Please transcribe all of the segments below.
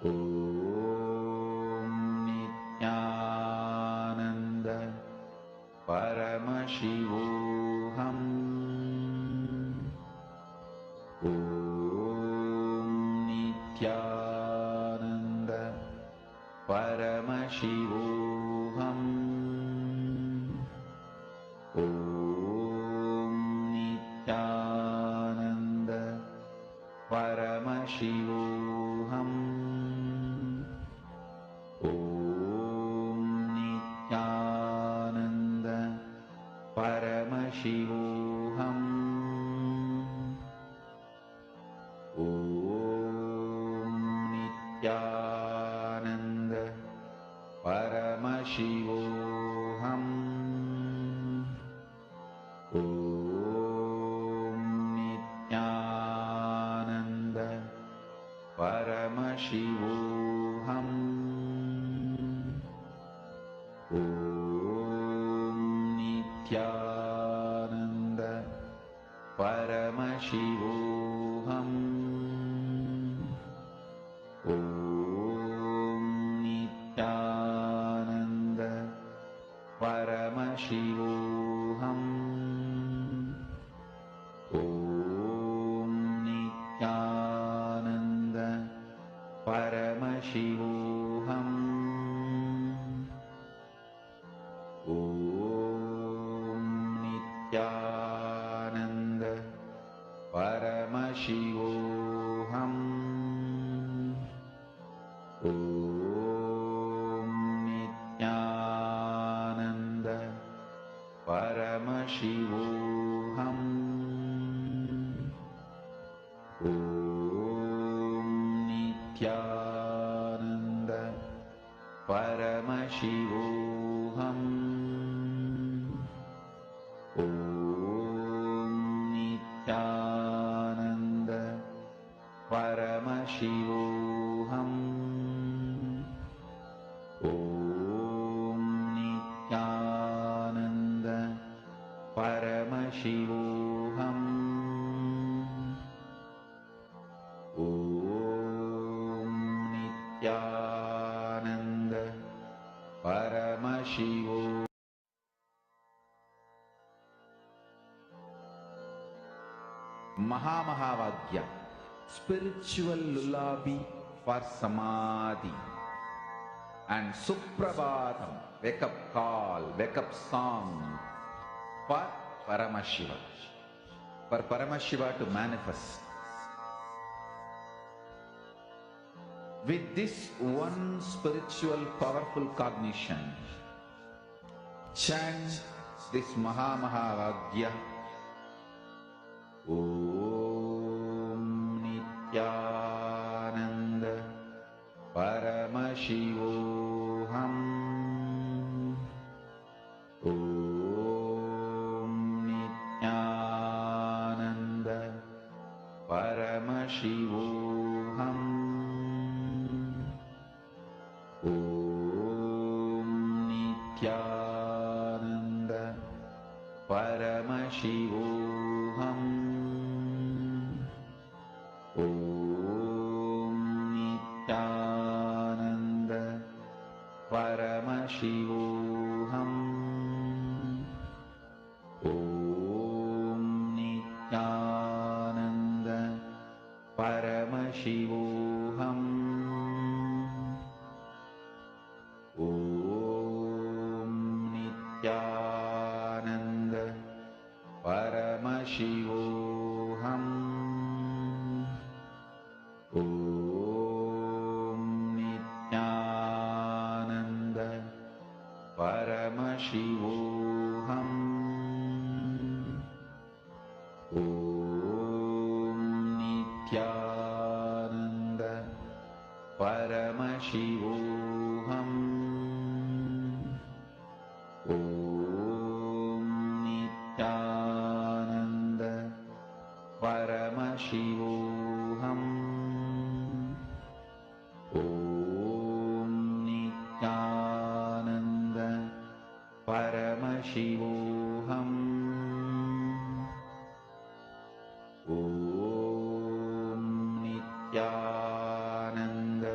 Om Nithyananda Paramashivoham. Om Nithyananda Paramashivoham. Om Nithyananda Paramashivoham. Om Nithyananda Paramashivoham. Om Nithyananda Paramashivoham. Om Nithyananda Paramashivoham. Om Nithyananda Paramashivoham. Om Nithyananda Paramashivoham. Om Nithyananda Paramashivoham. Om Nithyananda Paramashivoham. Om Nithyananda Paramashivoham. Om Nithyananda Paramashivoham. Om Nithyananda Paramashivoham. Om Nithyananda Paramashivoham. Om Nithyananda Paramashivoham. Mahamahavagya, spiritual lullaby for samadhi, and Suprabhatam, wake up call, wake up song for Paramashiva, for Paramashiva to manifest. With this one spiritual powerful cognition, chant this Mahamahavagya. Om Nithyananda Paramashivoham. Om Nithyananda Paramashivoham. Om Nithyananda Paramashivoham. Om Nithyananda Paramashivoham. Om Nithyananda Paramashivoham. Om Nithyananda Paramashivoham. Om Nithyananda Paramashivoham. Om Nithyananda Paramashivoham. Om Nithyananda Paramashivoham. Om Nithyananda Paramashivoham. Om Nithyananda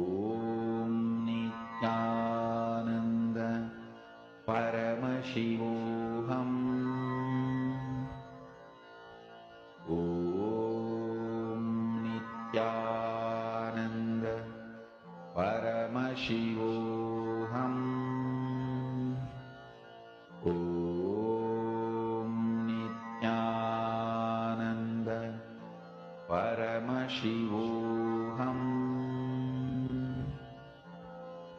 Nithyananda Paramashivoham Om Nithyananda Paramashivoham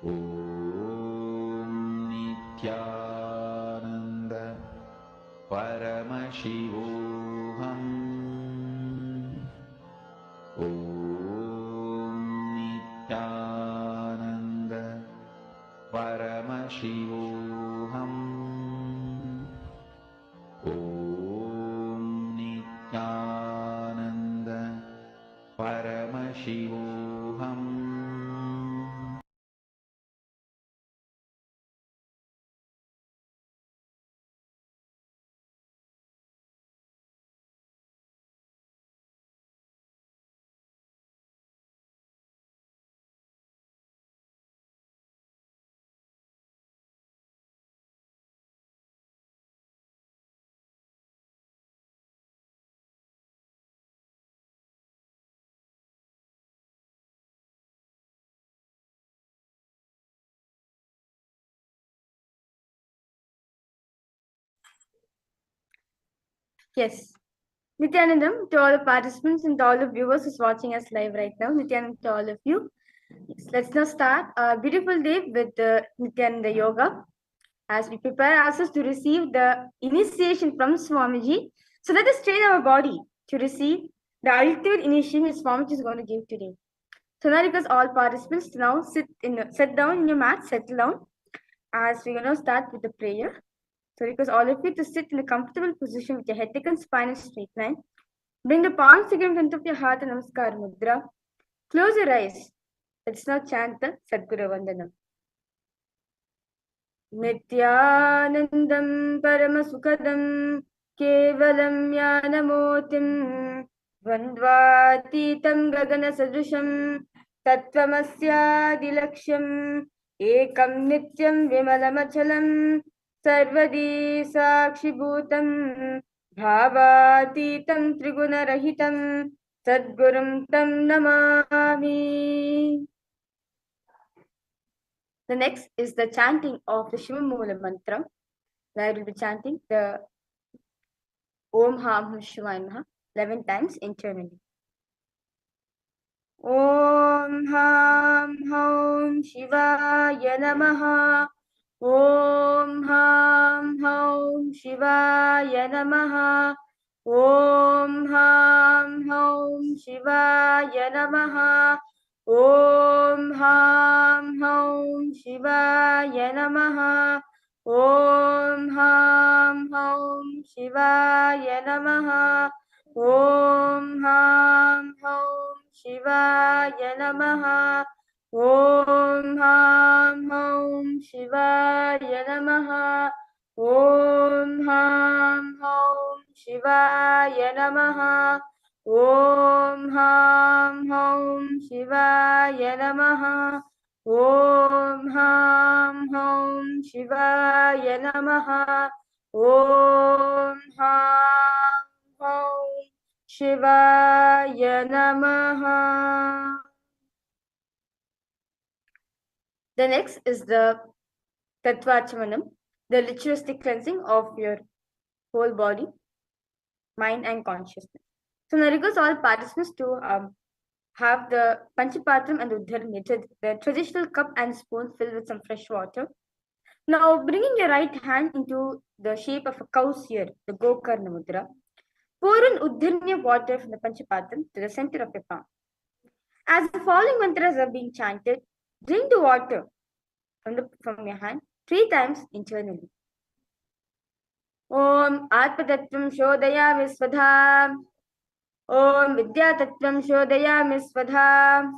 Om Nithyananda Paramashivoham Om Nithyananda Paramashivoham Om Nithyananda Paramashivoham. Yes. Nithyanandam to all the participants and to all the viewers who's watching us live right now. Nithyanandam to all of you. Yes, let's now start a beautiful day with Nithyananda Yoga as we prepare ourselves to receive the initiation from Swamiji. So let us train our body to receive the ultimate initiation which Swamiji is going to give today. So now request all participants to now sit down in your mat, settle down as we're going to start with the prayer. So request all of you to sit in a comfortable position with your head taken spine in straight line. Bring the palms together in front of your heart and Namaskar Mudra. Close your eyes. Let's now chant the Sadguru Vandanam. Nithyanandam Paramasukadam Kevalam Yanamotim Vandvatitam Gagana Sadrusham Tattvamasya Dilaksham Ekam Nityam Vimalamachalam Sarvadi Sakshibhutam Bhavatitam Trigunarahitam Sadgurum Tam Namami. The next is the chanting of the Shiva Mula mantra. Where will be chanting the Om Ham Shivaya Namaha 11 times internally. Om Ham Hum Shivaya Namaha. Om Ham Hum Shivaya Namaha. Om Ham Hum Shivaya Namaha. Om Ham Hum Shivaya Namaha. Om Ham Hum Shivaya Namaha. Om Ham Hum Shivaya Namaha. Om Ham Hum Shivaya Namaha. Om Ham Hum Shivaya Namaha. Om Ham Hum Shivaya Namaha. Om Ham Hum Shivaya Namaha. Om Ham Hum Shivaya Namaha. The next is the Tattvachamanam, the ritualistic cleansing of your whole body, mind and consciousness. So now request all participants to have the Panchapatram and Uddharani, the traditional cup and spoon filled with some fresh water. Now bringing your right hand into the shape of a cow's ear, the Gokarna Mudra. Pour in Uddharani water from the Panchapatram to the center of your palm. As the following mantras are being chanted, drink the water from your hand 3 times internally. Om Atmatattvam Shodayami Svadha. Om Vidyatattvam Shodayami Svadha.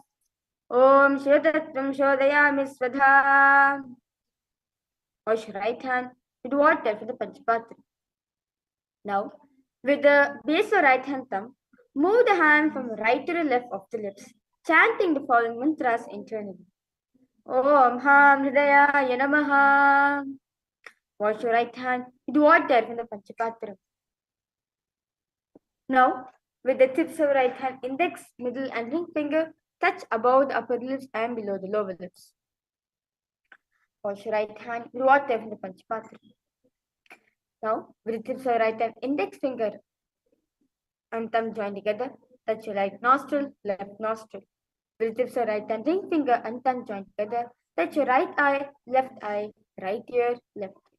Om Shivatattvam Shodayami Svadha. Wash your right hand with water for the Panchapatram. Now, with the base of right hand thumb, move the hand from right to the left of the lips, chanting the following mantras internally. Om Ham Hridayaya Namaha. Wash your right hand with water from the Panchapatram. Now, with the tips of right hand index, middle and ring finger touch above the upper lips and below the lower lips. Wash your right hand, water from the Panchapatra. Now, with the tips of right hand index finger and thumb joined together, touch your right nostril, left nostril. With the tips of right hand ring finger and thumb joined together, touch your right eye, right ear, left ear.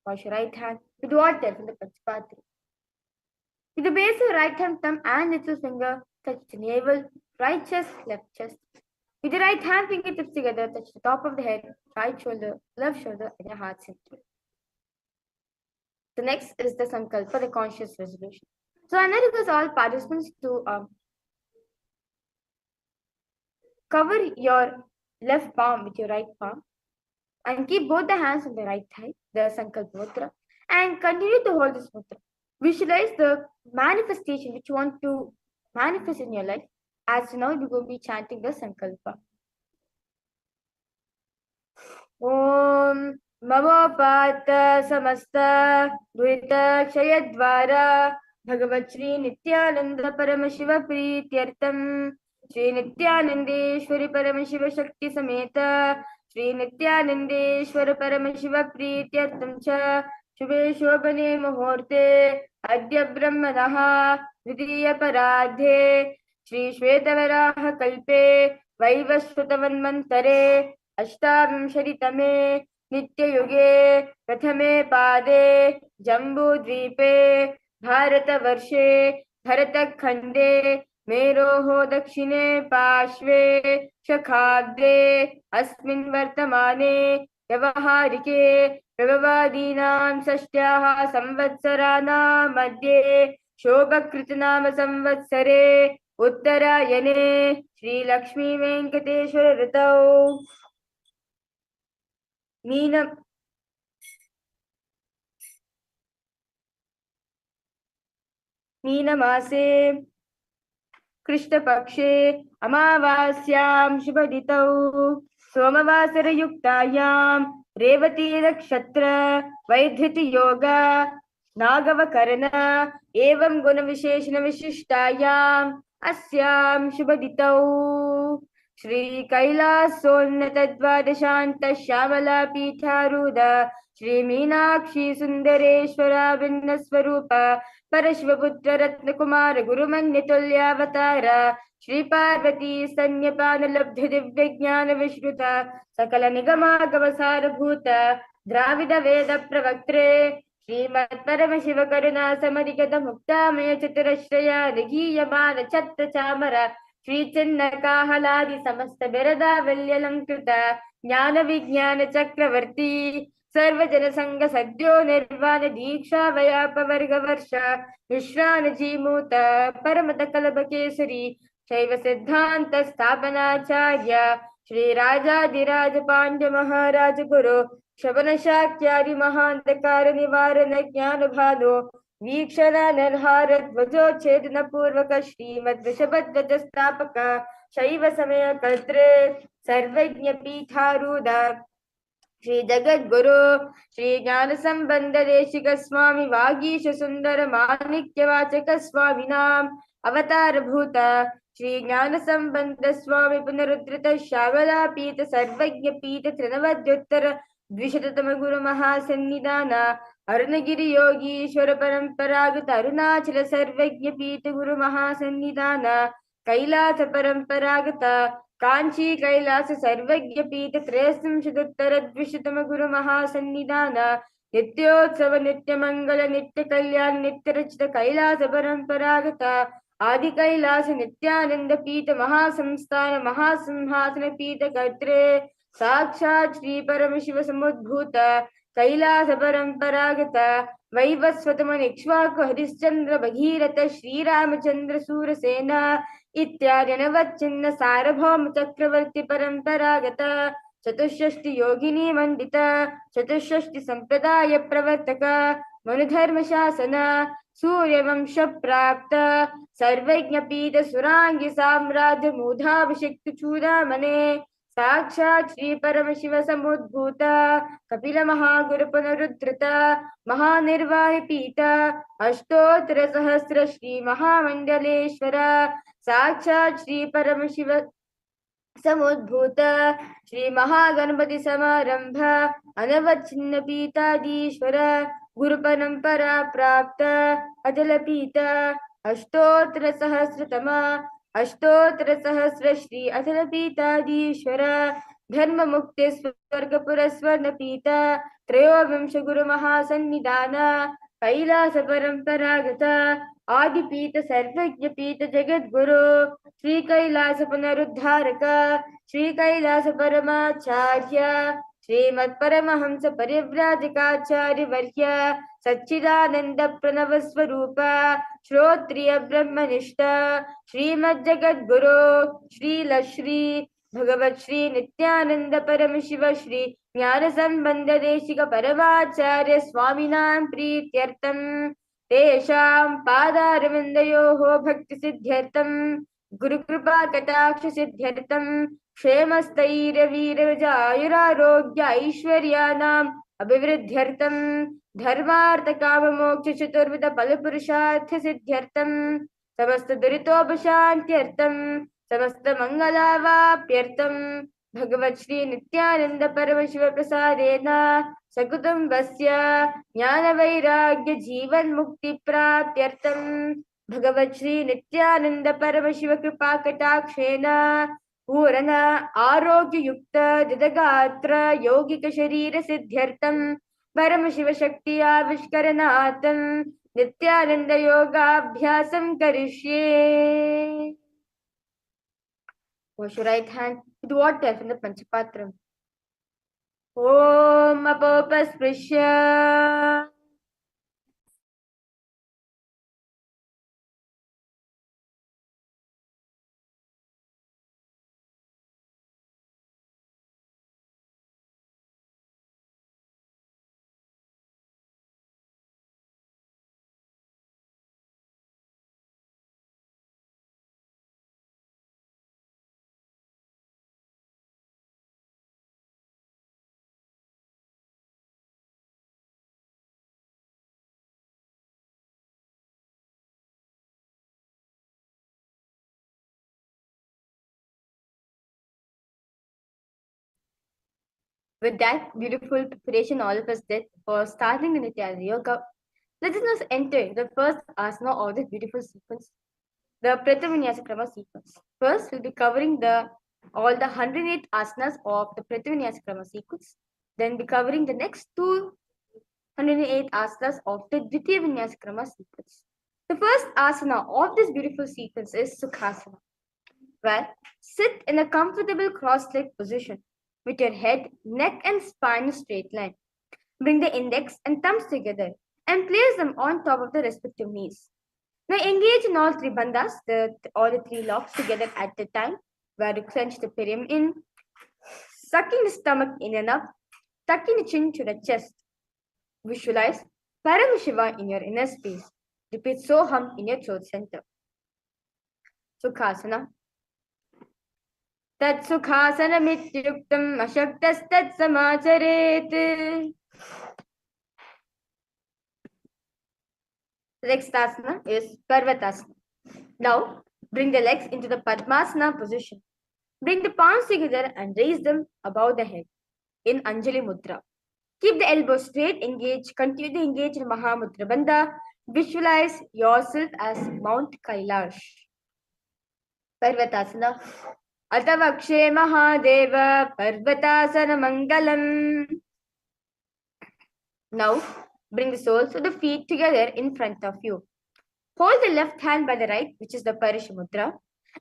Wash your right hand with water from the Panchapatra. With the base of right hand thumb and little finger, touch the navel, right chest, left chest. With the right hand fingertips together, touch the top of the head, right shoulder, left shoulder, and your heart center. The next is the sankalpa, the conscious resolution. So I now request all participants to cover your left palm with your right palm and keep both the hands on the right thigh, the sankalpa mudra, and continue to hold this mudra. Visualize the manifestation which you want to manifest in your life. As now you will be chanting the sankalpa. Om Mamopata Samasta Durita Kshayadvara Bhagavat Shri Nithyananda Paramashiva Prityartam Shri Nithyanandeshwari Paramashiva Shakti Sameta Shri Nithyanandeshwara Paramashiva Prityartam Cha Shubhe Shobhane Muhurte Adya Brahmanaha Vidriya Paradhe Shri Shvetavaraha Kalpe Vaivasvatavanmantare अष्टाविंशतितमे नित्ययुगे प्रथमे पादे जम्बूद्वीपे भारतवर्षे भरतखण्डे मेरोः दक्षिणे पार्श्वे शखाब्दे अस्मिन् वर्तमाने व्यवहारिके प्रभवादीनां षष्ट्याः संवत्सराणां मध्ये शोभकृतनाम संवत्सरे उत्तरायणे श्रीलक्ष्मी वेंकटेश्वर ऋतौ मीनमासे कृष्णपक्षे अमावास्यां शुभदितौ सोमवासरयुक्तायां रेवती नक्षत्र वैधृति योग नागवकर्ण एवं गुणविशेषण विशिष्टायाम् अस्यां शुभदितौ श्री कैलासोन्नत द्वादशान्त श्यामला पीठारूढ श्री मीनाक्षी सुंदरेश्वरा भिन्न स्वरूप परशिवपुत्र रत्नकुमार गुरुमन्यतुल्यावतार श्री पार्वती स्तन्यपान लब्ध दिव्य ज्ञान विश्रुत सकल निगमागम सारभूत द्राविड वेद प्रवक्त्रे श्रीमत्परमशिव करुणा समधिगत मुक्तामय चतुरश्रया निगीयमान छत्र चामर श्री चिन्नकाहलादि समस्त बिरदावल्यलंकृत ज्ञान विज्ञान चक्रवर्ती सर्वजन संग सद्यो निर्वाण दीक्षा वयापवर्ग वर्ष विश्रान जीमूत परमत कलभ केसरी शैव सिद्धांत स्थापनाचार्य श्री राजाधिराज पांड्य महाराज गुरु शवन शाक्यादि महांतकार निवारण ज्ञान भानो वीक्षण नरहार ध्वजोच्छेदन पूर्वक श्रीमद् वृषभध्वज स्थापक शैव समय कर्त्रे सर्वज्ञ पीठारूढ़ श्री जगद्गुरु श्री ज्ञान संबंध देशिक स्वामी वागीश सुंदर माणिक्य वाचक स्वामिनाम अवतार भूत श्री ज्ञान संबंध स्वामी पुनरुद्धृत श्यामला पीठ सर्वज्ञ पीठ त्रिनवद्योत्तर द्विशततम गुरु महासन्निधान अरुणगिरि योगीश्वर परंपरागत अरुणाचल सर्वज्ञ पीठ गुरु महासन्निधान कैलास परंपरागत कांची कैलास सर्वज्ञ पीठ त्रयस्त्रिंशदुत्तर द्विशतम गुरु महासन्निधान नित्योत्सव नित्य मंगल नित्य कल्याण नित्य रचित कैलास परंपरागत आदि कैलास नित्यानंद पीठ महासंस्थान महासिंहासन पीठ कर्त्रे साक्षात् श्री परमशिव समुद्भूत कैलास परंपरागत वैवस्वतम इक्ष्वाकु हरिश्चंद्र भगीरथ श्रीरामचंद्र सूरसेन इत्यादि नवच्चिन्न सार्वभौम चक्रवर्ती परंपरागत चतुष्षष्टि योगिनी मंडित चतुष्षष्टि संप्रदाय प्रवर्तक मनुधर्म शासन सूर्यवंश प्राप्त सर्वज्ञ पीठ सुरांगी साम्राज्य मूधाभिषिक्त चूड़ामणे साक्षात् श्री परमशिव समुद्भूत कपिल महागुरु पुनरुद्धृत महानिर्वाहि पीठ अष्टोत्तर सहस्र श्री महामंडलेश्वर साक्षात् श्री परमशिव समुद्भूत श्री महागणपति समारंभ अनवच्छिन्न पीताधीश्वर गुरु परंपरा प्राप्त अजल पीत अष्टोत्तर सहस्रतम अष्टोत्तर सहस्र श्री अजल पीताधीश्वर धर्म मुक्ति स्वर्ग पुरस्वर्ण पीत त्रयोविंश गुरु महासन्निधान कैलास परंपरागत आदिपीठ सर्वज्ञ पीठ जगद्गुरु श्री कैलास पुनरुद्धारक श्री कैलास परमाचार्य श्रीमत् परमहंस परिव्राजकाचार्य वर्य सच्चिदानंद प्रणव स्वरूप श्रोत्रिय ब्रह्मनिष्ठ श्रीमद् जगद्गुरु श्री भगवत श्री नित्यानंद परम शिव श्री ज्ञान संबंध देशिक परमाचार्य स्वामिनां प्रीत्यर्थं तेषां पादारविन्दयोः भक्ति सिद्ध्यर्थं गुरुकृपा कटाक्ष सिद्ध्यर्थं क्षेमस्थैर्यवीरजायुरारोग्य ऐश्वर्याणाम् अभिवृद्ध्यर्थं धर्मार्थ काम मोक्ष चतुर्विध फलपुरुषार्थ सिद्ध्यर्थं समस्त दुरितोपशान्त्यर्थं समस्त मंगलावाप्यर्थं भगवत श्री नित्यानंद परमशिव प्रसादेन सकुटुम्बस्य ज्ञान वैराग्य जीवन मुक्ति प्राप्त्यर्थं भगवत श्री नित्यानंद परमशिव कृपा कटाक्षेन पूर्ण आरोग्य युक्त दृढगात्र यौगिक शरीर सिद्ध्यर्थं परमशिव शक्ति आविष्करणार्थं नित्यानंद योगाभ्यासं करिष्ये. Wash your right hand with water from the Panchapatram. Om Apopasprisya. With that beautiful preparation all of us did for starting the Nithyananda Yoga, let us now enter the first asana of this beautiful sequence, the Pratavinyasa Krama sequence. First, we'll be covering all the 108 asanas of the Pratavinyasa Krama sequence. Then be covering the next 208 asanas of the Dvitiya Vinyasa Krama sequence. The first asana of this beautiful sequence is Sukhasana, where sit in a comfortable cross-legged position with your head, neck and spine in a straight line. Bring the index and thumbs together and place them on top of the respective knees. Now engage in all three bandhas, all the three locks together at the time, where you clench the perineum in, sucking the stomach in and up, tucking the chin to the chest. Visualize Paramashiva in your inner space. Repeat Soham in your throat center. Sukhasana. Tat Sukhasanamityuktam Ashaktastat Samacharet. The next asana is Parvatasana. Now, bring the legs into the Padmasana position. Bring the palms together and raise them above the head in Anjali Mudra. Keep the elbows straight, continue to engage in Mahamudra Bandha. Visualize yourself as Mount Kailash. Parvatasana. Atavakshe Mahadeva Parvatasana Mangalam. Now, bring the soles of the feet together in front of you. Hold the left hand by the right, which is the Parish Mudra,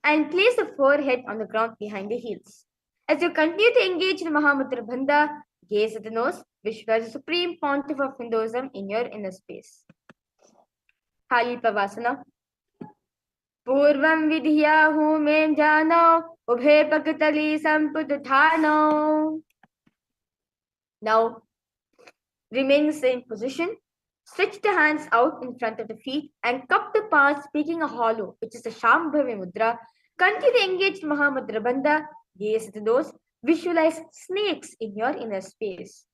and place the forehead on the ground behind the heels. As you continue to engage in Mahamudra Bandha, gaze at the nose, visualize the Supreme Pontiff of Hinduism in your inner space. Halipavasana. Purvam vidhyahu men jano, ubhe pakatali sampudutano. Now, remain in the same position. Stretch the hands out in front of the feet and cup the palms, making a hollow, which is the Shambhavi Mudra. Continue to engage Mahamudra Bandha. Gaze at the nose. Visualize snakes in your inner space.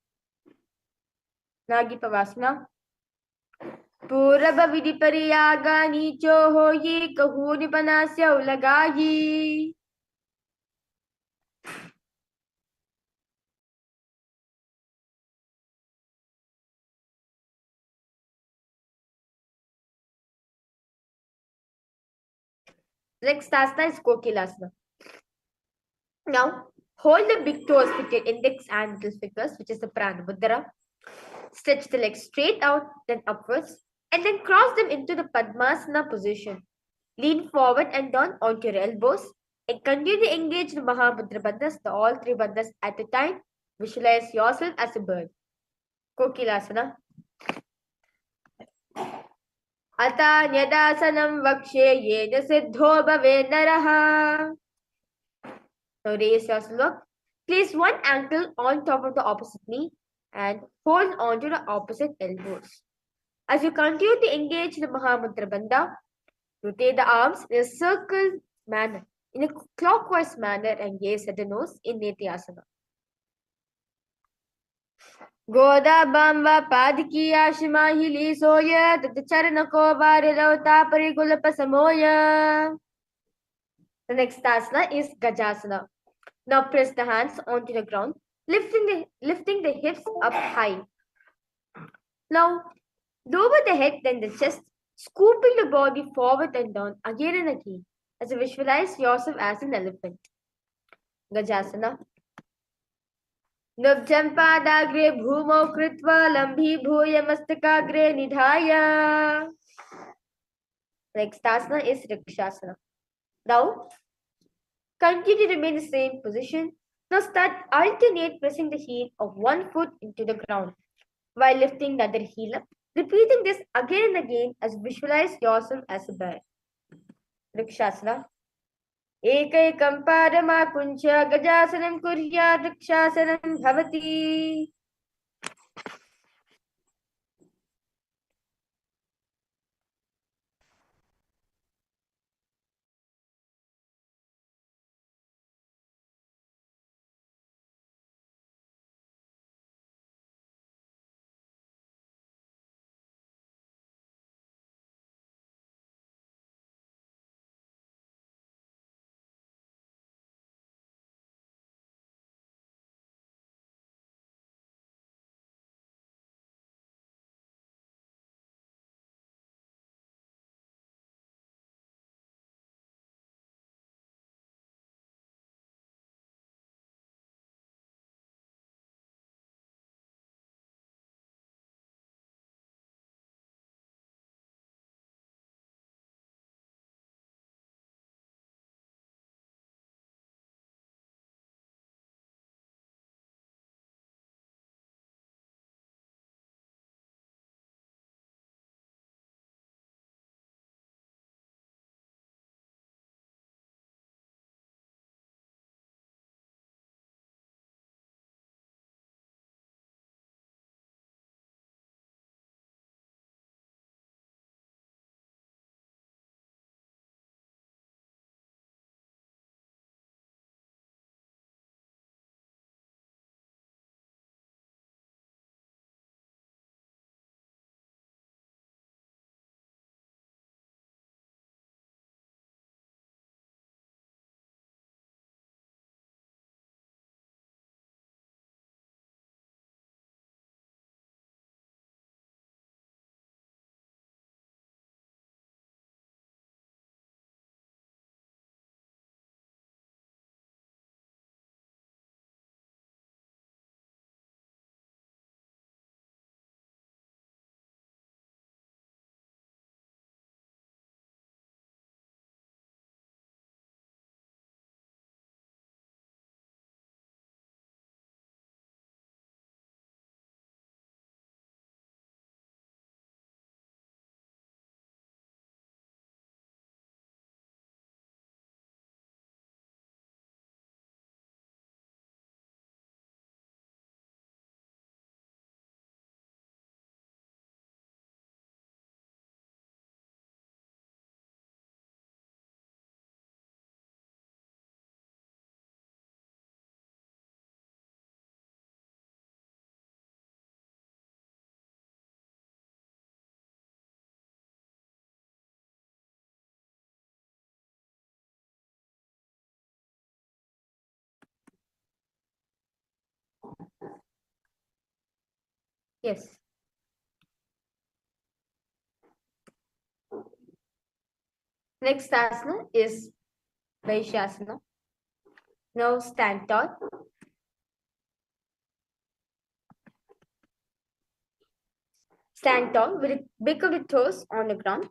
Nagipavasana. Puraba vidipariyaga nicho hoyi kahuni panasya ulagayi. Next asana is KAILASA. Now, hold the big toes with your index and middle fingers, which is the Prana Mudra. Stretch the legs straight out, then upwards, and then cross them into the Padmasana position. Lean forward and down onto your elbows, and continue to engage the Mahamudra Bandhas, all three bandhas at a time. Visualize yourself as a bird. KAILASA. Atanyadasanam vakshe yena siddho bhave naraha. Now raise yourself up. Place one ankle on top of the opposite knee and hold on to the opposite elbows. As you continue to engage the Mahamudra Bandha, rotate the arms in a circle manner, in a clockwise manner, and gaze at the nose in Nithyananda. Goda Bamba Padiki Ashima Hili Soya Tacharnako Varilota Parigulapa Samoya. The next asana is Gajasana. Now press the hands onto the ground, lifting the hips up high. Now lower the head, then the chest, scooping the body forward and down again and again as you visualize yourself as an elephant. Gajasana. Nubjam padagre bhumo kritva lambhi bhuya mastakagre nidhaya. Next asana is Rakshasana. Now continue to remain in the same position. Now start alternate pressing the heel of one foot into the ground while lifting the other heel up. Repeating this again and again as visualize yourself as a bear. Rakshasana. Ekaikam padama kuncha gajasanam kurya rakshasana bhavati. Yes. Next asana is Vaishasana. Now stand tall. Stand tall with the back of the toes on the ground.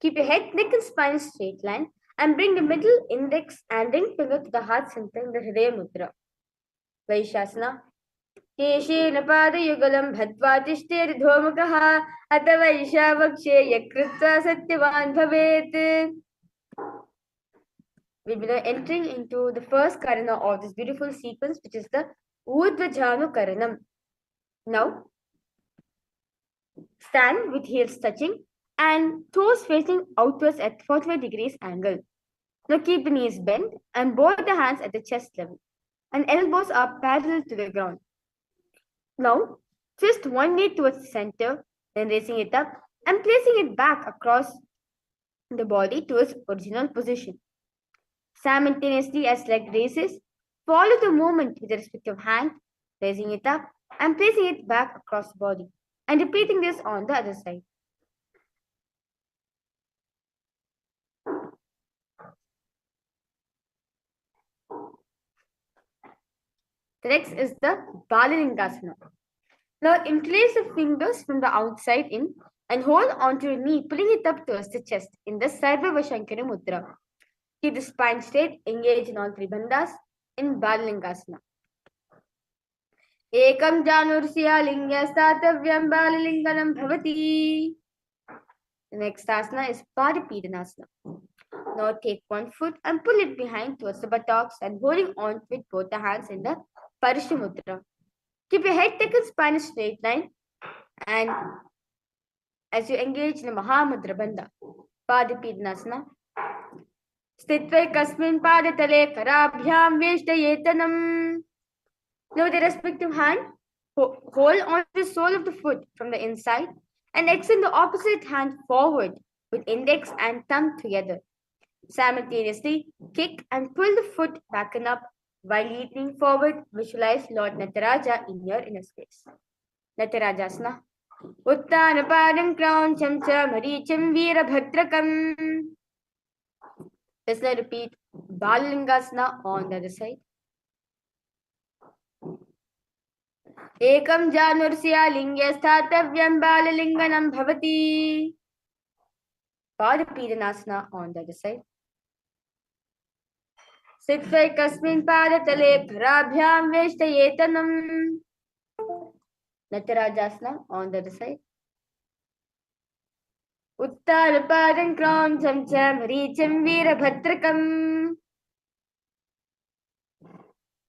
Keep your head, neck and spine in a straight line and bring the middle index and ring finger to the heart center in the Hridaya Mudra. Vaishasana. केशेन पादयुगलं भद्वा तिष्ठेर्धूमकः अथ वैशावक्षे यकृत्वा सत्यवान् भवेत्. We will be entering into the first karana of this beautiful sequence, which is the Urdhva Karanam. Now, stand with heels touching and toes facing outwards at 45 degrees angle. Now keep the knees bent and both the hands at the chest level and elbows are parallel to the ground. Now, twist one knee towards the center, then raising it up and placing it back across the body to its original position. Simultaneously, as leg raises, follow the movement with the respective hand, raising it up and placing it back across the body, and repeating this on the other side. The next is the Balalingasana. Now, interlace the fingers from the outside in and hold onto your knee, pulling it up towards the chest in the Sarvavashankara Mudra. Keep the spine straight, engage in all three bandhas in Balalingasana. Ekam janursiya lingya statavyam balalinganam bhavati. The next asana is Paripidanasana. Now take one foot and pull it behind towards the buttocks and holding on with both the hands in the Parishamudra. Keep your head, neck and spine in a straight line and as you engage in the Mahamudra Bandha, Padipidanasana. Sthitvai kasmin padatale karabhyam veshtayetanam. Now with the respective hand, hold on the sole of the foot from the inside and extend the opposite hand forward with index and thumb together. Simultaneously, kick and pull the foot back and up while leaning forward. Visualize Lord Nataraja in your inner space. Natarajasana. Uttanapadam Krauncham cha Maricham Veerabhadrakam. Let's now repeat Balalingasana on the other side. Ekam janursiya lingya statavyam balalinganam bhavati. Padapidanasana on the other side. Sitvai kasmin padatale karabhyam veshtayetanam. Natarajasana on the other side. Uttarapadam krauncham cha maricham veerabhadrakam.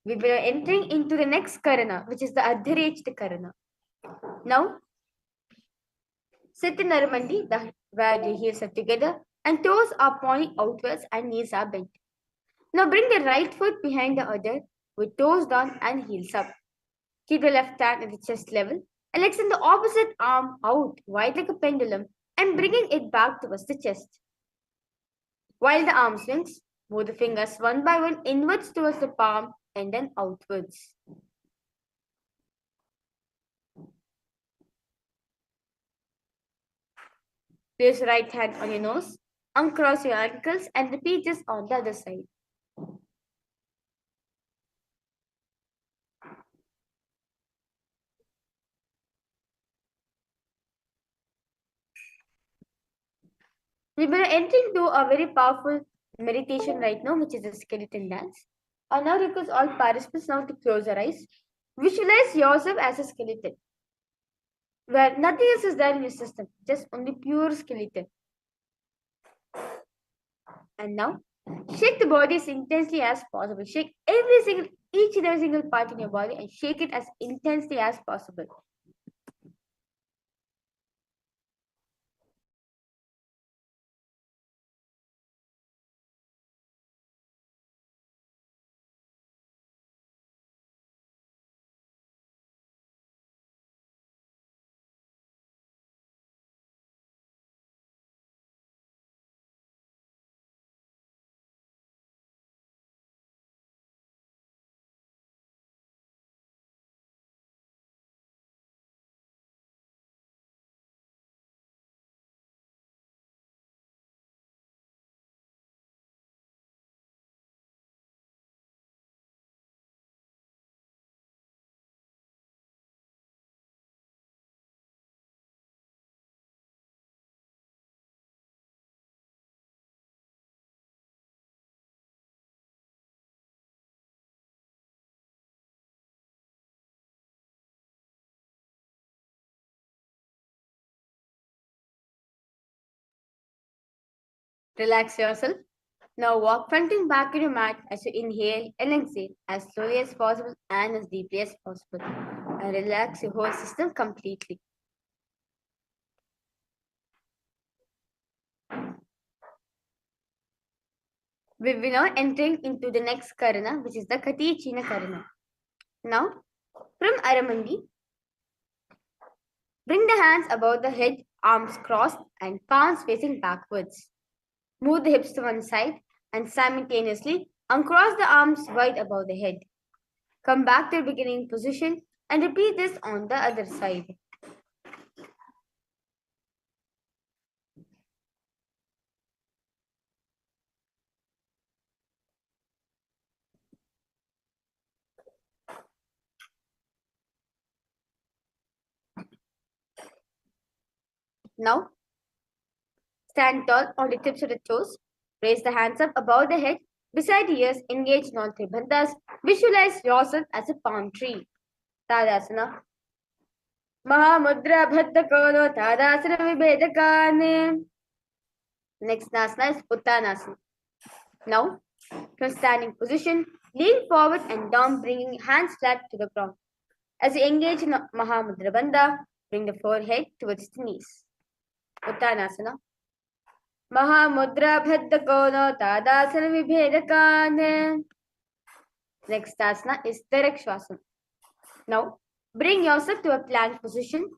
We will be entering into the next karana, which is the Adhyarechita karana. Now, sit in Naramandi, where the heels are together and toes are pointing outwards and knees are bent. Now bring the right foot behind the other with toes down and heels up. Keep the left hand at the chest level and extend the opposite arm out wide like a pendulum and bringing it back towards the chest. While the arm swings, move the fingers one by one inwards towards the palm and then outwards. Place your right hand on your nose, uncross your ankles and repeat this on the other side. We will enter into a very powerful meditation right now, which is the skeleton dance. I now request all participants now to close their eyes. Visualize yourself as a skeleton, where nothing else is there in your system, just only pure skeleton. And now, shake the body as intensely as possible. Shake each and every single part in your body and shake it as intensely as possible. Relax yourself. Now walk front and back on your mat as you inhale and exhale as slowly as possible and as deeply as possible. And relax your whole system completely. We will now entering into the next karana, which is the Kati China karana. Now, from Aramandi, bring the hands above the head, arms crossed and palms facing backwards. Move the hips to one side and simultaneously uncross the arms wide above the head. Come back to the beginning position and repeat this on the other side. Now, stand tall on the tips of the toes. Raise the hands up above the head, beside the ears, engage in all three bandhas. Visualize yourself as a palm tree. Tadasana. Mahamudra Bhatta Kono Tadasana Vibhedakane. Next asana is Uttanasana. Now, from standing position, lean forward and down, bringing hands flat to the ground. As you engage in Mahamudra Bandha, bring the forehead towards the knees. Uttanasana. Mahamudra Bhatta Kono Tadasana Vibhedakane. Next asana is Tarakshvasana. Now, bring yourself to a plank position.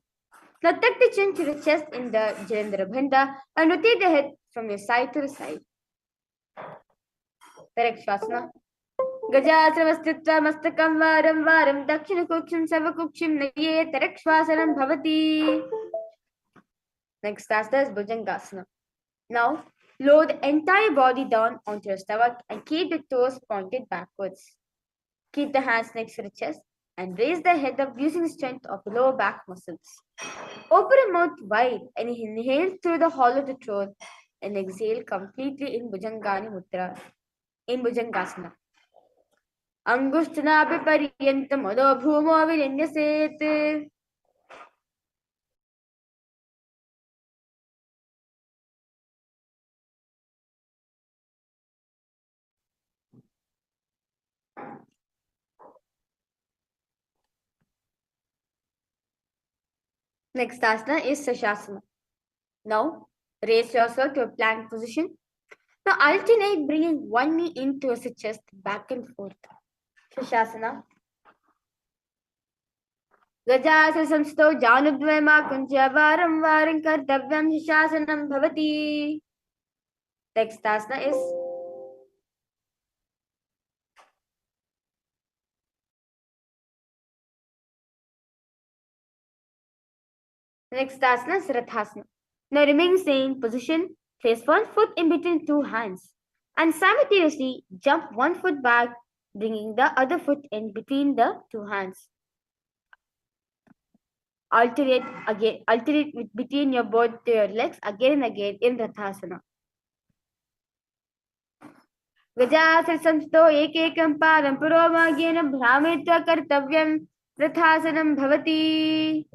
Now, tuck the chin to the chest in the Jalendra Bandha and rotate the head from your side to the side. Tarakshvasana. Gajasravastitva mastakam varam varam dakshina kukshim savakukshim naye tarakshvasanam bhavati. Next asana is Bhujangasana. Now, lower the entire body down onto your stomach and keep the toes pointed backwards. Keep the hands next to the chest and raise the head up using the strength of the lower back muscles. Open your mouth wide and inhale through the hollow of the throat and exhale completely in Bhujangani Mudra, in Bhujangasana. Angushthanapi paryantam adho bhumo virenyaset. Next asana is Sashasana. Now, raise yourself to a plank position. Now, alternate bringing one knee in towards the chest, back and forth. Shashasana. Gajasa samsto janudvema kunja varam varam kartavyam Shashanam bhavati. Next asana is Rathasana. Now, remain same position. Place one foot in between two hands and simultaneously jump one foot back, bringing the other foot in between the two hands. Alternate between your both your legs again and again in Rathasana. Gajasana samsto ekekam padam puromagyena bhramitva kartavyam Rathasanam bhavati.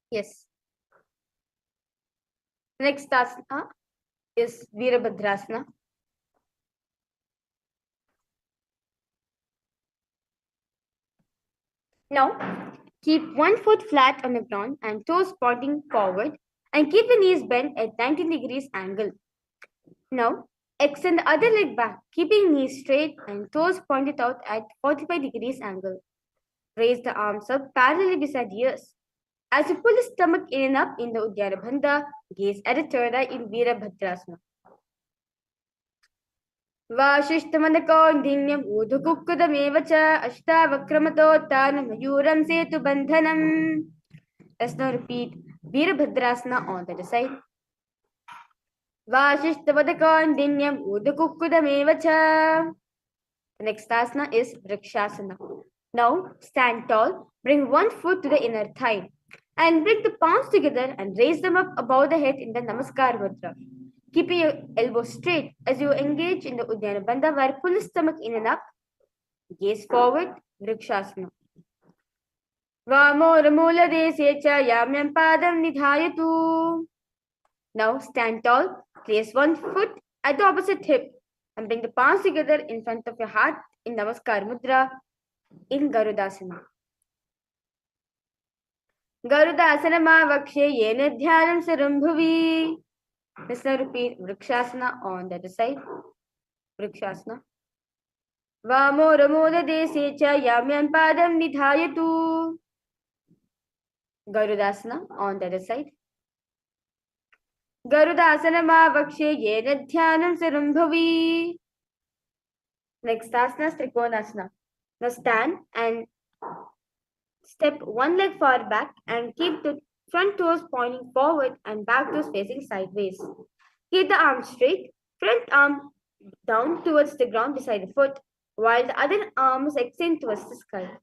Yes. Next asana is Virabhadrasana. Now, keep one foot flat on the ground and toes pointing forward and keep the knees bent at 90 degrees angle. Now, extend the other leg back, keeping knees straight and toes pointed out at 45 degrees angle. Raise the arms up parallelly beside ears. As you pull the stomach in and up in the Uddiyana Bandha, gaze at the third eye in Virabhadrasana. वाशिष्ठमनकौन्डिन्यम् ऊर्ध्वकुक्कुटमेव च अष्टावक्रमतोत्थानमयूरं सेतुबन्धनम्. Let's now repeat Virabhadrasana on the other side. Vashishtavadakauन्डिन्यम् ऊर्ध्वकुक्कुटमेव च. The next asana is Vrikshasana. Now stand tall, bring one foot to the inner thigh and bring the palms together and raise them up above the head in the Namaskar Mudra. Keeping your elbows straight as you engage in the Uddiyana Bandha, where pull the stomach in and up. Gaze forward, Vrikshasana. Vamora dese cha yamyam padam nidhayatu. Now stand tall, place one foot at the opposite hip and bring the palms together in front of your heart in Namaskar Mudra in Garudasana. Garudasana ma vakshe yena dhyanam sarambhuvi. Let's now repeat Vrikshasana on the other side. Vrikshasana. Vamora dese cha yamyam padam nidhayatu. Garudasana on the other side. Garudasana ma vakshe yena dhyanam sarambhuvi. Next asana is Trikonasana. Now stand and step one leg far back and keep the front toes pointing forward and back toes facing sideways. Keep the arms straight, front arm down towards the ground beside the foot, while the other arms extend towards the sky.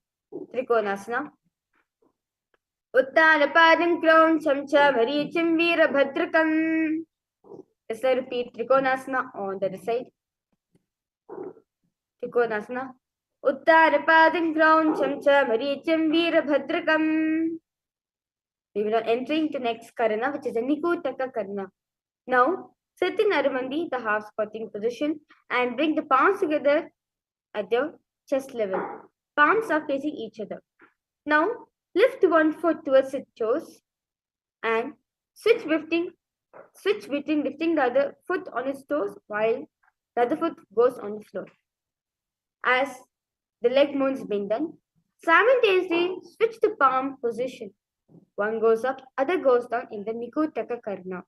Trikonasana. Uttanapadam Krauncham cha Maricham Virabhadrakam. Let's repeat Trikonasana on the other side. Trikonasana. Uttarapadam Krauncham cha Maricham Virabhadrakam. We will now entering to next Karana, which is a Nikutaka Karana. Now, sit in Arumandi, the half squatting position, and bring the palms together at your chest level. Palms are facing each other. Now, lift one foot towards the toes and switch between lifting the other foot on its toes while the other foot goes on the floor. As the leg movements being done, simultaneously switch the palm position. One goes up, other goes down in the Nikutaka Karna.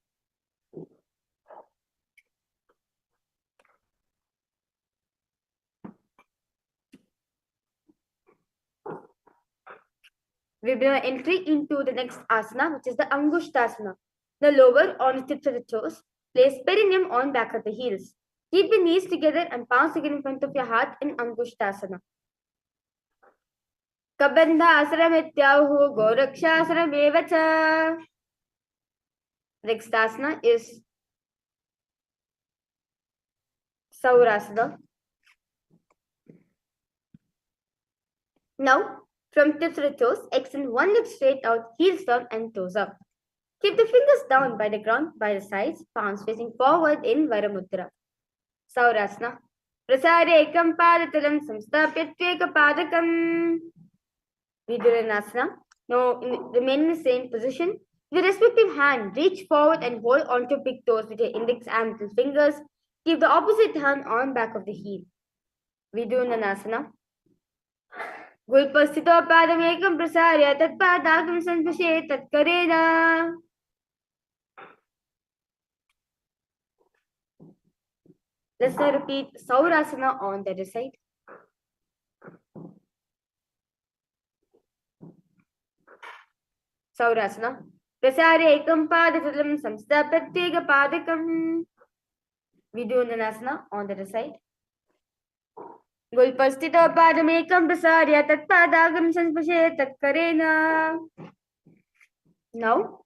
We will be entering into the next asana, which is the Angushtasana. The lower on the tips of the toes. Place perineum on back of the heels. Keep the knees together and palms together in front of your heart in Angushtasana. Kabandha asaramityahu gorakshasarameva. Next asana is Saurasana. Now, from tips of the toes, extend one leg straight out, heels down and toes up. Keep the fingers down by the ground, by the sides, palms facing forward in Varamudra. Saurasana. Prasare ekam padatalam samstapya tveka padakam. Viduranasana. Now, remain in the same position. With the respective hand, reach forward and hold onto big toes with your index and middle fingers. Keep the opposite hand on back of the heel. Vidunanasana. Gulpasthito padamekam prasarya tatpadagam sanpashe tatkarena. Let's now repeat Saurasana on the other side. Saurasana. Prasare ekam padatalam samsthapatyega padakam. Vidunanasana on the other side. Gulpasthito padamekam prasarya tatpadagam sanspashe tatkarena. Now,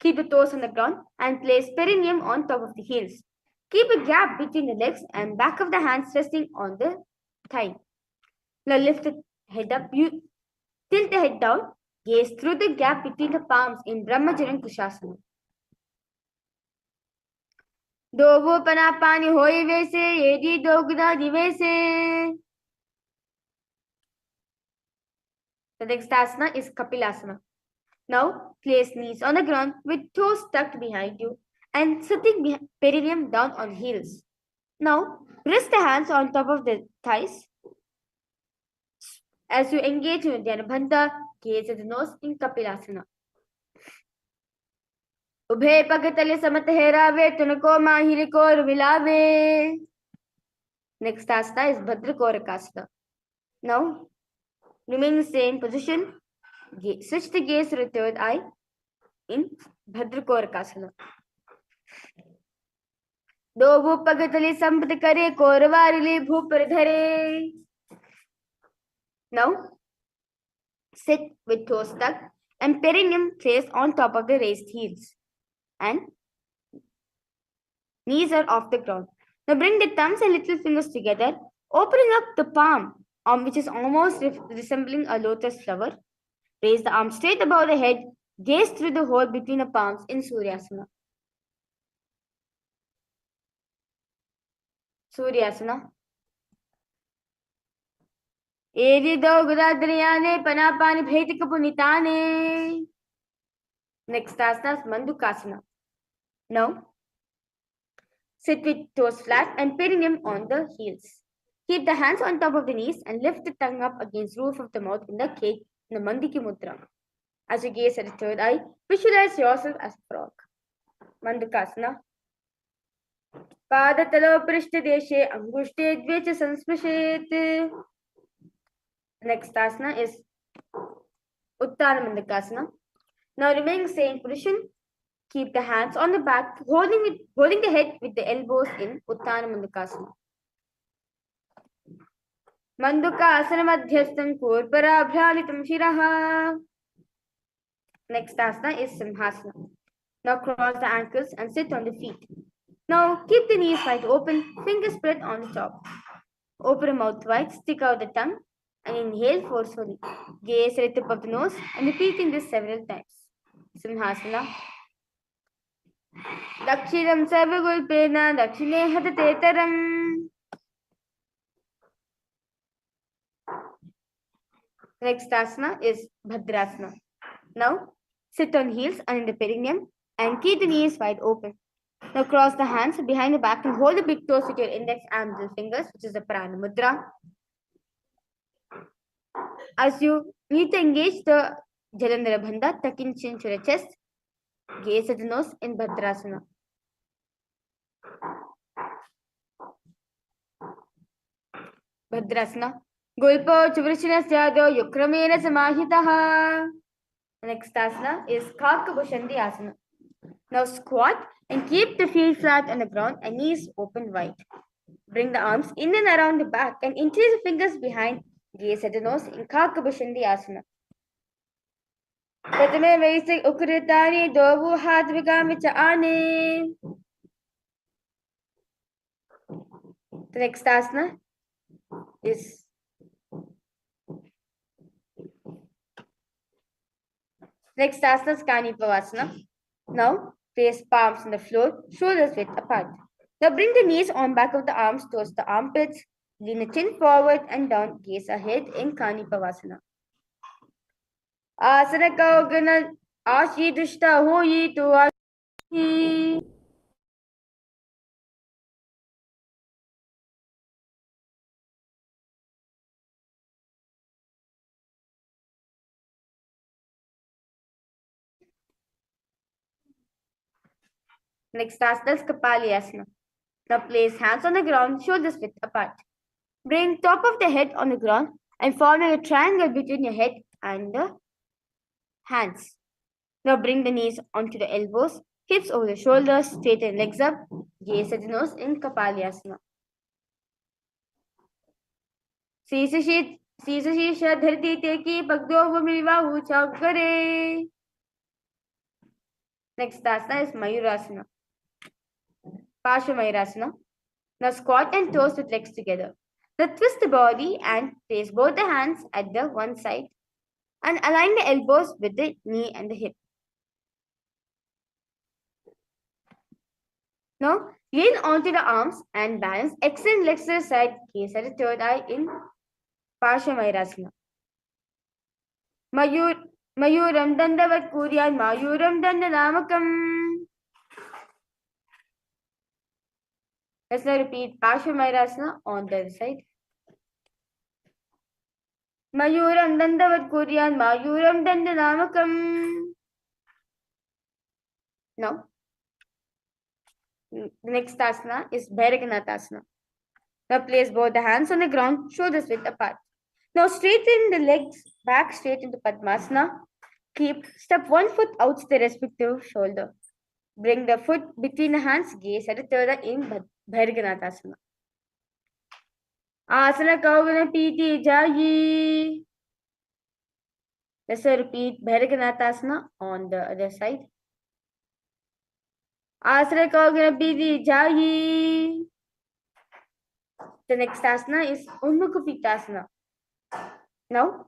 keep the toes on the ground and place perineum on top of the heels. Keep a gap between the legs and back of the hands resting on the thigh. Now lift the head up Tilt the head down. Gaze through the gap between the palms in Brahmacharan Kushasana. Dovo panapani hoi vese, yedi dogda divese. The next asana is Kapilasana. Now, place knees on the ground with toes tucked behind you and sitting perineum down on heels. Now, rest the hands on top of the thighs. As you engage in Dhyana gaze at the nose in Kapilasana. Ubhe pagatale samataheraave tunako mahiriko milave. Next asana is Bhadrakorakasana. Now, remain in the same position. Switch the gaze to the third eye in Bhadrakorakasana. दो भूपगतले संपत करे कोरवारिले भूपर धरे. Now, sit with toes tucked and perineum placed on top of the raised heels and knees are off the ground. Now bring the thumbs and little fingers together, opening up the palm, which is almost resembling a lotus flower. Raise the arm straight above the head, gaze through the hole between the palms in Suryasana. Suryasana. Panapani Bhaitika. Next asana is Mandukasana. Now, sit with toes flat and perineum on the heels. Keep the hands on top of the knees and lift the tongue up against the roof of the mouth in the cake in the Mandiki Mudra. As you gaze at the third eye, visualize yourself as a frog. Mandukasana. Padatalo Prishtadeshe Angushte Dvecha Sansprishet. Next asana is Uttana Mandukasana. Now remain in the same position. Keep the hands on the back, holding the head with the elbows in Uttana Mandukasana. Mandukasana Madhyastham Kurpara Bhralitam Shiraha. Next asana is Simhasana. Now cross the ankles and sit on the feet. Now keep the knees wide open, fingers spread on the top. Open the mouth wide, stick out the tongue and inhale forcefully. Gaze at the tip of the nose and repeating this several times. Simhasana. Dakshinam Sarvagulpena Dakshine Hatatetaram. Next asana is Bhadrasana. Now sit on heels and in the perineum and keep the knees wide open. Now cross the hands behind the back and hold the big toes with your index and middle fingers, which is the Prana Mudra. As you need to engage the Jalandhara Bandha, tuck in chin to the chest, gaze at the nose in Bhadrasana. Bhadrasana. Gulpo Chuvrishina Syado Yukramena Samahitaha. Next asana is Kakabhushandi Asana. Now squat and keep the feet flat on the ground and knees open wide. Bring the arms in and around the back and increase the fingers behind. Gaze at the nose in Kakabhushandi Asana. Pratame Vaisik Ukritani Dovu Hadvigamicha Ane. The next asana is Kanipavasana. Now place palms on the floor, shoulders width apart. Now bring the knees on back of the arms towards the armpits. Lean the chin forward and down, gaze ahead in Kanipavasana. Asana Kaugana Ashi Dushta Hoyi to Ashi. Next asana is Kapalayasana. Now place hands on the ground, shoulders width apart. Bring top of the head on the ground and forming a triangle between your head and the hands. Now bring the knees onto the elbows, hips over the shoulders, straighten legs up, gaze at the nose in Kapalayasana. Sisashisha dharti teki pagdo vumriva uchakare. Next asana is Mayurasana. Parshva Now squat and toes with legs together. Now twist the body and place both the hands at the one side And align the elbows with the knee and the hip. Now, lean onto the arms and balance. Extend legs to the side, gaze at the third eye in Parshamvairasana. Mayuram dandavat kuryat mayuram dandanamakam. Let's now repeat Parshamvairasana on the other side. Mayuram dandavat kuryat mayuram dandanamakam. Now, the next asana is Bhairakanatha. Now place both the hands on the ground, shoulders width apart. Now straighten the legs back straight into Padmasana. Step one foot out to the respective shoulder. Bring the foot between the hands, gaze at the third eye in Bhairakanatha. Asana Kaugana Piti Jayi. Let's repeat Bhairakanatha on the other side. Asana Kaugana Piti Jayi. The next asana is Unmukha. Now,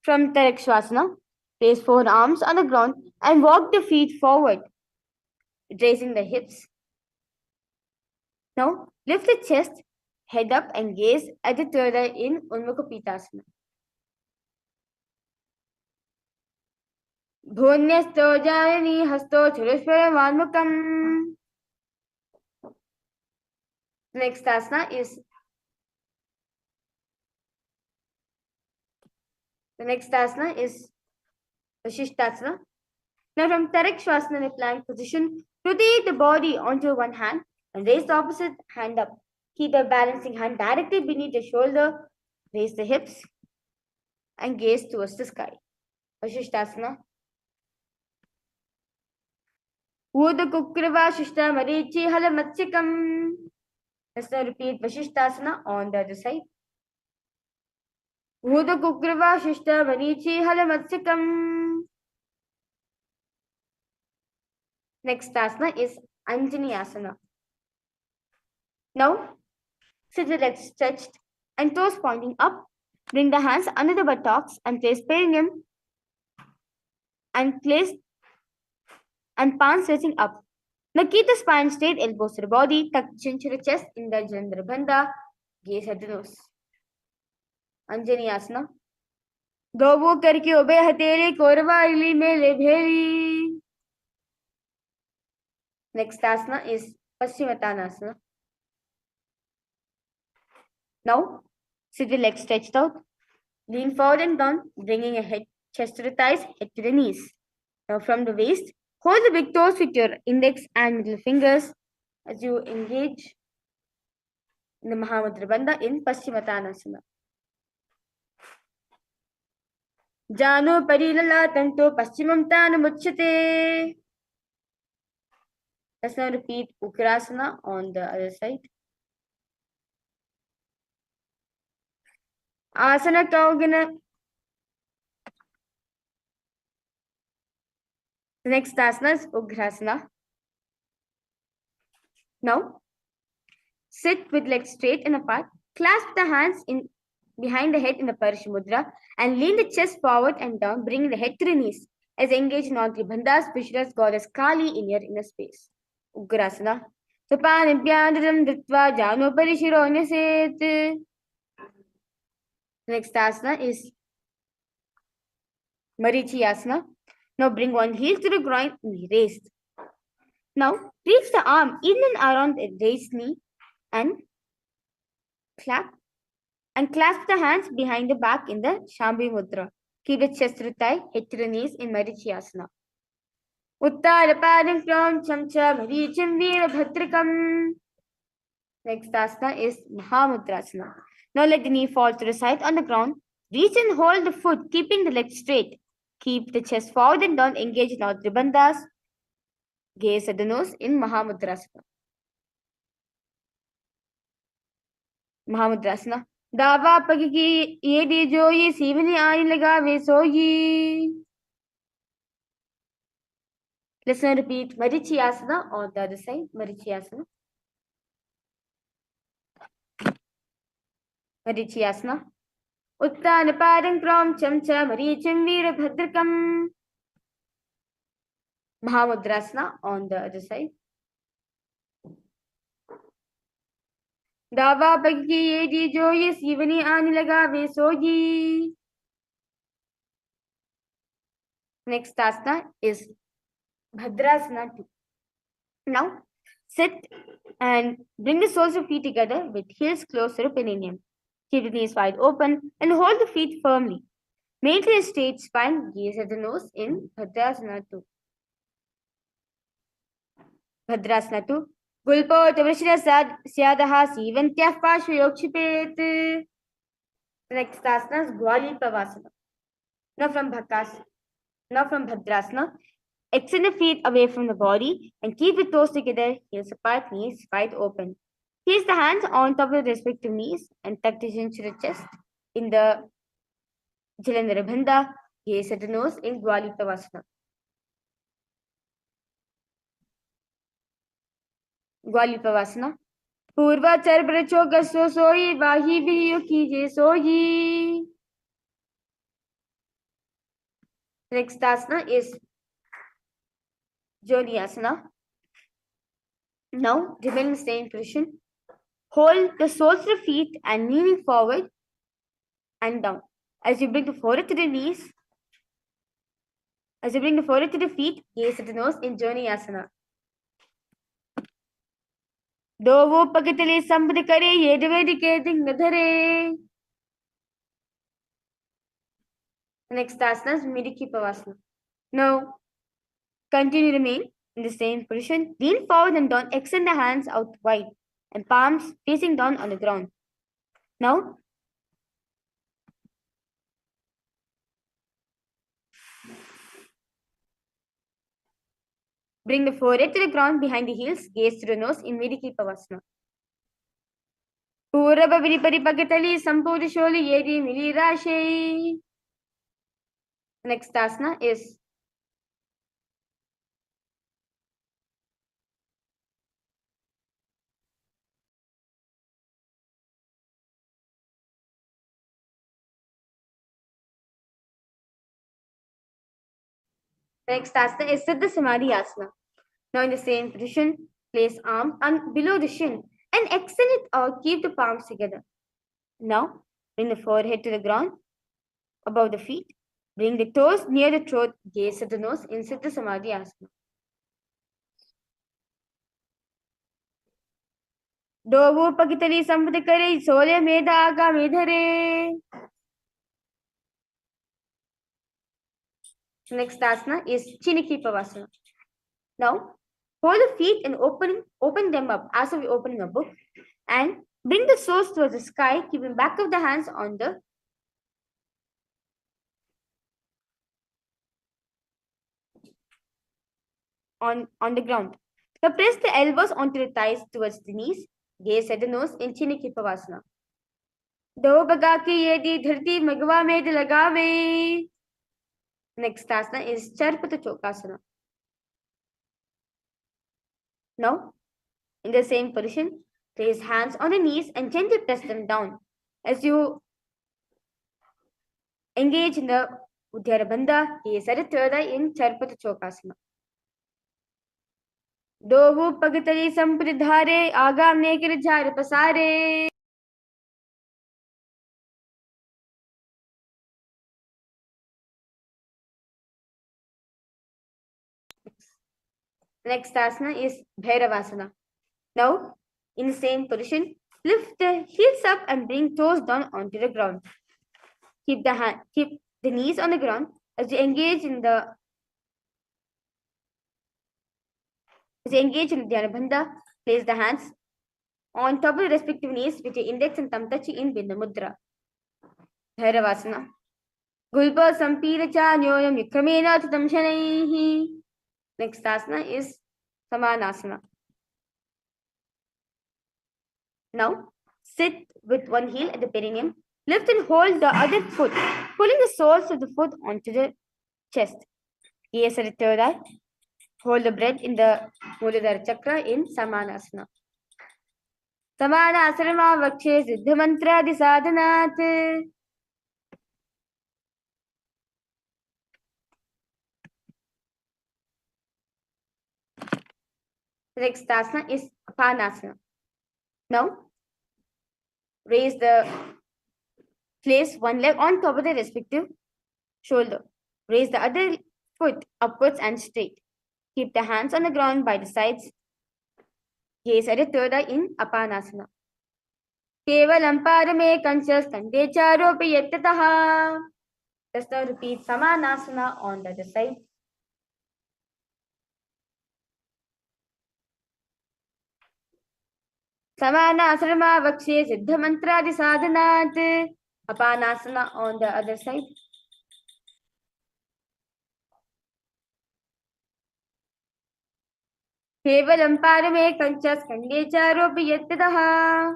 from Tarakshvasana, place 4 arms on the ground and walk the feet forward, raising the hips. Now, lift the chest, head up and gaze at the third eye in Unmukha. Bhunyasto Janani Hasto Churashvara Vanmukam. Next asana is Vashishtasana. Now from Tarakshvasana in a plank position, rotate the body onto one hand and raise the opposite hand up. Keep the balancing hand directly beneath the shoulder. Raise the hips and gaze towards the sky. Vashishtasana. Uda Kukrava Shishta Marichi Halamatsikam. Let's now repeat Vashishtasana on the other side. Uda Kukrava Shishta Marichi Halamatsikam. Next asana is Anjani Asana. Now, sit the legs stretched and toes pointing up. Bring the hands under the buttocks and place perineum and palms facing up. Now keep the spine straight, elbows to the body, tuck chin to the chest in the Jalandhara Bandha, gaze at the nose. Anjani Asana. Dobo karke obe hateli korva ili mele bheli. Next asana is Paschimottanasana. Now, sit the legs stretched out. Lean forward and down, bringing your head, chest to the thighs, head to the knees. Now from the waist, hold the big toes with your index and middle fingers as you engage in the Mahamudra Bandha in Paschimottanasana. Jano parilala tanto paschimam tanamuchyate. Let's now repeat Ugrasana on the other side. Asana Kaugana. The next asana is Ugrasana. Now, sit with legs straight and apart. Clasp the hands behind the head in the Parish Mudra and lean the chest forward and down, bringing the head to the knees. As engage in all three bandhas, visualize Goddess Kali in your inner space. Ugrasana. Sapanibhyandram Dritva Jano Parishiro Nyaset. Next asana is Marichi Asana. Now bring one heel to the groin and be raised. Now reach the arm in and around the raised knee and clasp the hands behind the back in the Shambhi Mudra. Keep the chest to the thigh, head to the knees in Marichi Asana. Uttara Padam Kram Chamcha Marichim Veera Bhatrikam. Next asana is Mahamudrasana. Now let the knee fall to the side on the ground. Reach and hold the foot, keeping the leg straight. Keep the chest forward and down, engage in all three bandhas. Gaze at the nose in Mahamudrasana. Mahamudrasana. Dava pagiki ye di joyi sivani aani lagave soyi. Let's now repeat Marichi Asana on the other side. Marichi Asana. Marichi Asana. Uttanapadam Kram Cha Marichim Veerabhadrakam. Mahamudrasana on the other side. Dava Bhagi Yedi Joyous Yivani Anilaga Vesoji. Next asana is Bhadrasana 2. Now sit and bring the soles of feet together with heels close to the perineum. Keep the knees wide open and hold the feet firmly. Maintain a straight spine, gaze at the nose in Bhadrasana 2. Bhadrasana 2. Gulpo Tavrishra Syadaha Sivantyah Pashvayokshipet. Next asana is Gwali Pavasana. Now from Bhadrasana, extend the feet away from the body and keep the toes together, heels apart, knees wide open. Place the hands on top of the respective knees and tuck the chin to the chest in the Jalandhara Bandha, gaze at the nose in Gwali Pavasana. Gwali Pavasana. Purva Charbra Chogaso Soyi Vahi Viyo Kije Soyi. Next asana is Joni Asana. Now remain in the same position. Hold the soles of the feet and leaning forward and down. As you bring the forehead to the knees, as you bring the forehead to the feet, gaze at the nose in Joni Asana. Dovo Pakatale Sambhadakare Yedavedi Nadhare. Next asana is Midiki Pavasana. Now continue to remain in the same position. Lean forward and down. Extend the hands out wide and palms facing down on the ground. Now bring the forehead to the ground behind the heels, gaze to the nose in Vidiki Pavasana. Purava Viripari Pakatali Sampuri Sholi Yedi Mili Rashi. Next asana is Siddha Samadhi Asana. Now in the same position, place arm below the shin and extend it out. Keep the palms together. Now bring the forehead to the ground above the feet. Bring the toes near the throat. Gaze at the nose in Siddha Samadhi Asana. Dovu Pakitali Sampradakare Sole Meda Aga Medhare. Next asana is Chiniki Pavasana. Now hold the feet and open them up as if you're opening a book and bring the soles towards the sky, keeping back of the hands on the ground. Now press the elbows onto the thighs towards the knees. Gaze at the nose in Chiniki Pavasana. Do baga ki yedi dharti magwa med lagave. Next asana is Charpata Chokasana. Now, in the same position, place hands on the knees and gently press them down. As you engage in the Uddiyara Bandha, gaze at the third eye in Charpata Chokasana. Dovu Pagatari Sampridhare Agam Nekir Jhar Pasare. Next asana is Bhairavasana. Now, in the same position, lift the heels up and bring toes down onto the ground. Keep the knees on the ground as you engage in the Dhyana Bandha. Place the hands on top of the respective knees with your index and thumb touching in Bindu Mudra. Bhairavasana. Gulpa Sampiracha Nyoyam Yukramena Tatam Shanaihi. Next asana is Samanasana. Now, sit with one heel at the perineum. Lift and hold the other foot, pulling the soles of the foot onto the chest. Gaze at the third eye. Hold the breath in the Muladhara Chakra in Samanasana. Samanasana Vakshe Siddha Mantra Sadhanat. Next asana is apanasana. Now, place one leg on top of the respective shoulder. Raise the other foot upwards and straight. Keep the hands on the ground by the sides. Gaze at the third eye in apanasana. Kevalam paramekam cha skande charopi yattataha. Just now repeat samanasana on the other side. Samanasana vakshe siddha mantradi sadhanat. Apanasana on the other side. Kevalam paramekam cha skande charopi yattataha.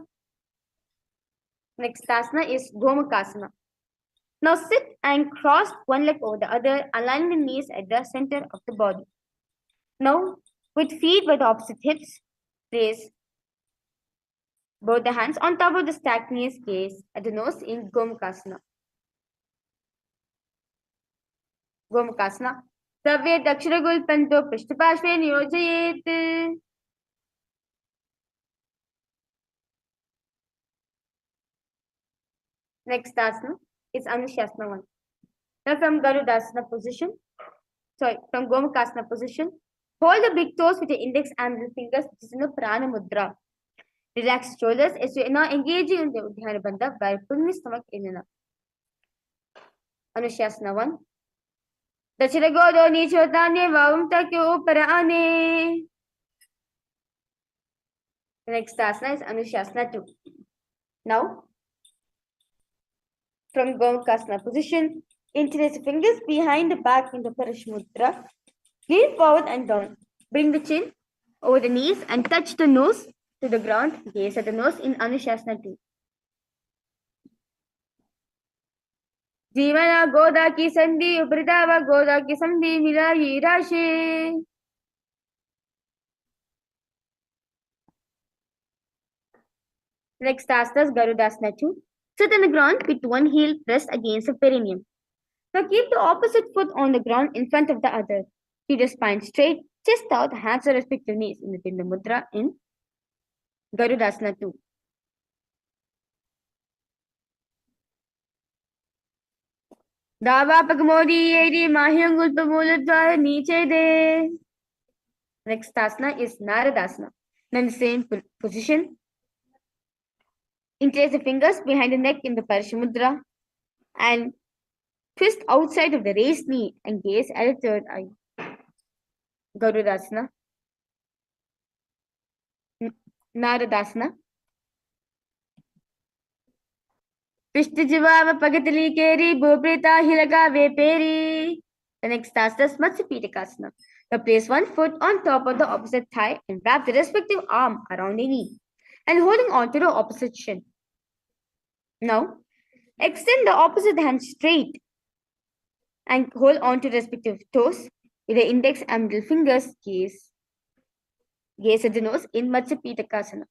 Next asana is Gomakasana. Now sit and cross one leg over the other, align the knees at the center of the body. Now, with feet by the opposite hips, place both the hands on top of the stacked knees, gaze at the nose in Gomakasana. Gomakasana. Savya Dakshiragul Panto Pishtapashve Niyojayet. Next asana is Anushasana 1. Now from Garudasana position, from Gomakasana position, hold the big toes with your index and middle fingers, which is in the Prana Mudra. Relax shoulders as you are now engaging in the Uddiyana Bandha by pulling the stomach in and up. Anushasana 1. Dachiragodo Nichodane Vavam Takyo Upara. The next asana is Anushasana 2. Now, from Gomakasana position, interlace the fingers behind the back in the Parashmudra. Lean forward and down. Bring the chin over the knees and touch the nose to the ground. Gaze at the nose in Anushasana 2. Jivana Goda ki sandhi upridava Goda ki sandhi milayi rashi. Next asana is Garudasana 2. Sit on the ground with one heel pressed against the perineum. Now keep the opposite foot on the ground in front of the other. Keep the spine straight, chest out, hands on respective knees in the Pinda Mudra in Garudasana 2. Dava Pagamodi Edi Mahyangul Pamuladwara Niche De. Next asana is Naradasana. Now in the same position, interlace the fingers behind the neck in the Parashamudra and twist outside of the raised knee and gaze at the third eye. Garudasana. Naradasana. Pishtijivava Pagatali Keri Bobrita Hilaga Veperi. The next asana is Matsyapitakasana. Now place one foot on top of the opposite thigh and wrap the respective arm around the knee and holding on to the opposite shin. Now, extend the opposite hand straight and hold on to the respective toes with the index and middle fingers. Gaze at the nose in Matsyapitakasana.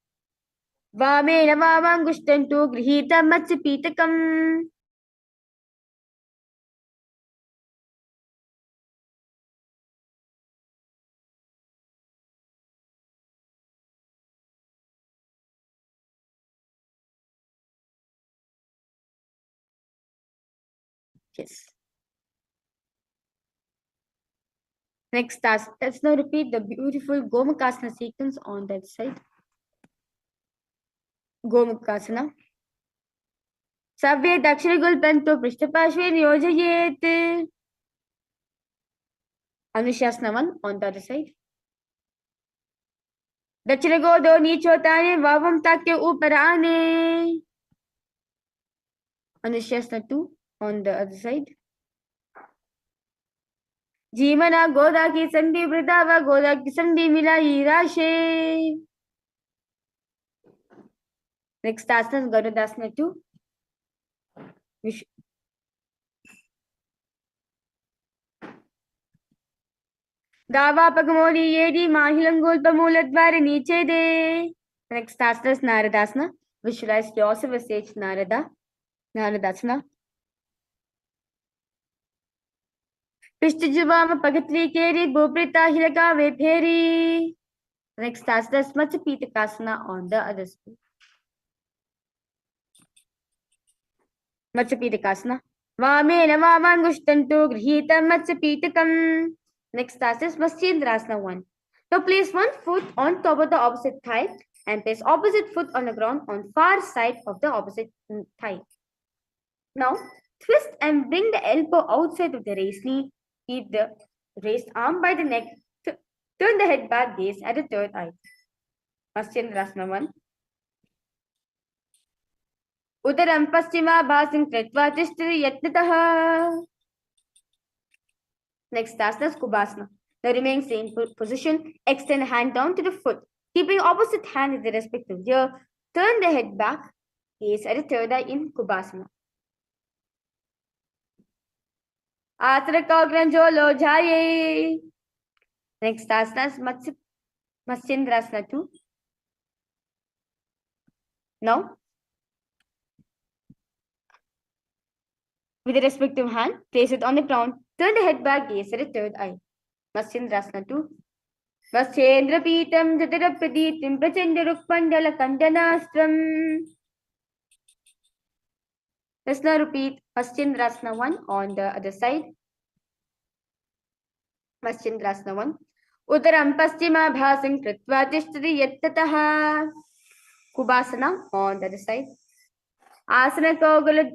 Vamena Vamangushtantu Grihita Matsyapitakam. Yes. Next task. Let's now repeat the beautiful Gomakasana sequence on that side. Gomakasana. Savya Dakshiragul Panto Prishtapashve Niyojayet. Anushasana 1 on the other side. Dachiragodo Nichotane Vavam Takya Uparane. Anushasana 2 on the other side. Jimana Goda ki sandhi Vridava Goda ki sandhi milayi rashi. Next asana is Garudasana 2. Dava Pagamodi Yedi Mahilangul Pamuladwara Niche De. Next asana is Naradasana. Visualize yourself as sage Naradasana. Pishtijivama Pagatli Keri Bobrita Hilaga Veperi. Next starts the Matsyapitakasana on the other side. Matsyapitakasana. Vamena vamangushtantu grihitam Matsyapitakam. Next starts is Matsyendrasana 1. Now place one foot on top of the opposite thigh and place opposite foot on the ground on far side of the opposite thigh. Now twist and bring the elbow outside of the raised knee. Keep the raised arm by the neck. Turn the head back, gaze at the third eye. Matsyendrasana 1. Udaram paschimabhasin kritva tishtiri yatnatah. Next asana is Kubhasana. Now remain same position. Extend hand down to the foot. Keeping opposite hand in the respective ear. Turn the head back. Gaze at the third eye in Kubhasana. Asana Kaugranjolo Jaye. Next asana is Matsyendrasana 2. Now, with the respective hand, place it on the ground. Turn the head back, gaze at the third eye. Matsyendrasana 2. Vatsyendrapitam Jatarapraditim Prachandarukmandala Kandanastram. Let's now repeat Matsyendrasana 1 on the other side. Matsyendrasana 1. Udaram paschimabhasin kritva tishtati yattatah. Kubhasana on the other side. Asana Kaugala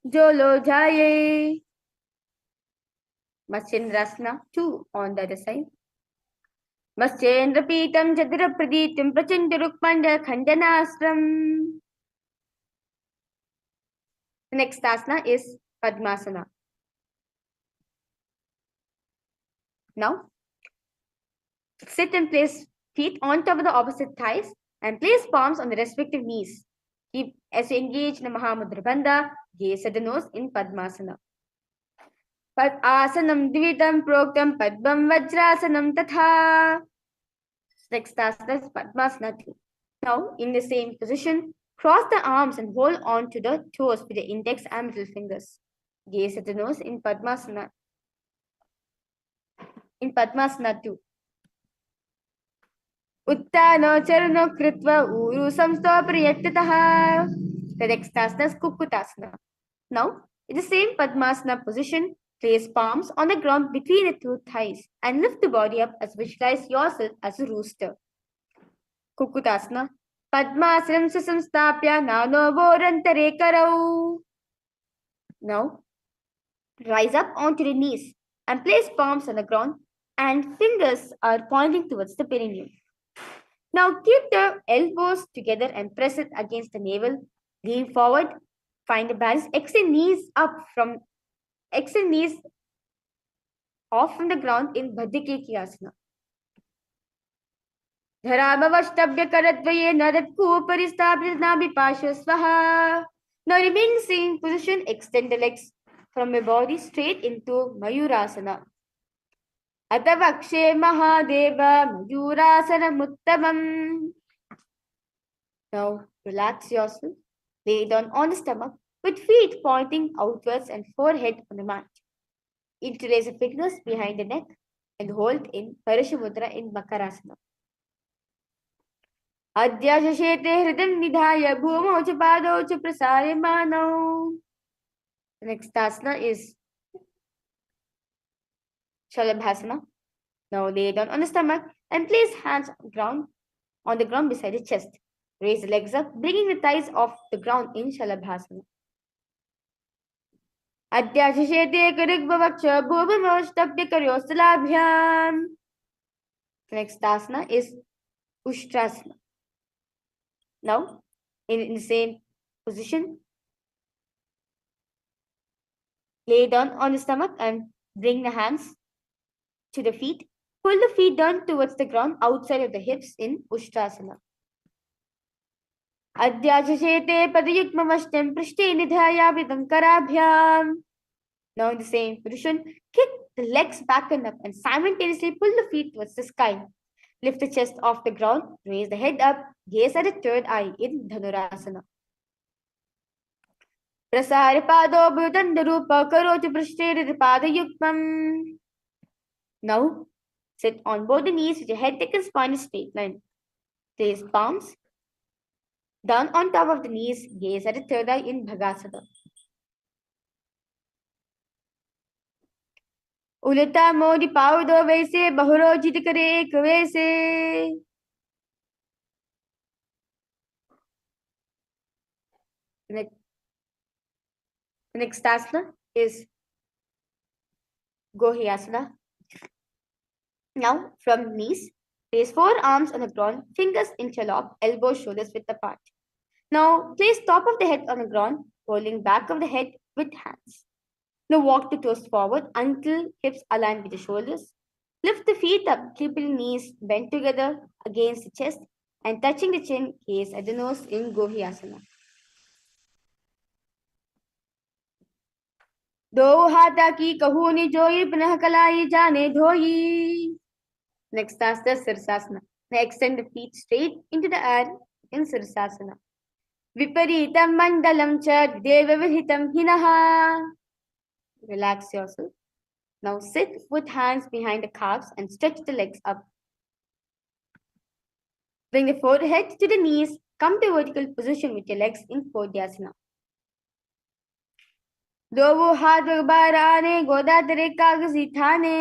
Jolo Jaye. Matsyendrasana 2 on the other side. Vatsyendrapitam Jatarapraditim Prachandarukmandala Kandanastram. The next asana is Padmasana. Now, sit and place feet on top of the opposite thighs and place palms on the respective knees. Keep as you engage in the Mahamudra Bandha, gaze at the nose in Padmasana. Pad asanam dvitam proktam padmam vajrasanam tatha. Next asana is Padmasana 2. Now, in the same position, cross the arms and hold on to the toes with the index and middle fingers. Gaze at the nose in Padmasana. In Padmasana 2. Uttano charano kritva uru samstopriyattatah. The next asana is Kukutasana. Now, in the same Padmasana position, place palms on the ground between the two thighs and lift the body up as visualize yourself as a rooster. Kukutasana. Padmasanam susamstapya nano vorantare karau. Now, rise up onto the knees and place palms on the ground and fingers are pointing towards the perineum. Now keep the elbows together and press it against the navel. Lean forward, find a balance. Extend knees off from the ground in Bhadrakeki asana. Dharamavashtabhya karadvaye nadatku paristhabhyadnami pasha swaha. Now remain in the same position. Extend the legs from your body straight into Mayurasana. Atavakshe Mahadeva Mayurasana Muttamam. Now relax yourself. Lay down on the stomach with feet pointing outwards and forehead on the mat. Interlace the fingers behind the neck and hold in Parashamudra in Makarasana. Adyashashete hridam nidhaya bhumo cha pado cha prasaremano. The next asana is Shalabhasana. Now lay down on the stomach and place hands on the ground beside the chest. Raise the legs up, bringing the thighs off the ground in Shalabhasana. Adyashashete karikbhavaksha bhuvamostabhya karyosalabhyam. The next asana is Ushtrasana. Now, in the same position, lay down on the stomach and bring the hands to the feet. Pull the feet down towards the ground outside of the hips in Ushtrasana. Adyashashete padayukmavashtam prishte nidhayavidam karabhyam. Now in the same position, kick the legs back and up and simultaneously pull the feet towards the sky. Lift the chest off the ground, raise the head up, gaze at the third eye in Dhanurasana. Prasare pado bhudandarupa karoti prishte padayukmam. Now, Sit on both the knees with your head, neck and spine in a straight line. Place palms down on top of the knees. Gaze at the third eye in Bhagasana. उलटा मोदी पाव दो वैसे बहुरोजित करे एक वैसे. The next asana is Gohyasana. Now, from knees, place forearms on the ground, fingers interlock, elbows, shoulders width apart. Now, place top of the head on the ground, holding back of the head with hands. Now, walk the toes forward until hips align with the shoulders. Lift the feet up, keeping knees bent together against the chest and touching the chin, gaze at the nose in Gohyasana. दो हाथा की कहू नि जोई पुनः कलाई जाने धोई. Next asana, Sirsasana. Now extend the feet straight into the air in Sirsasana. Viparitam mandalam cha devavihitam hinaha. Relax yourself. Now sit with hands behind the calves and stretch the legs up. Bring the forehead to the knees. Come to vertical position with your legs in Podhyasana. दो हाथ बाहर आने गोदा तेरे कागजी थाने.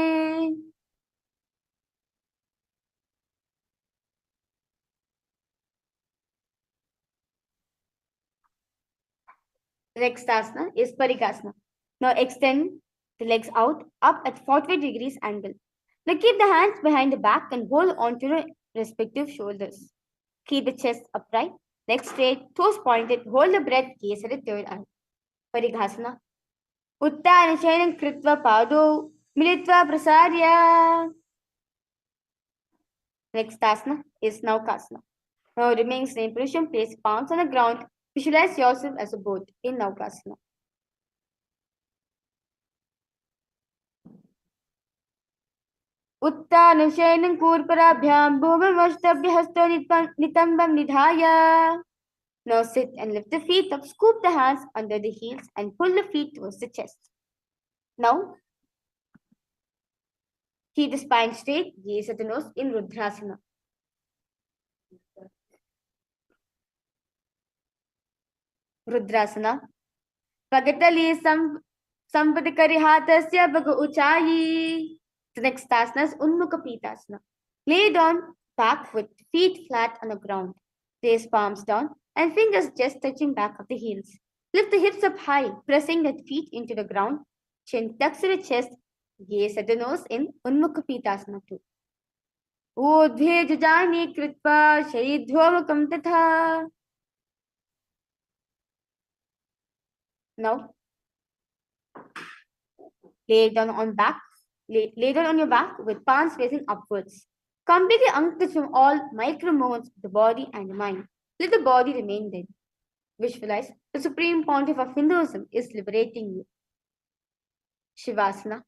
The next asana is Parikasana. Now extend the legs out, up at 45 degrees angle. Now keep the hands behind the back and hold on to the respective shoulders. Keep the chest upright, legs straight, toes pointed, hold the breath, gaze at the third eye. Parighasana. Uttan Shayanam Kritva Pado Militva Prasarya. Next asana is Naukasana. Now remain same position, place palms on the ground. Visualize yourself as a boat in Naukasana. उत्तानशयनं कूर्पराभ्यां भूमिमस्तभ्यहस्तो नितम्बं निधाय. Now sit and lift the feet up, scoop the hands under the heels and pull the feet towards the chest. Now, keep the spine straight, gaze at the nose in Rudrasana. Rudrasana. Pagatali sampadikari hatasya bagu uchayi. The next asana is Unmukha Pitasana. Lay down back with feet flat on the ground. Place palms down and fingers just touching back of the heels. Lift the hips up high, pressing the feet into the ground. Chin tucks to the chest. Gaze at the nose in Unmukha Pitasana 2. Udbhe jajani kritva shayidhvamakam tatha. Now, lay down on your back with palms facing upwards. Completely untouched from all micro movements of the body and the mind. Let the body remain dead. Visualize the Supreme Pontiff of Hinduism is liberating you. Shivasana.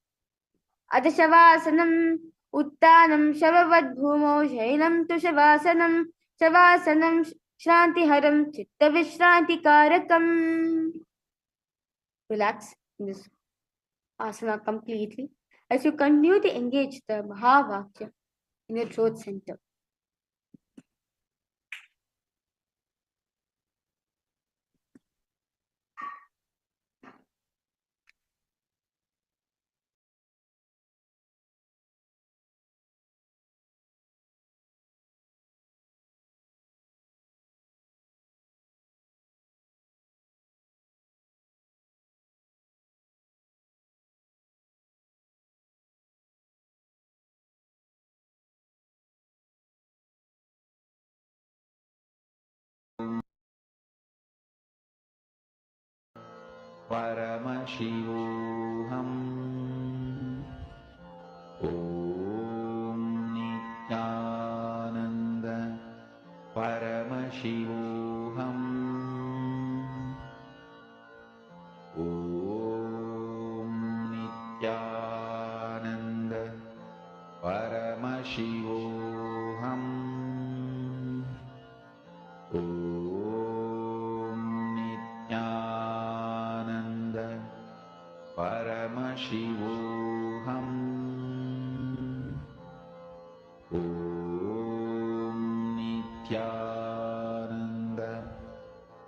Adashavasanam Uttanam Shavavad Bhumo Shainam Tu Shavasanam Shavasanam Shrantiharam Chitta Vishranti Karakam. Relax in this asana completely as you continue to engage the Mahavakya in your throat center. Paramashivoham Om Nithyananda Paramashivoham Om Nithyananda Paramashivoham Om Nithyananda Paramashivoham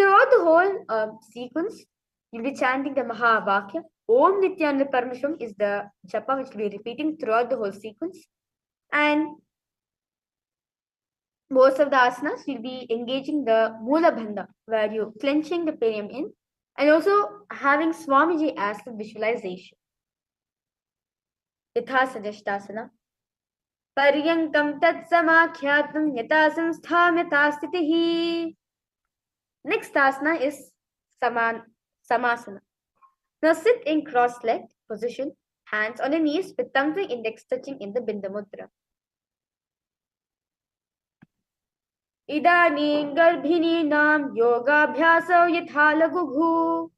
Throughout the whole sequence, you'll be chanting the Mahavakya. Om Nithyananda Paramashivoham is the japa which will be repeating throughout the whole sequence. And most of the asanas, you'll be engaging the Mula Bandha, where you're clenching the perineum in, and also having Swamiji as the visualization. Yatha Sadashtasana. Paryankam tat samakhyatvam yata samstham yata stitihi. Next asana is Samasana. Now sit in cross-legged position, hands on the knees with thumb and index touching in the Bindu Mudra. Idanim garbhininam yogabhyaso yatha lagughu.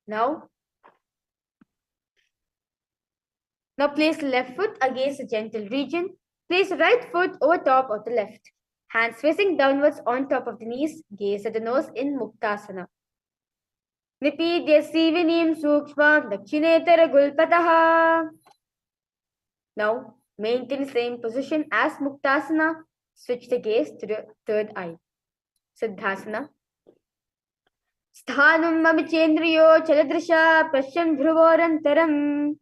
Now place the left foot against the genital region. Place the right foot over top of the left. Hands facing downwards on top of the knees. Gaze at the nose in Muktasana. Nipidya sivinim sukshma dakshinetara gulpataha. Now maintain the same position as Muktasana. Switch the gaze to the third eye. Siddhasana. Sthanam mamichendriyo chaladrisha pasyan dhruvorantaram.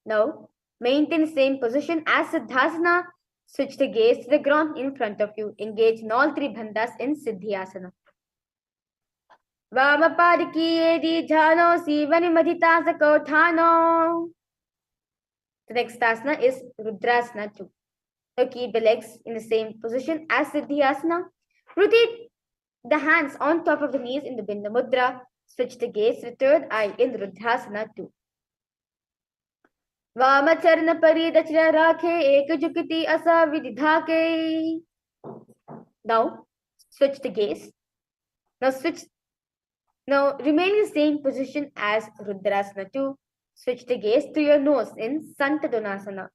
Now, maintain the same position as Siddhasana. Switch the gaze to the ground in front of you. Engage in all three bandhas in Siddhyasana. Vamapadiki jhano sivani madhita sakothano. The next asana is Rudrasana 2. Now keep the legs in the same position as Siddhyasana. Rotate the hands on top of the knees in the Bindu Mudra. Switch the gaze to the third eye in Rudrasana 2. Vamacharna paridachna rakhe ekajukiti asa vididhake. Now switch the gaze. Now remain in the same position as Rudrasana 2. Switch the gaze to your nose in Santadonasana.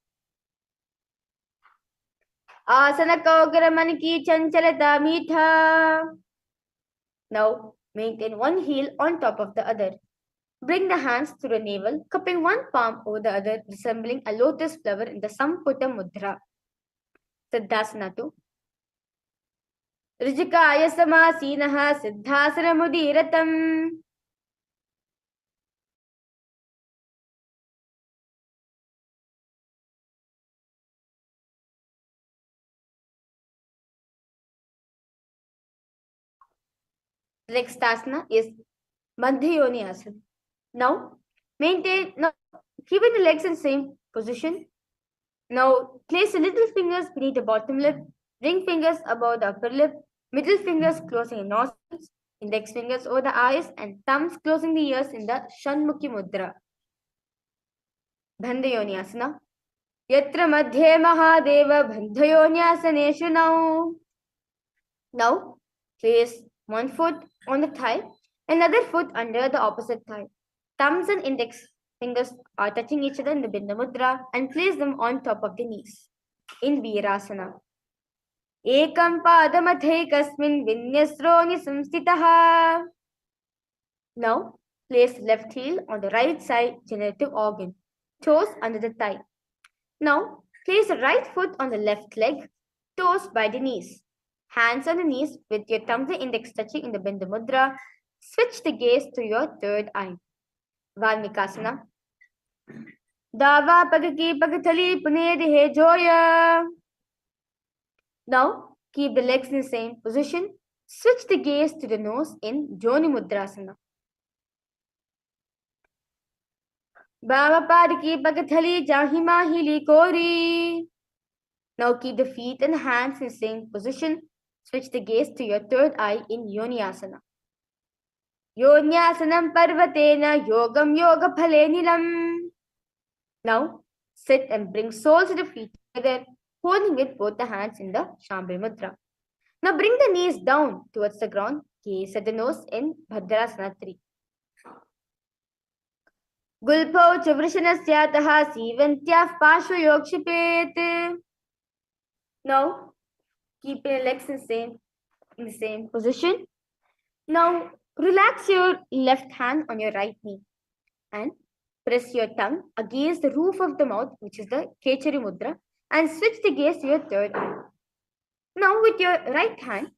Asana kaugara maniki chanchalata mitha. Now maintain one heel on top of the other. Bring the hands to the navel, cupping one palm over the other, resembling a lotus flower in the Samputa Mudra. Siddhasana 2. Rijikaya samasinaha siddhasana mudiratam. The next asana is Madhyayoni asana. Now, keeping the legs in the same position. Now, place the little fingers beneath the bottom lip, ring fingers above the upper lip, middle fingers closing the nostrils, index fingers over the eyes, and thumbs closing the ears in the Shanmukhi Mudra. Bandhayoni asana. Yatra madhye mahadeva bandhayoni asaneshu now. Now, place one foot on the thigh, another foot under the opposite thigh. Thumbs and index fingers are touching each other in the Bindu Mudra and place them on top of the knees in Virasana. Ekam padamathaikasmin vinyasroni samstitaha. Now, place left heel on the right side generative organ, toes under the thigh. Now, place the right foot on the left leg, toes by the knees. Hands on the knees with your thumbs and index touching in the Bindu Mudra. Switch the gaze to your third eye. Valmikasana. Dava pagaki pagathali punedihe joya. Now, keep the legs in the same position. Switch the gaze to the nose in Joni Mudrasana. Baba padaki pagathali jahimahili kori. Now keep the feet and hands in the same position. Switch the gaze to your third eye in Yoniasana. Yonyasanam parvatena yogam yoga phale nilam. Now sit and bring soles of the feet together, holding with both the hands in the Shambhi Mudra. Now bring the knees down towards the ground. Gaze at the nose in Bhadrasana 3. Gulpo chavrishanasyaataha sivantyaf pashva yokshipet. Now keep your legs in the same position. Now relax your left hand on your right knee and press your tongue against the roof of the mouth, which is the Kechari Mudra, and switch the gaze to your third eye. Now with your right hand,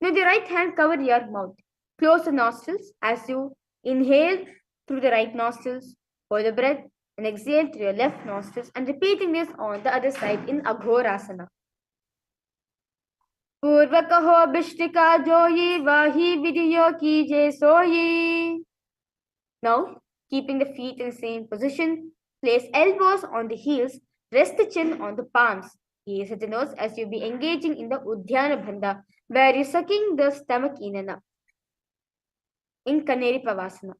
Now the right hand cover your mouth. Close the nostrils as you inhale through the right nostrils, hold the breath, and exhale through your left nostrils, and repeating this on the other side in Aghorasana. पूर्व कहो बिष्टिका जोई वाही विधियो कीजे सोई. Now, keeping the feet in the same position, place elbows on the heels, rest the chin on the palms. Gaze at the nose as you be engaging in the Uddiyana Bandha, where you're sucking the stomach in and up. In Kaneri Pavasana.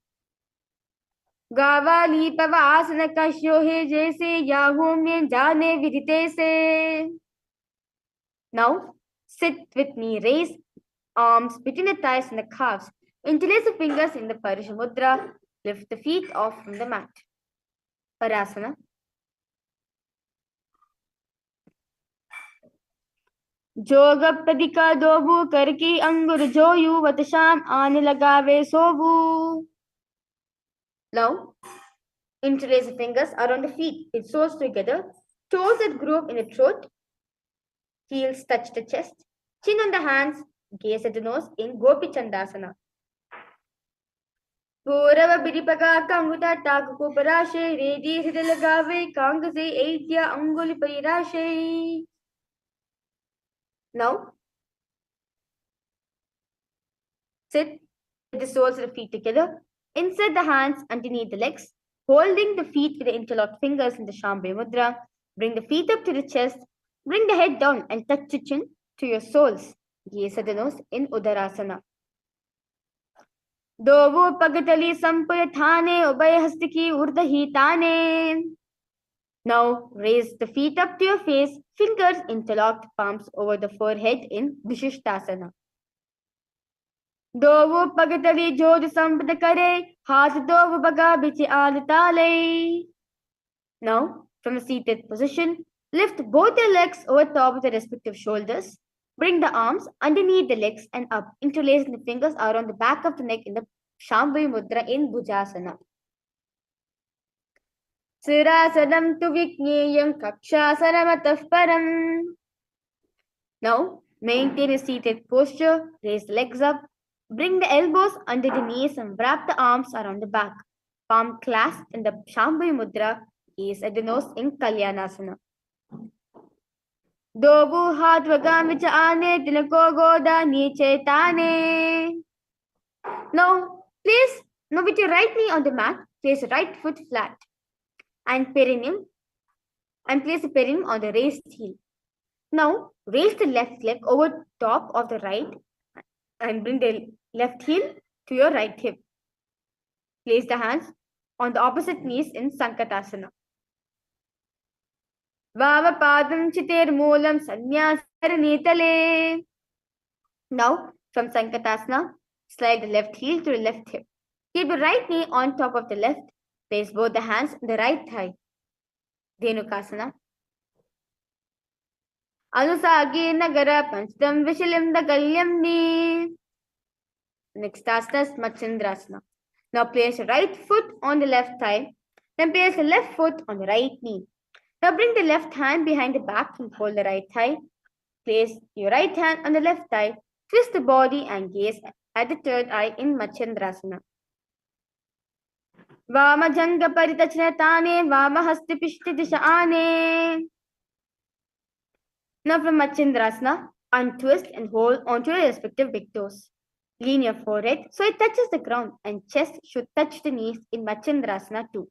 Gavali Pavasana Kashyo he jaise yahumyen jane vidite se. Now, sit with knee raised, arms between the thighs and the calves. Interlace the fingers in the Parisha Mudra. Lift the feet off from the mat. Parasana. जोग प्रदिका दोबू करकी अंगुर जोयु वतशाम आने लगावे सोबू. Now, interlace the fingers around the feet, with soles together, toes that groove in the throat, heels touch the chest, chin on the hands, gaze at the nose in Gopi Chandasana. Purava Bidipaka Kanguta Taku Parashe, Redi Hidalagave, Kangase, Eitya Anguli Parirashe. Now, sit with the soles of the feet together. Insert the hands underneath the legs, holding the feet with the interlocked fingers in the Shambhavi Mudra. Bring the feet up to the chest. Bring the head down and touch the chin to your soles. Gaze at the nose in Udarasana. Dovu Pagatali Sampaya Thane Ubaya Hastiki Urdahi Tane. Now raise the feet up to your face, fingers interlocked, palms over the forehead in Vishishtasana. Dovu Pagatali Jodi Sampata Kare, Hath Dovu Baga Bichi Alatale. Now, from a seated position, lift both your legs over top of the respective shoulders. Bring the arms underneath the legs and up, interlacing the fingers around the back of the neck in the Shambhavi Mudra in Bhujasana. Sirasanam tu vikneyam kakshasanam param. Now, maintain a seated posture, raise the legs up, bring the elbows under the knees and wrap the arms around the back. Palm clasped in the Shambhavi Mudra, gaze at the nose in Kalyanasana. Dobu hath vagam vicha ane tilako goda niche tane. Now, with your right knee on the mat, place the right foot flat and perineum, and place the perineum on the raised heel. Now, raise the left leg over top of the right and bring the left heel to your right hip. Place the hands on the opposite knees in Sankatasana. Vava Padam Chiter Moolam Sanyasar Nitale. Now, from Sankatasana, slide the left heel to the left hip. Keep the right knee on top of the left. Place both the hands on the right thigh. Dhenukasana. Anusagi Nagara Panchtam Vishalim Dagalyam Ni. Next asana is Machandrasana. Now place the right foot on the left thigh. Then place the left foot on the right knee. Now bring the left hand behind the back and hold the right thigh. Place your right hand on the left thigh. Twist the body and gaze at the third eye in Machandrasana. Vama Janga Paritachna Tane, Vama Hasti Pishti Disha Ane. Now from Machandrasana, untwist and hold onto your respective big toes. Lean your forehead so it touches the ground, and chest should touch the knees in Machandrasana too.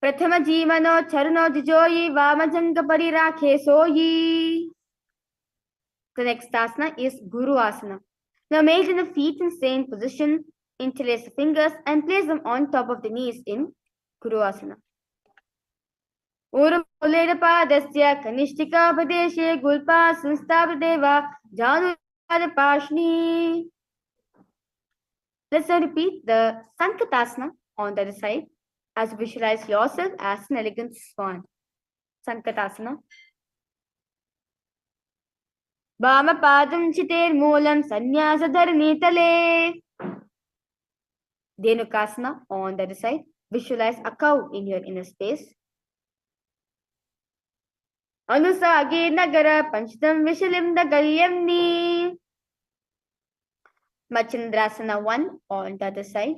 Prathama Jivano Charano Jijoyi Vamajanga Parirake Soyi. The next asana is Guru Asana. Now maintain the feet in same position, interlace the fingers and place them on top of the knees in Guru Asana. Uram Padasya Kanishtika Padeshe Gulpa Sanstavadeva Janu Pashni. Let's now repeat the Sankatasana on the other side as you visualize yourself as an elegant swan. Sankatasana. Vama Padam Chiter Moolam Sanyasa Dharnitale. Dhenukasana on the other side. Visualize a cow in your inner space. Anusage Nagara Panchtam Vishalim the Galyamni. Machindrasana 1 on the other side.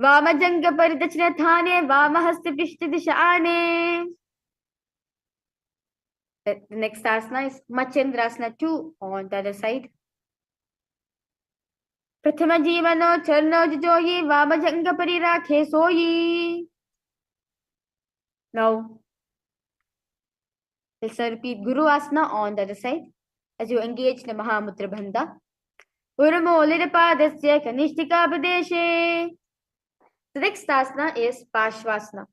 Vamajanga Paridachna Thane, Vamahasta Pishti Dishane. The next asana is Machindrasana 2 on the other side. Prathama Jivano Charno Joyi, Vamajanga Parirake Soyi. Now, let's repeat Guru Asana on the other side as you engage the Mahamudra Bandha. Uramo Lirapadasya Kanishtika Padeshe. The next asana is Parshvasana.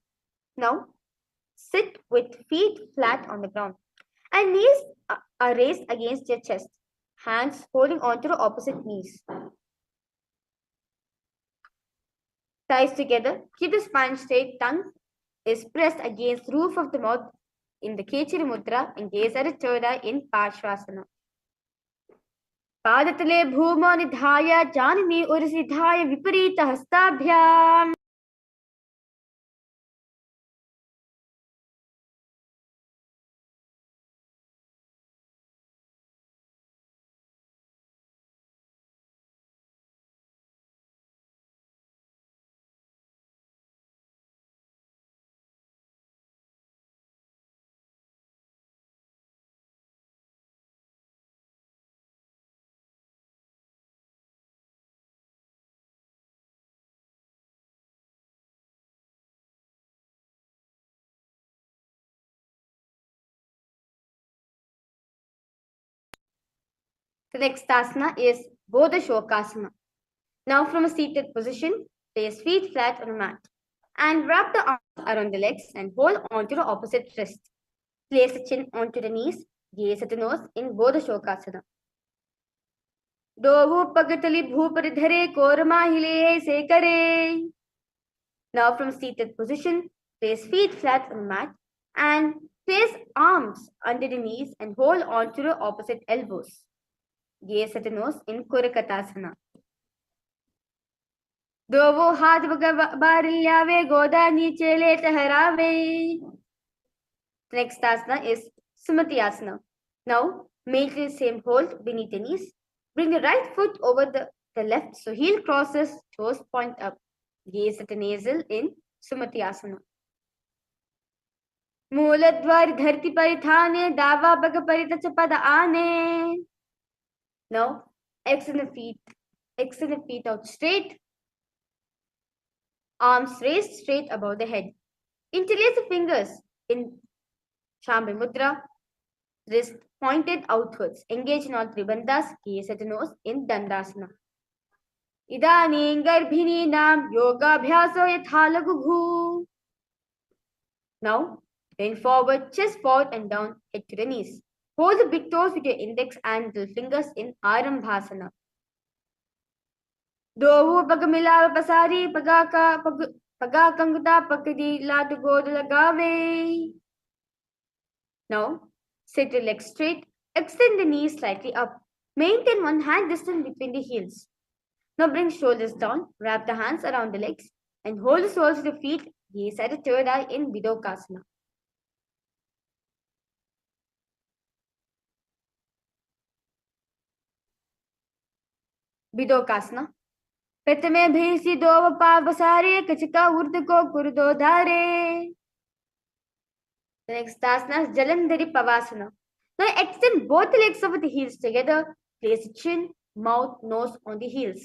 Now, sit with feet flat on the ground and knees are raised against your chest, hands holding onto the opposite knees. Thighs together, keep the spine straight, tongue is pressed against the roof of the mouth in the Kechari Mudra and gaze at the third eye in Parshvasana. Padatale bhuma nidhaya janini urisidhaya viparita hastabhyam. The next asana is Bodha Shokasana. Now from a seated position, place feet flat on a mat and wrap the arms around the legs and hold onto the opposite wrist. Place the chin onto the knees, gaze at the nose in Bodha Shokasana. Dovu pagatali bhuparidhare kormahile sekare. Now from seated position, place feet flat on the mat and place arms under the knees and hold onto the opposite elbows. Gaze at the nose in Kurakatasana. Dovo हाथ बारिल्यावे गोदा नीचे ले टहरावे. The next asana is Sumati Asana. Now, maintain the same hold beneath the knees. Bring the right foot over the left so heel crosses, toes point up. Gaze at the navel in Sumati Asana. Mooladwar dharti parithane dava baga paritachapada ane. Now, extend the feet out straight. Arms raised straight above the head. Interlace the fingers in Shambhi Mudra. Wrist pointed outwards. Engage in all three bandhas. Gaze at the nose in Dandasana. Idaning garbhini nam yoga abhyaso yatha lagu bhu. Now, lean forward, chest forward and down, head to the knees. Hold the big toes with your index and middle fingers in Arambhasana. Dovu pagamila pasari pagakanguta pakadi latu godalagave. Now, sit your legs straight, extend the knees slightly up. Maintain one hand distance between the heels. Now bring shoulders down, wrap the hands around the legs and hold the soles of the feet, gaze at the third eye in Vidokasana. Vidokasana. Pratame bhesi dova pavasare kachika urdako kurdo dhare. The next asana is Jalandhari Pavasana. Now extend both the legs over the heels together. Place the chin, mouth, nose on the heels.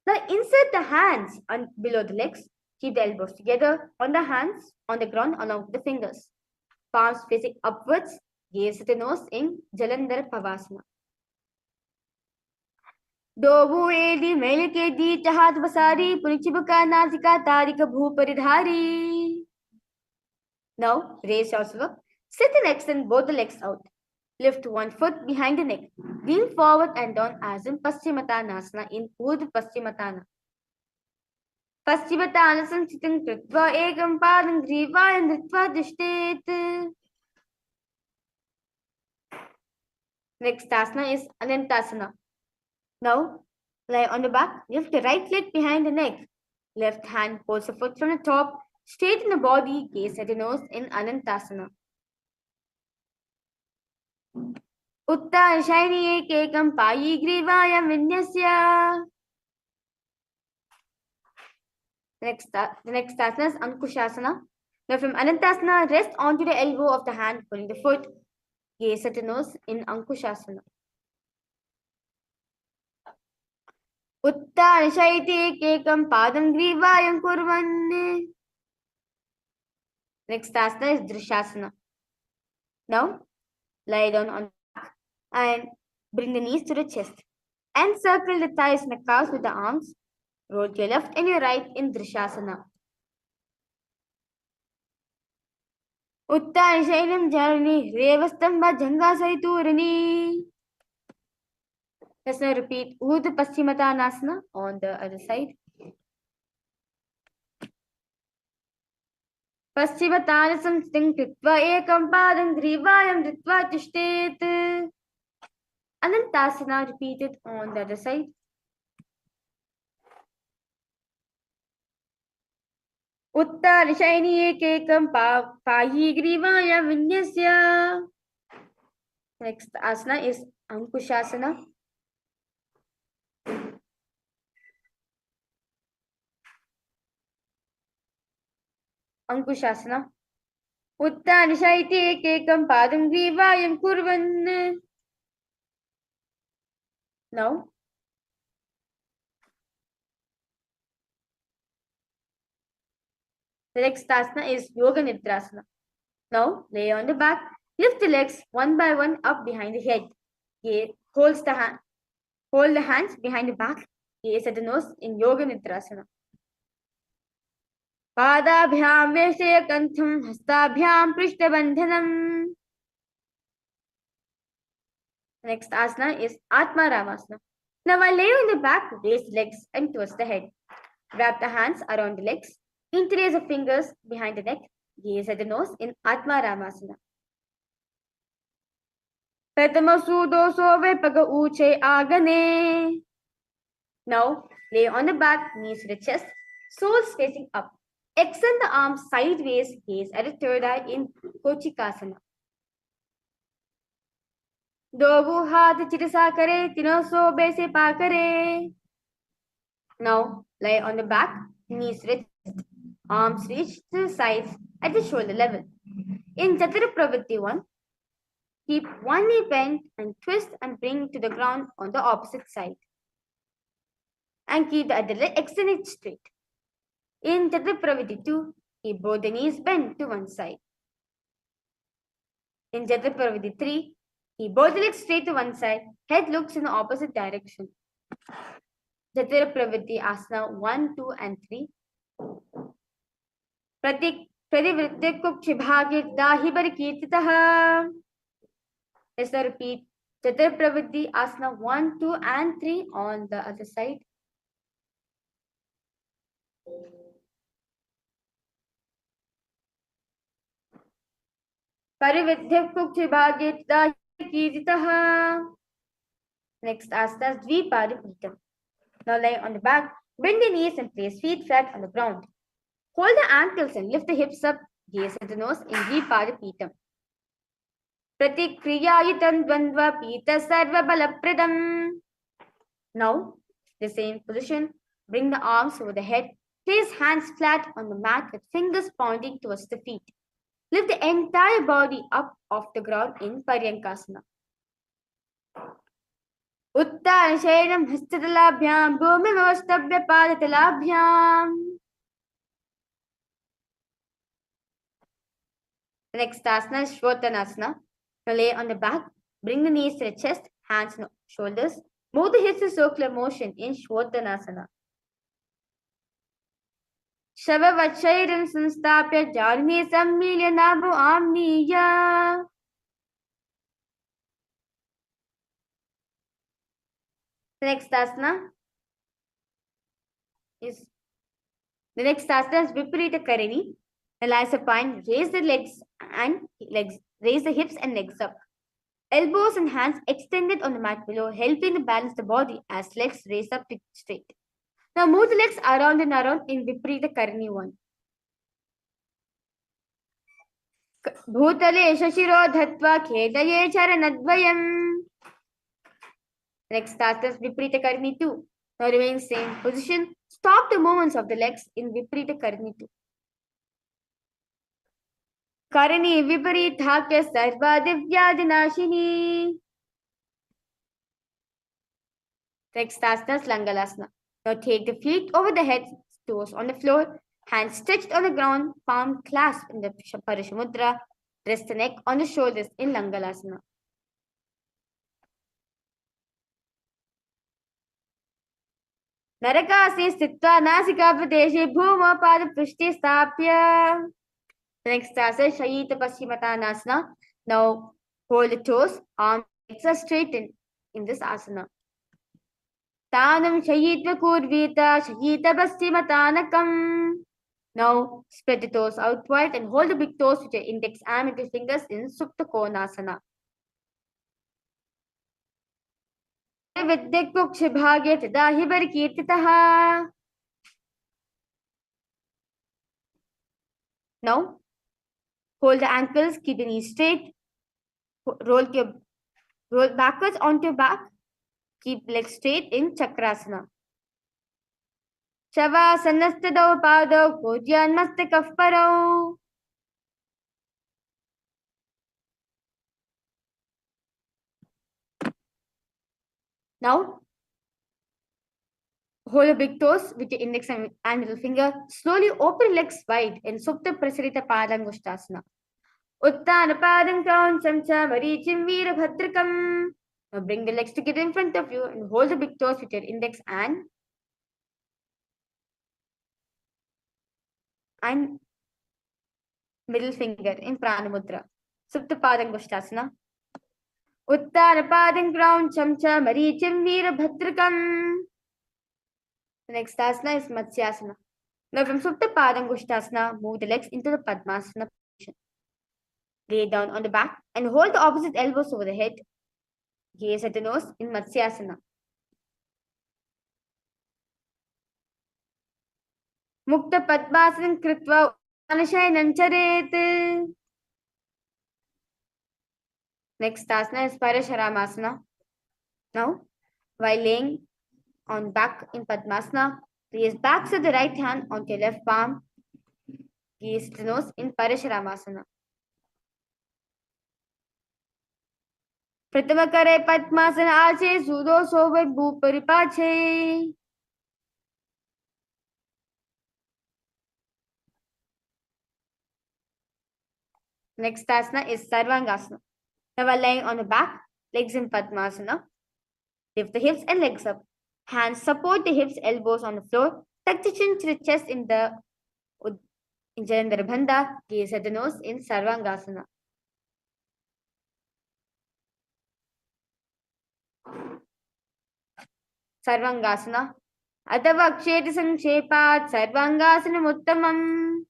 Now insert the hands below the legs. Keep the elbows together on the hands on the ground along with the fingers. Palms facing upwards. Gaze at the nose in Jalandhar Pavasana. Dovu edi melike di chahat vasari punichibuka nazika tarika bhuparidhari. Now raise yourself up. Sit and extend both the legs out. Lift one foot behind the neck. Lean forward and down as in Paschimottanasana in Urdhva Paschimottanasana. Paschimottanasana sitting kritva ekam padam grivaya nritva dishtet. Next asana is Anantasana. Now lie on the back. Lift the right leg behind the neck. Left hand pulls the foot from the top, straighten the body, gaze at the nose in Anantasana. Uttarashayani ekekam payi grivayam vinyasya. The next asana is Ankushasana. Now from Anantasana, rest onto the elbow of the hand, pulling the foot, gaze at the nose in Ankushasana. Uttarashayati ekekam padam grivayam kurvan. Next asana is Drishasana. Now, lie down on the back and bring the knees to the chest. Encircle the thighs and the calves with the arms. Roll to your left and your right in Drishasana. Uttarashailam jarani revastamba jangasaiturani. Let's now repeat Urdhva Paschimottanasana on the other side. Paschimottanasam sting kritva ekam padam grivayam dhritva tishtet. Anantasana repeated on the other side. Uttarashayani ekekam pahi grivaya vinyasya. Next asana is Ankushasana. Ankushasana. Uttarashayati ekekam padam grivayam kurvan. Now, the next asana is Yoga Nidrasana. Now, lay on the back, lift the legs one by one up behind the head. Hold the hands behind the back, gaze at the nose in Yoga Nidrasana. Padabhyam veshaya kantham hastabhyam prishtabandhanam. Next asana is Atma Ramasana. Now, while laying on the back, raise the legs and twist the head. Wrap the hands around the legs. Interlace the fingers behind the neck. Gaze at the nose in Atma Ramasana. Pratama sudoso vepaga uche agane. Now, lay on the back, knees to the chest, soles facing up. Extend the arms sideways, gaze at the third eye in Kochikasana. Dobu hath chitasa kare, tino so bese pa kare. Now, lie on the back, knees to the chest, arms reach to the sides at the shoulder level. In Chatara Pravritti 1, keep one knee bent and twist and bring to the ground on the opposite side. And keep the other leg extended straight. In Chatara Pravritti 2, keep both the knees bent to one side. In Chatara Pravritti 3, keep both the legs straight to one side, head looks in the opposite direction. Chatara Pravritti Asana 1, 2 and 3. Pradivritte Kukshibhagit Dahibar Kirtitaha. Let's now repeat Chatara Pravritti Asana 1, 2 and 3 on the other side. Parividhya Kukshibhagit Dahibar Kirtitaha. Next asana is Dvipadapitam. Now lie on the back, bend the knees and place feet flat on the ground. Hold the ankles and lift the hips up, gaze at the nose in Dvipadapitam. Pratikriyayitam dvandva pita sarva balapradam. Now, the same position, bring the arms over the head, place hands flat on the mat with fingers pointing towards the feet. Lift the entire body up off the ground in Paryankasana. Uttarashayam hastatalabhyam bhumi vavastabhya padatalabhyam. The next asana is Shvotanasana. Now lay on the back, bring the knees to the chest, hands and shoulders. Move the hips in circular motion in Shvotanasana. Shavavachairam samstapya jarni sammilya nabu amniya. The next asana is Viparita Karini. Now lie supine, raise the raise the hips and legs up. Elbows and hands extended on the mat below, helping to balance the body as legs raise up straight. Now move the legs around and around in Viparita Karani 1. Bhutale shashiro dhatva khetaye charanadvayam. Next starts Viparita Karani 2. Now remain same position. Stop the movements of the legs in Viparita Karani 2. Karani Viparithaakya Sarva Divyadinashini. Next asana Langalasana. Now take the feet over the head, toes on the floor, hands stretched on the ground, palm clasped in the Parashamudra. Rest the neck on the shoulders in Langalasana. Narakasne sthitva nasikapadeshe bhuma padaprushte stapya. Next asana Shayita Paschimottanasana. Now hold the toes, arms are straightened in this asana. Tanam Shayitva Kurvita Shayita Paschimottanakam. Now spread the toes out wide and hold the big toes with your index and middle fingers in Supta Konasana. Vidyakukshibhagya tadahi barikirtitaha. Now hold the ankles, keep the knees straight, roll backwards onto your back, keep legs straight in Chakrasana. Shavasanasadau padau Kodyan mastakaf parau. Now, hold the big toes with your index and middle finger. Slowly open legs wide in Supta Prasarita Padangushtasana. Uttana Padam Kauncham Cha Marichim Veera Bhadrakam. Now bring the legs together in front of you and hold the big toes with your index and middle finger in Pranamudra. Supta Padangushtasana. Uttana Padam Kauncham Cha Marichim Veera Bhadrakam. The next asana is Matsyasana. Now from Supta Padangushtasana, move the legs into the Padmasana position. Lay down on the back and hold the opposite elbows over the head. Gaze at the nose in Matsyasana. Mukta Padmasana Kritva Uttanasayanam Charet. Next asana is Parasharamasana. Now, while laying on back in Padmasana, place backs of the right hand onto your left palm. Gaze the nose in Parasharamasana. Pratama kare Padmasana ache sudo sovar bhu paripache. Next asana is Sarvangasana. Now while lying on the back, legs in Padmasana, lift the hips and legs up. Hands support the hips, elbows on the floor. Tuck the chin to the chest in Jalandhara Bandha. Gaze at the nose in Sarvangasana. Sarvangasana. Atava Ksheti Sankshepat Sarvangasana Uttamam.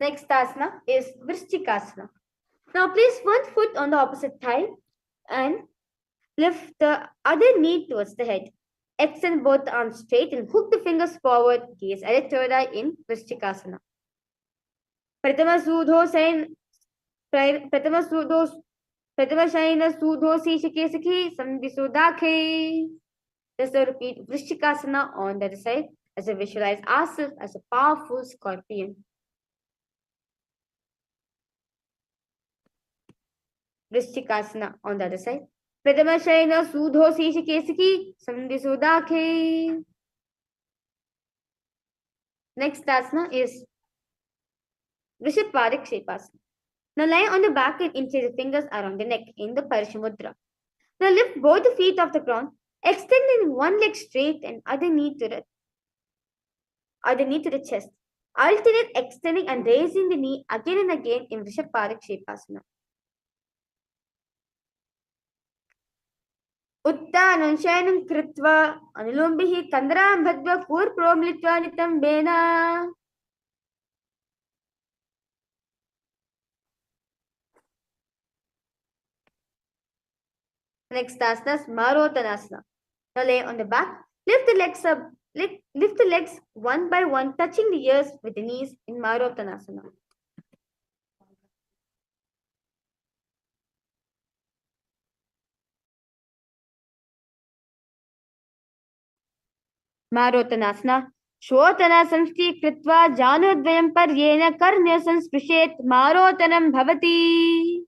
Next asana is Vrishchikasana. Now place one foot on the opposite thigh and lift the other knee towards the head. Extend both arms straight and hook the fingers forward. Gaze at the third eye in Vrishchikasana. Pratama Shaina Sudho Shike Sakhi Sambhisodakhe. Just repeat Vrishchikasana on the other side as we visualize ourselves as a powerful scorpion. Vrishchikasana on the other side. Pratama Shaina Sudho Shike Sakhi Sambhisodakhe. Next asana is Vrishabhpadik Shepasana. Now lie on the back and insert the fingers around the neck in the Parashamudra. Now lift both the feet off the ground, extending one leg straight and other knee to the chest. Alternate extending and raising the knee again and again in Vrishabhpadik Shepasana. Uttanam Shayanam Kritva Anulombihi Kandram Bhadva Kur Promlitva Nitam Bena. Next asana is Marottanasana. Now lay on the back. Lift the legs up. Lift the legs one by one, touching the ears with the knees in Marottanasana. Marottanasana. Shotana संस्थि कृत्वा जानुद्वयं पर्येण कर्ण्य संस्पृशेत् मारोतनं भवति.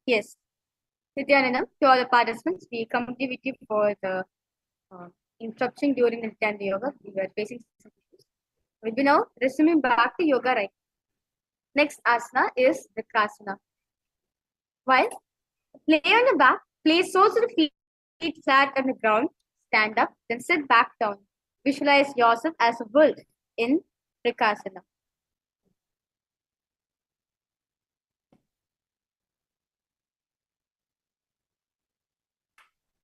Yes. Nithyananda, to all the participants, we complete with you for the interruption during the Nithyananda Yoga. We were facing some issues. We'll be now resuming back to yoga right. Next asana is Vikrasana. While lay on your back, place soles of the feet flat on the ground, stand up, then sit back down. Visualize yourself as a wolf in Vikrasana.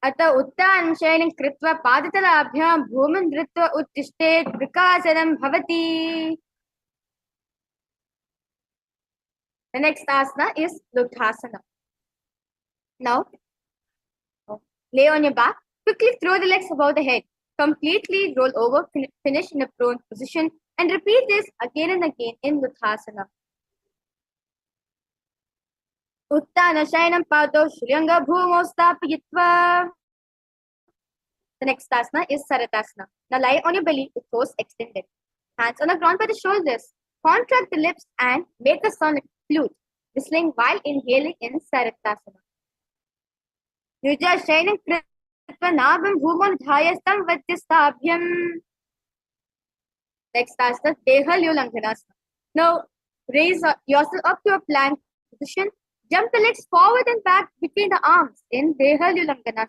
अत उत्थानं शयनं कृत्वा पादतलाभ्यां भूमिं धृत्वा उत्तिष्ठेत् विकासनं भवति. The next asana is Luthasana. Now, lay on your back. Quickly throw the legs above the head. Completely roll over, finish in a prone position, and repeat this again and again in Luthasana. Uttana Shayanam Pado Shriyanga Bhumo Stapayitva. The next asana is Saratasana. Now lie on your belly with toes extended. Hands on the ground by the shoulders. Contract the lips and make a sound like flute, whistling while inhaling in Saratasana. Yuja Shayanam Kritva Nabam Bhumon Dhayastam Vatyastabhyam. Next asana, Dehalyulanghanasana. Now raise yourself up to a plank position. Jump the legs forward and back between the arms in Dehalyulanghanasana.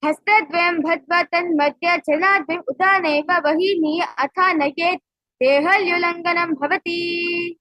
हस्तद्वयं भद्वा तन्मध्य चलाद्वयम् उदानैव वहीनीय अथा नयेत् देहल्युलङ्घनं भवति.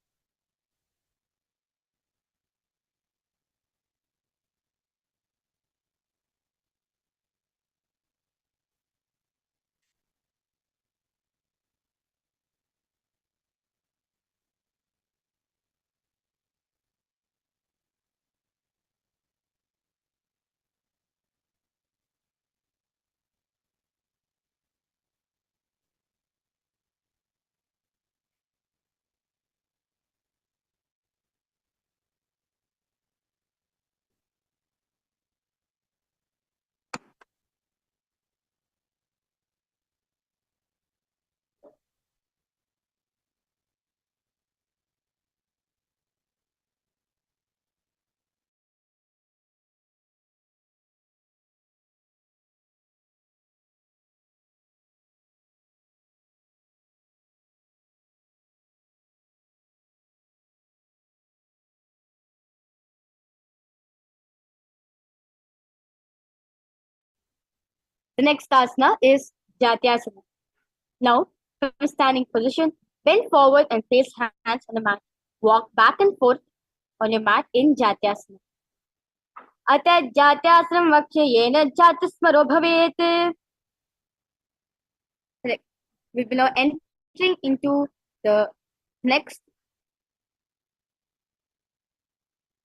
The next asana is Jatyasana. Now, from standing position, bend forward and place hands on the mat. Walk back and forth on your mat in Jatyasana. अतः जात्यासनं वक्ष्ये येन जातस्मरो भवेत्. We will now entering into the next.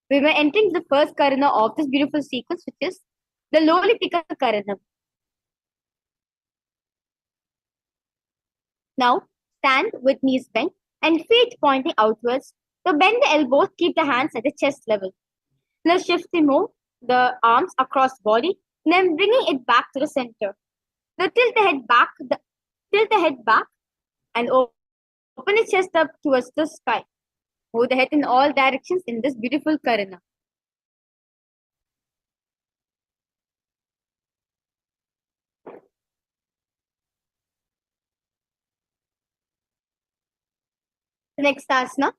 We were entering the first karana of this beautiful sequence, which is the Lolitika Karanam. Now, stand with knees bent and feet pointing outwards. So bend the elbows, keep the hands at the chest level. Now shift to move the arms across body, then bringing it back to the center. Now tilt the head back, and open the chest up towards the sky. Move the head in all directions in this beautiful karana. The next asana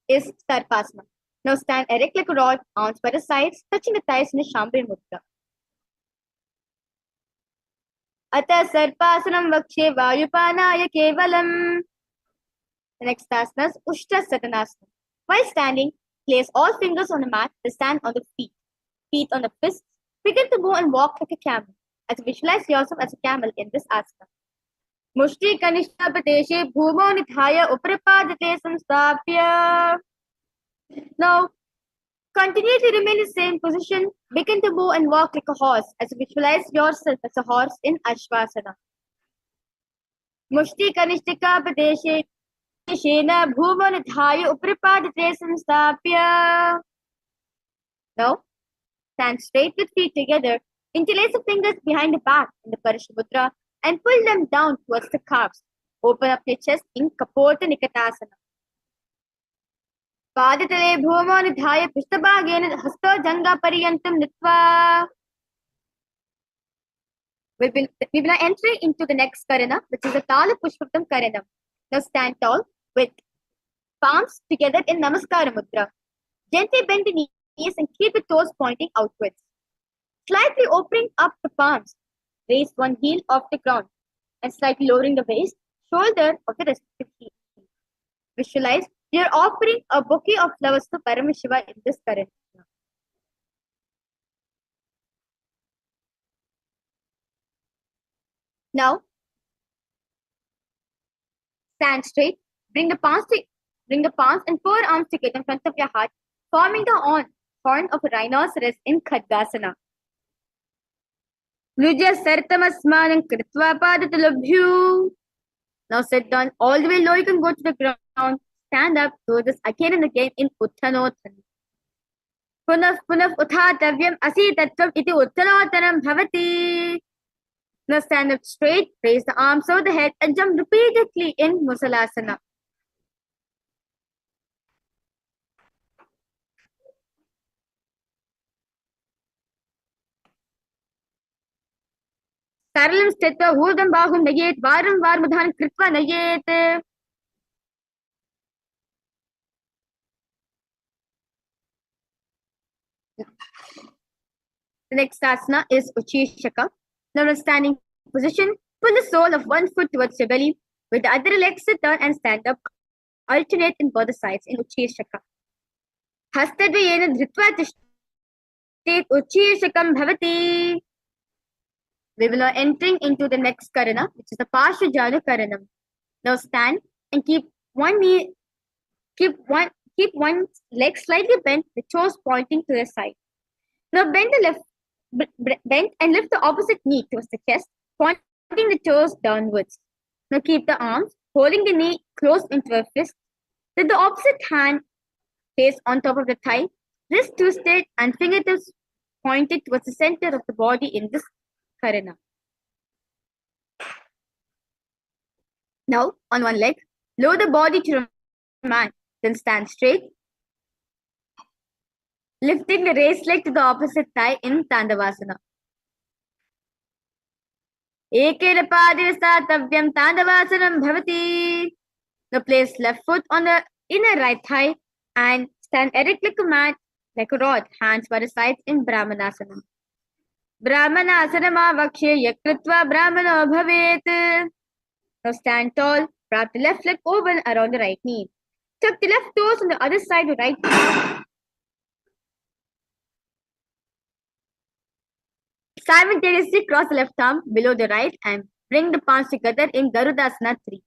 is Sarpasana. Now stand erect like a rod, arms by the sides, touching the thighs in a Shambhi Mudra. Ata Sarpasanam Vakshe Vayupanaya Kevalam. The next asana is Ushtra Satanasana. While standing, place all fingers on the mat, the stand on the feet on the fists. Begin to move and walk like a camel. As you visualize yourself as a camel in this asana. Mushti Kanishtabadeshe Bhumo Nithaya Uprapadate Samstapya. Now, continue to remain in the same position. Begin to move and walk like a horse as you visualize yourself as a horse in Ashvasana. Mushti Kanishtika Padeshe Shena Bhumo Nithaya Uprapadate Samstapya. Now, stand straight with feet together. Interlace the fingers behind the back in the Parashamudra and pull them down towards the calves. Open up your chest in Kapota Nikatasana. पादतले भूमौ निधाय पृष्ठभागेन हस्तो जङ्घापर्यन्तं नीत्वा. We will now enter into the next karana, which is a Tala Pushpam Karanam. Now stand tall with palms together in Namaskara Mudra. Gently bend the knees and keep the toes pointing outwards. Slightly opening up the palms, raise one heel off the ground and slightly lowering the waist, shoulder of the respective heel. Visualize you are offering a bouquet of flowers to Paramashiva in this karana. Now, stand straight. Bring the palms and forearms together in front of your heart, forming the horn of a rhinoceros in Khadgasana. Nujya sartamasmanam kritva padatulabhyu. Now sit down all the way low. You can go to the ground. Stand up. Do this again and again in Uttanottanam. Punaf uthatavyam asitattvam iti Uttanottanam bhavati. Now stand up straight. Raise the arms over the head and jump repeatedly in Musalasana. सरलं स्थित्वा ऊर्ध्वं बाहुं नयेत् वारं वारमुधानं कृत्वा नयेत्. The next asana is Uchishaka. Now in a standing position, pull the sole of one foot towards your belly. With the other leg, sit down and stand up. Alternate in both the sides in Uchishaka. Hastadvayena dhritva tishtet Uchishakam bhavati. We will now entering into the next karana, which is the Parshvajanu Karanam. Now stand and keep one leg slightly bent, the toes pointing to the side. Now bend and lift the opposite knee towards the chest, pointing the toes downwards. Now keep the arms holding the knee close into a fist. Let the opposite hand place on top of the thigh, wrist twisted and fingertips pointed towards the center of the body in this karana. Now, on one leg, lower the body to the mat, then stand straight, lifting the raised leg to the opposite thigh in Tandavasana. Ekena padena statavyam Tandavasanam bhavati. Now place left foot on the inner right thigh and stand erect like a mat, like a rod, hands by the sides in Brahmanasana. Brahmanasana vakshe yakritva brahmano bhavet. Now stand tall, wrap the left leg open around the right knee. Tuck the left toes on the other side of the right knee. Simultaneously cross the left arm below the right and bring the palms together in Garudasana 3.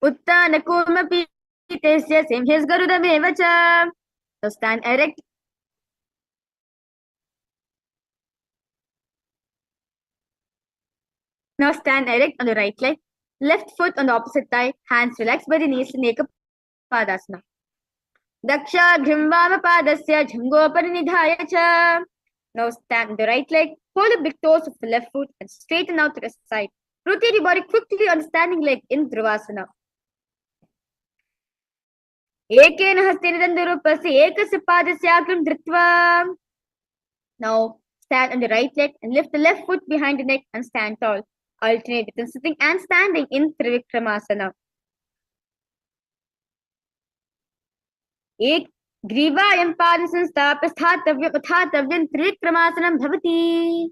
Uttana kurmapi tesya simhyas Garudamevacha. Now stand erect. Now stand erect on the right leg. Left foot on the opposite thigh, hands relaxed by the knees in Ekapadasana. Daksha Dhimvama Padasya Jhangoparinidhaya cha. Now stand on the right leg, hold the big toes of the left foot and straighten out to the side. Rotate your body quickly on the standing leg in Dhruvasana. Ekena hastena dandurupasya ekasya padasya akram dhritva. Now stand on the right leg and lift the left foot behind the neck and stand tall. Alternate between sitting and standing in Trivikramasana. Ek Grivayam padasam stapasthathavyam uthathavyam Trivikramasanam bhavati.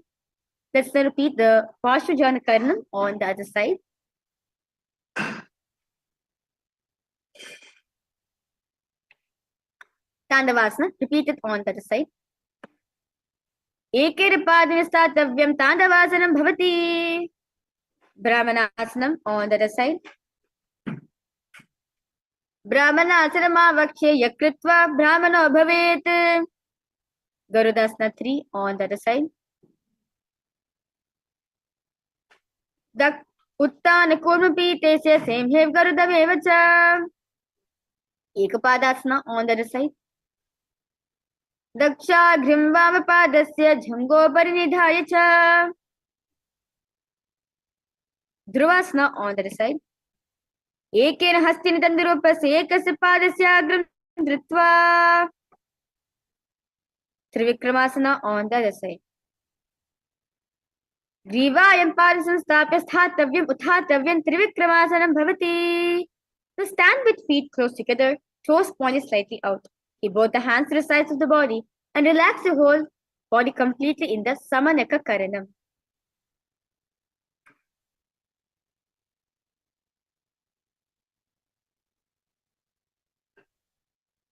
Let's now repeat the Parshvajana Karanam on the other side. Tandavasana, repeat it on the other side. Ekena padasam stapasthathavyam Tandavasanam bhavati. Brahmanasanam on the other side. Brahmanasana vakshe yakritva brahmano bhavet. Garudasana 3 on the other side. Uttana kurmapi tesya semhev Garudamevacha. Ekapadasana on the other side. Daksha Dhimvama Padasya Jhangoparinidhaya cha. Dhruvasana on the other side. Ekena hastina dandurupasya ekasya padasya agram Dritva. Trivikramasana on the other side. Grivayam parisanstapya sthathavyam uthathavyam trivikramasanam bhavati. So stand with feet close together, toes pointed slightly out. Keep both the hands to the sides of the body and relax your whole body completely in the Samanaka Karanam.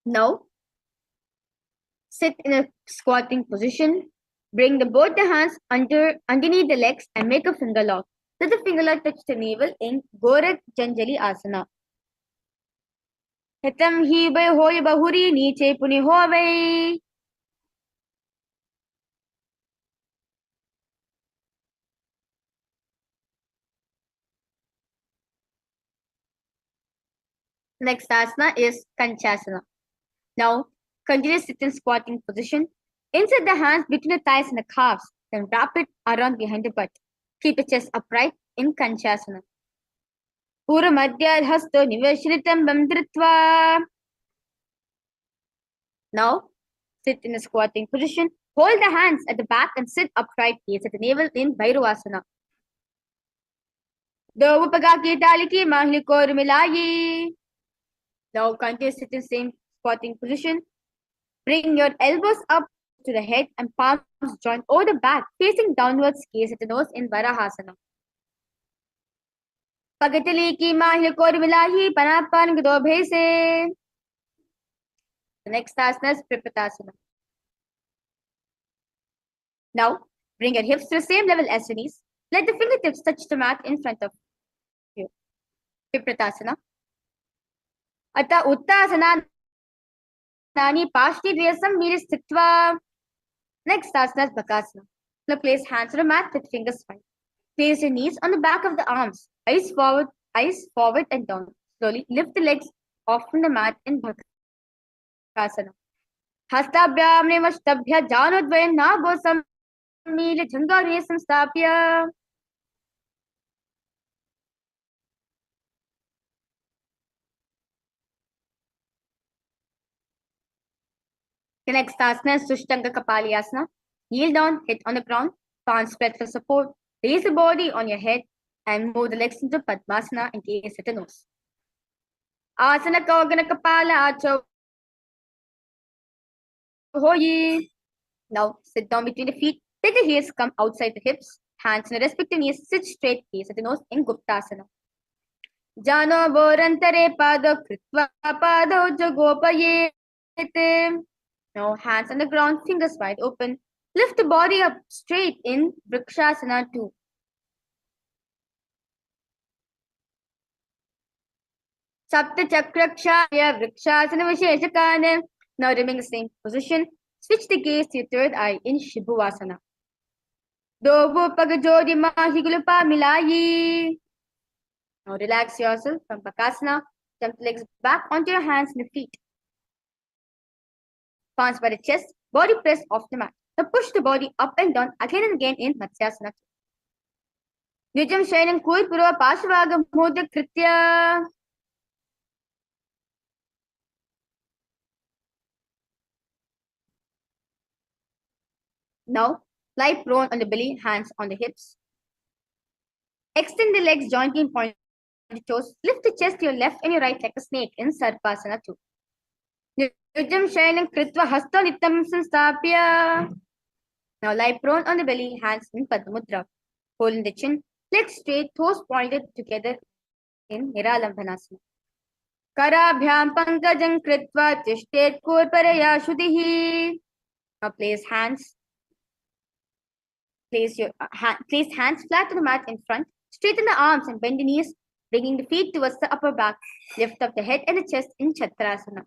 Now, sit in a squatting position. Bring both the hands underneath the legs and make a finger lock. Let the finger lock touch the navel in Gorak Janjali Asana. Hitam hi bay hoy bahuri niche puni hovai. Next asana is Kanchasana. Now, continue sit in squatting position. Insert the hands between the thighs and the calves. Then wrap it around behind the butt. Keep the chest upright in Kanchasana. Pura Madhya Hasto Nivashritam Bamdritva. Now, sit in a squatting position. Hold the hands at the back and sit upright. Gaze at the navel in Bhairavasana. दो पगा की डाली की माहली को मिलाइए. Now continue sit in same squatting position. Bring your elbows up to the head and palms joined over the back, facing downwards. Gaze at the nose in Varahasana. Pagatali ki mahli ko milahi panapan gdo bhese. The next asana is Pripatasana. Now bring your hips to the same level as your knees. Let the fingertips touch the mat in front of you. Pripatasana. Ata uttasana nani pashti vyasam miri sthitva. Next asana is Bakasana. Now place hands on the mat with fingers wide. Place your knees on the back of the arms. Eyes forward and down. Slowly lift the legs off from the mat in Bakasana. Hastabhyam nemashtabhya janodvayan nabosam mili jhangare samstapya. The next asana is Sushtanga Kapalayasana. Kneel down, head on the ground, palms spread for support. Raise the body on your head and move the legs into Padmasana and gaze at the nose. Asana Kogana Kapala Acho Hoyi. Now sit down between the feet. Let the heels come outside the hips. Hands on the respective knees. Sit straight, gaze at the nose in Guptasana. Jano Borantare Pado Kritva Pado Jagopayete. Now hands on the ground, fingers wide open. Lift the body up straight in Vrikshasana 2. Sapta Chakrakshaya Vrikshasana Visheshakana. Now remain in the same position. Switch the gaze to your third eye in Shibhuvasana. Dobu Pagajodi Mahigulupa Milayi. Now relax yourself from Bakasana. Jump the legs back onto your hands and feet. Palms by the chest, body press off the mat. Now push the body up and down again and again in Matsyasana. Nijam Shainam Kurpurva Pashvagam Modak Kritya. Now lie prone on the belly, hands on the hips. Extend the legs jointly and point the toes. Lift the chest to your left and your right like a snake in Sarpasana 2. Nijam Shainam Kritva Hasta Nitam Sanstapya. Now lie prone on the belly, hands in Padmudra. Holding the chin, legs straight, toes pointed together in Niralambhanasana. Karabhyam Pankajam Kritva Tishtet Kurparaya Shuddhihi. Now place hands flat on the mat in front. Straighten the arms and bend the knees, bringing the feet towards the upper back. Lift up the head and the chest in Chatrasana.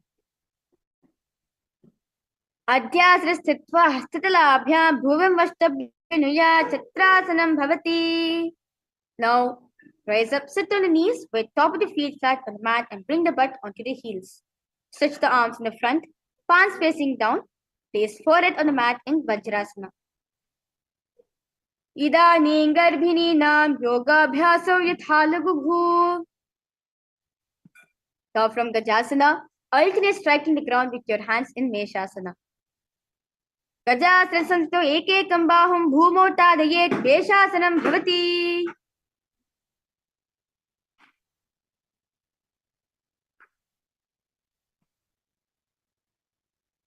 Adhyasana sthitva hastatalabhyam bhuvim vashtabhyanuya Chatrasanam bhavati. Now rise up, sit on the knees with top of the feet flat on the mat and bring the butt onto the heels. Stretch the arms in the front, palms facing down. Place forehead on the mat in Vajrasana. Idaning garbhinam yogabhyaso yatha lagubhu. Now from Gajasana, Alternate striking the ground with your hands in Meshasana. Gajasrasanto ekekam bahum bhumo tadayet Meshasanam bhavati.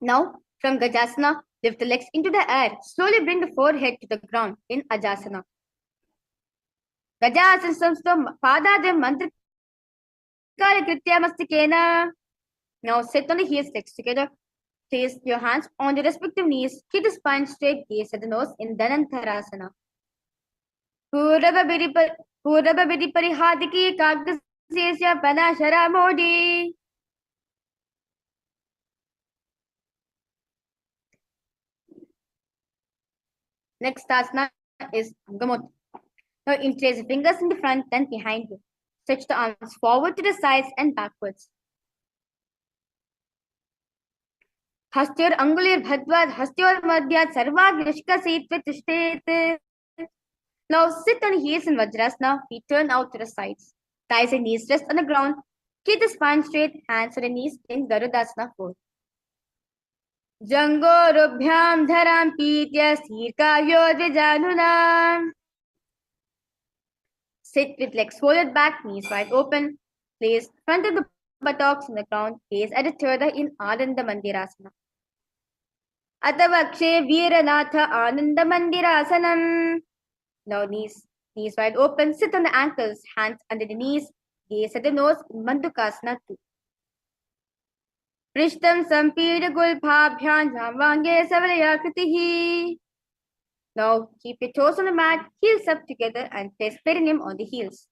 Now, from Gajasana, lift the legs into the air. Slowly bring the forehead to the ground in Ajasana. Gajasrasanto padadam mantra kritya mastikena. Now sit on the heels, legs together. Place your hands on the respective knees. Keep the spine straight, gaze at the nose in Dhanantarasana. Purabha Vidhi Parihadiki Kagasesya Panashara Modi. Next asana is Angamot. Now interlace the fingers in the front, then behind you. Stretch the arms forward to the sides and backwards. Hastyor Angulir Bhadvad Hastyor Madhyat Sarvad Vishkasit Tishtet. Now sit on heels in Vajrasana, feet turn out to the sides. Thighs and knees rest on the ground. Keep the spine straight, hands on the knees in Garudasana 4. Jangorubhyam dharam pitya sthirkavyo dvijanunam. Sit with legs folded back, knees wide open. Place front of the buttocks on the ground. Gaze at the third in Ananda Mandirasana. Atavakshe Veeranatha Ananda Mandirasanam. Now knees wide open. Sit on the ankles, hands under the knees. Gaze at the nose in Mandukasana 2. Prishtam Sampida Gulbhabhyan Jamvange Savalaya Kritihi. Now keep your toes on the mat, heels up together and place perineum on the heels.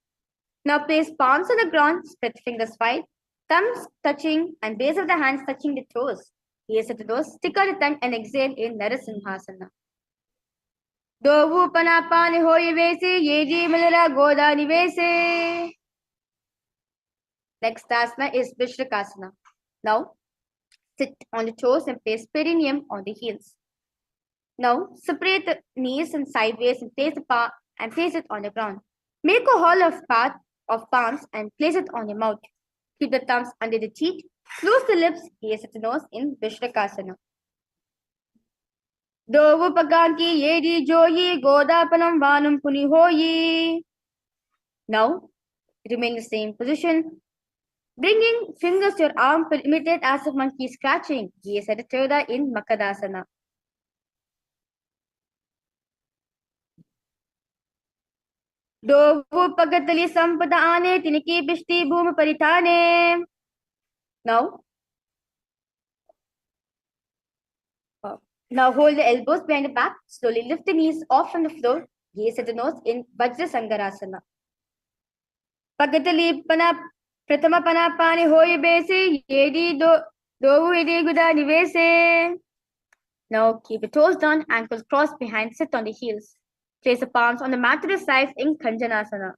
Now place palms on the ground, spread fingers wide, thumbs touching and base of the hands touching the toes. Gaze at the nose, stick out the tongue and exhale in Narasimhasana. Dovu Panapani Hoyi Vese, Yeji Malala Goda Nivese. Next asana is Vishrakasana. Now sit on the toes and place perineum on the heels. Now separate the knees and sideways and place the palm and place it on the ground. Make a hollow path of palms and place it on your mouth. Keep the thumbs under the teeth. Close the lips. Gaze at the nose in Vishrakasana. Dovu Paganki Yedi Joyi Godapanam Vanam Puni Hoyi. Now remain in the same position. Bringing fingers to your arm, imitate as if monkey scratching. Gaze at the third in Makadasana. Dovu Pagatali Sampadane Tiniki Bishti Bhuma Paritane. Now hold the elbows behind the back. Slowly lift the knees off from the floor. Gaze at the nose in Vajrasangarasana. Pagatali Pratama Panapani Hoyi Bese Yedi Dovu Edi Guda Nivese. Now keep the toes down, ankles crossed behind, sit on the heels. Place the palms on the mat to the sides in Kanjanasana.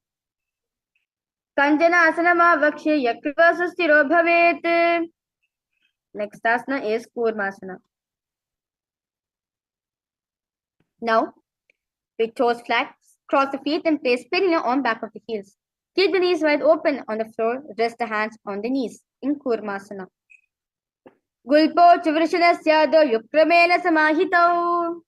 Kanjanasana ma vakshe yakriva sustiro bhavet. Next asana is Kurmasana. Now, with toes flat, cross the feet and place perineum on back of the heels. Keep the knees wide open on the floor, rest the hands on the knees in Kurmasana. Gulpo Chivrishanasyado Yukramena Samahitau.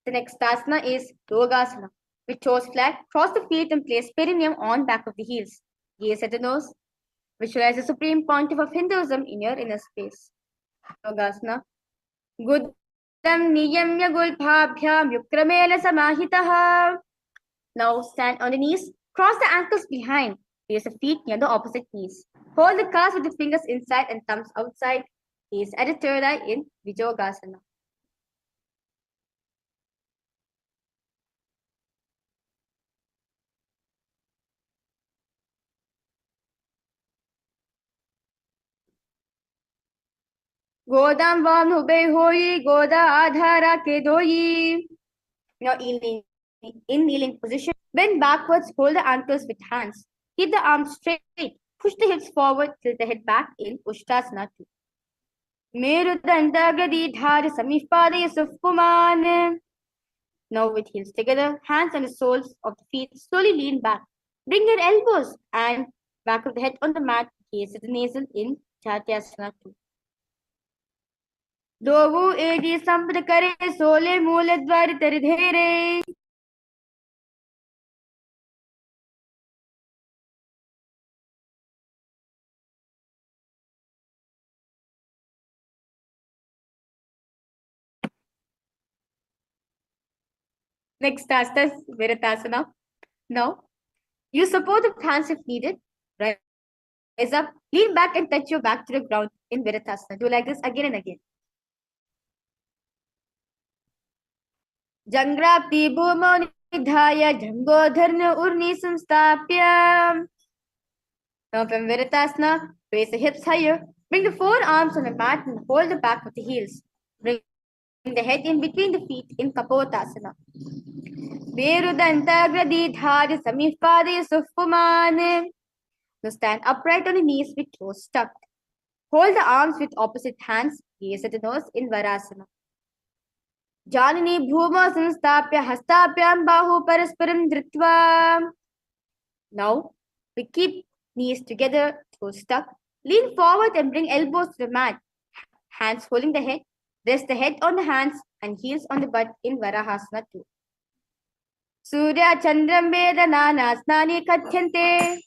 The next asana is Yogasana. With toes flat, cross the feet and place perineum on back of the heels. Gaze at the nose. Visualize the supreme pontiff of Hinduism in your inner space. Yogasana. Gudam niyamya gulbhabhyam yukramena samahitaha. Now stand on the knees. Cross the ankles behind. Place the feet near the opposite knees. Hold the calves with the fingers inside and thumbs outside. Gaze at the third eye in Vijogasana. Godam vam hube hoyi, goda adhara ke doyi. Now in kneeling position, bend backwards, hold the ankles with hands. Keep the arms straight. Push the hips forward, tilt the head back in Ushtasana 2. Merudandagadi dhari samifpadaya sufpuman. Now with heels together, hands on the soles of the feet, slowly lean back. Bring your elbows and back of the head on the mat. Gaze at the nasal in Chatyasana 2. Dovu edi sampad kare sole mule dwari taridhere. Next asana is Viratasana. Now, use supportive hands if needed. Rise up, lean back and touch your back to the ground in Viratasana. Do like this again and again. Jangrapti bhumo nidhaya jangodharna urni samstapya. Now from Viratasana, raise the hips higher. Bring the forearms on the mat and hold the back of the heels. Bring the head in between the feet in Kapotasana. Verudantagradidhari samifpade sufumane. Now stand upright on the knees with toes tucked. Hold the arms with opposite hands. Gaze at the nose in Varasana. Janani bhuma samstapya hastapyam bahu parasparam dhritva. Now we keep knees together, toes stuck. Lean forward and bring elbows to the mat. Hands holding the head. Rest the head on the hands and heels on the butt in Varahasana 2. Surya Chandram Vedanana Snani Kathyante.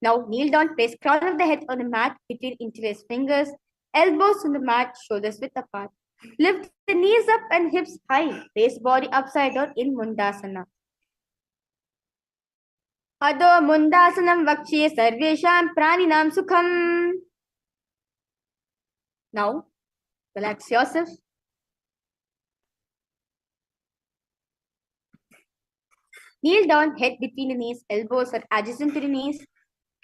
Now kneel down, place crown of the head on the mat between interlaced fingers, elbows on the mat, shoulders width apart. Lift the knees up and hips high. Raise body upside down in Mundasana. Adho Mundasanam Vakshye Sarvesham Praninam Sukham. Now, relax yourself. Kneel down, head between the knees, elbows are adjacent to the knees.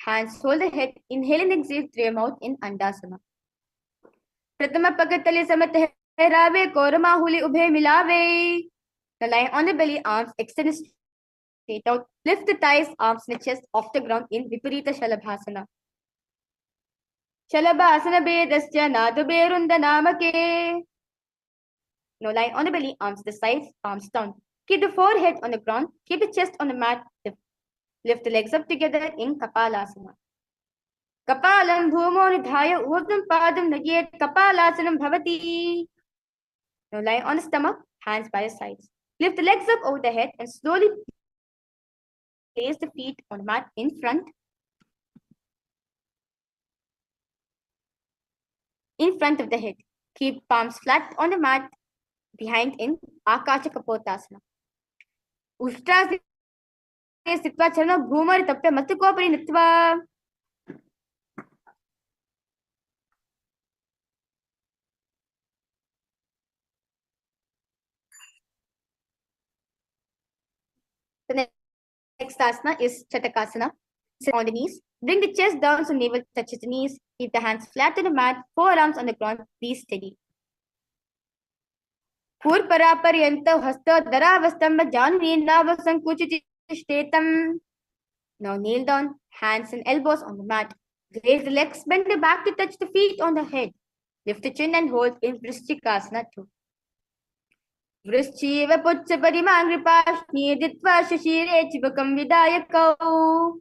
Hands hold the head. Inhale and exhale through your mouth in Andasana. Pratama Pakatali Samathe Rave Korama Huli Ubhe Milave. Now lie on the belly, arms extend straight out. Lift the thighs, arms and the chest off the ground in Viparita Shalabhasana. Shalabhasana Bedasya Nadu Berunda Namake. Now lie on the belly, arms to the sides, palms down. Keep the forehead on the ground. Keep the chest on the mat. Lift the legs up together in Kapalasana. Kapalam bhumo nidhaya urdhvam padam nagyet kapalasanam bhavati. Now lie on the stomach, hands by your sides. Lift the legs up over the head and slowly place the feet on the mat in front of the head. Keep palms flat on the mat behind in Akasha Kapotasana. Ushtrasana sthitva charana bhumari tapya matukopari nitva. The next asana is Chatakasana. Sit on the knees. Bring the chest down so navel touches the knees. Keep the hands flat on the mat, forearms on the ground. Be steady. Purparaparyanta hasta dharavastamba janveenava sankuchitishthetam. Now kneel down, hands and elbows on the mat. Raise the legs, bend the back to touch the feet on the head. Lift the chin and hold in Vrishchikasana 2. Vrishchiva pucha parimangripaashni ditva shashire chivakam vidayakau.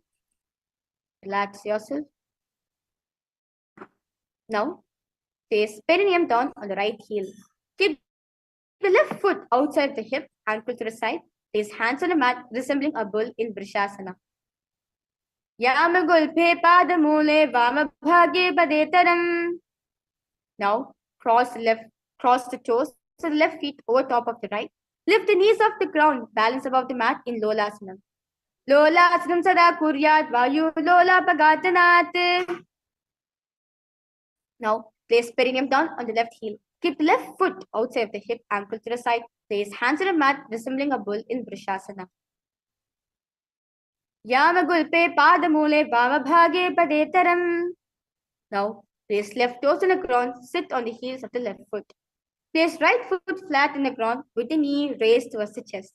Relax yourself. Now, place perineum down on the right heel. Keep the left foot outside the hip, ankle to the side. Place hands on the mat, resembling a bull in Vrishasana. Yamagulpe padamule vamabhage padetaram. Now, cross the toes to the left feet over top of the right. Lift the knees off the ground, balance above the mat in Lolasana. Lolasana sada kuryat vayu lola pagatanat. Now, place perineum down on the left heel. Keep the left foot outside of the hip, ankle to the side. Place hands on the mat, resembling a bull in Vrishasana. Yamagulpe padamule vamabhage padetaram. Now, place left toes on the ground, sit on the heels of the left foot. Place right foot flat in the ground with the knee raised towards the chest.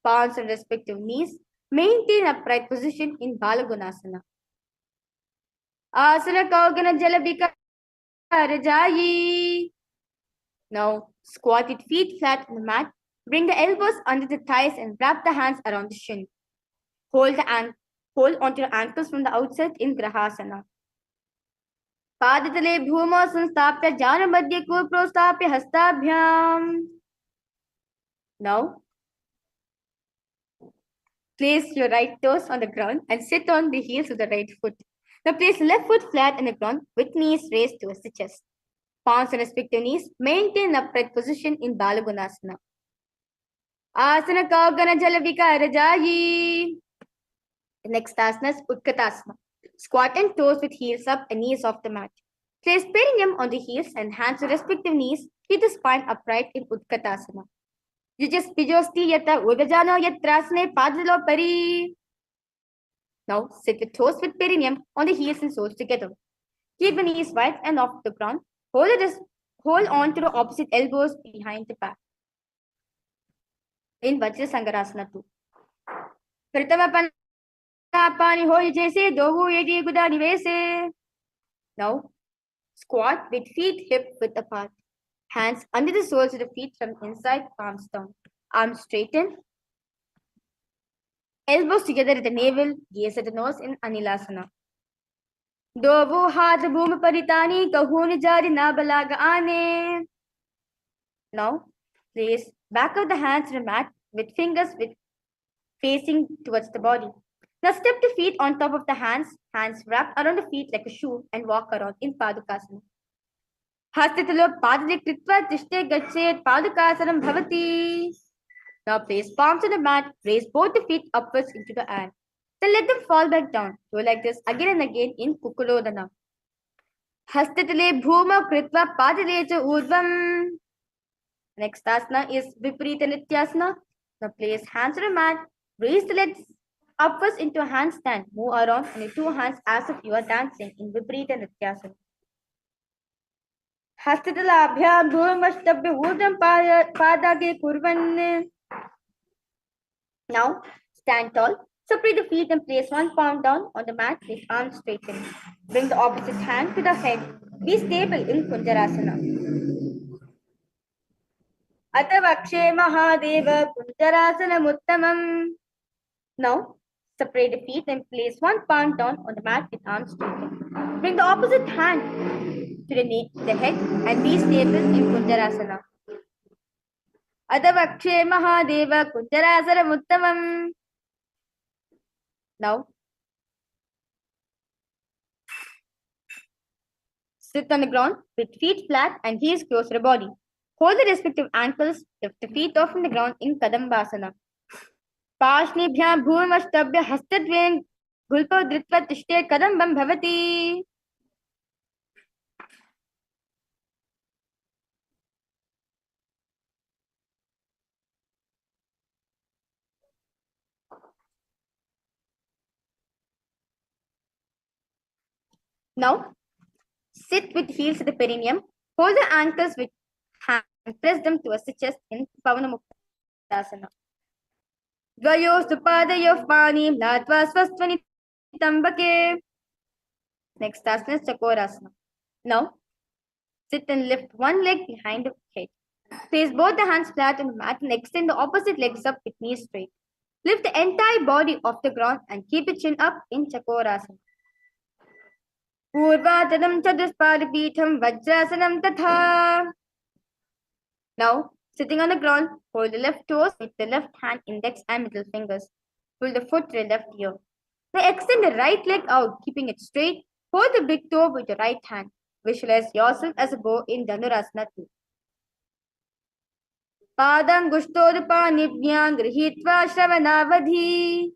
Palms on respective knees. Maintain upright position in Balagunasana. Asana Kaugana Jalabika Rajayi. Now, squat with feet flat on the mat. Bring the elbows under the thighs and wrap the hands around the shin. Hold onto your ankles from the outside in Grahasana. पादतले भूमौ संस्थाप्य जानुमध्ये कुप्रोस्थाप्य हस्ताभ्याम्. Now, place your right toes on the ground and sit on the heels of the right foot. Now place left foot flat on the ground with knees raised towards the chest. Palms on respective knees. Maintain upright position in Balagunasana. Asana Kaugana Jalavika Rajayi. The next asana is Utkatasana. Squat and toes with heels up and knees off the mat. Place perineum on the heels and hands to respective knees. Keep the spine upright in Utkatasana. Pijosti yata udajano yatrasane padalo pari. Now sit with toes with perineum on the heels and soles together. Keep the knees wide and off the ground. Hold on to the opposite elbows behind the back. In Vajra Sangarasana 2. Pratama Pani hoy jaise dohu yeti guda nivese. Now squat with feet hip width apart. Hands under the soles of the feet from inside, palms down. Arms straighten. Elbows together at the navel, gaze at the nose in Anilasana. Dovu hath bhum paritani kahun jari na balaga ane. Now place back of the hands on the mat with fingers facing towards the body. Now step the feet on top of the hands wrapped around the feet like a shoe and walk around in Padukasana. Hastitalo padale kritva tishte gachet Padukasanam bhavati. Now place palms on the mat, raise both the feet upwards into the air. Then let them fall back down. Do like this again and again in Kukulodana. Hastitale bhuma kritva padale cha urdvam. Next asana is Viparita Nityasana. Now place hands on the mat, raise the legs upwards into a handstand. Move around on your two hands as if you are dancing in Viparita Nityasana. Hastitalabhyam bhumashtabhya urdham padage kurvan. Now stand tall. Separate the feet and place one palm down on the mat with arms straightened. Bring the opposite hand to the head. Be stable in Kunjarasana. Atavakshe Mahadeva Kunjarasanamuttamam. Now separate the feet and place one palm down on the mat with arms straightened. Bring the opposite hand to the head and be stable in Kunjarasana. Atavakshe Mahadeva Kunjarasanamuttamam. Now sit on the ground with feet flat and heels close to the body. Hold the respective ankles, lift the feet off from the ground in Kadambasana. Pashnibhyam bhuvamashtabhya hastadven gulpa dritva tishte kadambam bhavati. Now, sit with heels at the perineum. Hold the ankles with hands and press them towards the chest in Pavanamuktasana. Dvayostu padayof panim latva swastvani tambake. Next asana is Chakorasana. Now, sit and lift one leg behind the head. Place both the hands flat on the mat and extend the opposite legs up with knees straight. Lift the entire body off the ground and keep the chin up in Chakorasana. Purvatadam chatuspadapitam vajrasanam tatha. Now, sitting on the ground, hold the left toes with the left hand, index and middle fingers. Pull the foot to the left ear. Now extend the right leg out, keeping it straight. Hold the big toe with your right hand. Visualize yourself as a bow in Dhanurasana 2. Padam gushtodupa nibhyam grihitva shravanavadhi.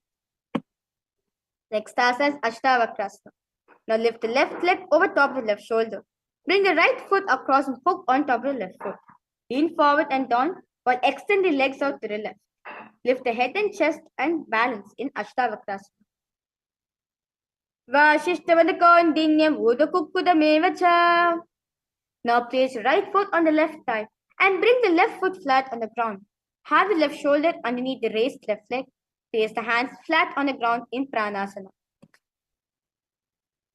Next asana is Ashtavakrasana. Now lift the left leg over top of the left shoulder. Bring the right foot across and hook on top of the left foot. Lean forward and down while extend the legs out to the left. Lift the head and chest and balance in Ashtavakrasana. Vashishtavadakondinyam udakukkudamevacha. Now place your right foot on the left thigh and bring the left foot flat on the ground. Have the left shoulder underneath the raised left leg. Place the hands flat on the ground in Pranasana.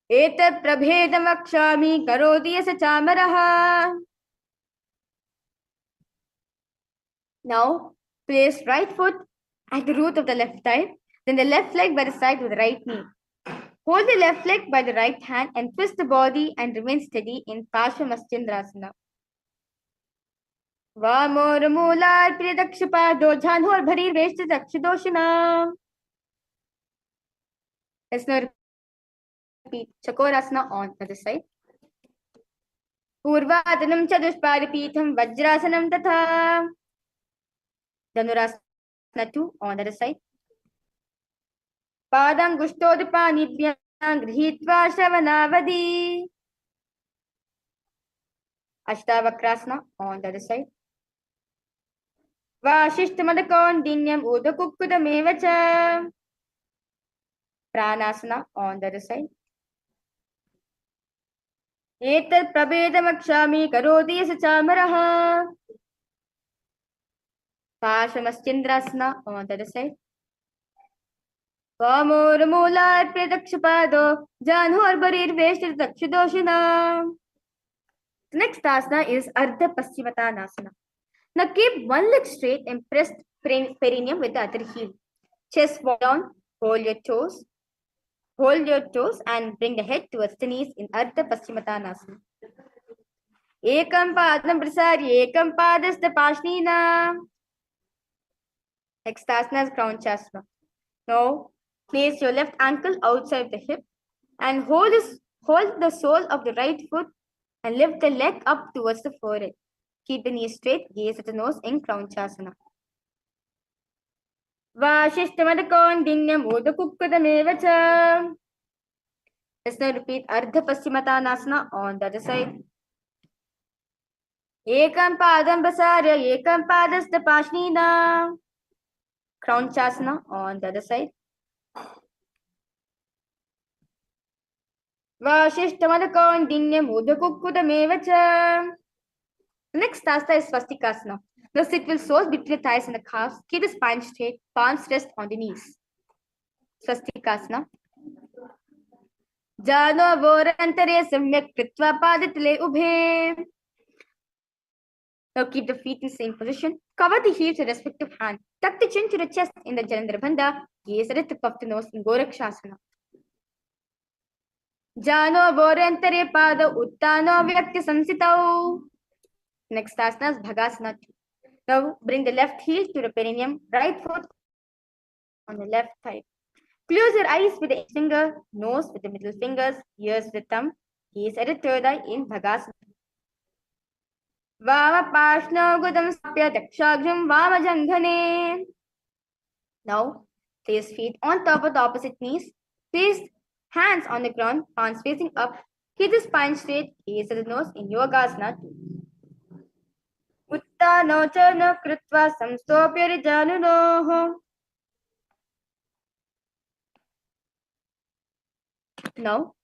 Etat prabhedam akshami karoti yasa chamaraha. Now place right foot at the root of the left thigh, then the left leg by the side with the right knee. Hold the left leg by the right hand and twist the body and remain steady in Paramashivoham. Vamormoolar Pridakshapado Janhor Bharir Veshta Dakshidoshina. Let's now repeat Chakorasana on the other side. Purvadanam Chadushparipeetham Vajrasanam Tatha. Dhanurasana 2 on the other side. Padam Gushtodipanibyam Grihitva Shavanavadi. Ashtavakrasana on the other side. Vashishthamadakondinam Udakukkudamevacha. Pranasana on the other side. Etat prabhedamakshami karodi sachamaraha. Pashamascindrasana on the other side. Vamormoolar Pridakshapado Janhor Bharir Veshta Dakshidoshina. The next asana is Ardha Paschimottanasana. Now keep one leg straight and press perineum with the other heel. Chest down, hold your toes and bring the head towards the knees in Ardha Paschimottanasana. Ekam padam prasarya ekam padastha pashnina. Next asana is Crown Chasana. Now place your left ankle outside the hip and hold the sole of the right foot and lift the leg up towards the forehead. Keep the knees straight, gaze at the nose in Crown Chasana. Vashishthamadakondinam Udakukkudamevacha. Let's now repeat Ardha Paschimottanasana on the other side. Ekam padam prasarya ekam padastha pashnina. Crown Chasana on the other side. Vashishthamadakondinam Udakukkudamevacha. The next asana is Swastikasana. Now sit with soles between the thighs and the calves. Keep the spine straight. Palms rest on the knees. Swastikasana. Jano vorantare samyak kritva padatale ubhe. Now keep the feet in the same position. Cover the heels with respective hand. Tuck the chin to the chest in the Jalandhara Bandha. Gaze at the tip of the nose in Gorakshasana. Jano vorantare pada uttano vyakti sansitau. Next asana is Bhagasana. Now bring the left heel to the perineum, right foot on the left thigh. Close your eyes with the index finger, nose with the middle fingers, ears with the thumb. Gaze at the third eye in Bhagasana. Vama Pashna Gudam Sapya Dakshagram Vama Janghane. Now place feet on top of the opposite knees. Place hands on the ground, palms facing up. Keep the spine straight, gaze at the nose in Yogasana 2. Uttano charno kritva samstopyari janunoho. Now,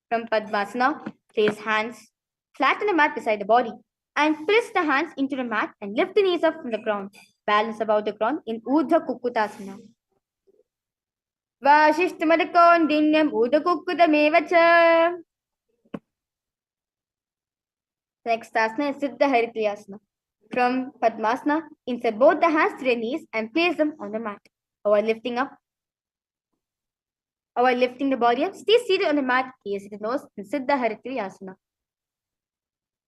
from Padmasana, place hands flat on the mat beside the body and press the hands into the mat and lift the knees up from the ground. Balance above the ground in Urdhva Kukkutasana. Vashishthamadakondinam Urdhva Kukkudamevacha. Next asana is Siddha Haritriyasana. From Padmasana, insert both the hands to the knees and place them on the mat. While lifting the body up, stay seated on the mat, gaze at the nose in Siddha Haritriyasana.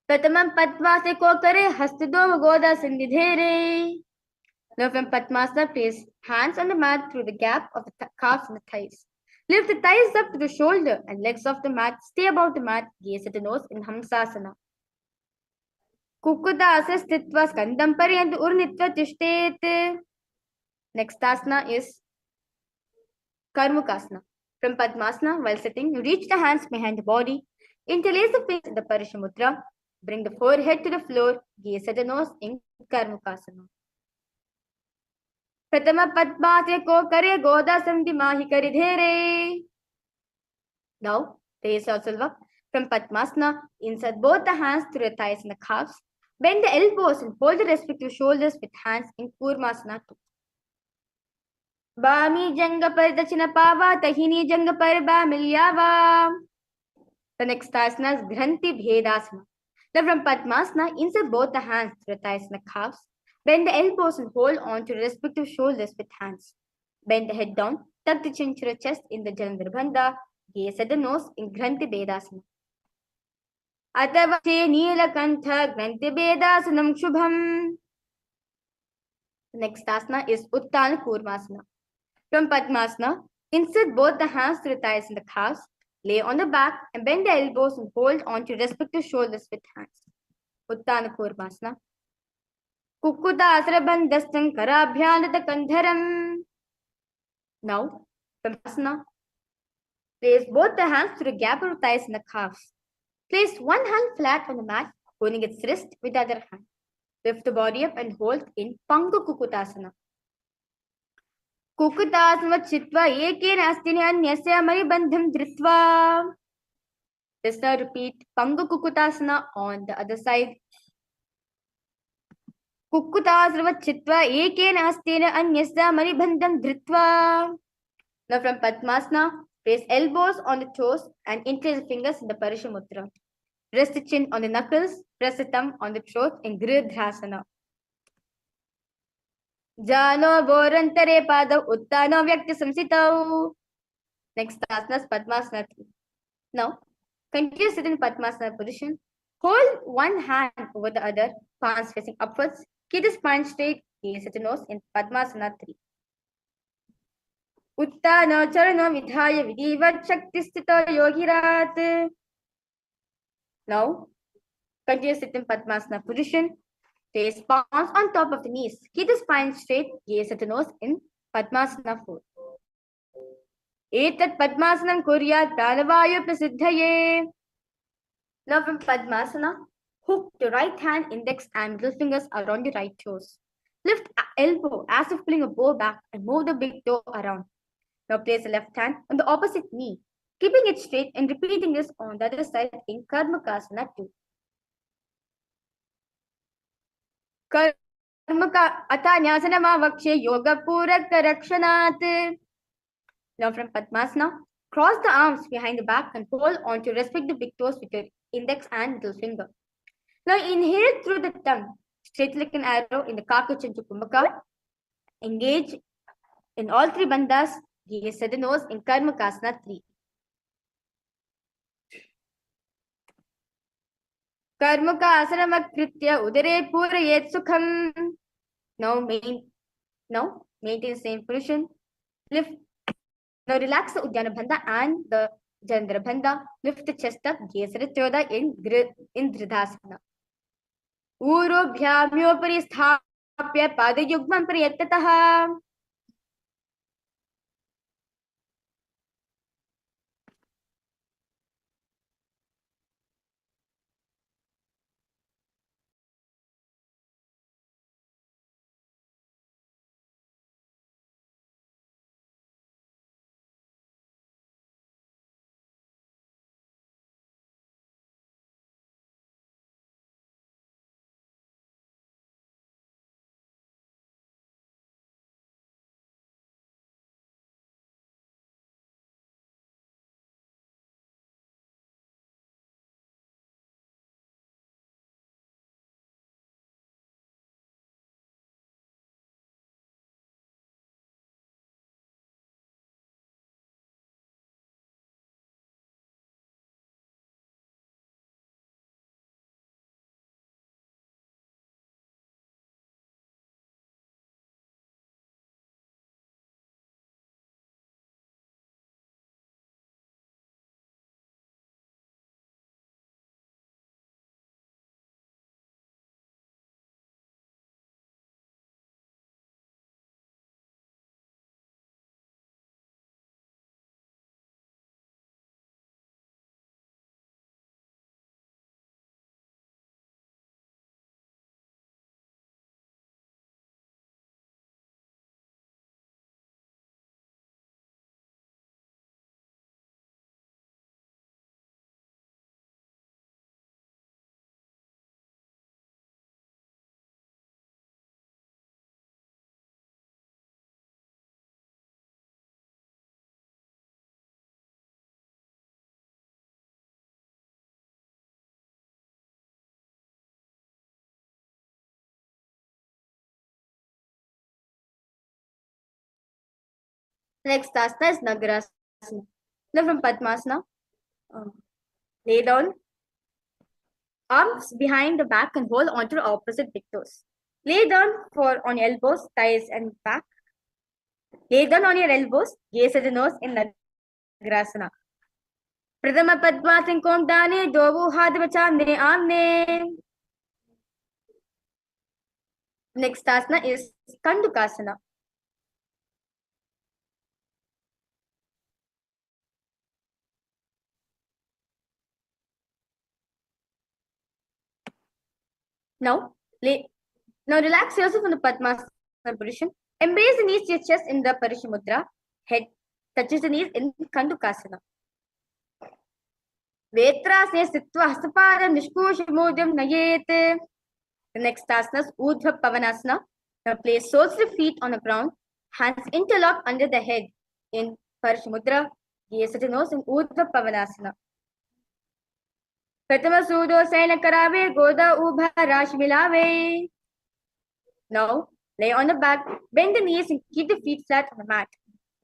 Pratamam Padmasana ko kare hastadom goda sandhidhere. Now from Padmasana, place hands on the mat through the gap of the calves and the thighs. Lift the thighs up to the shoulder and legs off the mat. Stay above the mat, gaze at the nose in Hamsasana. Kukkudasa stitva skandam paryantu urnitva tishtet. Next asana is Karmukasana. From Padmasana, while sitting, you reach the hands behind the body, interlace the fingers in the Parishamudra, bring the forehead to the floor, gaze at the nose in Karmukasana. Pratama Padmasana ko kare goda samdimahi karidhere. Now, raise yourself up. From Padmasana, insert both the hands through the thighs and the calves. Bend the elbows and hold the respective shoulders with hands in Kurmasana 2. Bami Janga Paridachina Pava Tahini Janga Paribamilyava. The next asana is Granthi Bhedasana. Now from Padmasana, insert both the hands through the thighs and the calves. Bend the elbows and hold on to the respective shoulders with hands. Bend the head down, tuck the chin to the chest in the Jalandhara Bandha. gaze at the nose in Granthi Bedasana. Atavache Neelakantha Granthi Bedasanam Shubham. The next asana is Uttana Kurmasana. From Padmasana, insert both the hands to the thighs and the calves, lay on the back and bend the elbows and hold on to respective shoulders with hands. Uttana Kurmasana. Kukkutasarabandhastam karabhyanata kandharam. Now, from asana, place both the hands through the gap of the thighs and the calves. Place one hand flat on the mat, holding its wrist with the other hand. Lift the body up and hold in Pangu Kukkutasana. Kukkutasana chitva ekena astine anyasya maribandham dhritva. Let's now repeat Pangu Kukkutasana on the other side. Kukkutasana chitva ekena astine anyasya maribandham dhritva. Now from Padmasana, place elbows on the toes and interlace the fingers in the Parishamudra. Rest the chin on the knuckles, press the thumb on the throat in Giridhrasana. Jano Borantare Pada Uttano Vyakti Samsitau. Next asana is Padmasana 3. Now, continue to sit in Padmasana position. Hold one hand over the other, palms facing upwards. Keep the spine straight, gaze at the nose in Padmasana 3. Uttano Charano Vidhaya Vidivat Shakti Sthito Yogirat. Now, continue to sit in Padmasana position. Place palms on top of the knees. Keep the spine straight, gaze at the nose in Padmasana 4. Etat Padmasanam Kuryat Pranavayu Prasiddhaye. Now from Padmasana, hook the right hand, index and middle fingers around the right toes. Lift elbow as if pulling a bow back and move the big toe around. Now place the left hand on the opposite knee, keeping it straight and repeating this on the other side in Karmakasana 2. Karmaka Atanyasana Vakshe Yoga Purak Rakshanat. Now from Padmasana, cross the arms behind the back and hold on to respective big toes with your index and middle finger. Now inhale through the tongue, straight like an arrow in the Kakachantu Kumbhaka. Engage in all three bandhas, gaze at the nose in Karmakasana 3. Karmaka Asanamakritya Udare Purayet Sukham. Now maintain the same position. Now relax the Uddiyana Bandha and the Jandra Bandha. Lift the chest up, gaze at the Tyoda in Dridhasana. Urubhyamyopari sthapya padayugman priyatataha. Next asana is Nagarasana. Now from Padmasana, lay down, arms behind the back and hold onto the opposite big toes. Lay down on elbows, thighs and back. Lay down on your elbows, gaze at the nose in Nagrasana. Pradama Padmasana Komdane, Dovu Hadvachane Amne. Next asana is Kandukasana. Now relax yourself in the Padmasana position. Embrace the knees to your chest in the Parishamudra. Head touches the knees in Kandukasana. Vetrasane Sitva Hastapadam Nishkushamudam Nayet. The next asana is Urdhva Pavanasana. Now place soles of the feet on the ground. Hands interlock under the head in Parishamudra. Gaze at the nose in Urdhva Pavanasana. Pratama Sudo Saina Karave Goda Ubha Rash Milave. Now lay on the back, bend the knees and keep the feet flat on the mat.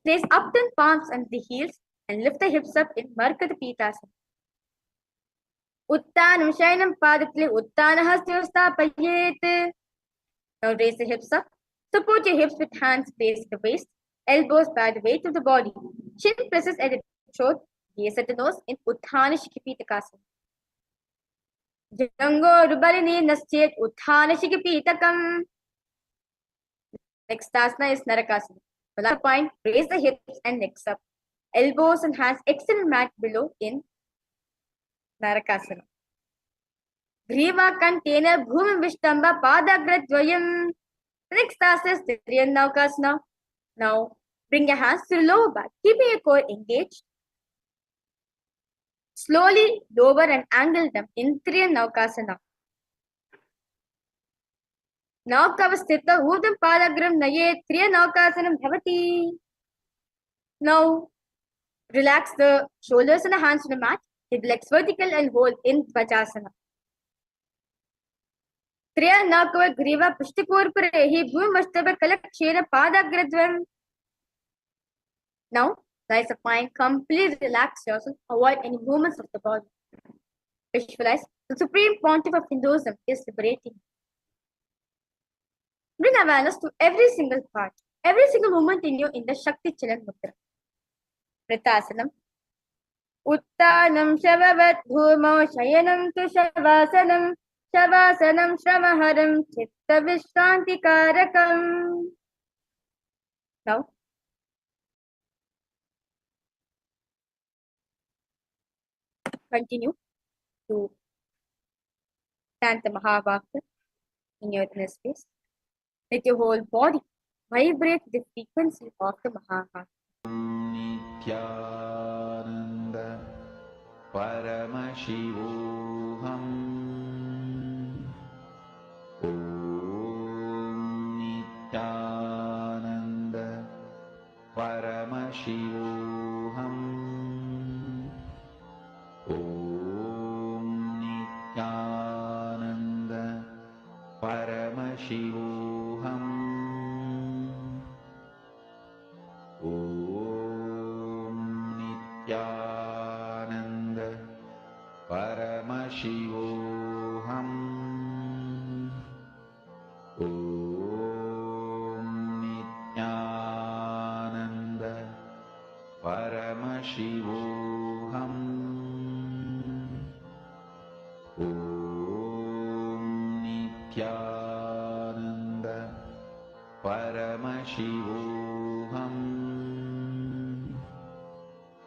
Place upturned palms under the heels and lift the hips up in Markata Pitasana. Uttanam Shainam Padakli Uttana Hastyosta. Now raise the hips up. Support your hips with hands placed at the waist, elbows by the weight of the body. Chin presses at the throat, gaze at the nose in Utthana Shikipitakasana. Jango Rubalini Naschet Utthana Shikipitakam. Next asana is Narakasana. The last point, raise the hips and necks up. Elbows and hands extend mat below in Narakasana. Griva Kantena Bhumi Vishtamba Padagradvayam. Next asana is Nithyananda. Now bring your hands to the lower back, keeping your core engaged. Slowly lower and angle them in Nithyananda. Now Kavastita Urdham Padagram Naye Nithyananda Bhavati. Now relax the shoulders and the hands to the mat. Hip legs vertical and hold in Dvajasana. Triyanakava Griva Pushtikurpurehi Bhumastava Kalakshena Padagradvam. Now, rise up fine, completely relax yourself, avoid any movements of the body. Visualize the Supreme Pontiff of Hinduism is liberating. Bring awareness to every single part, every single movement in you in the Shakti Chilan Mudra. Vritasanam. Uttanam Shavavat Bhumau Shayanam Tu Shavasanam. Shavasanam Shramaharam Chitta Vishranti Karakam. Now, continue to chant the Mahavakya in your inner space. Let your whole body vibrate the frequency of the Mahavakya. Nithyananda Paramashivoham Om Nithyananda Paramashivoham Om Nithyananda Paramashivoham Om Nithyananda Paramashivoham Om Nithyananda Paramashivoham Om Nithyananda Paramashivoham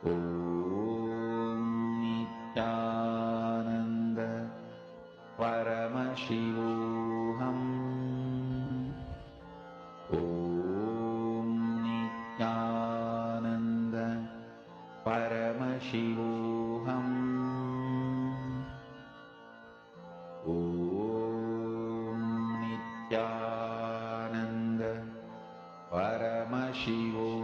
Om Nithyananda Paramashivoham Om Nithyananda Paramashivoham Om Nithyananda Paramashivoham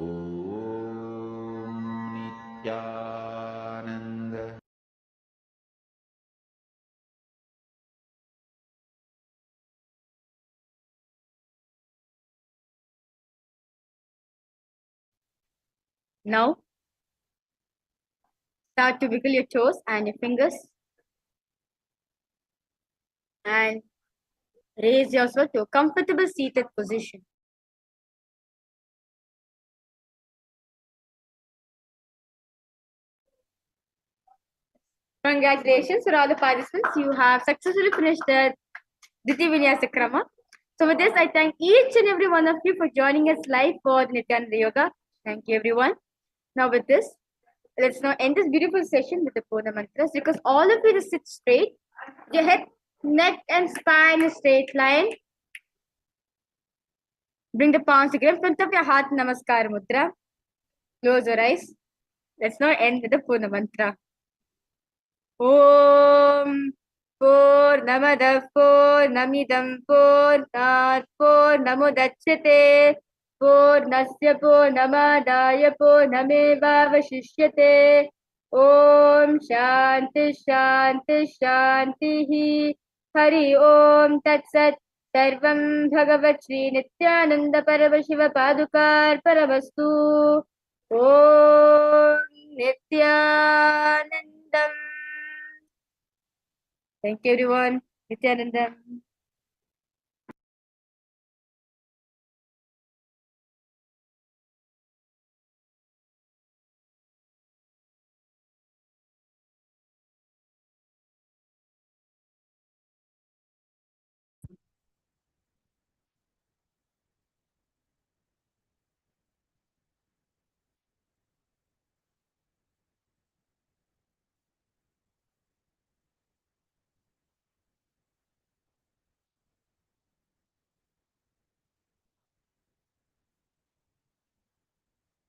Om Nithyananda. Now, start to wiggle your toes and your fingers and raise yourself to a comfortable seated position. Congratulations for all the participants. You have successfully finished the Diti Vinyasa Krama. So with this, I thank each and every one of you for joining us live for the Nithyananda Yoga. Thank you, everyone. Now with this, let's now end this beautiful session with the Purna Mantras. Because all of you just sit straight. Your head, neck and spine in a straight line. Bring the palms together in front of your heart, Namaskar Mudra. Close your eyes. Let's now end with the Purna Mantra. Om Purnamadav Purnamidam Purnat Purnamudachyate Purnasya Purnamadaya Purnamevavashishyate Om Shanti Shanti Shanti Hari Om Tat Sat Sarvam Bhagavat Shri Nithyananda Paramashiva Padukar Paramastu Om Nithyanandam. Thank you, everyone. Nithyananda.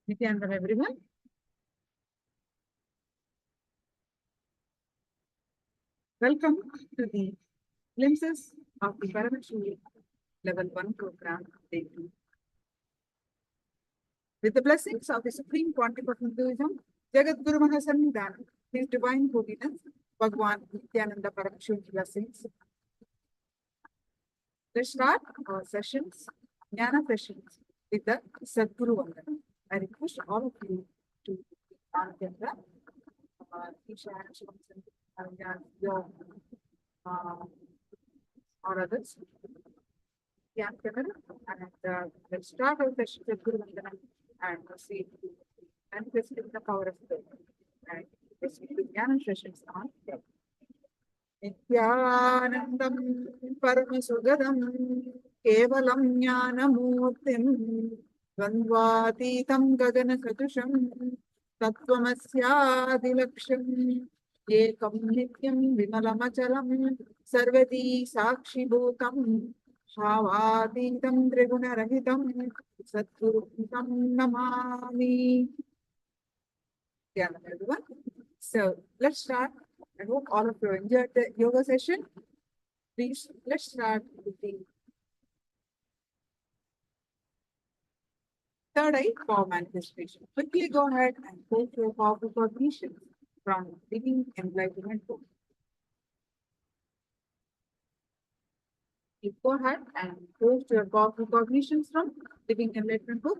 Nithyananda, everyone. Welcome to the Glimpses of the Paramashivoham Level-1 program. Day 2. With the blessings of the Supreme Pontiff of Hinduism, Jagat Guru Mahasannidhanam, His Divine Holiness, Bhagwan Nithyananda Paramashivoham's blessings. Let's start our sessions, Jnana sessions, with the Sadguru Vandana. I request all of you to on camera. Your or others. Yeah, and let's start our session with Guru Vandana and proceed to manifesting the power of the and proceed to Jnana sessions on Nithyanandam Paramashugadam Kevalam Jnanamurtim Dvandvatitam Gaganasatusham Tattvamasyaadilaksham Ekam Nityam Vimalamachalam Sarvadi Sakshibhutam Bhavaditam Trigunarahitam Satgurutam Namami. Yeah, everyone. So let's start. I hope all of you enjoyed the yoga session. Please, let's start with the third eye power manifestation. Quickly go ahead and take your powerful cognitions from Living Enlightenment book. Please go ahead and post your powerful cognitions from Living Enlightenment book.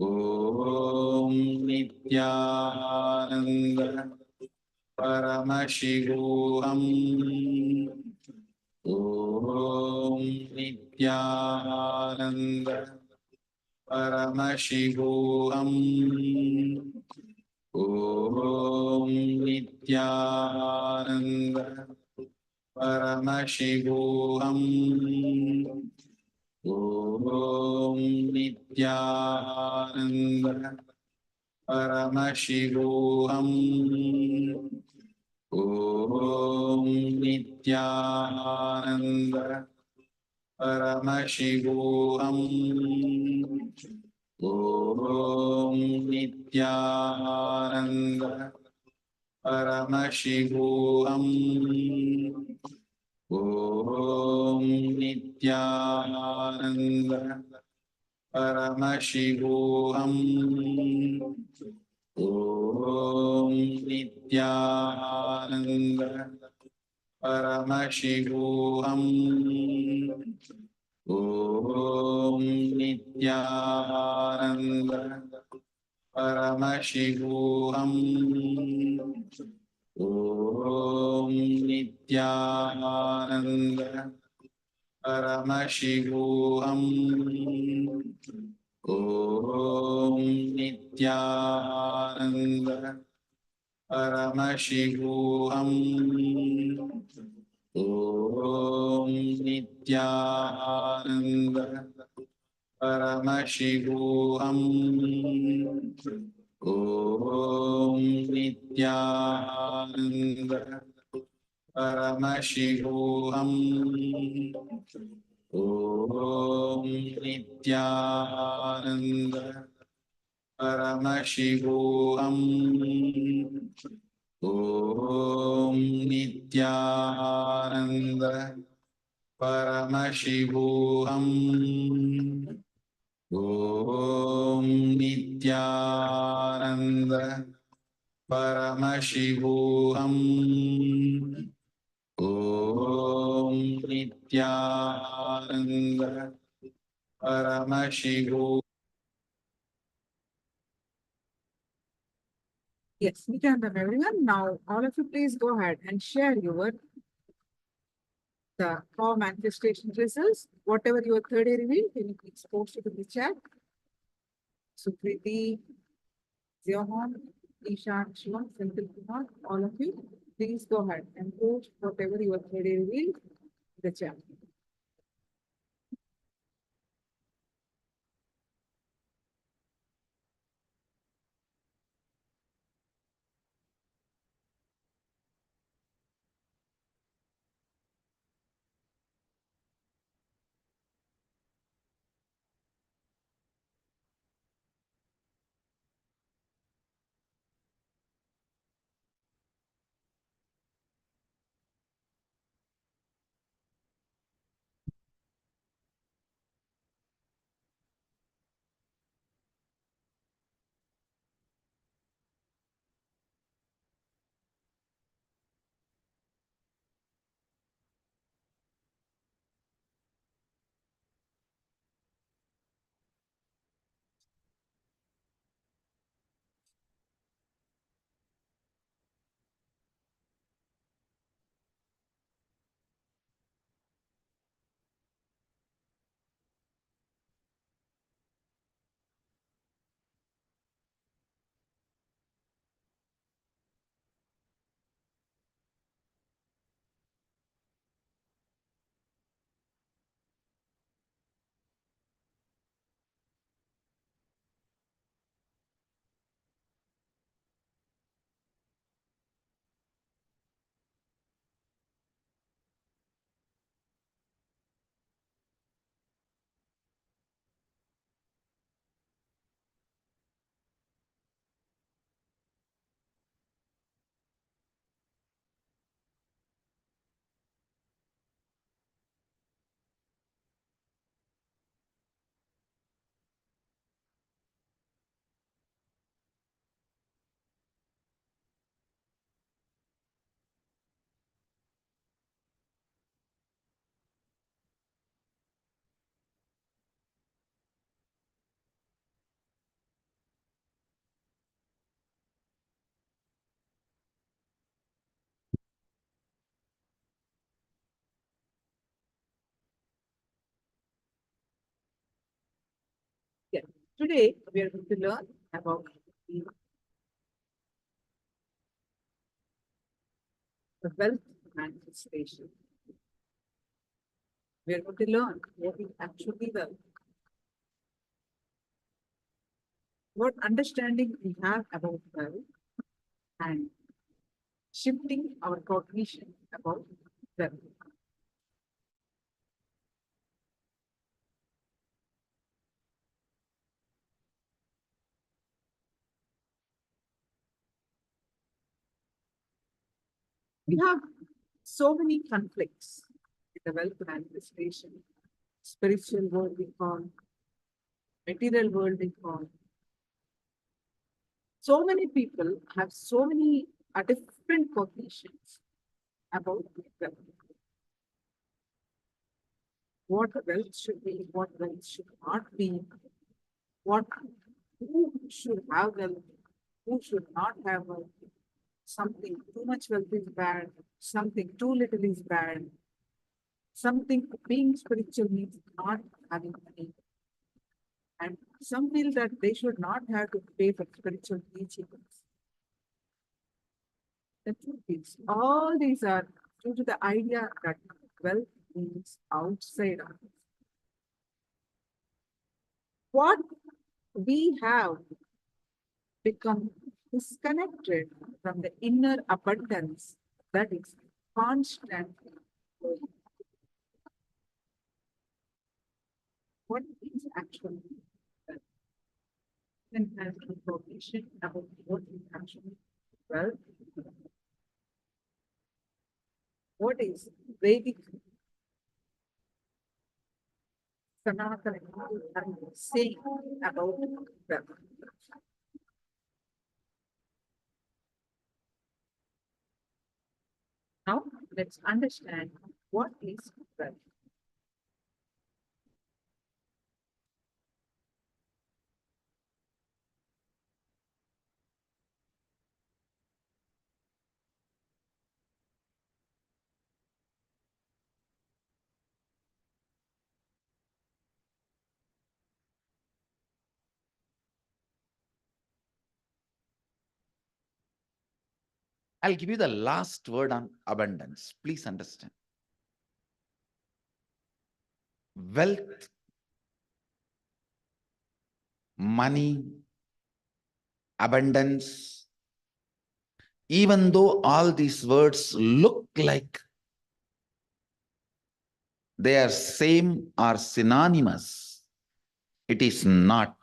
Om Nithyananda Paramashivoham. Om Nithyananda Paramashivoham. Om Nithyananda Paramashivoham. Om Nithyananda Paramashivoham. Om Nithyananda Paramashivoham. Om Nithyananda Paramashivoham. Om Nithyananda Paramashivoham. Om Nithyananda Paramashivoham. Om Nithyananda Paramashivoham. Om Nithyananda Paramashivoham. Om Nithyananda Paramashivoham. Om Nithyananda Paramashivoham. Om Nithyananda Paramashivoham. Om Nithyananda Paramashivoham. Om Nithyananda Paramashivoham. Om Nithyananda Paramashivoham. Om Nithyananda Paramashivoham. Yes, Nithyananda, everyone. Now, all of you, please go ahead and share the power manifestation results. Whatever your third day reveal, can you please post it in the chat? Sukriti, Ziohon, Ishan, Shivan, Senthil Kumar, all of you, please go ahead and post whatever your third day reveal in the chat. today we are going to learn about the wealth manifestation. We are going to learn what is actually wealth, what understanding we have about wealth, and shifting our cognition about wealth. We have so many conflicts in the wealth manifestation. Spiritual world we call, material world we call. So many people have so many different cognitions about wealth. What wealth should be, what wealth should not be, who should have wealth, who should not have wealth. Something too much wealth is bad, something too little is bad, something being spiritual means not having money. And some feel that they should not have to pay for spiritual teachings. The truth is, all these are due to the idea that wealth means outside of us. What we have become disconnected from the inner abundance that is constantly growing. What is actually wealth? Then have information about what is actually wealth. What is Vedic Sanatana saying about wealth? Now, let's understand what is wealth. I'll give you the last word on abundance. Please understand. Wealth, money, abundance, even though all these words look like they are same or synonymous, it is not.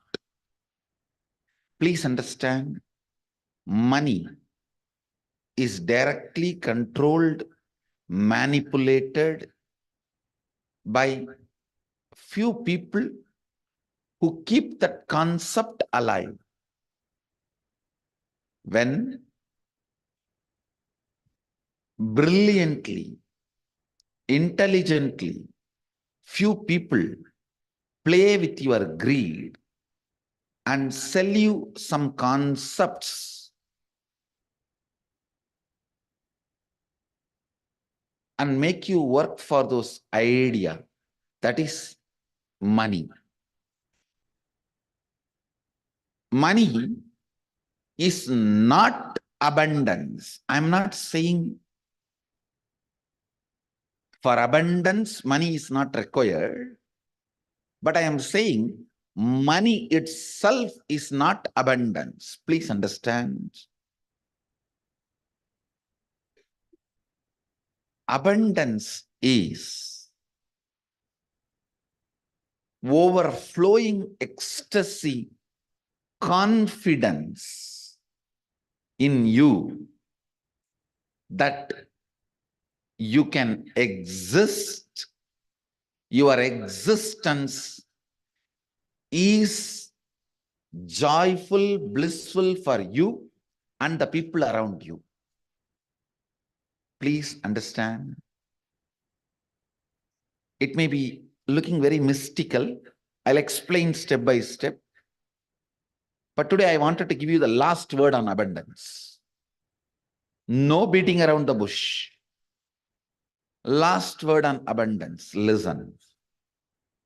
Please understand, money is directly controlled, manipulated by few people who keep that concept alive. When brilliantly, intelligently, few people play with your greed and sell you some concepts and make you work for those ideas, that is money. Money is not abundance. I'm not saying for abundance, money is not required. But I am saying money itself is not abundance. Please understand. Abundance is overflowing ecstasy, confidence in you that you can exist. Your existence is joyful, blissful for you and the people around you. Please understand. It may be looking very mystical. I'll explain step by step. But today I wanted to give you the last word on abundance. No beating around the bush. Last word on abundance. Listen.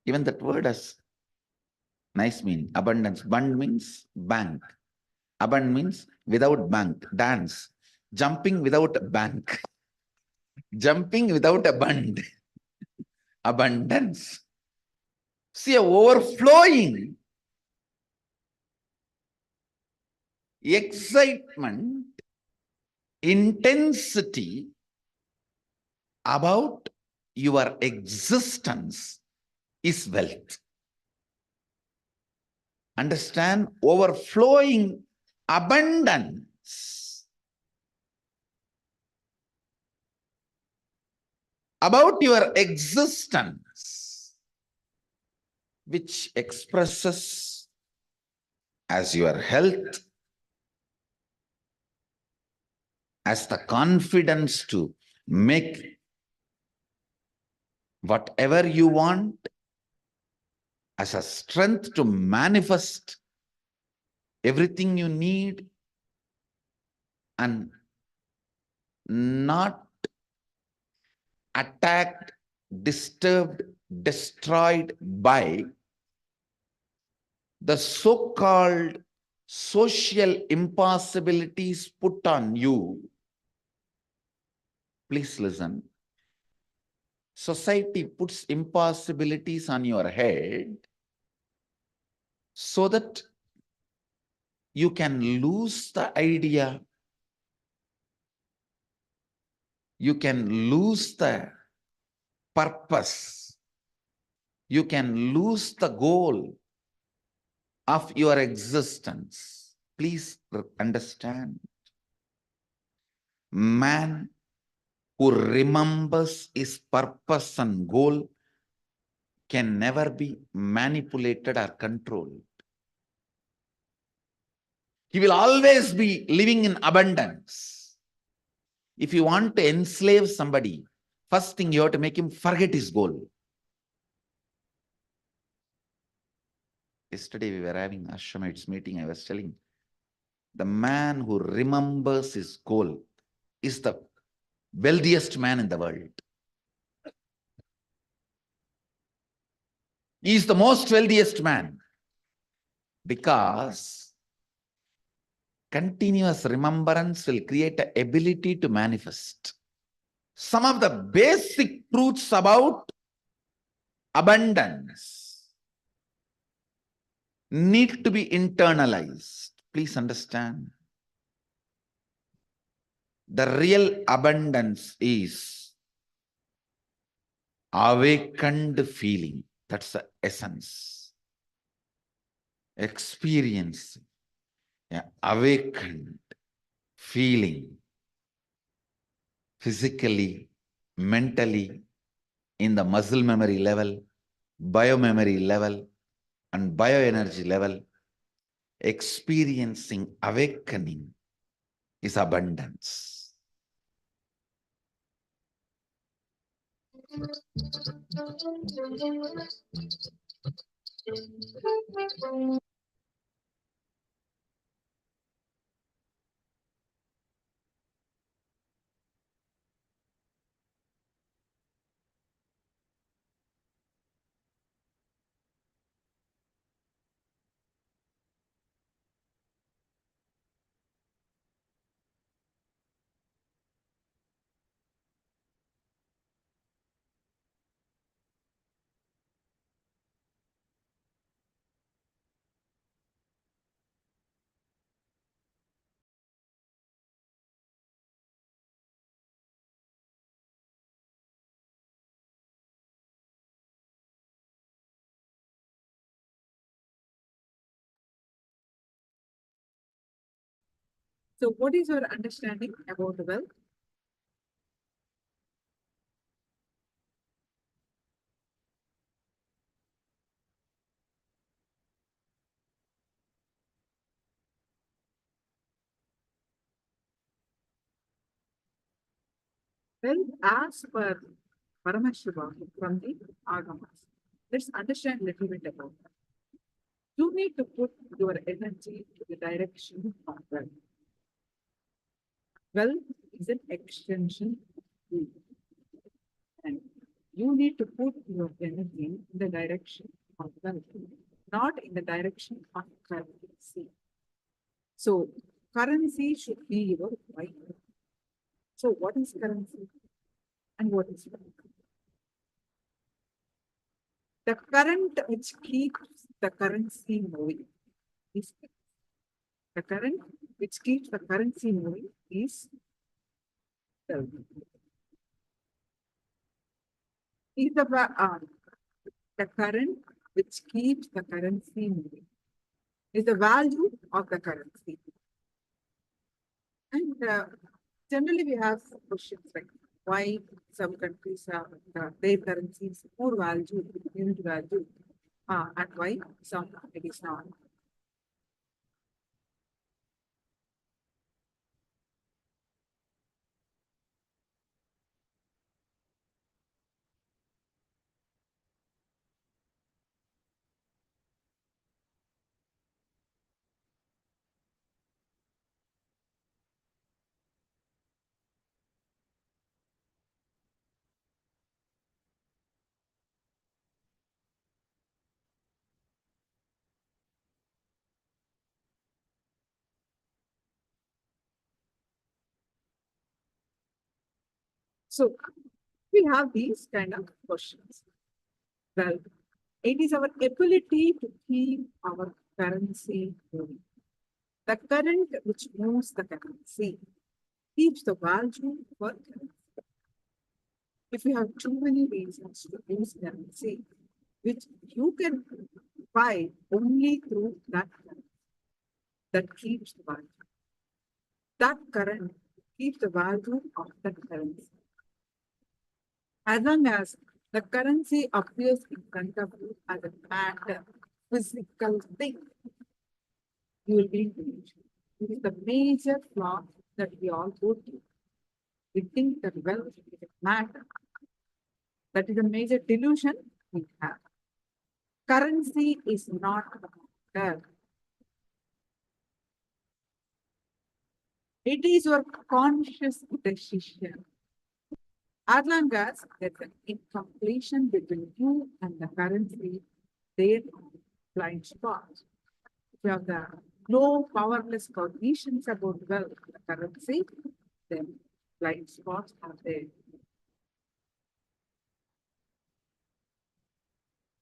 Even that word has Nice mean. Abundance. Bund means bank. Abund means without bank. Dance. Jumping without a bank. Jumping without a bund. Abundance. See, a overflowing excitement, intensity about your existence is wealth. Understand? Overflowing abundance about your existence, which expresses as your health, as the confidence to make whatever you want, as a strength to manifest everything you need, and not attacked, disturbed, destroyed by the so-called social impossibilities put on you. Please listen. Society puts impossibilities on your head so that you can lose the idea, you can lose the purpose, you can lose the goal of your existence. Please understand. Man who remembers his purpose and goal can never be manipulated or controlled. He will always be living in abundance. If you want to enslave somebody, first thing you have to make him forget his goal. Yesterday we were having Ashramites meeting. I was telling, the man who remembers his goal is the wealthiest man in the world. He is the most wealthiest man because continuous remembrance will create an ability to manifest. Some of the basic truths about abundance need to be internalized. Please understand. The real abundance is awakened feeling. That's the essence. Experience, awakened feeling, physically, mentally, in the muscle memory level, biomemory level, and bioenergy level. Experiencing awakening is abundance. So what is your understanding about the wealth? Well, as per Paramashivoham from the Agamas, let's understand a little bit about that. You need to put your energy to the direction of wealth. Wealth is an extension of you. And you need to put your energy in the direction of wealth. not in the direction of currency. So currency should be your wife. So what is currency and what is wife? The current which keeps the currency moving is the current which keeps the currency moving is the the current which keeps the currency moving is the value of the currency. And generally we have questions like why some countries have their currencies more value, unit value, and why some it is not. So we have these kind of questions. Well, it is our ability to keep our currency moving. The current which moves the currency keeps the value for currency. If you have too many reasons to use currency, which you can buy only through that currency, that keeps the value. That current keeps the value of that currency. As long as the currency appears in front of you as a matter, physical thing, you will be in delusion. It is the major flaw that we all go through. We think that wealth is a matter. That is a major delusion we have. Currency is not a matter. It is your conscious decision. As long as there's an incompletion between you and the currency, there are blind spots. If you have the no powerless cognitions about wealth, the currency, then blind spots are there.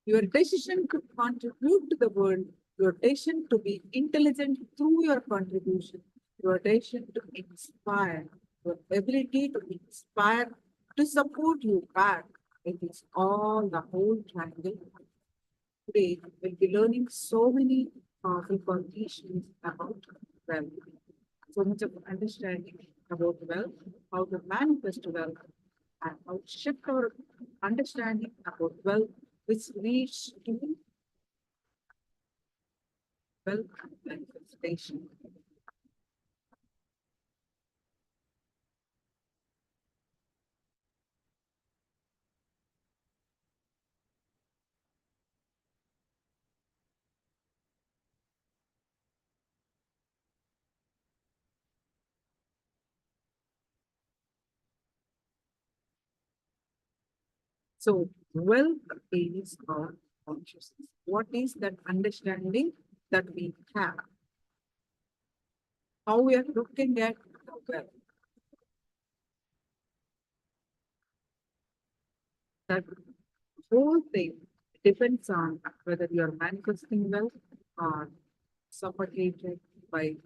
Your decision to contribute to the world, your decision to be intelligent through your contribution, your decision to inspire, your ability to inspire, to support you back, it is all the whole triangle. Today, we'll be learning so many powerful conditions about wealth. So much of understanding about wealth, how to manifest wealth, and how to shift our understanding about wealth, which leads to wealth manifestation. So, wealth is our consciousness. What is that understanding that we have? How we are looking at wealth? That whole thing depends on whether you are manifesting wealth or suffocated by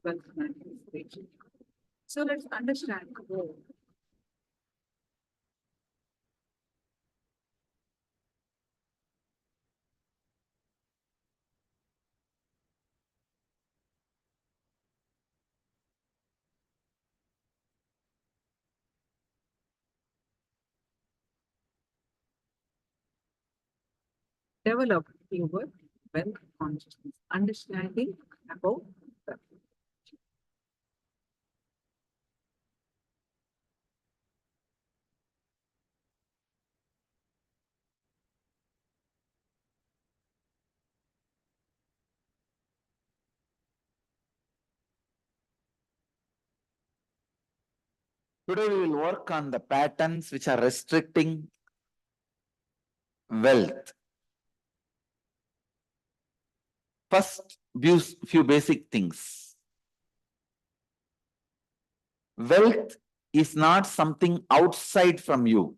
wealth manifestation. So let's understand more. Develop your wealth consciousness, understanding about wealth. Today we will work on the patterns which are restricting wealth. First, few basic things. Wealth is not something outside from you.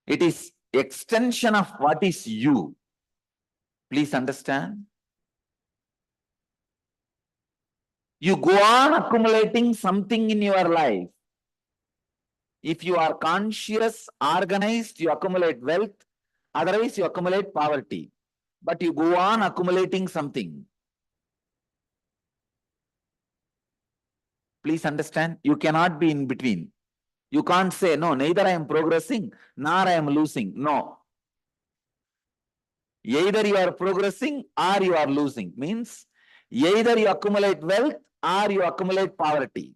It is extension of what is you. Please understand. You go on accumulating something in your life. If you are conscious, organized, you accumulate wealth. Otherwise, you accumulate poverty. But you go on accumulating something. Please understand, you cannot be in between. You can't say, no, neither I am progressing, nor I am losing. No. Either you are progressing or you are losing. Means, either you accumulate wealth or you accumulate poverty.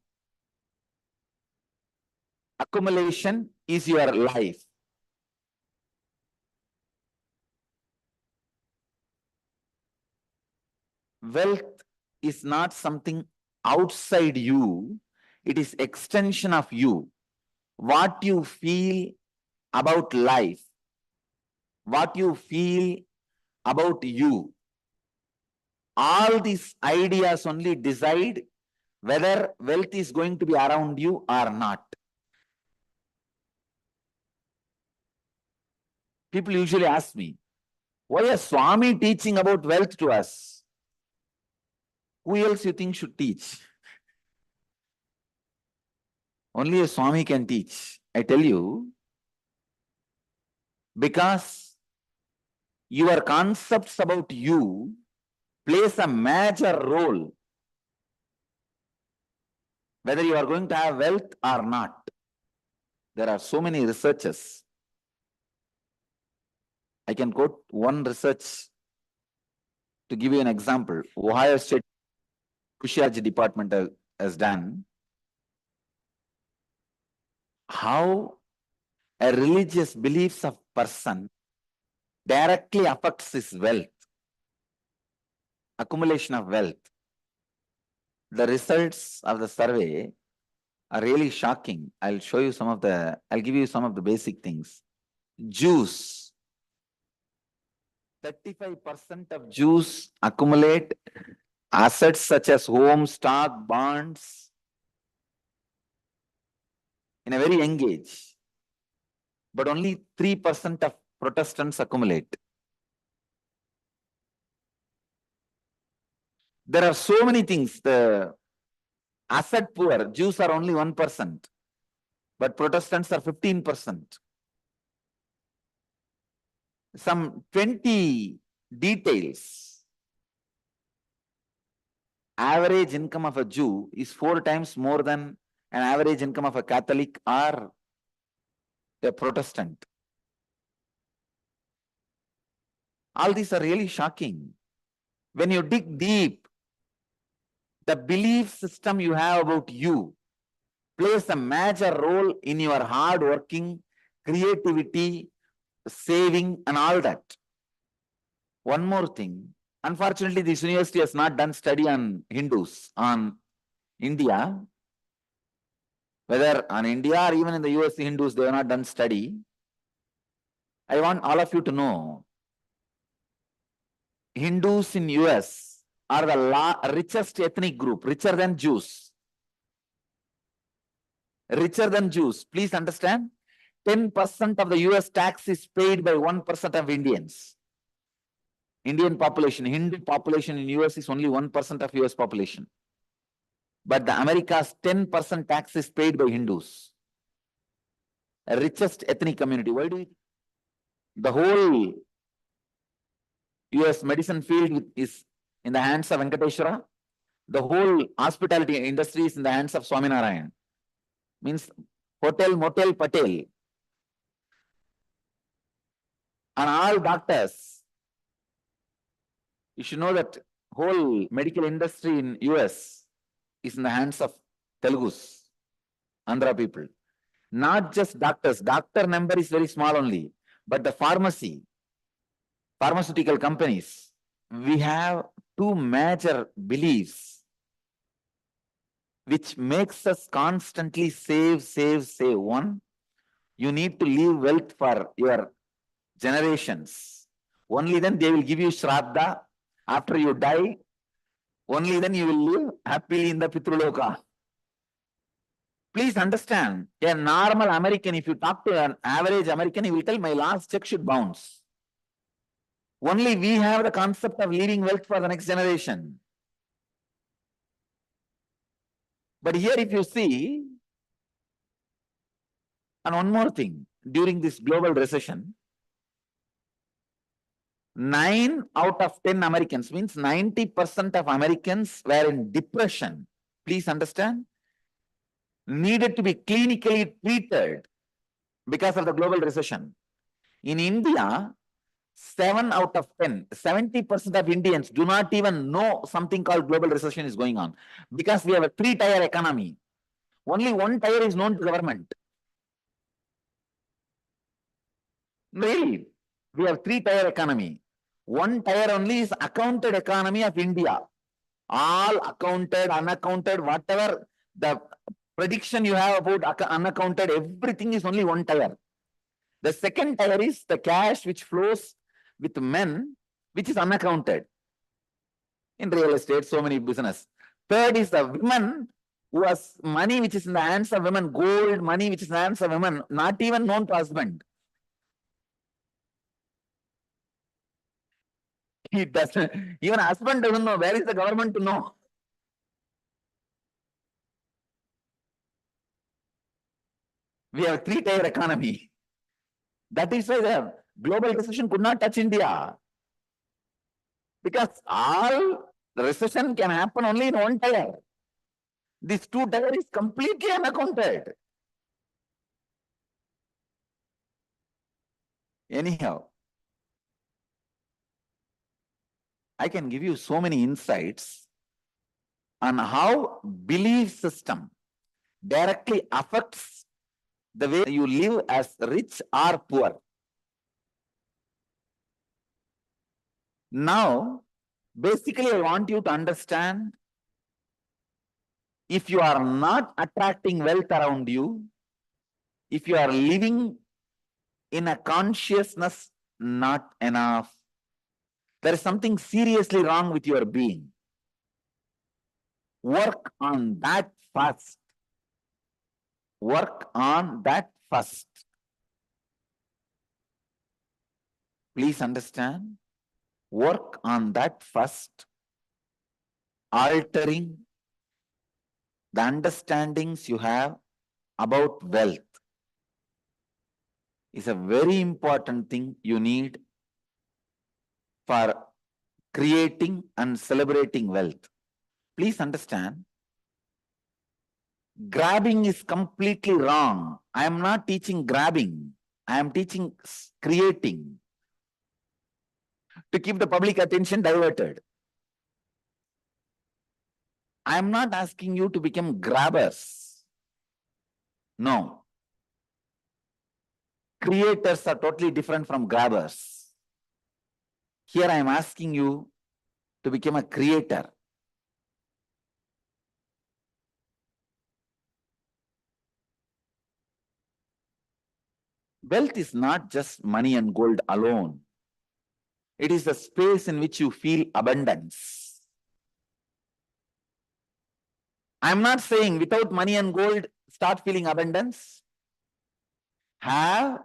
Accumulation is your life. Wealth is not something outside you. It is extension of you. What you feel about life, what you feel about you. All these ideas only decide whether wealth is going to be around you or not. People usually ask me, why is Swami teaching about wealth to us? Who else you think should teach? Only a Swami can teach. I tell you, because your concepts about you plays a major role whether you are going to have wealth or not. There are so many researches. I can quote one research to give you an example. Ohio State Sociology Department has done how a religious beliefs of person directly affects his wealth, accumulation of wealth. The results of the survey are really shocking. I'll give you some of the basic things. Jews, 35% of Jews accumulate assets such as home, stock, bonds in a very young age. But only 3% of Protestants accumulate. There are so many things. The asset poor, Jews are only 1%, but Protestants are 15%. Some 20 details. Average income of a Jew is 4 times more than an average income of a Catholic or a Protestant. All these are really shocking. When you dig deep, the belief system you have about you plays a major role in your hard working, creativity, saving and all that. One more thing. Unfortunately, this university has not done study on Hindus, on India. Whether on India or even in the US Hindus, they have not done study. I want all of you to know, Hindus in US are the richest ethnic group, richer than Jews. Richer than Jews. Please understand, 10% of the US tax is paid by 1% of Indians. Indian population, Hindu population in US is only 1% of US population. But the America's 10% tax is paid by Hindus. A richest ethnic community. Why do the whole US medicine field is in the hands of Venkateshwara? The whole hospitality industry is in the hands of Swaminarayan. Means hotel, motel, patel. And all doctors, you should know that whole medical industry in US is in the hands of Telugus, Andhra people. Not just doctors. Doctor number is very small only. But the pharmaceutical companies, we have two major beliefs which makes us constantly save. One, you need to leave wealth for your generations. Only then they will give you Shraddha. After you die, only then you will live happily in the Pitruloka. Please understand, a normal American, if you talk to an average American, he will tell my last check should bounce. Only we have the concept of leaving wealth for the next generation. But here if you see, and one more thing, during this global recession, 9 out of 10 Americans, means 90% of Americans were in depression. Please understand, needed to be clinically treated because of the global recession. In India, 7 out of 10, 70% of Indians do not even know something called global recession is going on, because we have a 3-tier economy. Only 1 tier is known to government. Really, we have 3-tier economy. 1 tier only is accounted economy of India. All accounted, unaccounted, whatever the prediction you have about unaccounted, everything is only 1 tier. The 2nd tier is the cash which flows with men, which is unaccounted. In real estate, so many business. 3rd is the women, who has money which is in the hands of women, gold money which is in the hands of women, not even known to husband. He doesn't, even husband doesn't know. Where is the government to know? We have a 3-tier economy. That is why the global recession could not touch India. Because all recession can happen only in 1 tier. This 2 tier is completely unaccounted. Anyhow, I can give you so many insights on how belief system directly affects the way you live as rich or poor. Now, basically, I want you to understand, if you are not attracting wealth around you, if you are living in a consciousness not enough, there is something seriously wrong with your being. Work on that first. Work on that first. Please understand. Work on that first. Altering the understandings you have about wealth is a very important thing you need for creating and celebrating wealth. Please understand, grabbing is completely wrong. I am not teaching grabbing. I am teaching creating, to keep the public attention diverted. I am not asking you to become grabbers. No. Creators are totally different from grabbers. Here I am asking you to become a creator. Wealth is not just money and gold alone. It is the space in which you feel abundance. I am not saying without money and gold, start feeling abundance. Have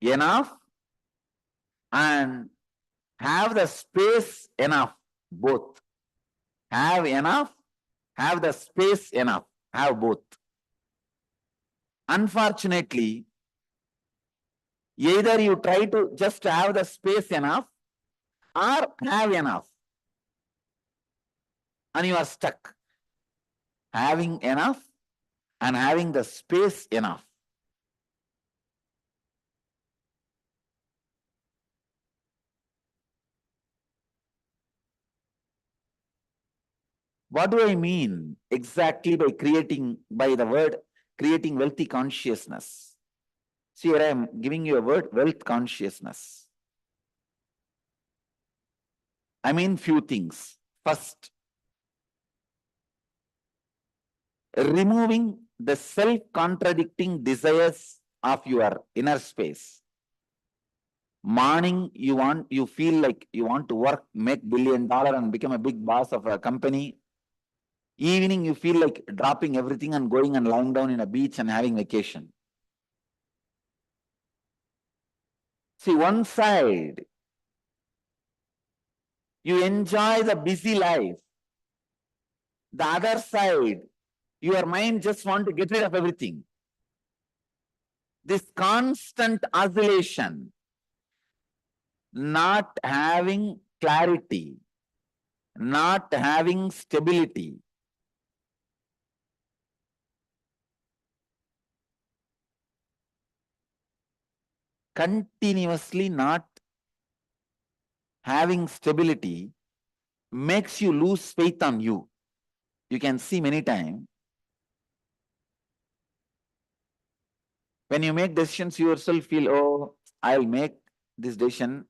enough and have the space enough, both. Have enough, have the space enough, have both. Unfortunately, either you try to just have the space enough or have enough, and you are stuck. Having enough and having the space enough. What do I mean exactly by the word creating wealthy consciousness? See, here I am giving you a word, wealth consciousness. I mean few things. First, removing the self-contradicting desires of your inner space. Morning, you feel like you want to work, make $1 billion and become a big boss of a company. Evening, you feel like dropping everything and going and lying down in a beach and having vacation. See, one side, you enjoy the busy life. The other side, your mind just want to get rid of everything. This constant oscillation, not having clarity, not having stability, continuously not having stability makes you lose faith on you. You can see many times when you make decisions, you yourself feel, oh, I'll make this decision,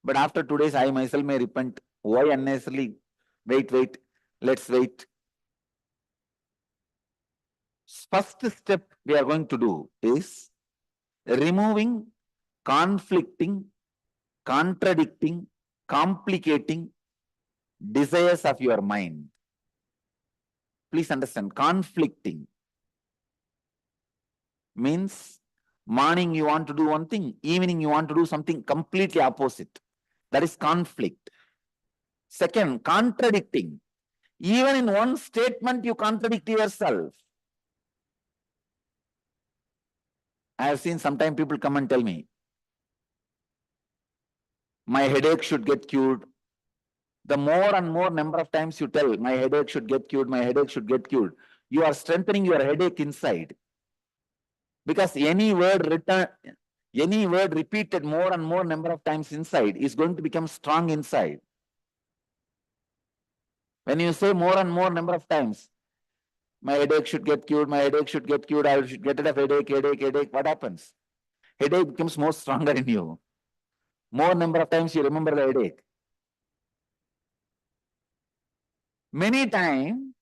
but after 2 days, I myself may repent. Why unnecessarily? Wait, let's wait. First step we are going to do is removing conflicting, contradicting, complicating desires of your mind. Please understand, conflicting means morning you want to do one thing, evening you want to do something completely opposite. That is conflict. Second, contradicting. Even in one statement, you contradict yourself. I have seen sometimes people come and tell me, my headache should get cured. The more and more number of times you tell, my headache should get cured, my headache should get cured, you are strengthening your headache inside. Because any word repeated more and more number of times inside is going to become strong inside. When you say more and more number of times, my headache should get cured, my headache should get cured, I should get rid of headache, what happens? Headache becomes more stronger in you. More number of times you remember the headache. Many times,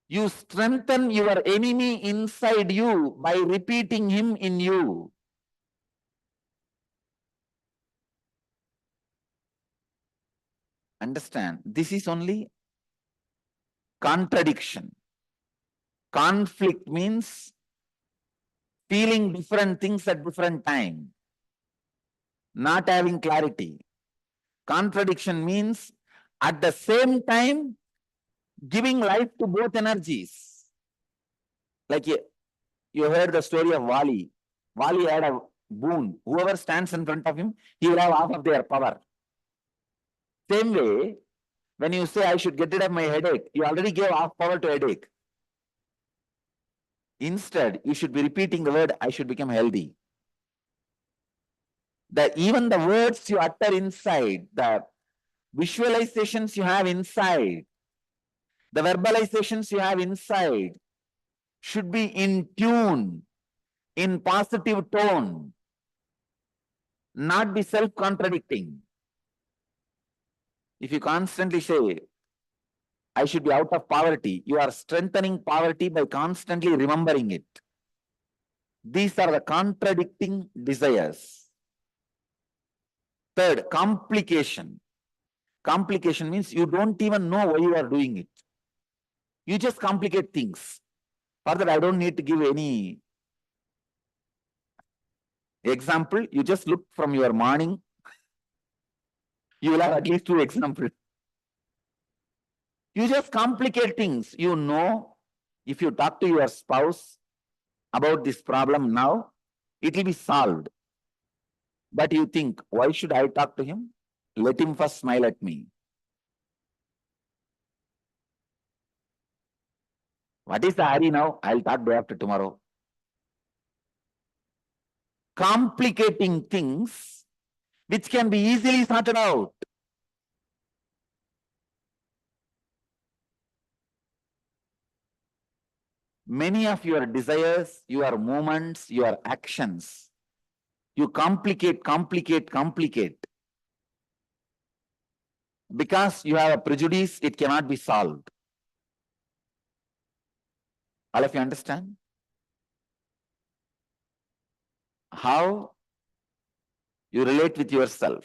you strengthen your enemy inside you by repeating him in you. Understand, this is only contradiction. Conflict means feeling different things at different time, not having clarity. Contradiction means at the same time giving life to both energies. Like you heard the story of Wali. Wali had a boon. Whoever stands in front of him, he will have half of their power. Same way, when you say, I should get rid of my headache, you already gave half power to headache. Instead, you should be repeating the word, I should become healthy. Even the words you utter inside, the visualizations you have inside, the verbalizations you have inside should be in tune, in positive tone, not be self-contradicting. If you constantly say, I should be out of poverty, you are strengthening poverty by constantly remembering it. These are the contradicting desires. Third, complication. Complication means you don't even know why you are doing it. You just complicate things. Further, I don't need to give any example. You just look from your morning. You will have at least 2 examples. You just complicate things. You know, if you talk to your spouse about this problem now, it will be solved. But you think, why should I talk to him? Let him first smile at me. What is the hurry now? I'll talk day after tomorrow. Complicating things which can be easily sorted out. Many of your desires, your movements, your actions, you complicate. Because you have a prejudice, it cannot be solved. All of you understand? How you relate with yourself.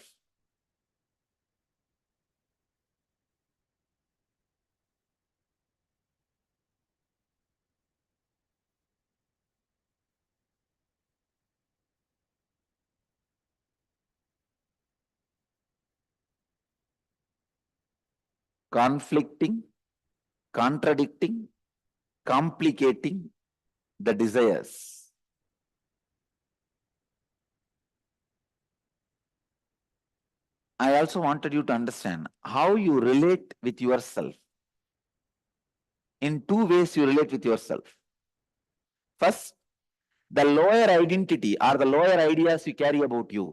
Conflicting, contradicting, complicating the desires. I also wanted you to understand how you relate with yourself. In two ways you relate with yourself. First, the lower identity or the lower ideas you carry about you,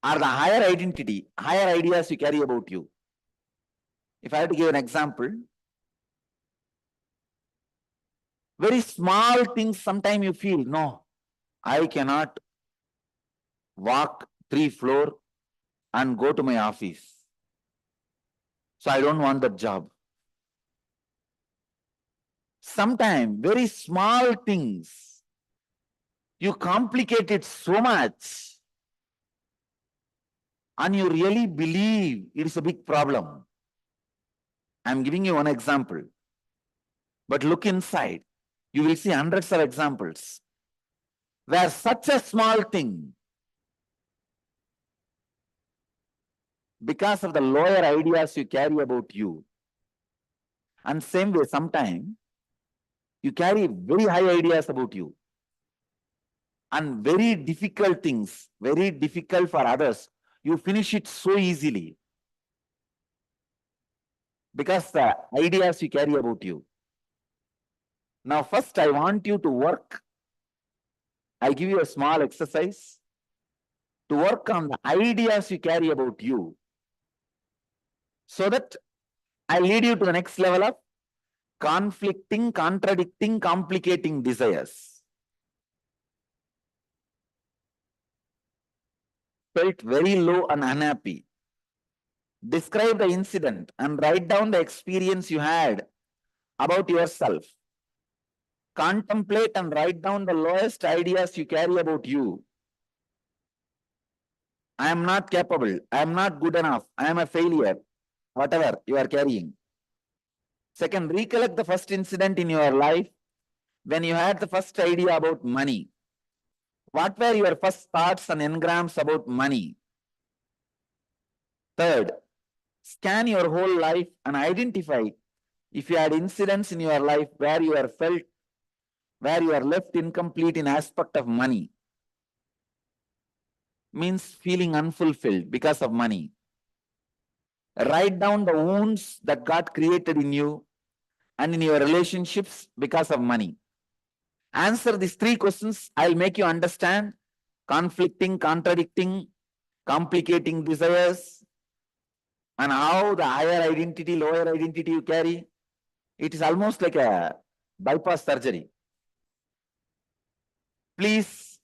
or the higher identity, higher ideas you carry about you. If I have to give an example, very small things, sometimes you feel, no, I cannot walk 3 floors and go to my office. So I don't want that job. Sometimes very small things, you complicate it so much and you really believe it is a big problem. I'm giving you one example. But look inside, you will see hundreds of examples where such a small thing, because of the lower ideas you carry about you, and same way sometimes you carry very high ideas about you, and very difficult things, very difficult for others, you finish it so easily because the ideas you carry about you. Now first I want you to work. I'll give you a small exercise to work on the ideas you carry about you, so that I lead you to the next level of conflicting, contradicting, complicating desires. Felt very low and unhappy. Describe the incident and write down the experience you had about yourself. Contemplate and write down the lowest ideas you carry about you. I am not capable. I am not good enough. I am a failure. Whatever you are carrying. Second, recollect the first incident in your life when you had the first idea about money. What were your first thoughts and engrams about money? Third, scan your whole life and identify if you had incidents in your life where you are felt, where you are left incomplete in aspect of money. Means feeling unfulfilled because of money. Write down the wounds that got created in you and in your relationships because of money. Answer these 3 questions. I'll make you understand conflicting, contradicting, complicating desires, and how the higher identity, lower identity you carry. It is almost like a bypass surgery. Please,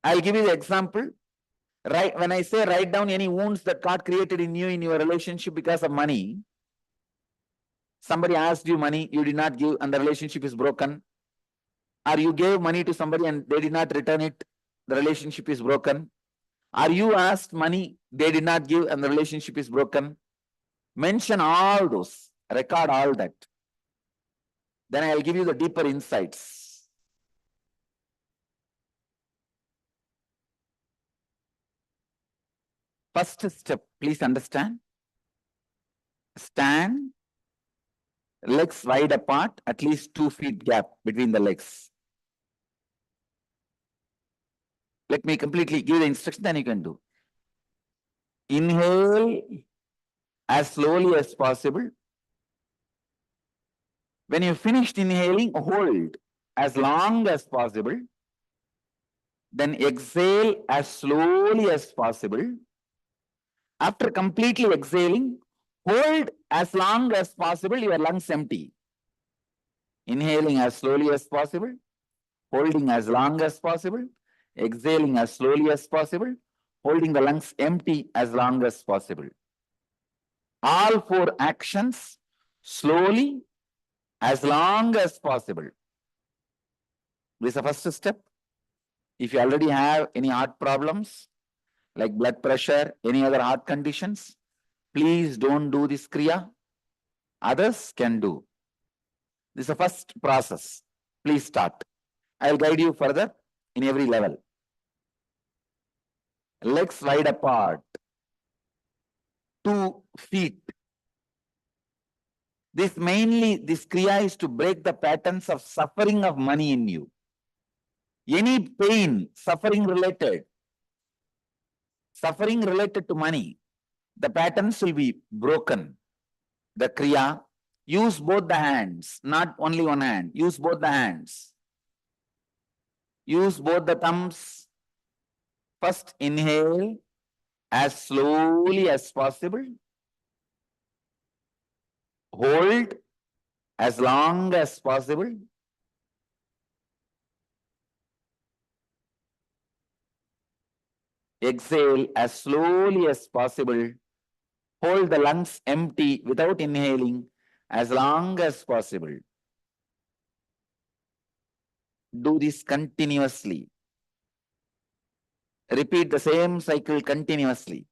I'll give you the example. Right, when I say write down any wounds that got created in you in your relationship because of money, somebody asked you money, you did not give, and the relationship is broken. Or you gave money to somebody and they did not return it, the relationship is broken. Or you asked money, they did not give, and the relationship is broken. Mention all those, record all that. Then I'll give you the deeper insights. First step, please understand. Stand, legs wide apart, at least 2 feet gap between the legs. Let me completely give the instruction, then you can do. Inhale as slowly as possible. When you finished inhaling, hold as long as possible. Then exhale as slowly as possible. After completely exhaling, hold as long as possible, your lungs empty. Inhaling as slowly as possible, holding as long as possible, exhaling as slowly as possible, holding the lungs empty as long as possible. All 4 actions slowly as long as possible. This is the first step. If you already have any heart problems, like blood pressure, any other heart conditions, please don't do this Kriya. Others can do. This is the first process. Please start. I will guide you further in every level. Legs wide apart. 2 feet. This Kriya is to break the patterns of suffering of money in you. Any pain, suffering related to money, the patterns will be broken. The Kriya, use both the hands, not only one hand, use both the hands. Use both the thumbs. First inhale as slowly as possible. Hold as long as possible. Exhale as slowly as possible. Hold the lungs empty without inhaling as long as possible. Do this continuously. Repeat the same cycle continuously.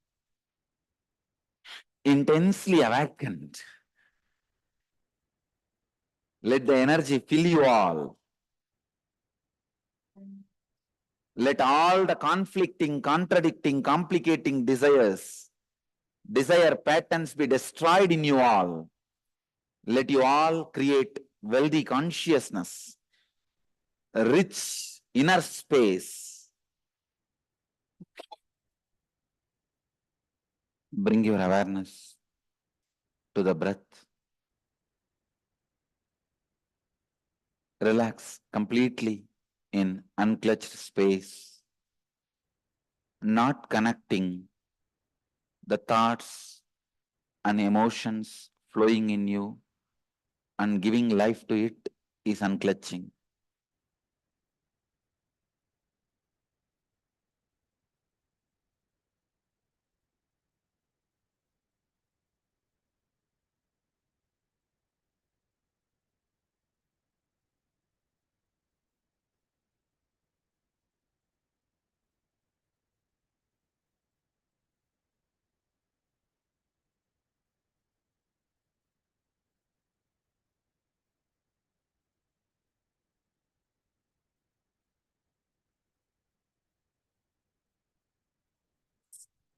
Intensely awakened. Let the energy fill you all. Let all the conflicting, contradicting, complicating desire patterns be destroyed in you all. Let you all create wealthy consciousness, a rich inner space. Bring your awareness to the breath. Relax completely in unclutched space, not connecting the thoughts and emotions flowing in you and giving life to it is unclutching.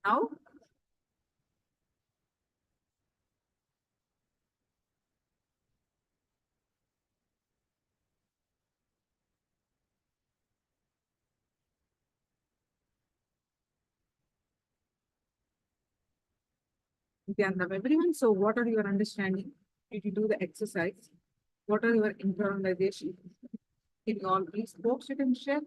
Now, Nithyananda, everyone, so what are your understanding? Did you do the exercise? What are your internalization? Can you all please post it and share?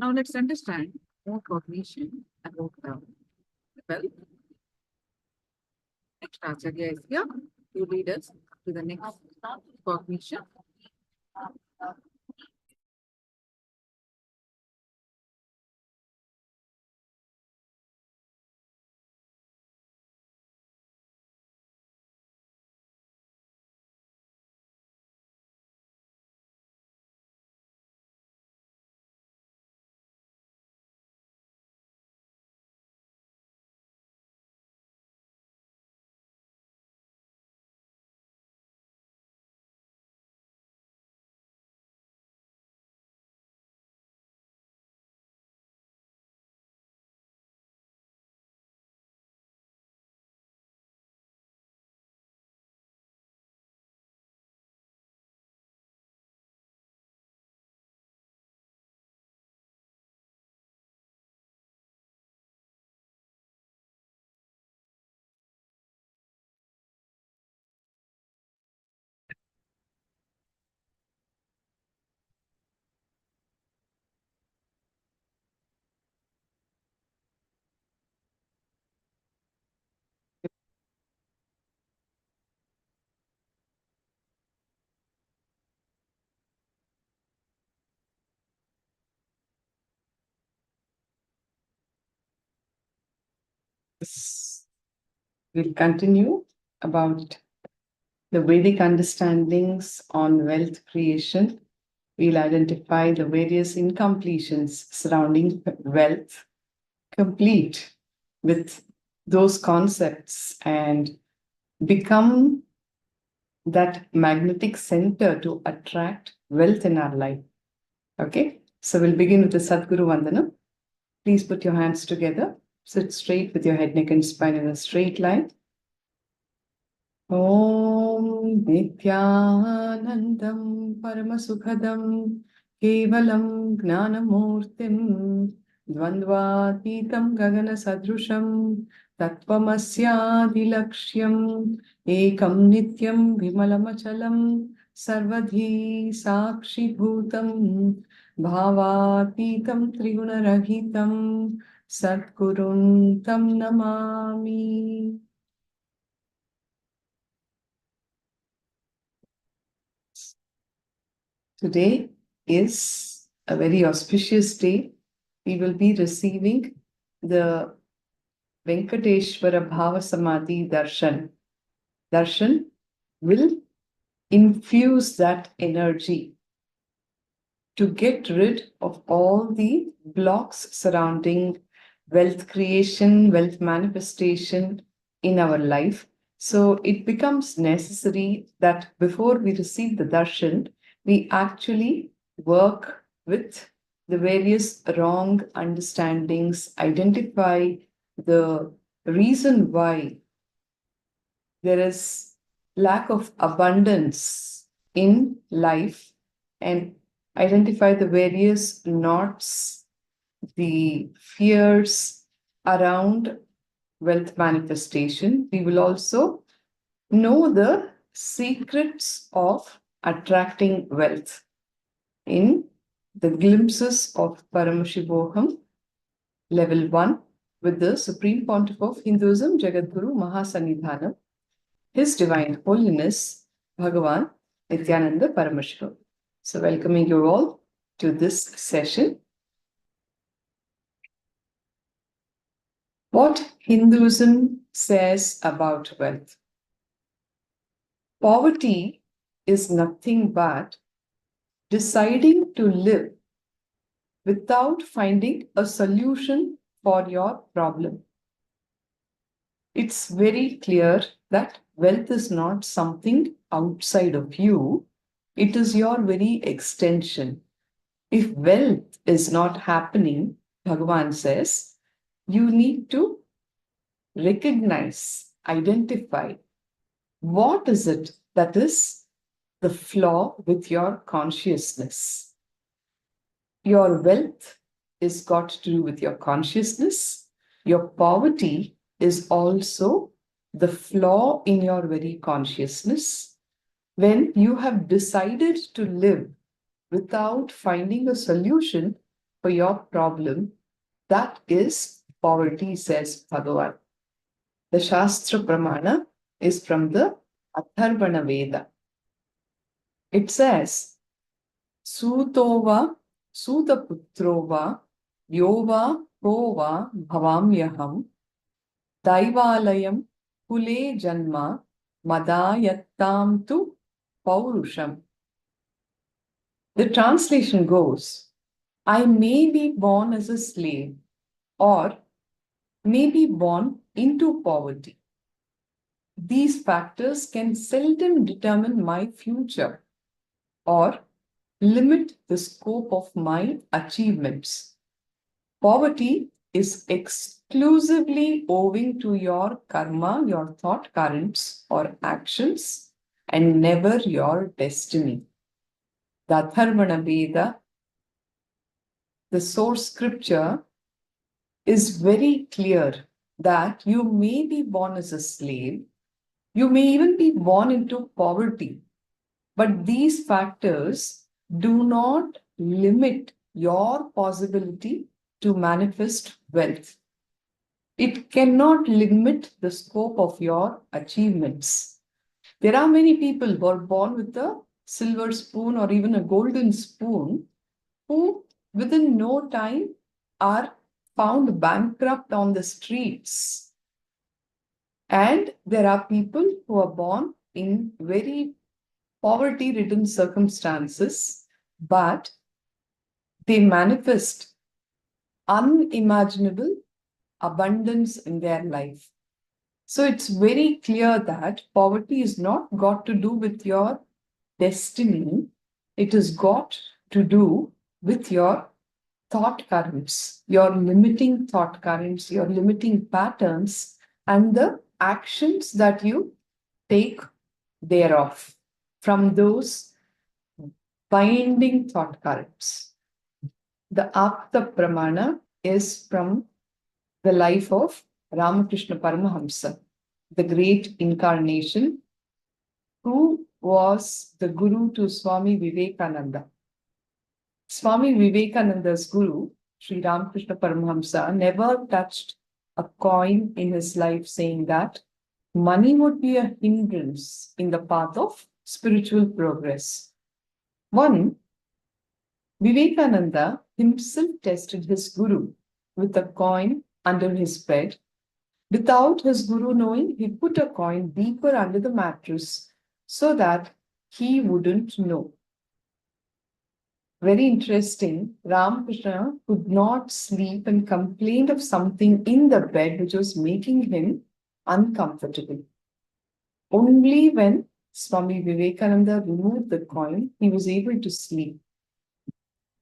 Now let's understand more cognition about the well. Next Acharya is here to lead us to the next cognition. We'll continue about the Vedic understandings on wealth creation. We'll identify the various incompletions surrounding wealth, complete with those concepts, and become that magnetic center to attract wealth in our life. Okay, so we'll begin with the Sadguru Vandanam. Please put your hands together. Sit straight with your head, neck, and spine in a straight line. Om Nithyanandam Paramasukhadam Kevalam Gnanamurtim Dvandvatitam Gagana Sadrusham Tattvamasyadilaksham Ekam Nityam Vimalamachalam Sarvadhi Sakshi Bhutam Bhavatitam Trigunarahitam Satgurun Tam Namami. Today is a very auspicious day. We will be receiving the Venkateshwara Bhava Samadhi Darshan. Darshan will infuse that energy to get rid of all the blocks surrounding wealth creation, wealth manifestation in our life. So it becomes necessary that before we receive the darshan, we actually work with the various wrong understandings, identify the reason why there is lack of abundance in life, and identify the various knots, the fears around wealth manifestation. We will also know the secrets of attracting wealth in the Glimpses of Paramashivoham Level-1 with the Supreme Pontiff of Hinduism, Jagadguru Mahasanidhanam, His Divine Holiness, Bhagavan Nithyananda Paramashivoham. So welcoming you all to this session. What Hinduism says about wealth. Poverty is nothing but deciding to live without finding a solution for your problem. It's very clear that wealth is not something outside of you, it is your very extension. If wealth is not happening, Bhagavan says, you need to recognize, identify what is it that is the flaw with your consciousness. Your wealth is got to do with your consciousness. Your poverty is also the flaw in your very consciousness. When you have decided to live without finding a solution for your problem, that is poverty, says Bhagavan. The Shastra Pramana is from the Atharvana Veda. It says, Sutova, Sutaputrova, Yova, Prova, Bhavamyaham, Daivalayam, Kule Janma, Madayattam tu Paurusham. The translation goes, I may be born as a slave or may be born into poverty. These factors can seldom determine my future or limit the scope of my achievements. Poverty is exclusively owing to your karma, your thought currents or actions, and never your destiny. The Atharvana Veda, the source scripture, is very clear that you may be born as a slave, you may even be born into poverty, but these factors do not limit your possibility to manifest wealth. It cannot limit the scope of your achievements. There are many people who are born with a silver spoon or even a golden spoon who within no time are found bankrupt on the streets And there are people who are born in very poverty-ridden circumstances, but they manifest unimaginable abundance in their life. So it's very clear that poverty is not got to do with your destiny. It is got to do with your thought currents, your limiting thought currents, your limiting patterns, and the actions that you take thereof from those binding thought currents. The Apta Pramana is from the life of Ramakrishna Paramahamsa, the great incarnation who was the guru to Swami Vivekananda. Swami Vivekananda's guru, Sri Ramakrishna Paramahamsa, never touched a coin in his life, saying that money would be a hindrance in the path of spiritual progress. One, Vivekananda himself tested his guru with a coin under his bed. Without his guru knowing, he put a coin deeper under the mattress so that he wouldn't know. Very interesting, Ramakrishna could not sleep and complained of something in the bed which was making him uncomfortable. Only when Swami Vivekananda removed the coin, he was able to sleep.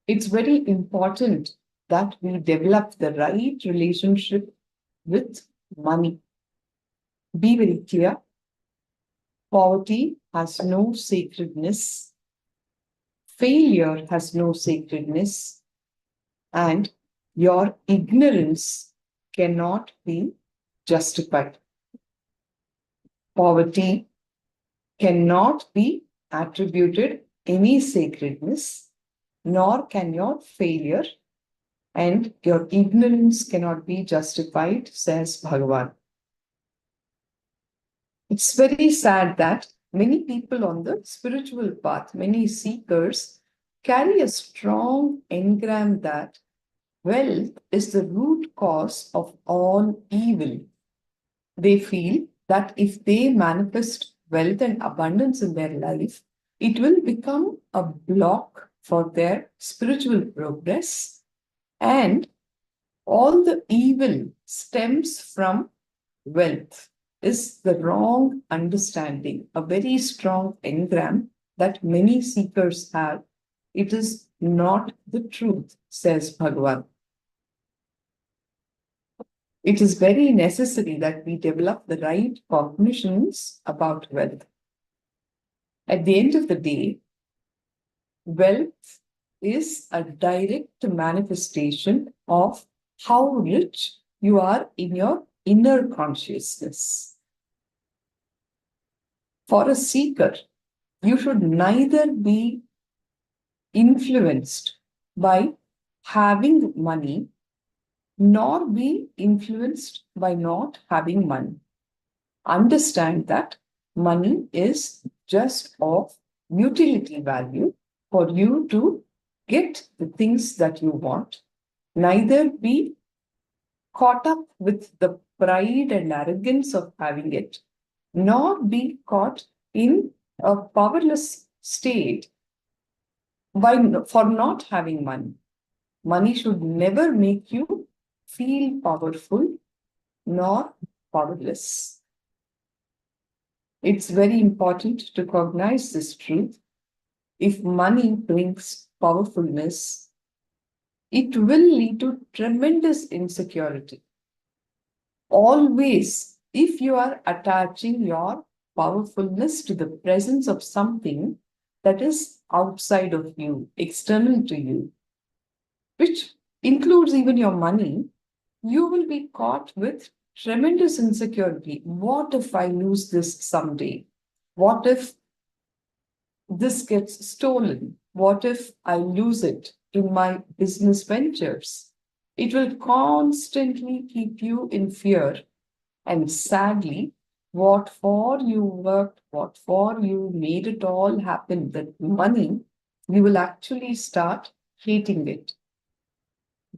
It's very important that we develop the right relationship with money. Be very clear. Poverty has no sacredness. Failure has no sacredness. And your ignorance cannot be justified. Poverty cannot be attributed any sacredness, nor can your failure, and your ignorance cannot be justified, says Bhagavan. It's very sad that many people on the spiritual path, many seekers, carry a strong engram that wealth is the root cause of all evil. They feel that if they manifest wealth and abundance in their life, it will become a block for their spiritual progress, and all the evil stems from wealth. Is the wrong understanding, a very strong engram that many seekers have. It is not the truth, says Bhagavan. It is very necessary that we develop the right cognitions about wealth. At the end of the day, wealth is a direct manifestation of how rich you are in your inner consciousness. For a seeker, you should neither be influenced by having money nor be influenced by not having money. Understand that money is just of utility value for you to get the things that you want. Neither be caught up with the pride and arrogance of having it, nor be caught in a powerless state for not having money. Money should never make you feel powerful nor powerless. It's very important to recognize this truth. If money brings powerfulness, it will lead to tremendous insecurity. Always, if you are attaching your powerfulness to the presence of something that is outside of you, external to you, which includes even your money, you will be caught with tremendous insecurity. What if I lose this someday? What if this gets stolen? What if I lose it in my business ventures? It will constantly keep you in fear. And sadly, what for you worked, what for you made it all happen, that money, you will actually start hating it.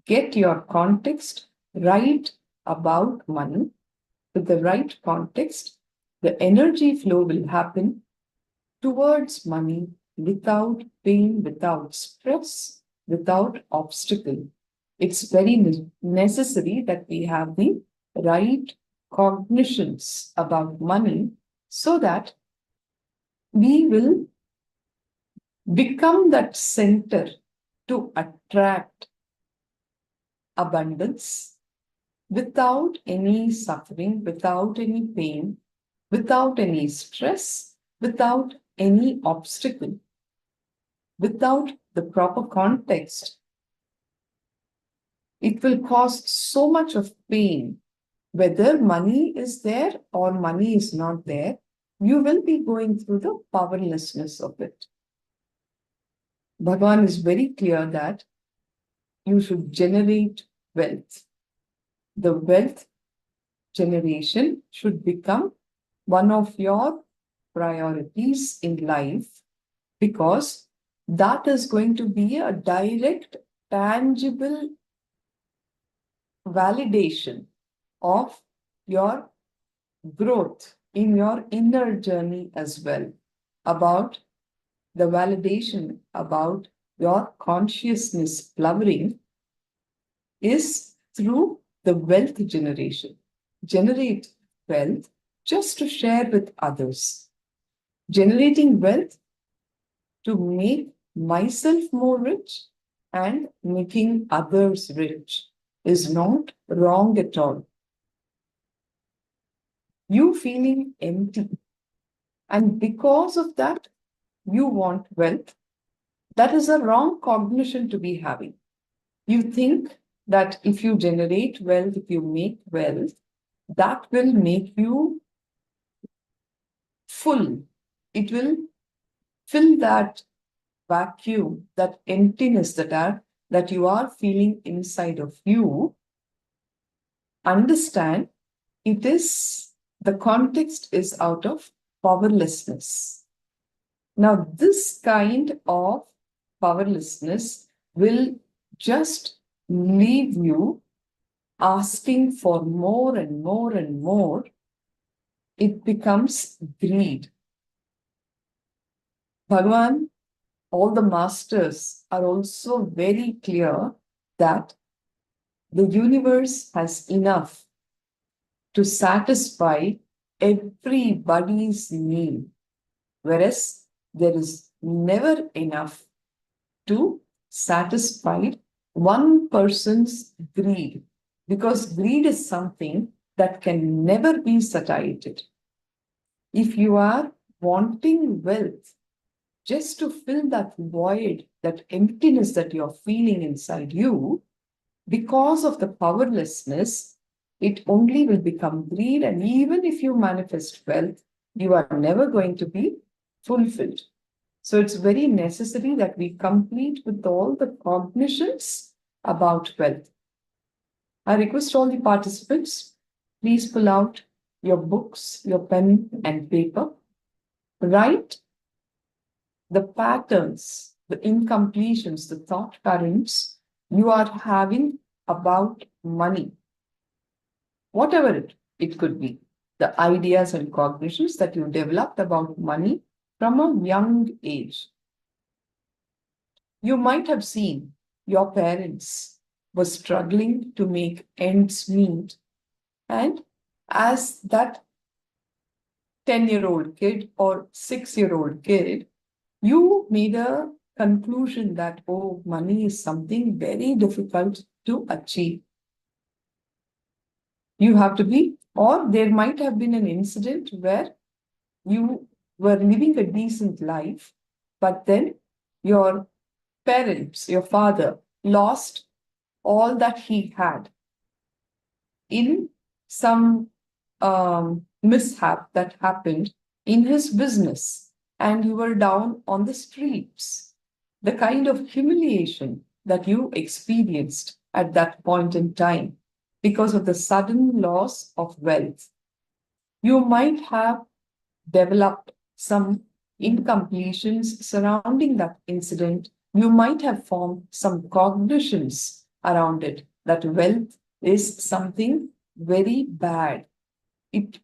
Get your context right about money. with the right context, the energy flow will happen towards money without pain, without stress, without obstacle. It's very necessary that we have the right cognitions about money so that we will become that center to attract abundance without any suffering, without any pain, without any stress, without any obstacle, without the proper context. It will cause so much of pain. Whether money is there or money is not there, you will be going through the powerlessness of it. Bhagavan is very clear that you should generate wealth. The wealth generation should become one of your priorities in life, because that is going to be a direct, tangible validation of your growth in your inner journey as well, about the validation about your consciousness flowering is through the wealth generation. Generate wealth just to share with others. Generating wealth to make myself more rich and making others rich is not wrong at all. You feeling empty, and because of that, you want wealth, that is a wrong cognition to be having. You think that if you generate wealth, if you make wealth, that will make you full. It will fill that vacuum, that emptiness that you are feeling inside of you. Understand, the context is out of powerlessness. Now, this kind of powerlessness will just leave you asking for more and more and more. It becomes greed. Bhagavan, all the masters are also very clear that the universe has enough to satisfy everybody's need, whereas there is never enough to satisfy one person's greed, because greed is something that can never be satiated. If you are wanting wealth just to fill that void, that emptiness that you're feeling inside you, because of the powerlessness, it only will become greed, and even if you manifest wealth, you are never going to be fulfilled. So it's very necessary that we complete with all the cognitions about wealth. I request all the participants, please pull out your books, your pen and paper. Write the patterns, the incompletions, the thought currents you are having about money. Whatever it could be, the ideas and cognitions that you developed about money from a young age. You might have seen your parents were struggling to make ends meet, and as that 10-year-old kid or 6-year-old kid, you made a conclusion that, oh, money is something very difficult to achieve. You have to be, or there might have been an incident where you were living a decent life, but then your parents, your father, lost all that he had in some mishap that happened in his business, and you were down on the streets. The kind of humiliation that you experienced at that point in time because of the sudden loss of wealth. You might have developed some incompletions surrounding that incident. You might have formed some cognitions around it, that wealth is something very bad. it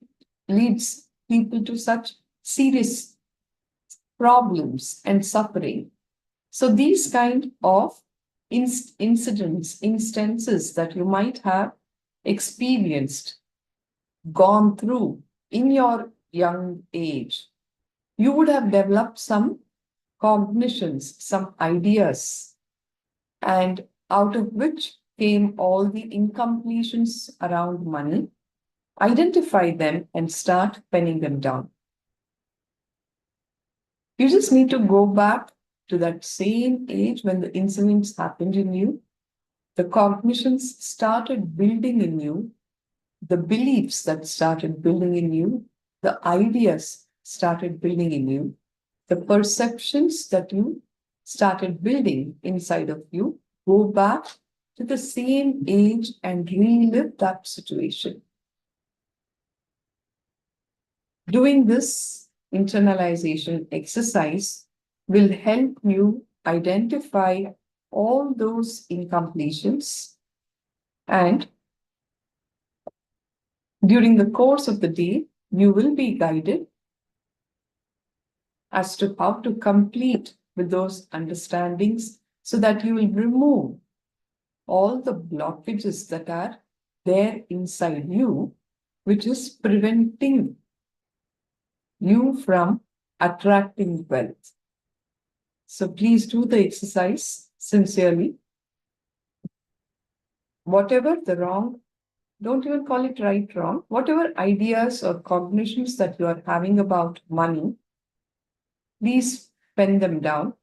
leads people to such serious problems and suffering. So these kind of instances that you might have experienced, gone through in your young age, you would have developed some cognitions, some ideas, and out of which came all the incompletions around money. Identify them and start penning them down. You just need to go back to that same age when the incidents happened in you, the cognitions started building in you, the beliefs that started building in you, the ideas started building in you, the perceptions that you started building inside of you. Go back to the same age and relive that situation. Doing this internalization exercise will help you identify all those incompletions, and during the course of the day, you will be guided as to how to complete with those understandings so that you will remove all the blockages that are there inside you, which is preventing you from attracting wealth. So please do the exercise sincerely. Whatever the wrong, don't even call it right, wrong, whatever ideas or cognitions that you are having about money, please pen them down.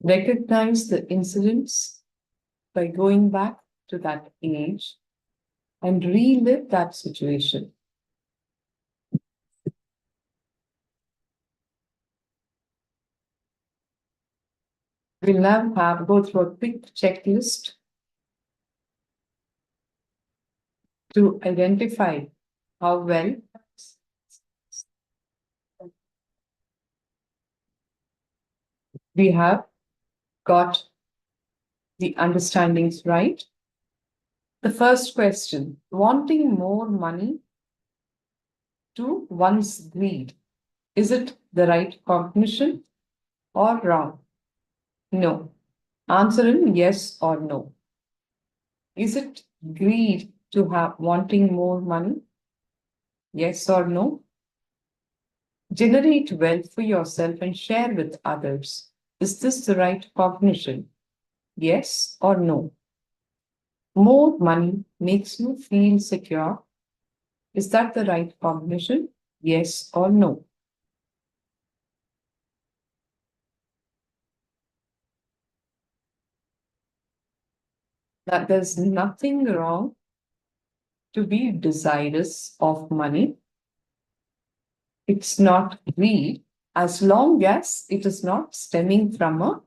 Recognize the incidents by going back to that age and relive that situation. We'll now go through a quick checklist to identify how well we have got the understandings right. The first question, wanting more money to one's greed. Is it the right cognition or wrong? No. Answer in yes or no. Is it greed to have wanting more money? Yes or no? Generate wealth for yourself and share with others. Is this the right cognition? Yes or no? More money makes you feel secure. Is that the right cognition? Yes or no? That there's nothing wrong to be desirous of money. It's not greed as long as it is not stemming from a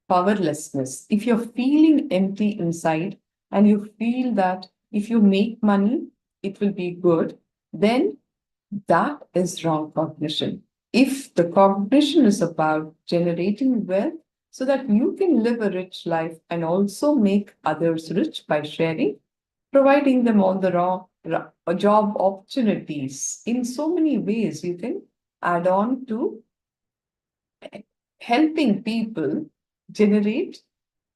powerlessness. If you're feeling empty inside and you feel that if you make money, it will be good, then that is wrong cognition. If the cognition is about generating wealth so that you can live a rich life and also make others rich by sharing, providing them all the job opportunities in so many ways, you can add on to helping people generate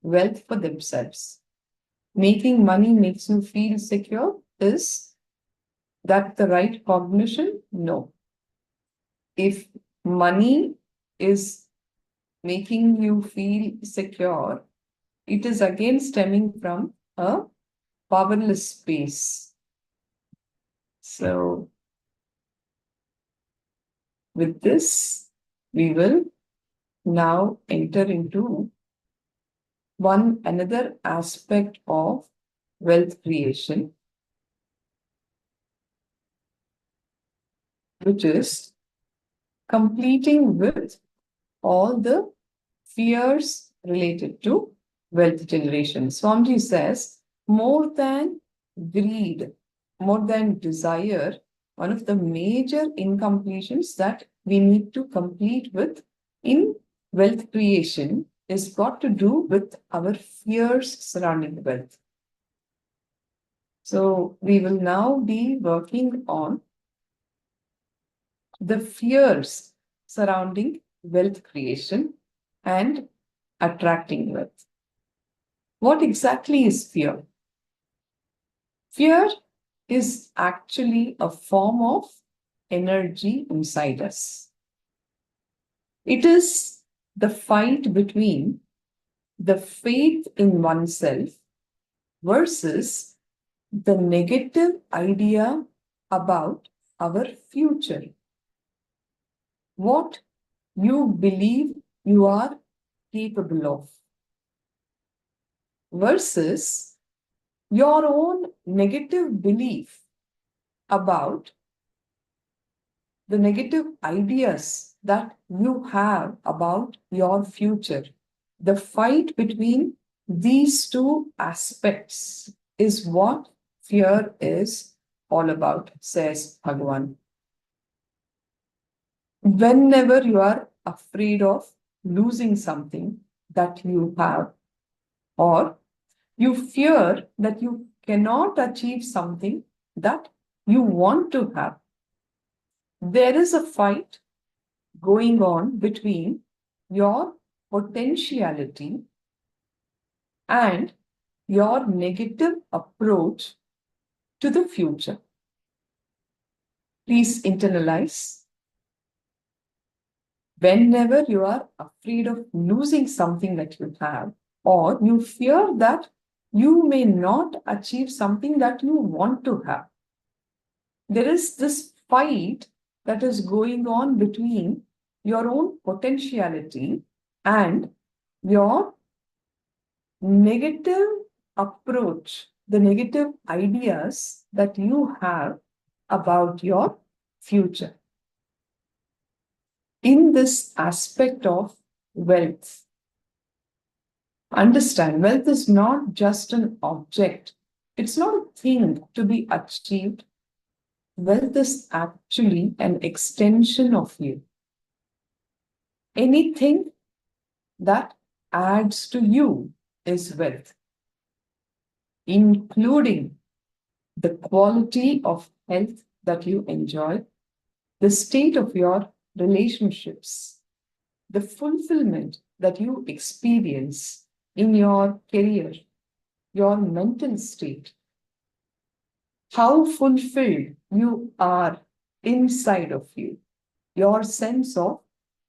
wealth for themselves. Making money makes you feel secure. Is that the right cognition? No. If money is making you feel secure, it is again stemming from a powerless space. So, with this, we will now enter into another aspect of wealth creation, which is completing with all the fears related to wealth generation. Swamiji says, more than greed, more than desire, one of the major incompletions that we need to complete with in wealth creation is got to do with our fears surrounding wealth. So we will now be working on the fears surrounding wealth creation and attracting wealth. What exactly is fear? Fear is actually a form of energy inside us. It is the fight between the faith in oneself versus the negative idea about our future. What you believe you are capable of versus your own negative belief about the negative ideas that you have about your future. The fight between these two aspects is what fear is all about, says Bhagavan. Whenever you are afraid of losing something that you have, or you fear that you cannot achieve something that you want to have, there is a fight going on between your potentiality and your negative approach to the future. Please internalize. Whenever you are afraid of losing something that you have, or you fear that you may not achieve something that you want to have, there is this fight that is going on between your own potentiality and your negative approach, the negative ideas that you have about your future. In this aspect of wealth, understand, wealth is not just an object. It's not a thing to be achieved. Wealth is actually an extension of you. Anything that adds to you is wealth, including the quality of health that you enjoy, the state of your relationships, the fulfillment that you experience in your career, your mental state, how fulfilled you are inside of you, your sense of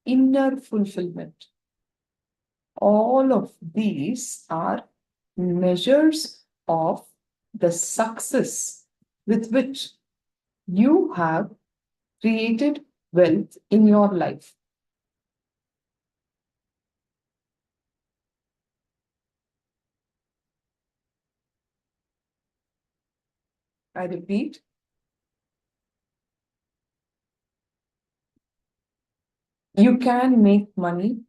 inner fulfillment. All of these are measures of the success with which you have created wealth in your life. I repeat, you can make money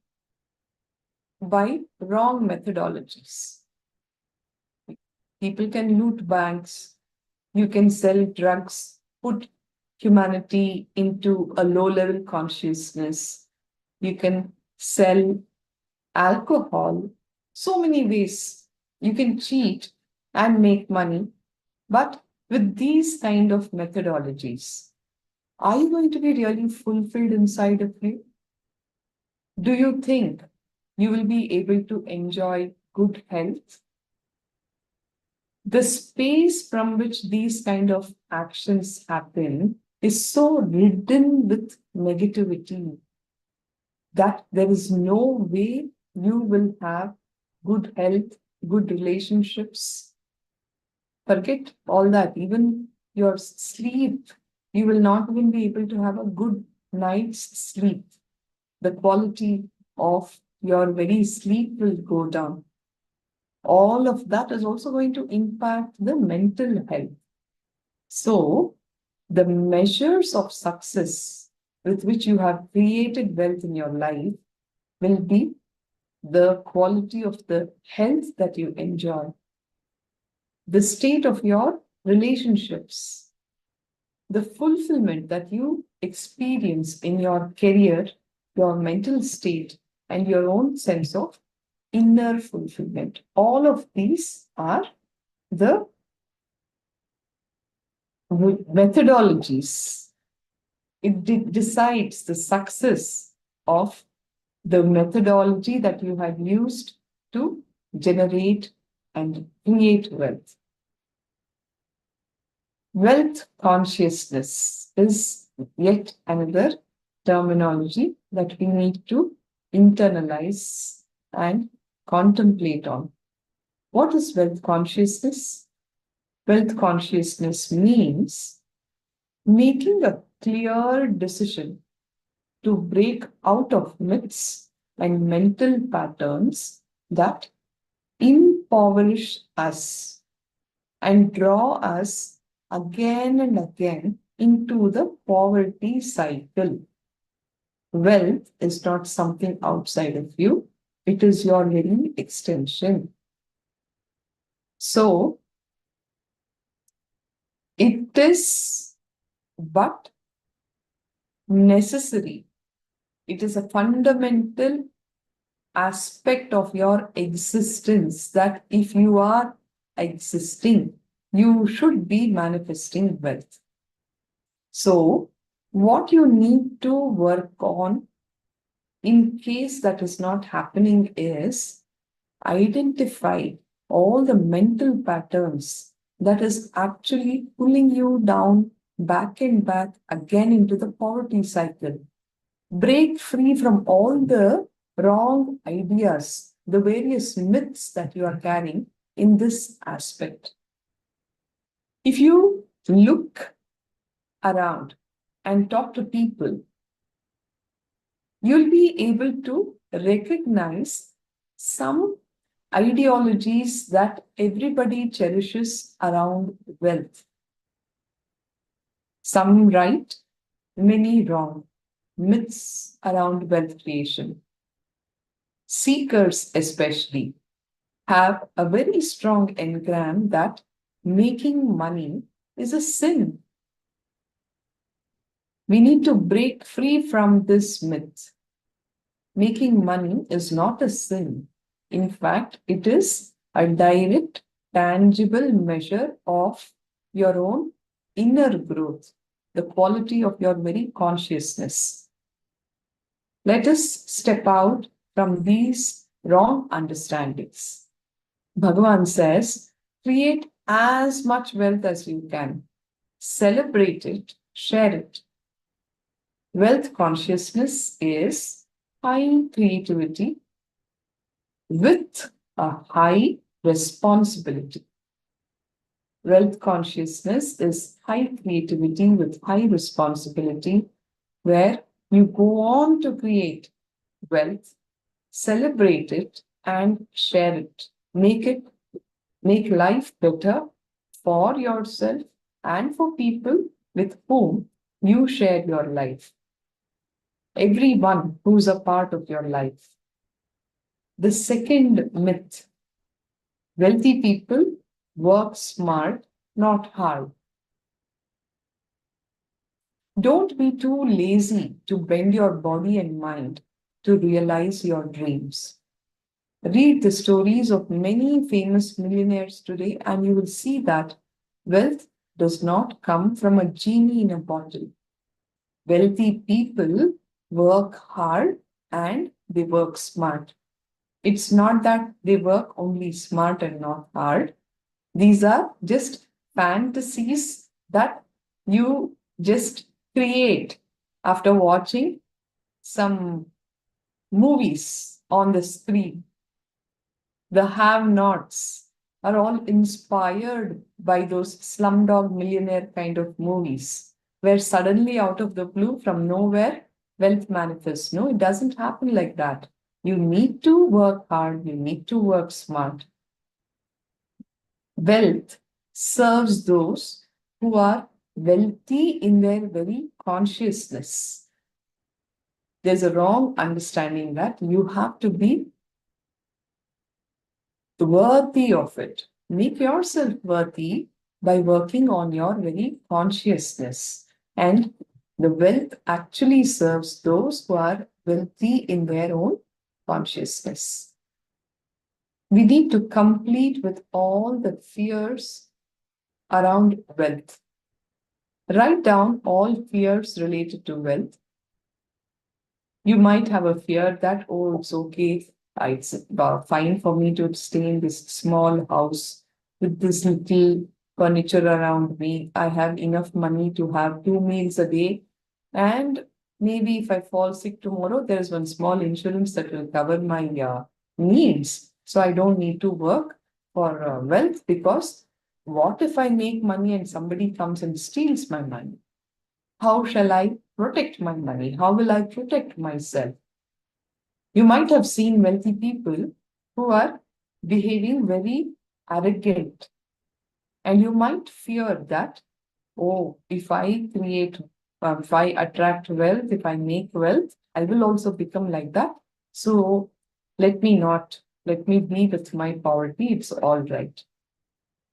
by wrong methodologies. People can loot banks, you can sell drugs, put humanity into a low-level consciousness, you can sell alcohol, so many ways you can cheat and make money. But with these kind of methodologies, are you going to be really fulfilled inside of you? Do you think you will be able to enjoy good health, the space from which these kind of actions happen is so ridden with negativity that there is no way you will have good health, good relationships. Forget all that. Even your sleep, you will not even be able to have a good night's sleep. The quality of your very sleep will go down. All of that is also going to impact the mental health. So, the measures of success with which you have created wealth in your life will be the quality of the health that you enjoy, the state of your relationships, the fulfillment that you experience in your career, your mental state, and your own sense of inner fulfillment. All of these are the methodologies. It decides the success of the methodology that you have used to generate and create wealth. Wealth consciousness is yet another terminology that we need to internalize and contemplate on. What is wealth consciousness? Wealth consciousness means making a clear decision to break out of myths and mental patterns that impoverish us and draw us again and again into the poverty cycle. Wealth is not something outside of you, it is your very extension. So, it is but necessary. It is a fundamental aspect of your existence that if you are existing, you should be manifesting wealth. So, what you need to work on in case that is not happening is identify all the mental patterns that is actually pulling you down back and back again into the poverty cycle. Break free from all the wrong ideas, the various myths that you are carrying in this aspect. If you look around and talk to people, you'll be able to recognize some ideologies that everybody cherishes around wealth. Some right, many wrong. Myths around wealth creation. Seekers especially have a very strong engram that making money is a sin. We need to break free from this myth. Making money is not a sin. In fact, it is a direct, tangible measure of your own inner growth, the quality of your very consciousness. Let us step out from these wrong understandings. Bhagavan says, create as much wealth as you can. Celebrate it, share it. Wealth consciousness is high creativity with a high responsibility. Wealth consciousness is high creativity with high responsibility, where you go on to create wealth, celebrate it, and share it. Make life better for yourself and for people with whom you share your life. Everyone who's a part of your life. The second myth: wealthy people work smart, not hard. Don't be too lazy to bend your body and mind to realize your dreams. Read the stories of many famous millionaires today, and you will see that wealth does not come from a genie in a bottle. Wealthy people work hard and they work smart. It's not that they work only smart and not hard. These are just fantasies that you just create after watching some movies on the screen. The have-nots are all inspired by those Slumdog Millionaire kind of movies, where suddenly out of the blue, from nowhere, wealth manifests. No, it doesn't happen like that. You need to work hard, you need to work smart. Wealth serves those who are wealthy in their very consciousness. There's a wrong understanding that you have to be worthy of it. Make yourself worthy by working on your very consciousness. And the wealth actually serves those who are wealthy in their own consciousness. We need to complete with all the fears around wealth. Write down all fears related to wealth. You might have a fear that, oh, it's okay, it's fine for me to stay in this small house with this little furniture around me. I have enough money to have 2 meals a day. And maybe if I fall sick tomorrow, there is one small insurance that will cover my needs. So I don't need to work for wealth, because what if I make money and somebody comes and steals my money? How shall I protect my money? How will I protect myself? You might have seen wealthy people who are behaving very arrogant, and you might fear that, oh, if I attract wealth, if I make wealth, I will also become like that. So let me be with my poverty, it's all right.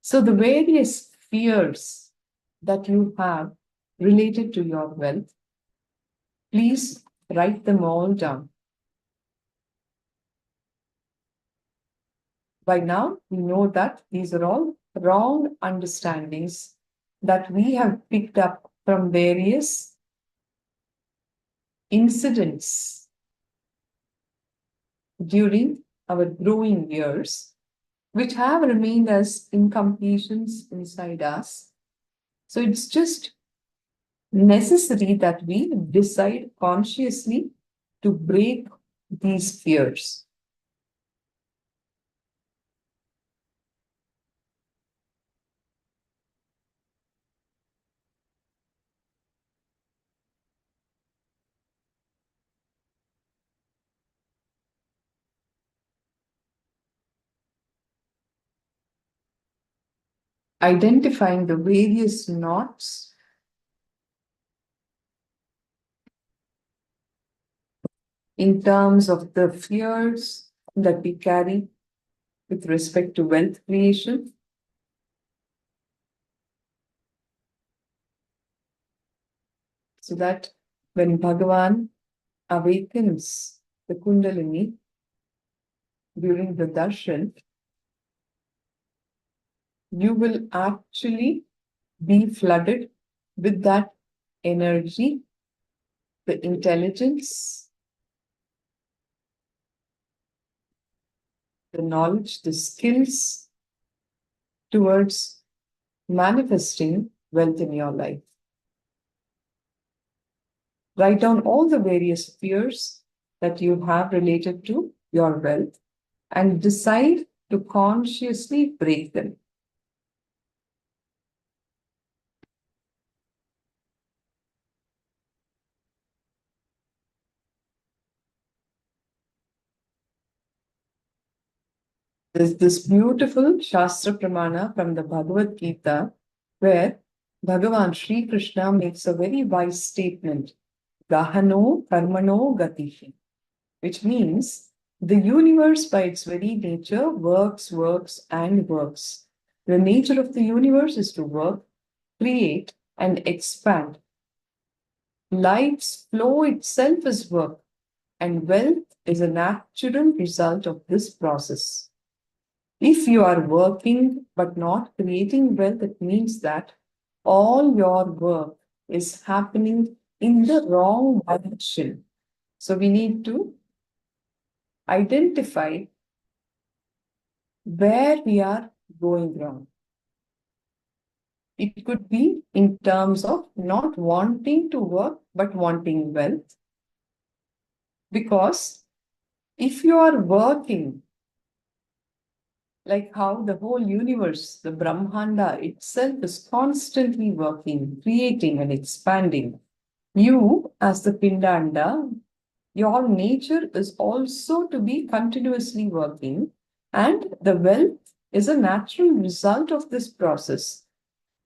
So the various fears that you have related to your wealth, please write them all down. By now, we know that these are all wrong understandings that we have picked up from various incidents during our growing years, which have remained as incompletions inside us. So it's just necessary that we decide consciously to break these fears. Identifying the various knots in terms of the fears that we carry with respect to wealth creation. So that when Bhagavan awakens the Kundalini during the darshan, you will actually be flooded with that energy, the intelligence, the knowledge, the skills towards manifesting wealth in your life. Write down all the various fears that you have related to your wealth and decide to consciously break them. There's this beautiful Shastra Pramana from the Bhagavad Gita, where Bhagavan Sri Krishna makes a very wise statement, Gahano Karmano Gatihi, which means the universe by its very nature works, and works. The nature of the universe is to work, create, and expand. Life's flow itself is work, and wealth is a natural result of this process. If you are working but not creating wealth, it means that all your work is happening in the wrong direction. So we need to identify where we are going wrong. It could be in terms of not wanting to work, but wanting wealth. Because if you are working, like how the whole universe, the Brahmanda itself is constantly working, creating and expanding. You, as the Pindanda, your nature is also to be continuously working, and the wealth is a natural result of this process.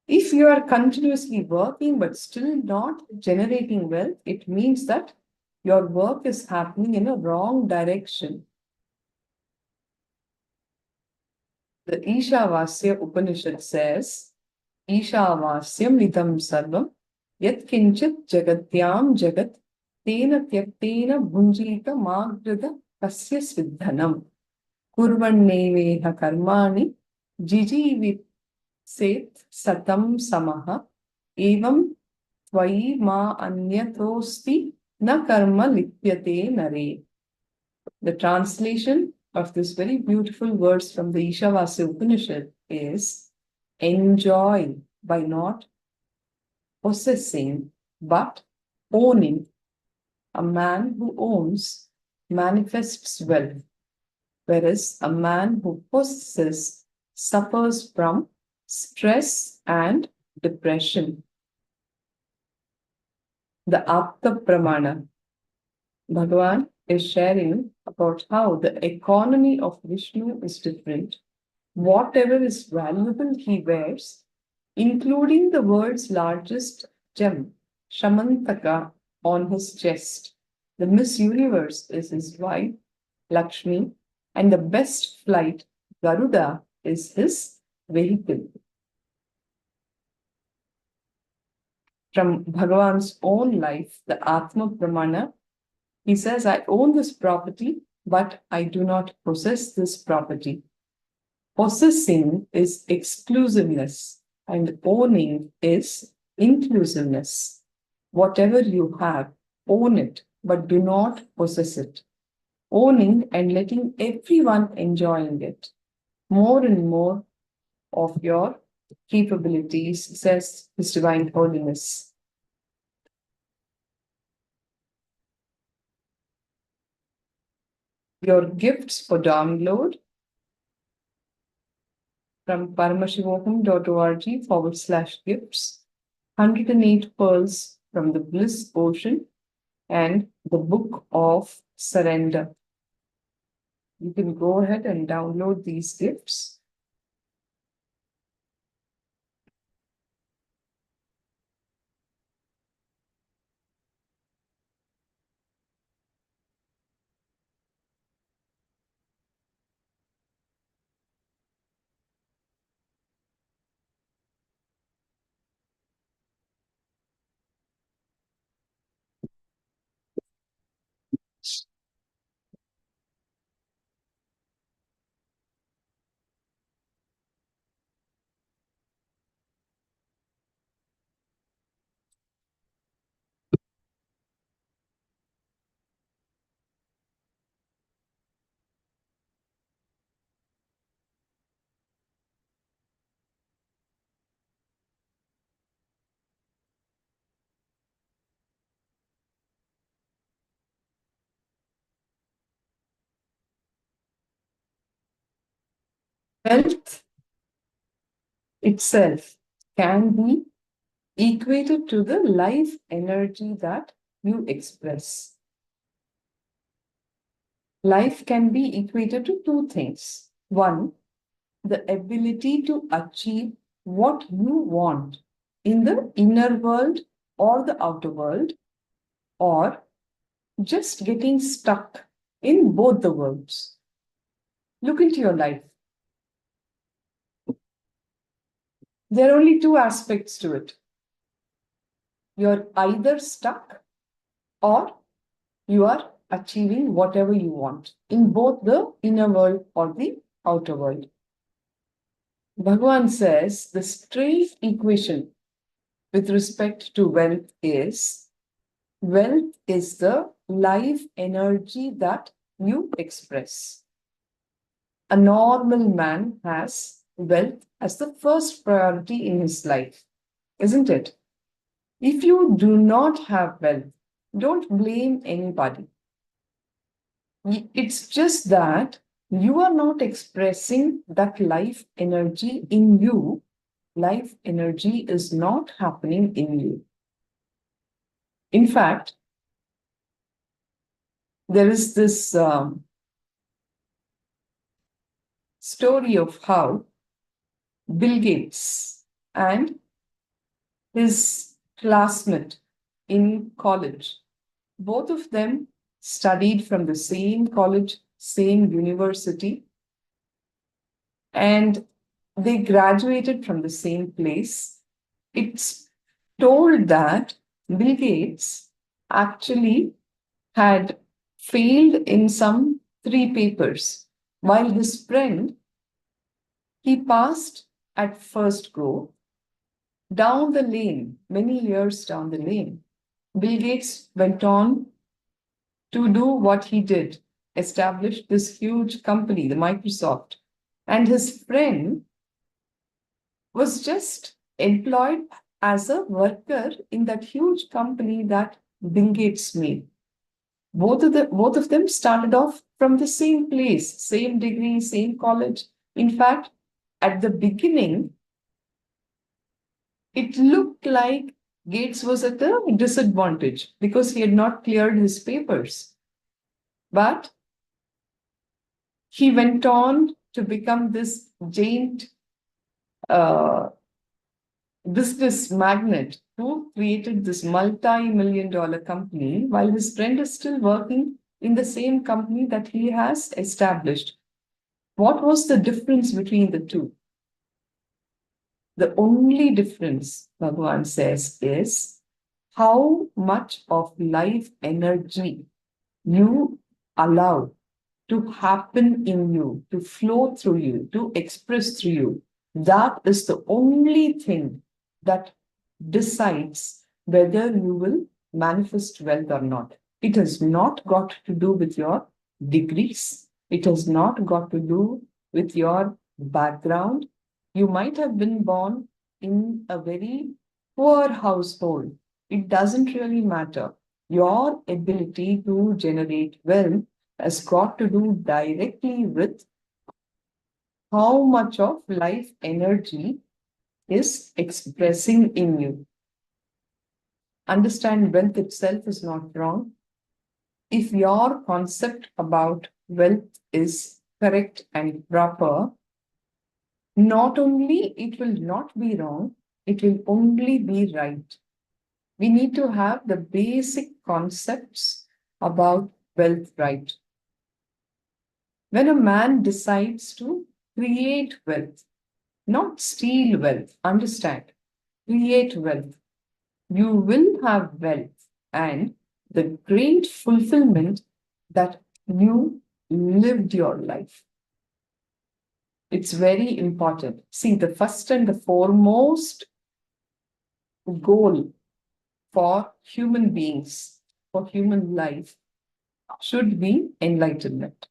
If you are continuously working but still not generating wealth, it means that your work is happening in a wrong direction. The Ishavasya Upanishad says, Ishavasyam idam sarvam yat kinchit jagatyam jagat tena tyaktena bhunjita magrida kasya sviddhanam kurvanneveha karmani jijivit set satam samaha evam tvayi ma anyathosti na karma lipyate nare. The translation of this very beautiful verse from the Ishavasya Upanishad is, enjoy by not possessing but owning. A man who owns manifests wealth, whereas a man who possesses suffers from stress and depression. The Apta Pramana. Bhagavan is sharing about how the economy of Vishnu is different. Whatever is valuable he wears, including the world's largest gem, Shamantaka, on his chest. The Miss Universe is his wife, Lakshmi, and the best flight, Garuda, is his vehicle. From Bhagavan's own life, the Atma Pramana, he says, I own this property, but I do not possess this property. Possessing is exclusiveness, and owning is inclusiveness. Whatever you have, own it, but do not possess it. Owning and letting everyone enjoying it. More and more of your capabilities, says His Divine Holiness. Your gifts for download from paramashivoham.org/gifts, 108 pearls from the bliss ocean, and the book of surrender. You can go ahead and download these gifts. Wealth itself can be equated to the life energy that you express. Life can be equated to two things. One, the ability to achieve what you want in the inner world or the outer world, or just getting stuck in both the worlds. Look into your life. There are only two aspects to it. You're either stuck or you are achieving whatever you want in both the inner world or the outer world. Bhagavan says the straight equation with respect to wealth is the life energy that you express. a normal man has wealth as the first priority in his life, isn't it? If you do not have wealth, don't blame anybody. It's just that you are not expressing that life energy in you. Life energy is not happening in you. In fact, there is this story of how Bill Gates and his classmate in college, both of them studied from the same college, same university, and they graduated from the same place. It's told that Bill Gates actually had failed in some 3 papers, while his friend, he passed at first go. Down the lane, many years down the lane, Bill Gates went on to do what he did, establish this huge company, the Microsoft. And his friend was just employed as a worker in that huge company that Bill Gates made. Both of them started off from the same place, same degree, same college. In fact, at the beginning, it looked like Gates was at a disadvantage because he had not cleared his papers. But he went on to become this giant business magnate who created this multi-million-dollar company, while his friend is still working in the same company that he has established. What was the difference between the two? The only difference, Bhagavan says, is how much of life energy you allow to happen in you, to flow through you, to express through you. That is the only thing that decides whether you will manifest wealth or not. It has not got to do with your degrees. It has not got to do with your background. You might have been born in a very poor household. It doesn't really matter. Your ability to generate wealth has got to do directly with how much of life energy is expressing in you. Understand, wealth itself is not wrong. If your concept about wealth is correct and proper, not only it will not be wrong, it will only be right. We need to have the basic concepts about wealth right. When a man decides to create wealth, not steal wealth, understand, create wealth, you will have wealth and the great fulfillment that you lived your life. It's very important. See, the first and the foremost goal for human beings, for human life, should be enlightenment.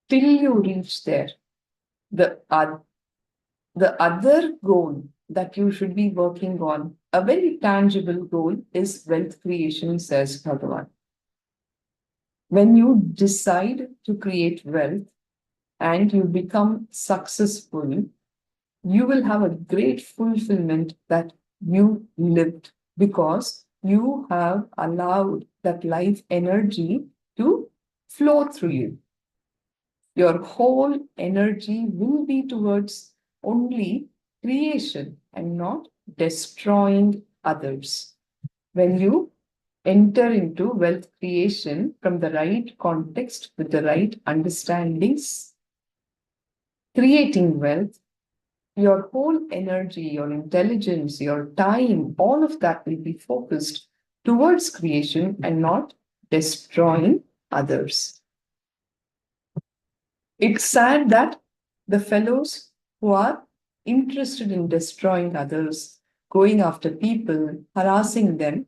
Till you reach there, the other goal that you should be working on, a very tangible goal, is wealth creation, says Bhagavan. When you decide to create wealth and you become successful, you will have a great fulfillment that you lived because you have allowed that life energy to flow through you. Your whole energy will be towards only creation and not destroying others. When you enter into wealth creation from the right context with the right understandings, creating wealth, your whole energy, your intelligence, your time, all of that will be focused towards creation and not destroying others. It's sad that the fellows who are interested in destroying others, going after people, harassing them,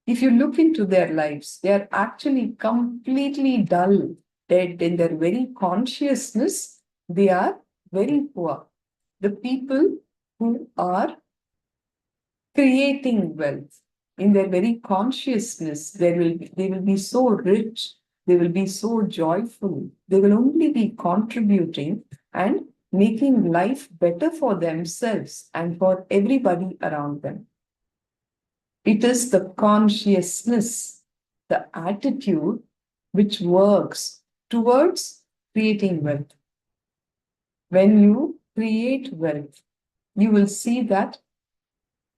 if you look into their lives, they are actually completely dull. dead, in their very consciousness, they are very poor. The people who are creating wealth, in their very consciousness, they will be so rich, they will be so joyful, they will only be contributing and making life better for themselves and for everybody around them. It is the consciousness, the attitude which works towards creating wealth. When you create wealth, you will see that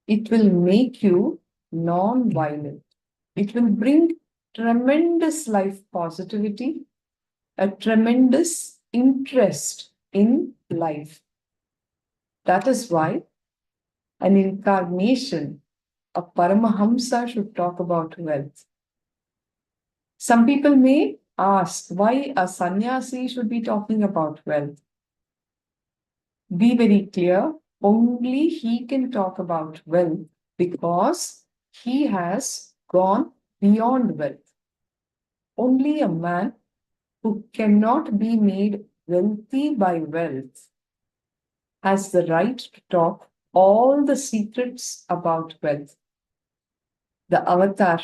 it will make you non-violent. It will bring tremendous life positivity, a tremendous interest in life. That is why an incarnation, a Paramahamsa, should talk about wealth. Some people may ask why a sannyasi should be talking about wealth. Be very clear, only he can talk about wealth because he has gone beyond wealth. Only a man who cannot be made wealthy by wealth has the right to talk all the secrets about wealth. The avatar,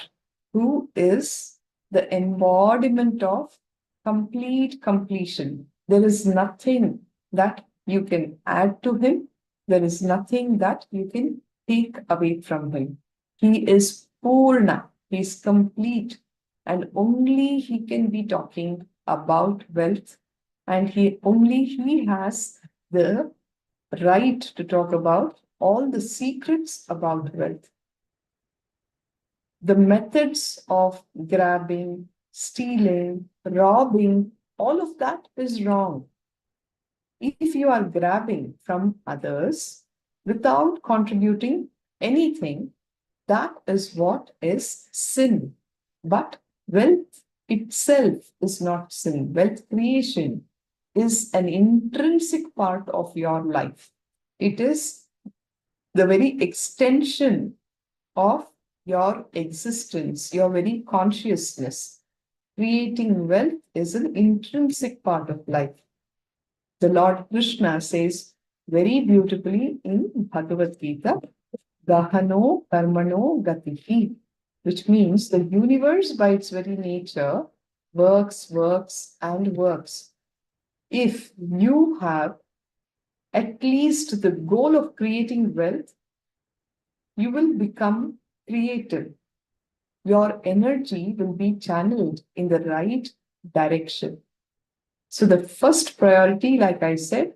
who is the embodiment of complete completion. There is nothing that you can add to him. There is nothing that you can take away from him. He is Purna. He is complete. And only he can be talking about wealth. And only he has the right to talk about all the secrets about wealth. The methods of grabbing, stealing, robbing, all of that is wrong. If you are grabbing from others without contributing anything, that is what is sin. But wealth itself is not sin. Wealth creation is an intrinsic part of your life. It is the very extension of your existence, your very consciousness. Creating wealth is an intrinsic part of life. The Lord Krishna says very beautifully in Bhagavad Gita, Gahano Karmano Gatihi, which means the universe by its very nature works, works, and works. If you have at least the goal of creating wealth, you will become creative. Your energy will be channeled in the right direction. So the first priority, like I said,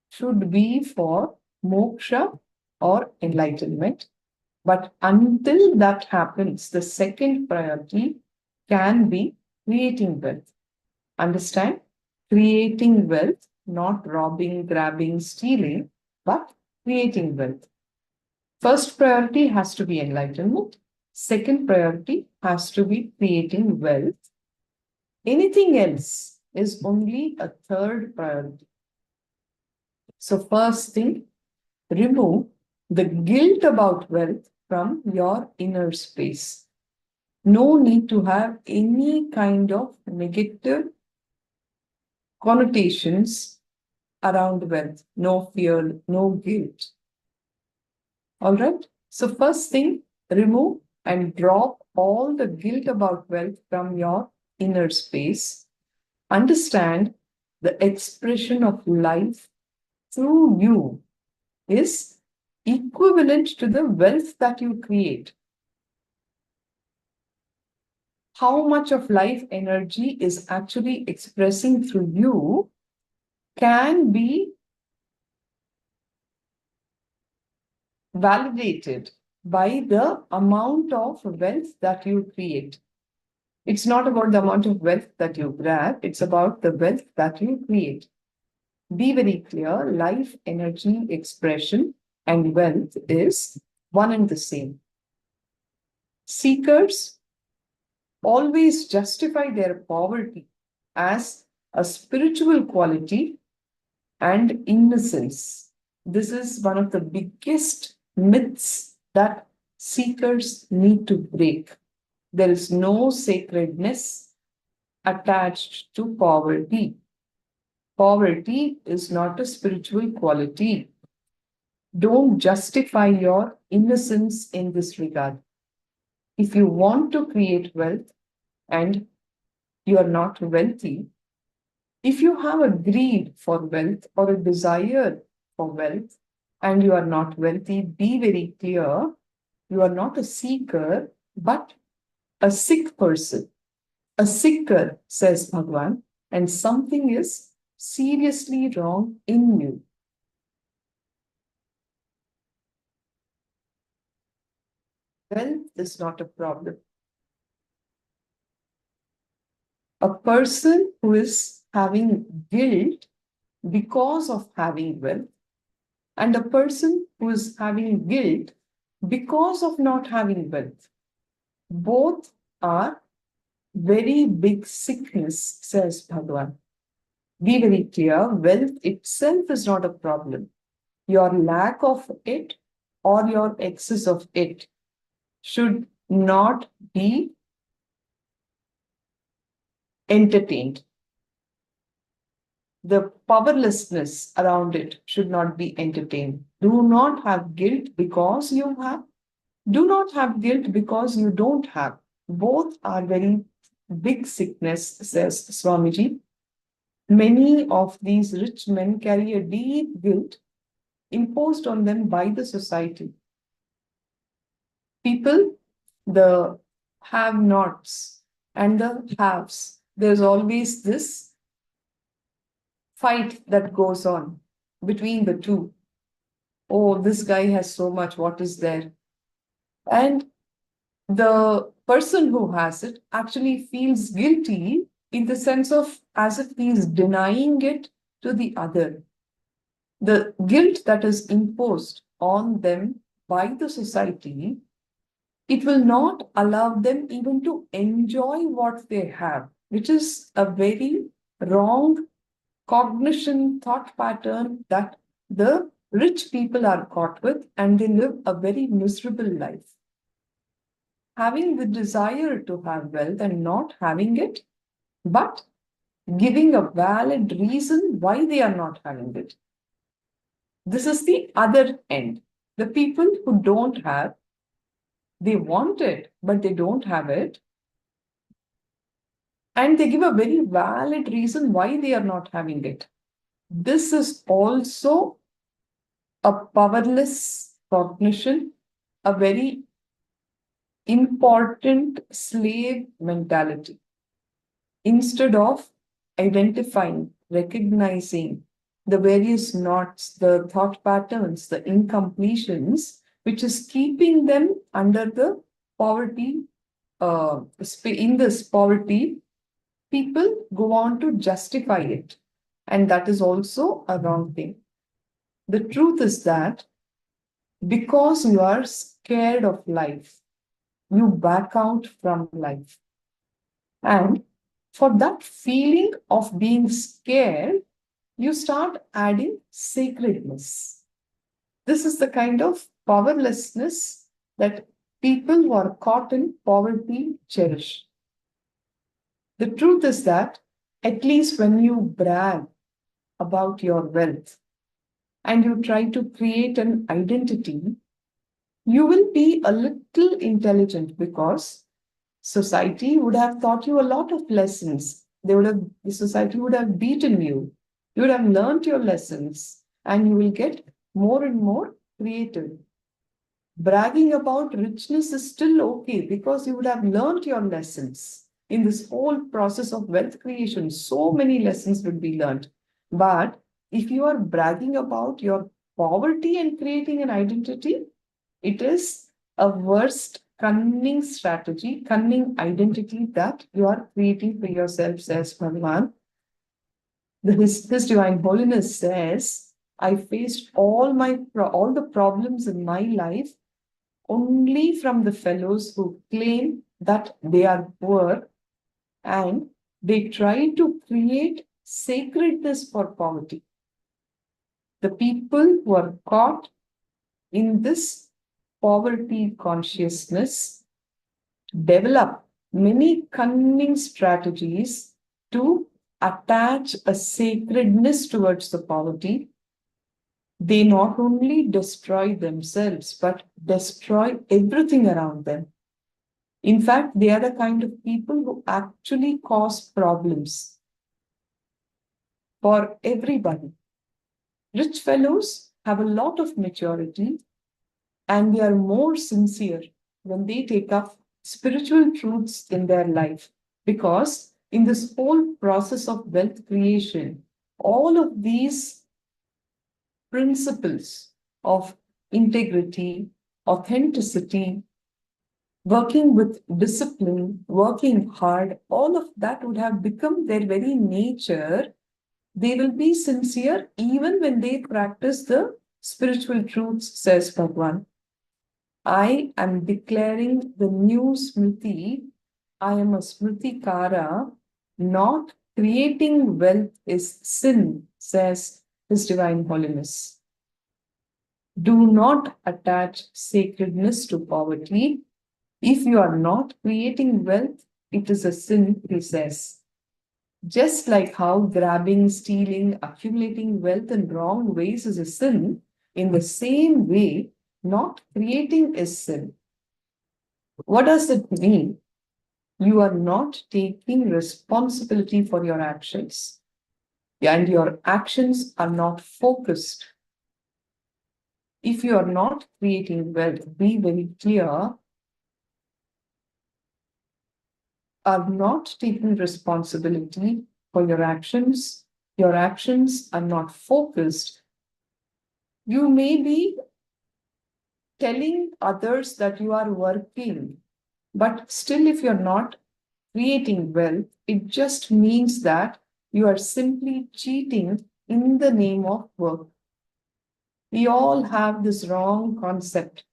should be for moksha or enlightenment. But until that happens, the second priority can be creating wealth. Understand? Creating wealth, not robbing, grabbing, stealing, but creating wealth. First priority has to be enlightenment. Second priority has to be creating wealth. Anything else is only a third priority. So first thing, remove the guilt about wealth from your inner space. No need to have any kind of negative connotations around wealth. No fear, no guilt. All right. So first thing, remove and drop all the guilt about wealth from your inner space. Understand the expression of life through you is equivalent to the wealth that you create. How much of life energy is actually expressing through you can be validated by the amount of wealth that you create. It's not about the amount of wealth that you grab, it's about the wealth that you create. Be very clear, life energy expression and wealth is one and the same. Seekers always justify their poverty as a spiritual quality and innocence. This is one of the biggest myths that seekers need to break. There is no sacredness attached to poverty. Poverty is not a spiritual quality. Don't justify your innocence in this regard. If you want to create wealth and you are not wealthy, if you have a greed for wealth or a desire for wealth and you are not wealthy, be very clear. You are not a seeker, but a sick person. A seeker, says Bhagavan, and something is seriously wrong in you. Wealth is not a problem. A person who is having guilt because of having wealth and a person who is having guilt because of not having wealth, both are very big sickness, says Bhagavan. Be very clear, wealth itself is not a problem. Your lack of it or your excess of it should not be entertained. The powerlessness around it should not be entertained. Do not have guilt because you have. Do not have guilt because you don't have. Both are very big sickness, says Swamiji. Many of these rich men carry a deep guilt imposed on them by the society. People, the have-nots and the haves, there's always this fight that goes on between the two. Oh, this guy has so much, what is there? And the person who has it actually feels guilty in the sense of as if he is denying it to the other. The guilt that is imposed on them by the society, it will not allow them even to enjoy what they have, which is a very wrong cognition thought pattern that the rich people are caught with, and they live a very miserable life. Having the desire to have wealth and not having it, but giving a valid reason why they are not having it. This is the other end. The people who don't have, they want it, but they don't have it. And they give a very valid reason why they are not having it. This is also a powerless cognition, a very important slave mentality. Instead of identifying, recognizing the various knots, the thought patterns, the incompletions, which is keeping them under the poverty, in this poverty, people go on to justify it. And that is also a wrong thing. The truth is that because you are scared of life, you back out from life. And for that feeling of being scared, you start adding sacredness. This is the kind of powerlessness that people who are caught in poverty cherish. The truth is that at least when you brag about your wealth and you try to create an identity, you will be a little intelligent because society would have taught you a lot of lessons. The society would have beaten you. You would have learned your lessons and you will get more and more creative. Bragging about richness is still okay because you would have learned your lessons. In this whole process of wealth creation, so many lessons would be learned. But if you are bragging about your poverty and creating an identity, it is a worst cunning strategy, cunning identity that you are creating for yourself, says Bhagavan. His Divine Holiness says, I faced all the problems in my life only from the fellows who claim that they are poor and they try to create sacredness for poverty. The people who are caught in this poverty consciousness develop many cunning strategies to attach a sacredness towards the poverty, they not only destroy themselves, but destroy everything around them. In fact, they are the kind of people who actually cause problems for everybody. Rich fellows have a lot of maturity and they are more sincere when they take up spiritual truths in their life. Because in this whole process of wealth creation, all of these principles of integrity, authenticity, working with discipline, working hard, all of that would have become their very nature. They will be sincere even when they practice the spiritual truths, says Bhagwan. I am declaring the new Smriti. I am a Smritikara. Not creating wealth is sin, says His Divine Holiness. Do not attach sacredness to poverty. If you are not creating wealth, it is a sin, he says. Just like how grabbing, stealing, accumulating wealth in wrong ways is a sin, in the same way, not creating is sin. What does it mean? You are not taking responsibility for your actions, and your actions are not focused. If you are not creating wealth, be very clear, are not taking responsibility for your actions are not focused, you may be telling others that you are working, but still if you're not creating wealth, it just means that you are simply cheating in the name of work. We all have this wrong concept.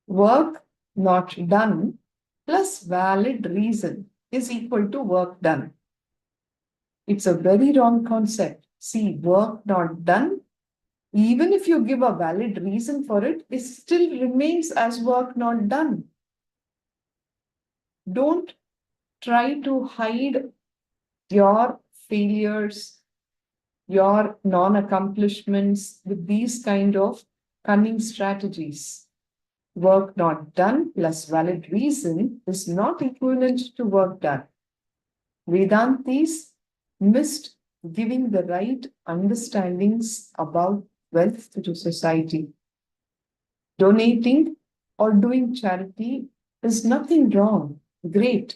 Work not done plus valid reason is equal to work done. It's a very wrong concept. See, work not done, even if you give a valid reason for it, it still remains as work not done. Don't try to hide your failures, your non-accomplishments with these kind of cunning strategies. Work not done plus valid reason is not equivalent to work done. Vedantis missed giving the right understandings about wealth to society. Donating or doing charity is nothing wrong. Great.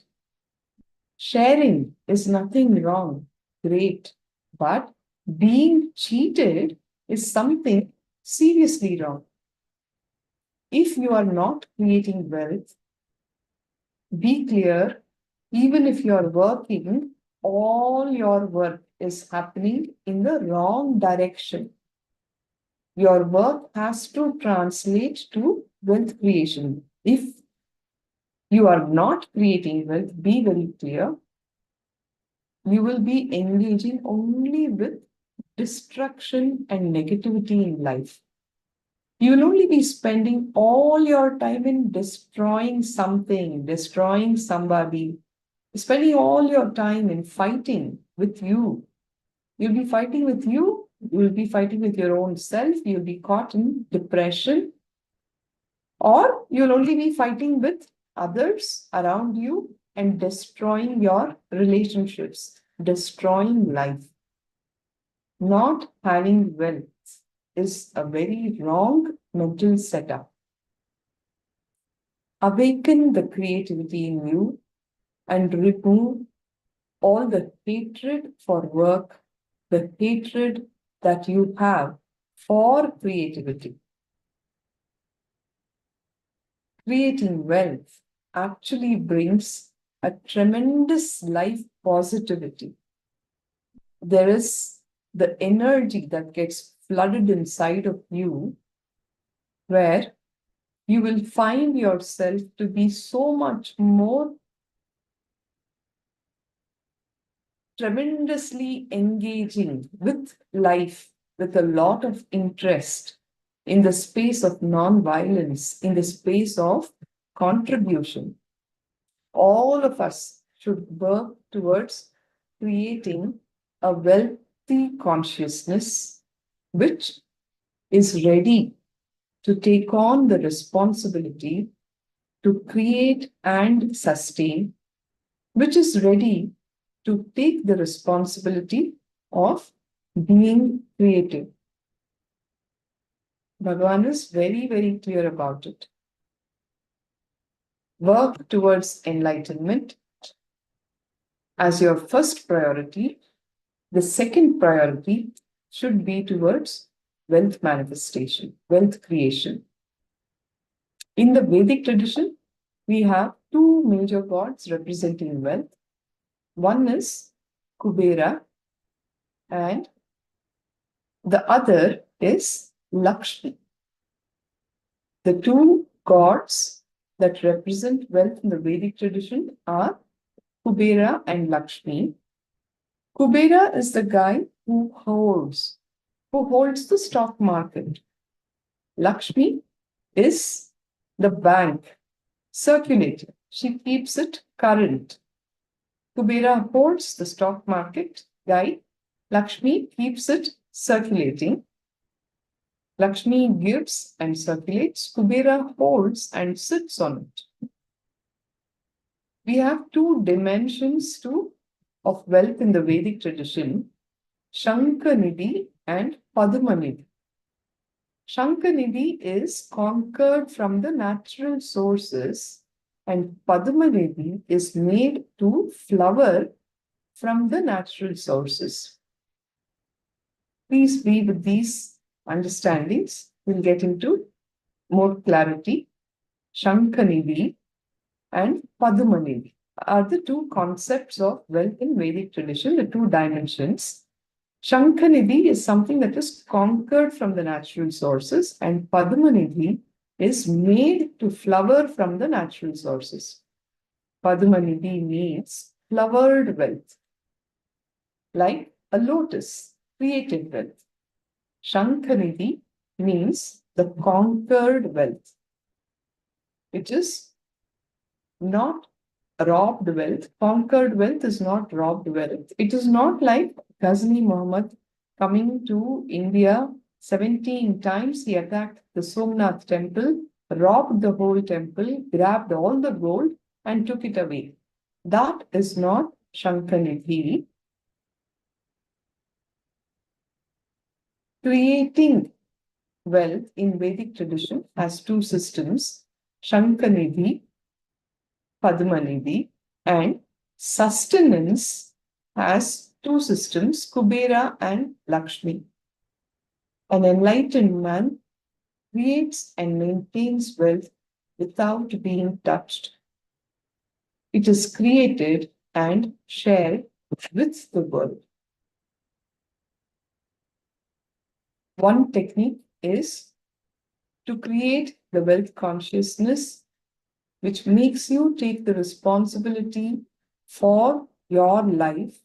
Sharing is nothing wrong. Great. But being cheated is something seriously wrong. If you are not creating wealth, be clear, even if you are working, all your work is happening in the wrong direction. Your work has to translate to wealth creation. If you are not creating wealth, be very clear, you will be engaging only with destruction and negativity in life. You will only be spending all your time in destroying something, destroying somebody, spending all your time in fighting with you. You'll be fighting with you, you'll be fighting with your own self, you'll be caught in depression, or you'll only be fighting with others around you and destroying your relationships, destroying life. Not having wealth is a very wrong mental setup. Awaken the creativity in you and remove all the hatred for work, the hatred that you have for creativity. Creating wealth actually brings a tremendous life positivity. There is the energy that gets flooded inside of you where you will find yourself to be so much more tremendously engaging with life with a lot of interest in the space of non-violence, in the space of contribution. All of us should work towards creating a wealthy consciousness which is ready to take on the responsibility to create and sustain, which is ready to take the responsibility of being creative. Bhagavan is very, very clear about it. Work towards enlightenment as your first priority. The second priority should be towards wealth manifestation, wealth creation. In the Vedic tradition, we have two major gods representing wealth. One is Kubera and the other is Lakshmi. The two gods that represent wealth in the Vedic tradition are Kubera and Lakshmi. Kubera is the guy who holds the stock market. Lakshmi is the bank circulating. She keeps it current. Kubera holds the stock market guy. Lakshmi keeps it circulating. Lakshmi gives and circulates. Kubera holds and sits on it. We have two dimensions of wealth in the Vedic tradition, Shankanidhi and Padmanidhi. Shankanidhi is conquered from the natural sources and Padmanidhi is made to flower from the natural sources. Please be with these understandings. We'll get into more clarity. Shankanidhi and Padmanidhi are the two concepts of wealth in Vedic tradition, the two dimensions. Shankanidhi is something that is conquered from the natural sources, and Padmanidhi is made to flower from the natural sources. Padmanidhi means flowered wealth, like a lotus, created wealth. Shankanidhi means the conquered wealth, which is not robbed wealth. Conquered wealth is not robbed wealth. It is not like Ghazni Muhammad coming to India 17 times. He attacked the Somnath temple, robbed the whole temple, grabbed all the gold and took it away. That is not Shankanidhi. Creating wealth in Vedic tradition has two systems, Shankanidhi, Padmanidhi, and sustenance has two systems, Kubera and Lakshmi. An enlightened man creates and maintains wealth without being touched. It is created and shared with the world. One technique is to create the wealth consciousness, which makes you take the responsibility for your life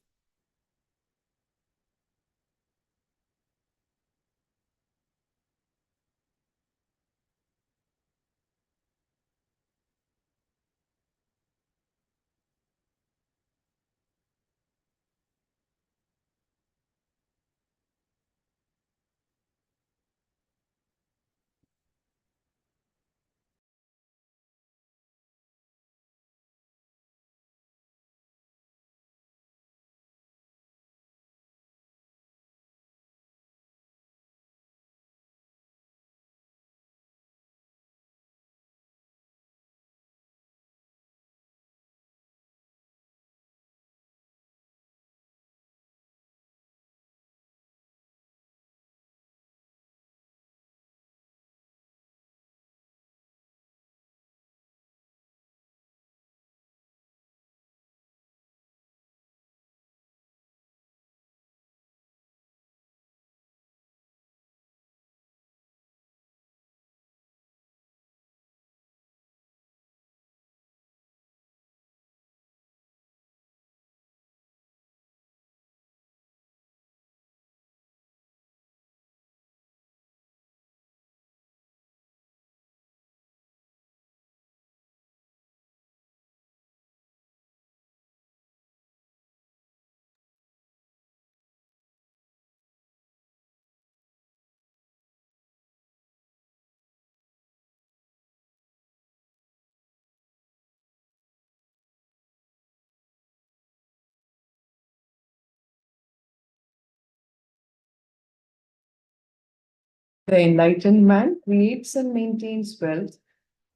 The enlightened man creates and maintains wealth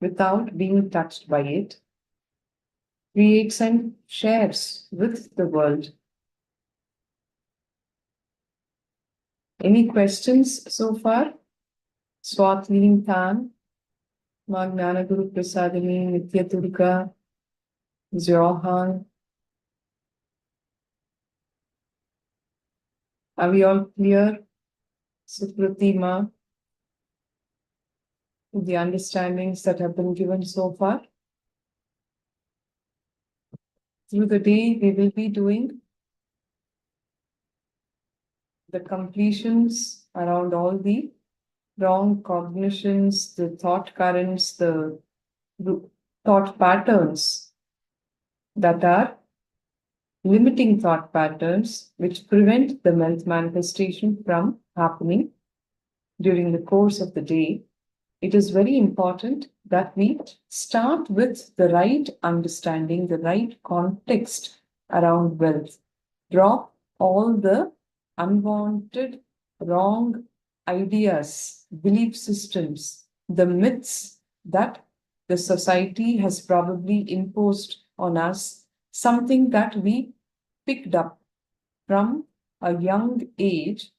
without being touched by it, creates and shares with the world. Any questions so far? Swatling Tan, Magnana Guru Prasadini, Nitya Durga, Johan. Are we all clear? Supratima, with the understandings that have been given so far? Through the day, we will be doing the completions around all the wrong cognitions, the thought currents, the thought patterns that are limiting thought patterns which prevent the wealth manifestation from happening during the course of the day. It is very important that we start with the right understanding, the right context around wealth. Drop all the unwanted, wrong ideas, belief systems, the myths that the society has probably imposed on us, something that we picked up from a young age,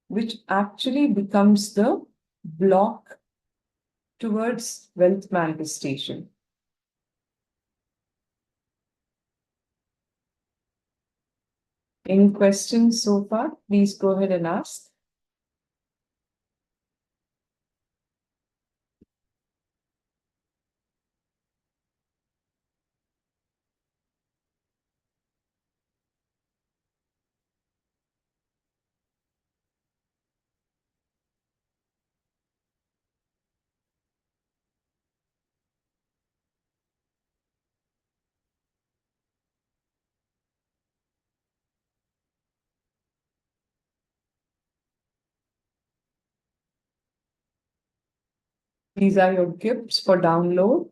which actually becomes the block towards wealth manifestation. Any questions so far? Please go ahead and ask. These are your gifts for download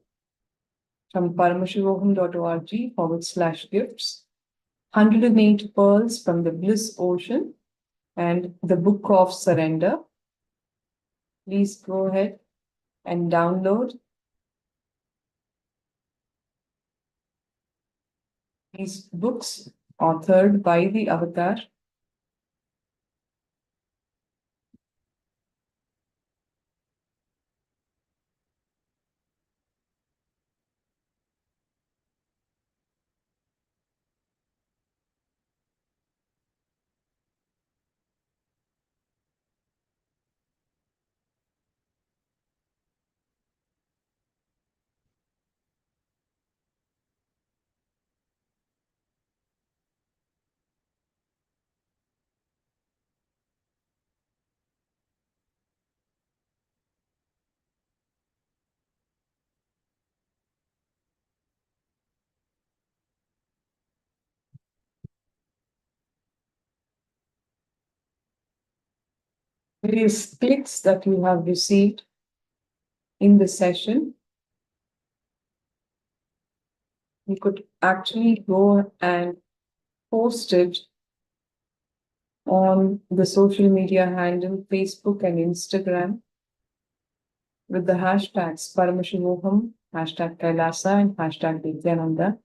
from paramashivoham.org/gifts. 108 pearls from the bliss ocean and the book of surrender. Please go ahead and download these books authored by the avatar. Various clicks that you have received in the session, you could actually go and post it on the social media handle Facebook and Instagram with the hashtags Paramashivoham, hashtag KAILASA, and hashtag Nithyananda,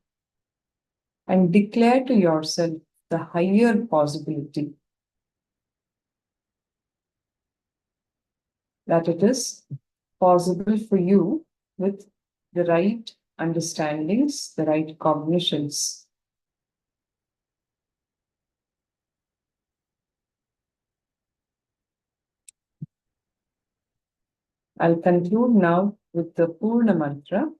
and declare to yourself the higher possibility that it is possible for you with the right understandings, the right cognitions. I'll conclude now with the Purna mantra.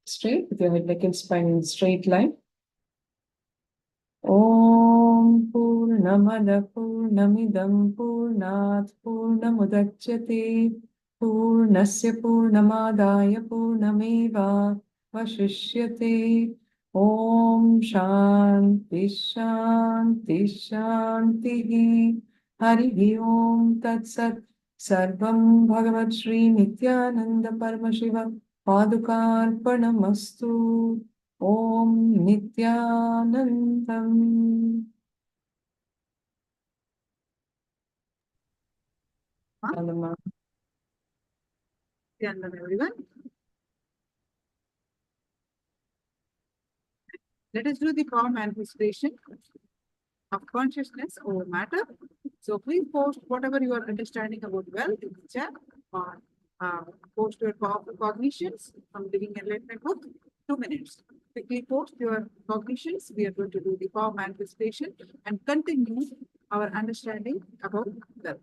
Straight with your head, neck, and spine in a straight line. Om Purnamada Purnamidam Purnat Purnamudachyate Purnasya Purnamadaya Purnameva Vashishyate. Om Shanti Shanti Shanti. Hari Om Tat Sat. Sarvam Bhagavat Shri Nithyananda Paramashiva Padukarpanamastu. Om Nithyanandam. Nithyananda, everyone. Let us do the power manifestation of consciousness over matter. So please post whatever you are understanding about wealth in the chat, or post your powerful cognitions from Living Enlightenment book. 2 minutes. Quickly post your cognitions. We are going to do the power manifestation and continue our understanding about wealth.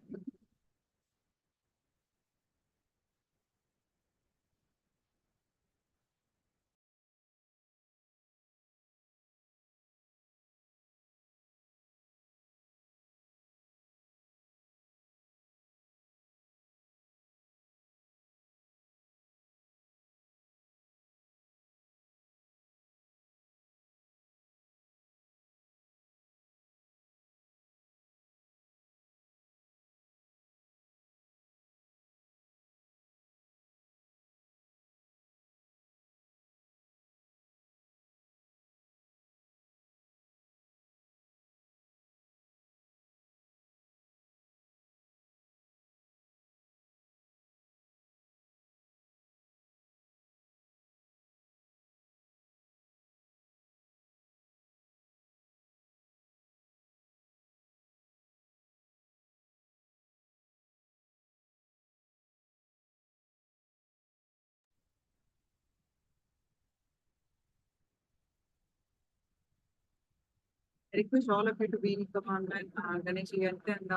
I request all of you to be in the online Ganesh event and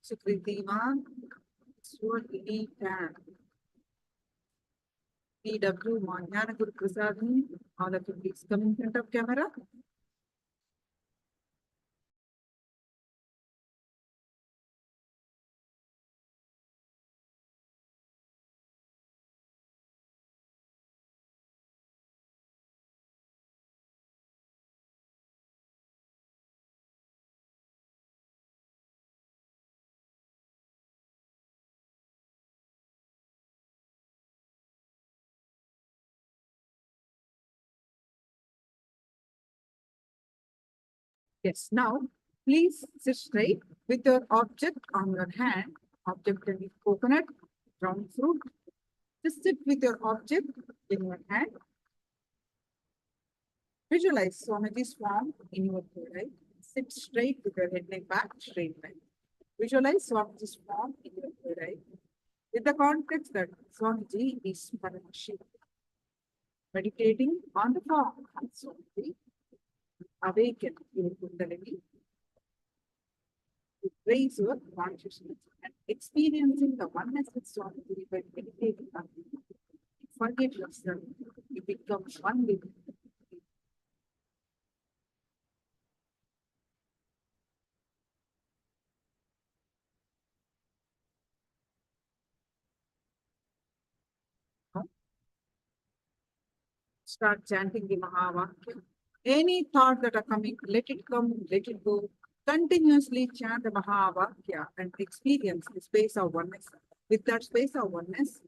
Sukritiva, Sword Lily Tan, PW, Manjana Guru Prasadini, all of you please come in front of camera. Yes, now please sit straight with your object on your hand. Object can be coconut, brown fruit. Just sit with your object in your hand. Visualize Swamiji's form in your right. Sit straight with your head neck back, straight line. Visualize Swamiji's form in your right. With the context that Swamiji is Paramashivoham. Meditating on the form of Swamiji, awaken your Kundalini, to raise your consciousness and experiencing the oneness with Swamiji by meditating on it. You forget yourself, you become one with it. Start chanting the Mahavakya. Any thought that are coming, let it come, let it go. Continuously chant the Mahavakya and experience the space of oneness. With that space of oneness,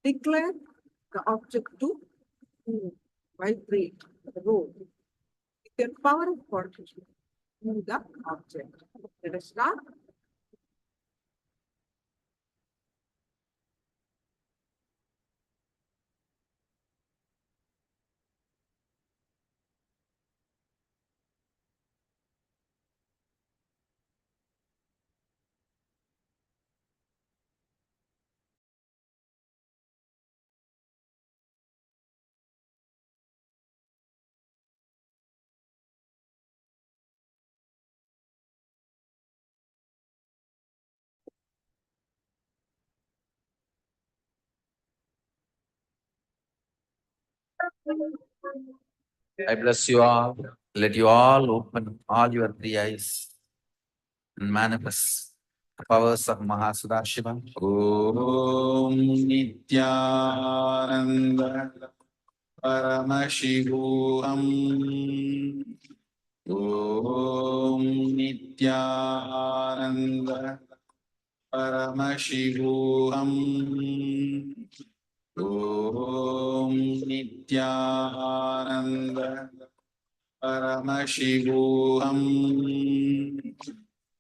declare the object to move, vibrate, roll. With your power of consciousness, move the object. Let us start. I bless you all. Let you all open all your three eyes and manifest the powers of Mahasudashiva. Om Nithyananda Paramashivoham. Om Nithyananda Paramashivoham. Om Nithyananda Paramashivoham.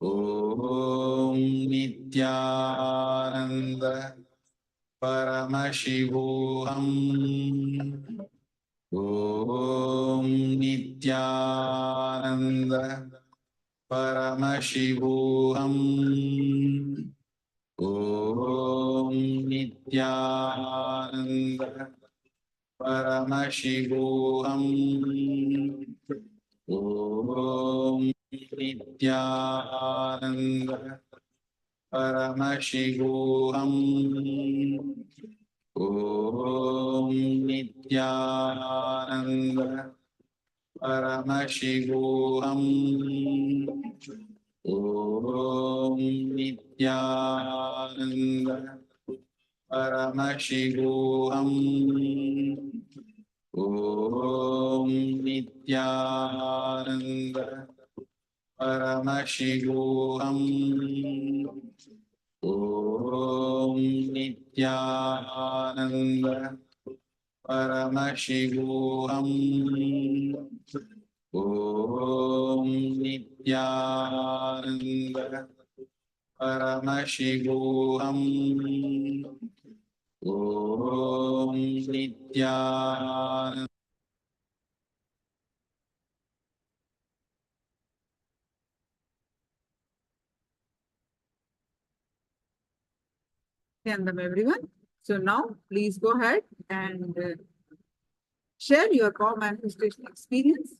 Om Nithyananda Paramashivoham. Om Nithyananda Paramashivoham. Om Nithyananda Paramashivoham. Om Nithyananda Paramashivoham. Om Nithyananda Paramashivoham. Om Nithyananda Paramashivoham. Om Nithyananda Paramashivoham. Om Nithyananda Paramashivoham. Om Nithyananda Paramashivoham. Om Nithyananda. And them everyone. So now please go ahead and share your power manifestation experience.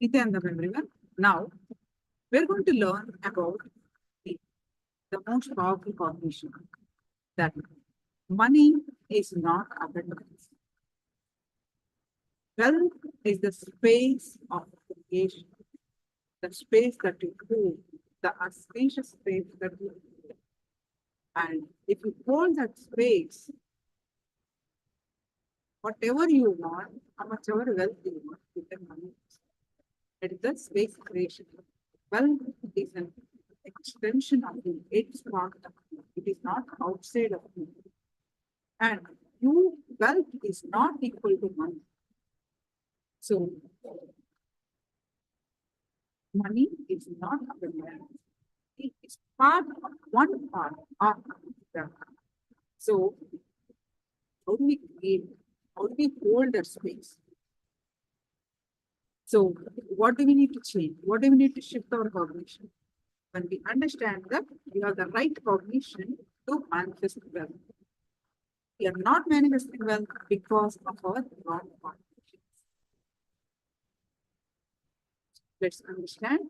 Nithyananda everyone. Now we're going to learn about the most powerful cognition, that money is not abundance. Wealth is the space of creation, the space that you hold, the spacious space that you hold. And if you hold that space, whatever you want, how much ever wealth you want, you can manage. It is the space creation. Wealth is an extension of you. It's part of you. It is not outside of you. And wealth is not equal to money. So money is not abundance. It is one part of the. So how do we create? How do we hold that space? So what do we need to change? What do we need to shift our cognition? When we understand that we have the right cognition to manifest wealth. We are not manifesting wealth because of our wrong cognition. Let's understand.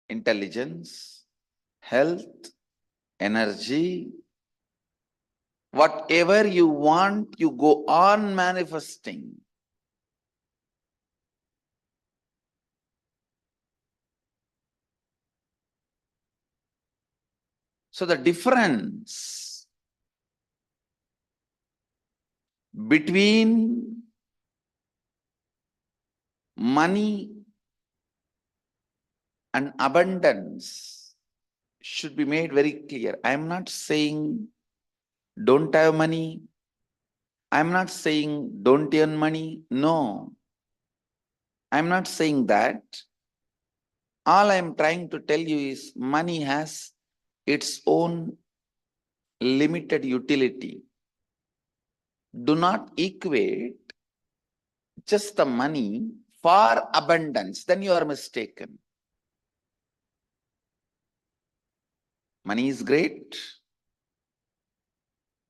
Intelligence, health, energy, Whatever you want, you go on manifesting. So the difference between money and abundance should be made very clear. I am not saying don't have money. I am not saying don't earn money. No. I am not saying that. All I am trying to tell you is money has its own limited utility. Do not equate just the money for abundance. Then you are mistaken. Money is great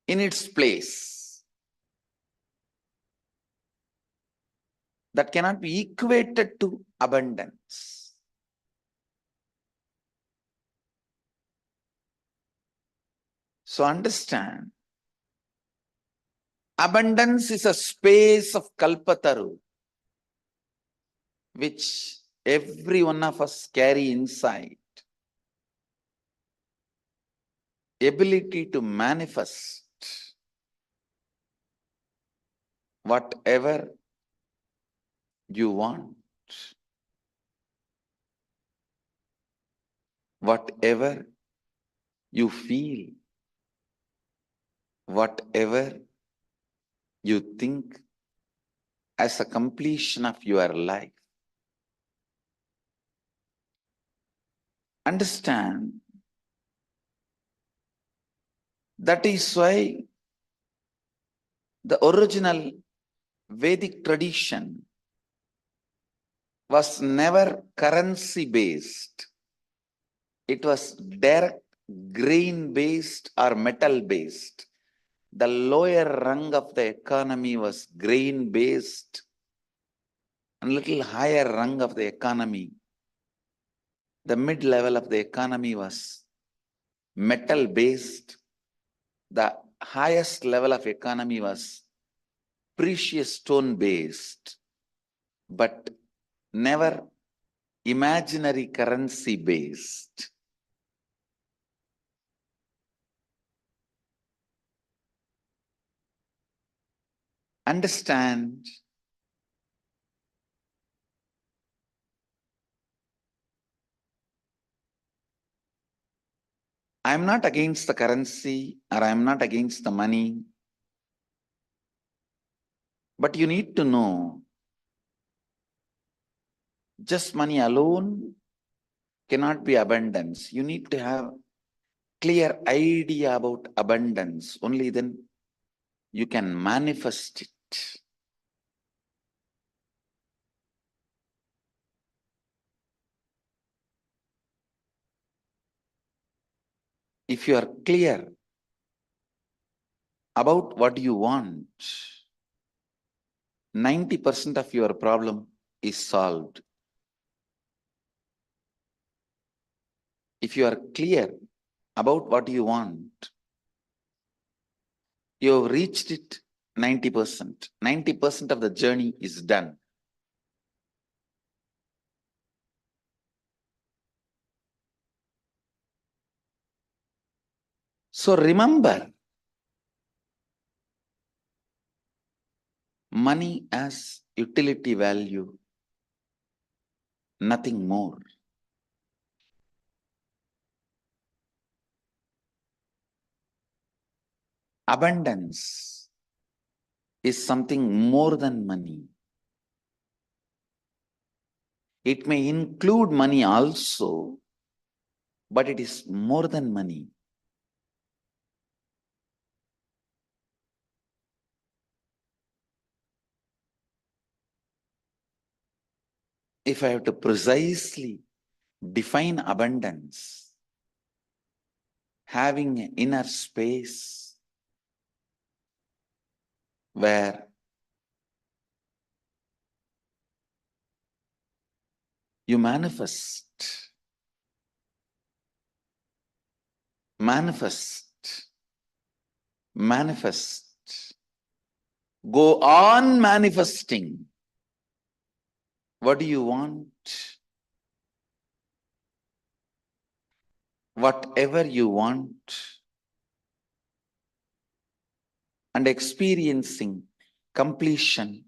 in its place. That cannot be equated to abundance. So understand, abundance is a space of Kalpataru, which every one of us carry inside. Ability to manifest whatever you want, whatever you feel, whatever you think as a completion of your life. Understand, that is why the original Vedic tradition was never currency based. It was direct grain based or metal based. The lower rung of the economy was grain based, and little higher rung of the economy, the mid level of the economy, was metal based. The highest level of economy was precious stone based, but never imaginary currency based. Understand, I am not against the currency, or I am not against the money, but you need to know, just money alone cannot be abundance. You need to have clear idea about abundance. Only then you can manifest it. If you are clear about what you want, 90% of your problem is solved. If you are clear about what you want, you have reached it 90%. 90% of the journey is done. So remember, money has utility value, nothing more. Abundance is something more than money. It may include money also, but it is more than money. If I have to precisely define abundance, having an inner space where you manifest Manifest. Go on manifesting. What do you want? Whatever you want. And experiencing completion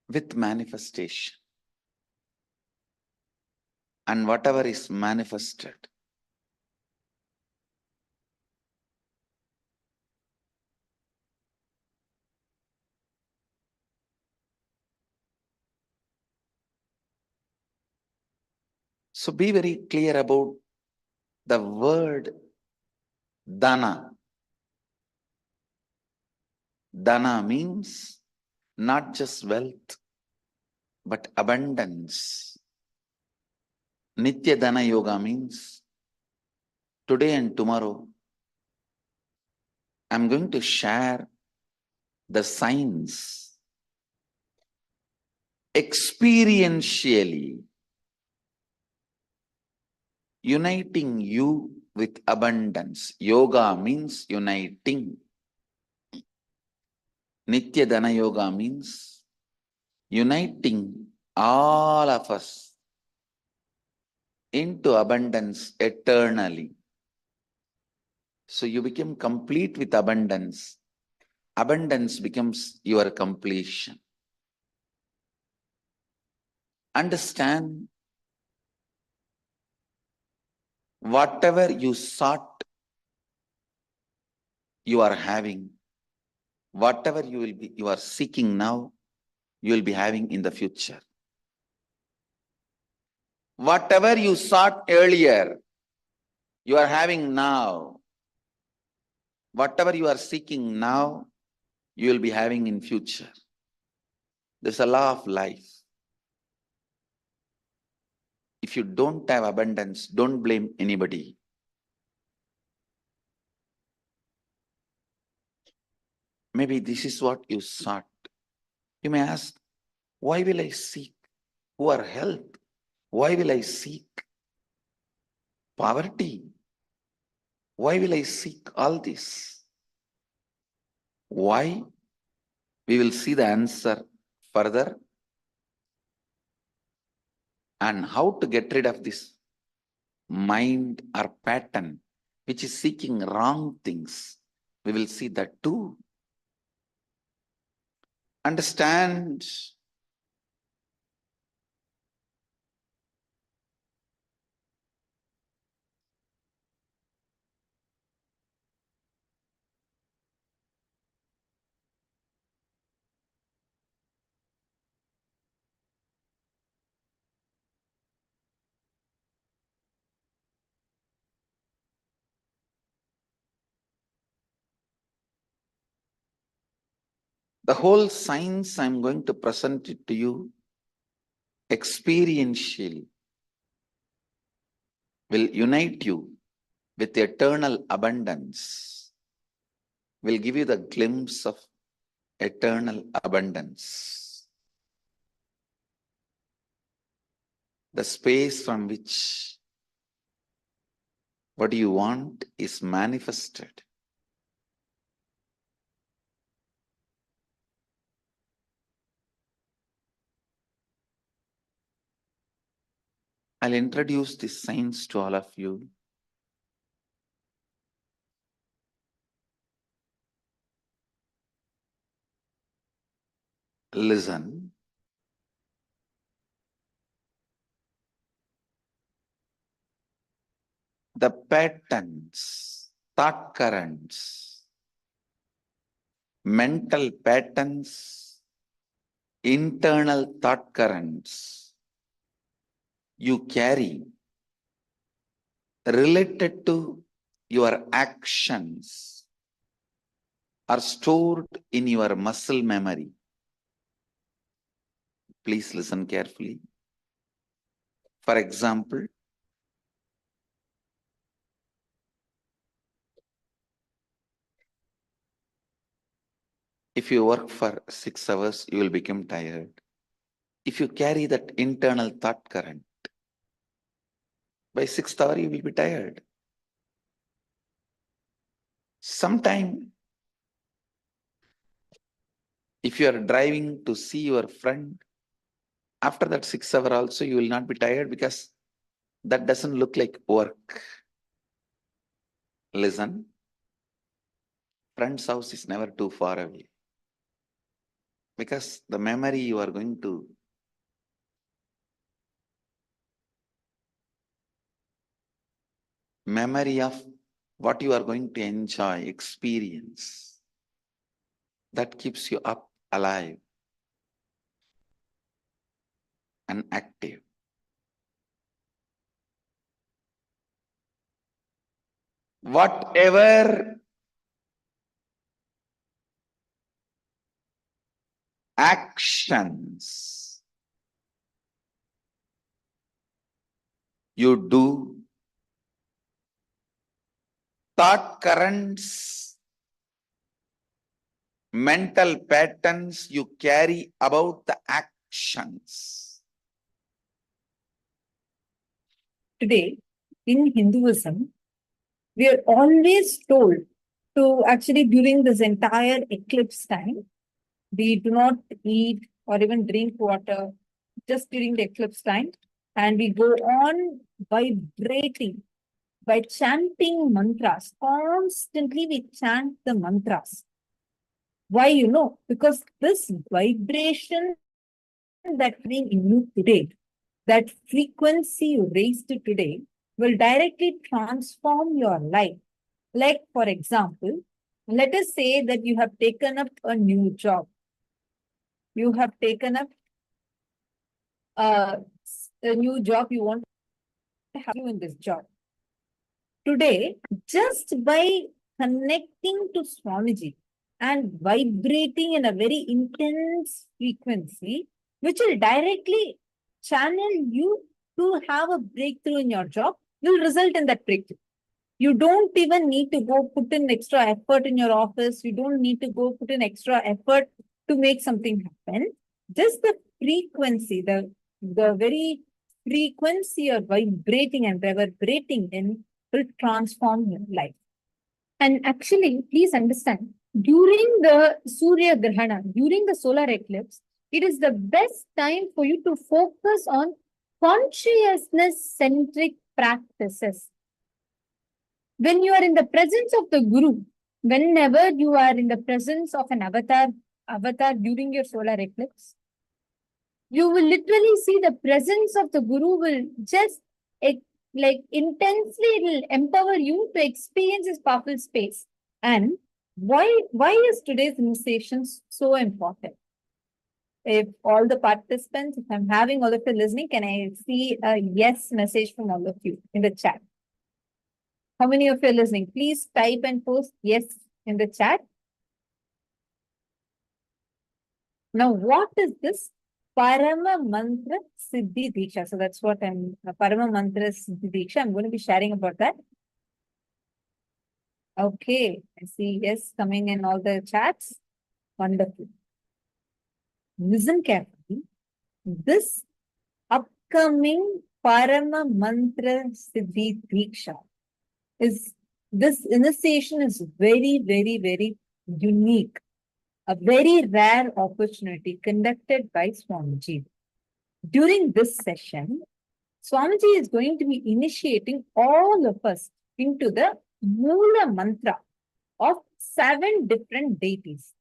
with manifestation. And whatever is manifested, so be very clear about the word dana. Dana means not just wealth, but abundance. Nitya Dana Yoga means today and tomorrow, I'm going to share the science experientially, uniting you with abundance. Yoga means uniting. Nitya Dana Yoga means uniting all of us into abundance eternally. So you become complete with abundance. Abundance becomes your completion. Understand, whatever you sought, you are having. Whatever you are seeking now, you will be having in the future. Whatever you sought earlier, you are having now. Whatever you are seeking now, you will be having in future. There's a law of life. If you don't have abundance, don't blame anybody. Maybe this is what you sought. You may ask, why will I seek poor health? Why will I seek poverty? Why will I seek all this? Why? We will see the answer further. And how to get rid of this mind or pattern which is seeking wrong things. We will see that too. Understand, the whole science I'm going to present it to you experientially will unite you with eternal abundance, will give you the glimpse of eternal abundance. The space from which what you want is manifested. I'll introduce this science to all of you. Listen. The patterns, thought currents, mental patterns, internal thought currents you carry related to your actions are stored in your muscle memory. Please listen carefully. For example, if you work for 6 hours, you will become tired. If you carry that internal thought current, by 6th hour, you will be tired. Sometime If you are driving to see your friend, after that 6 hours also, you will not be tired because that doesn't look like work. Listen, friend's house is never too far away. Because the memory you are going to memory of what you are going to enjoy, experience, that keeps you up, alive, and active. Whatever actions you do, thought currents, mental patterns you carry about the actions. Today, in Hinduism, we are always told to actually, during this entire eclipse time, we do not eat or even drink water just during the eclipse time. And we go on vibrating by chanting mantras. Constantly we chant the mantras. Why, you know? Because this vibration that being in you today, that frequency you raised today, will directly transform your life. Like, for example, let us say that you have taken up a new job. You have taken up a new job, you want to have you in this job. Today, just by connecting to Swamiji and vibrating in a very intense frequency, which will directly channel you to have a breakthrough in your job, will result in that breakthrough. You don't even need to go put in extra effort in your office. You don't need to go put in extra effort to make something happen. Just the frequency, the very frequency you're vibrating and reverberating in will transform your life. And actually, please understand, during the Surya Grahana, during the solar eclipse, it is the best time for you to focus on consciousness-centric practices. When you are in the presence of the Guru, whenever you are in the presence of an avatar during your solar eclipse, you will literally see the presence of the Guru will just like intensely, it will empower you to experience his powerful space. And why is today's initiation so important? If all the participants, if I'm having all of you listening, can I see a yes message from all of you in the chat? How many of you are listening? Please type and post yes in the chat. Now, what is this Parama Mantra Siddhi Diksha? So that's what I'm, Parama Mantra Siddhi Diksha. I'm going to be sharing about that. Okay, I see yes coming in all the chats. Wonderful. Listen carefully. This upcoming Parama Mantra Siddhi Diksha this initiation is very, very, very unique. A very rare opportunity conducted by Swamiji. During this session, Swamiji is going to be initiating all of us into the Moola Mantra of 7 different deities.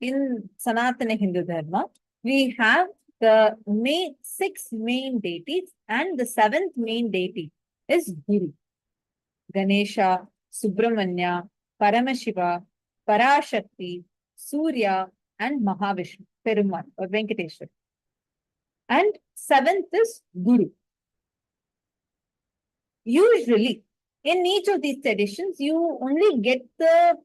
In Sanatana Hindu Dharma, we have the 6 main deities, and the 7th main deity is Guru. Ganesha, Subramanya, Paramashiva, Parashakti, Surya, and Mahavishnu, Perumal or Venkateshwar. And 7th is Guru. Usually, in each of these traditions, you only get the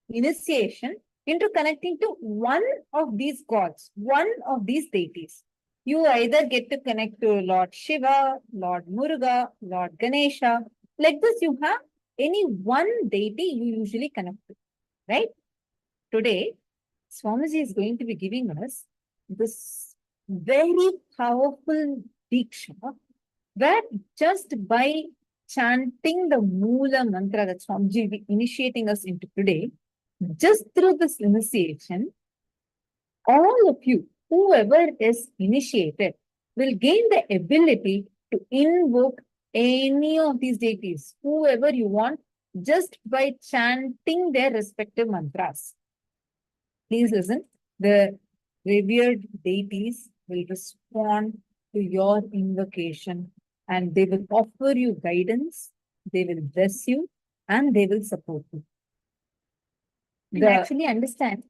initiation into connecting to one of these gods, one of these deities. You either get to connect to Lord Shiva, Lord Muruga, Lord Ganesha. Like this, you have any one deity you usually connect to, right? Today, Swamiji is going to be giving us this very powerful Diksha, where just by chanting the Moola Mantra that Swamiji will be initiating us into today, just through this initiation, all of you, whoever is initiated, will gain the ability to invoke any of these deities, whoever you want, just by chanting their respective mantras. Please listen. The revered deities will respond to your invocation and they will offer you guidance, they will bless you, and they will support you. They actually understand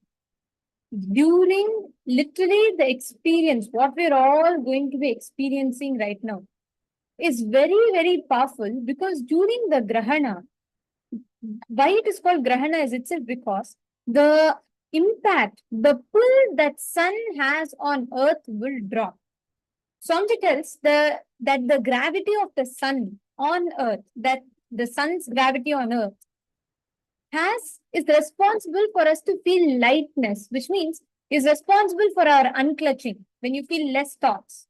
during literally the experience, what we're all going to be experiencing right now is very, very powerful, because during the Grahana, why it is called Grahana is itself because the impact, the pull that sun has on earth will drop. Swamiji tells that the gravity of the sun on earth, that the sun's gravity on earth is responsible for us to feel lightness, which means is responsible for our unclutching, when you feel less thoughts.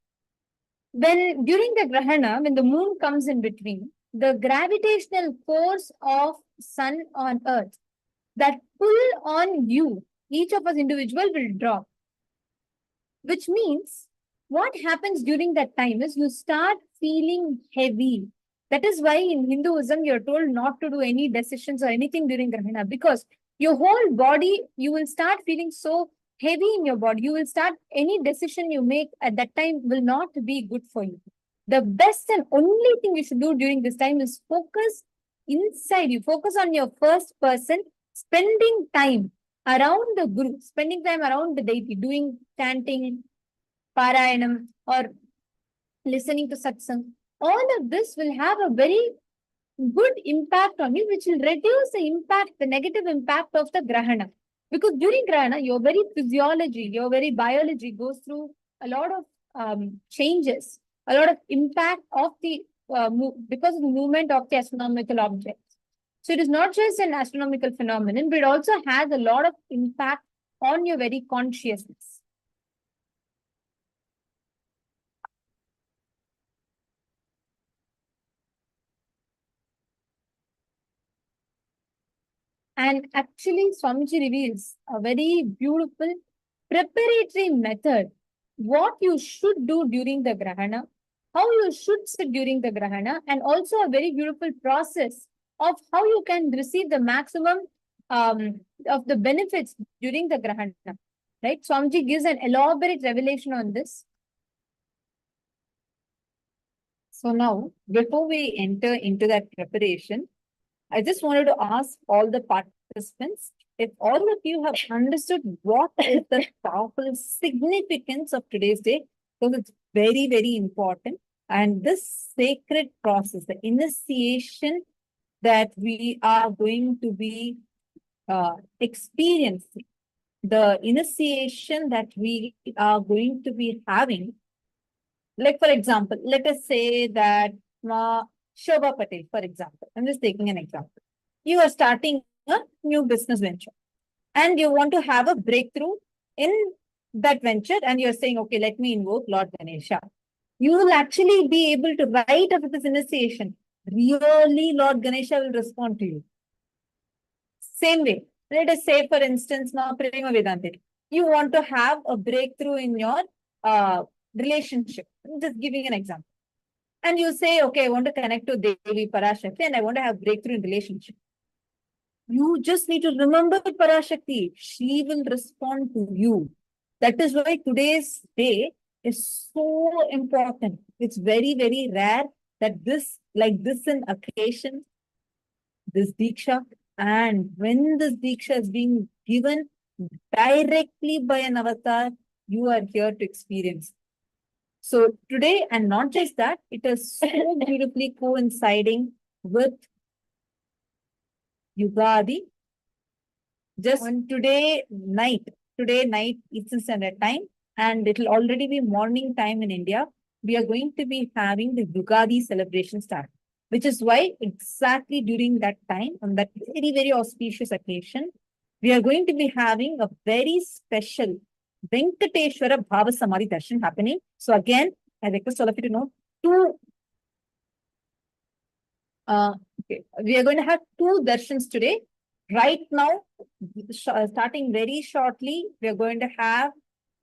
When during the Grahana, when the moon comes in between, the gravitational force of sun on earth, that pull on you, each of us individual, will drop. Which means what happens during that time is you start feeling heavy. That is why in Hinduism, you're told not to do any decisions or anything during Grahana, because your whole body, you will start feeling so heavy in your body. You will start, any decision you make at that time will not be good for you. The best and only thing you should do during this time is focus inside you. Focus on your first person, spending time around the Guru, spending time around the deity, doing chanting, Parayanam, or listening to satsang. All of this will have a very good impact on you, which will reduce the impact, the negative impact of the Grahana. Because during Grahana, your very physiology, your very biology goes through a lot of changes, a lot of impact of the, because of the movement of the astronomical objects. So it is not just an astronomical phenomenon, but it also has a lot of impact on your very consciousness. And actually, Swamiji reveals a very beautiful preparatory method, what you should do during the Grahana, how you should sit during the Grahana, and also a very beautiful process of how you can receive the maximum of the benefits during the Grahana. Right? Swamiji gives an elaborate revelation on this. So now, before we enter into that preparation, I just wanted to ask all the participants, if all of you have understood what is the powerful significance of today's day, because it's very, very important. And this sacred process, the initiation that we are going to be experiencing, the initiation that we are going to be having, like for example, let us say that Shobha Patel, for example, I'm just taking an example. You are starting a new business venture and you want to have a breakthrough in that venture, and you're saying, okay, let me invoke Lord Ganesha. You will actually be able to, right after this initiation, really Lord Ganesha will respond to you. Same way, let us say, for instance, now Prema Vedanti, you want to have a breakthrough in your relationship. I'm just giving an example. And you say, okay, I want to connect to Devi Parashakti and I want to have breakthrough in relationship. You just need to remember Parashakti. She will respond to you. That is why today's day is so important. It's very, very rare that this, like this in occasion, this Diksha, and when this Diksha is being given directly by an avatar, you are here to experience. So today, and not just that, it is so beautifully coinciding with Yugadi. Just on today night Eastern Standard Time, and it will already be morning time in India. We are going to be having the Yugadi celebration start, which is why exactly during that time, on that very, very auspicious occasion, we are going to be having a very special Venkateshwara Bhava Samadhi Darshan happening. So again, I request all of you to know we are going to have 2 darshans today. Right now, starting very shortly, we are going to have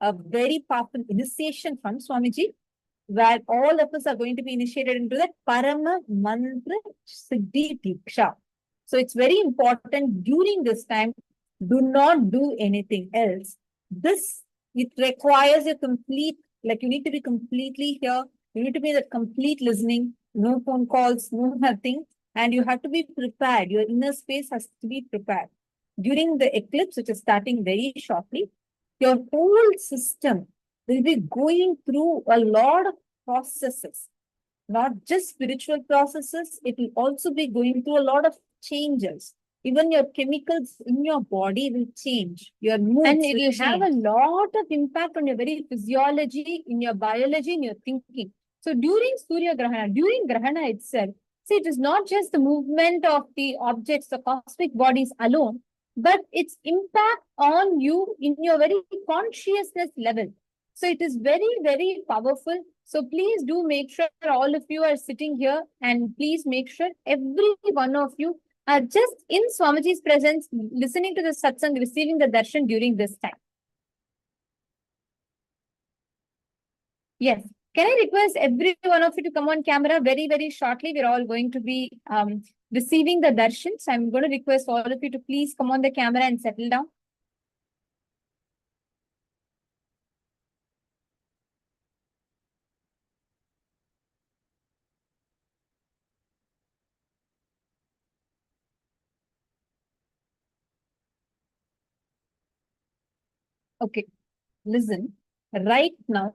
a very powerful initiation from Swamiji, where all of us are going to be initiated into that Parama Mantra Siddhi Diksha. So it's very important during this time, do not do anything else. It requires a complete, like you need to be completely here. You need to be in the complete listening, no phone calls, no nothing. And you have to be prepared. Your inner space has to be prepared. During the eclipse, which is starting very shortly, your whole system will be going through a lot of processes, not just spiritual processes. It will also be going through a lot of changes. Even your chemicals in your body will change. Your moods and it will have a lot of impact on your very physiology, in your biology, in your thinking. So during Surya Grahana, during Grahana itself, see, it is not just the movement of the objects, the cosmic bodies alone, but its impact on you in your very consciousness level. So it is very, very powerful. So please do make sure all of you are sitting here, and please make sure every one of you are just in Swamiji's presence, listening to the satsang, receiving the darshan during this time. Yes. Can I request every one of you to come on camera very, very shortly? We're all going to be receiving the darshans. I'm going to request all of you to please come on the camera and settle down. Okay, listen, right now,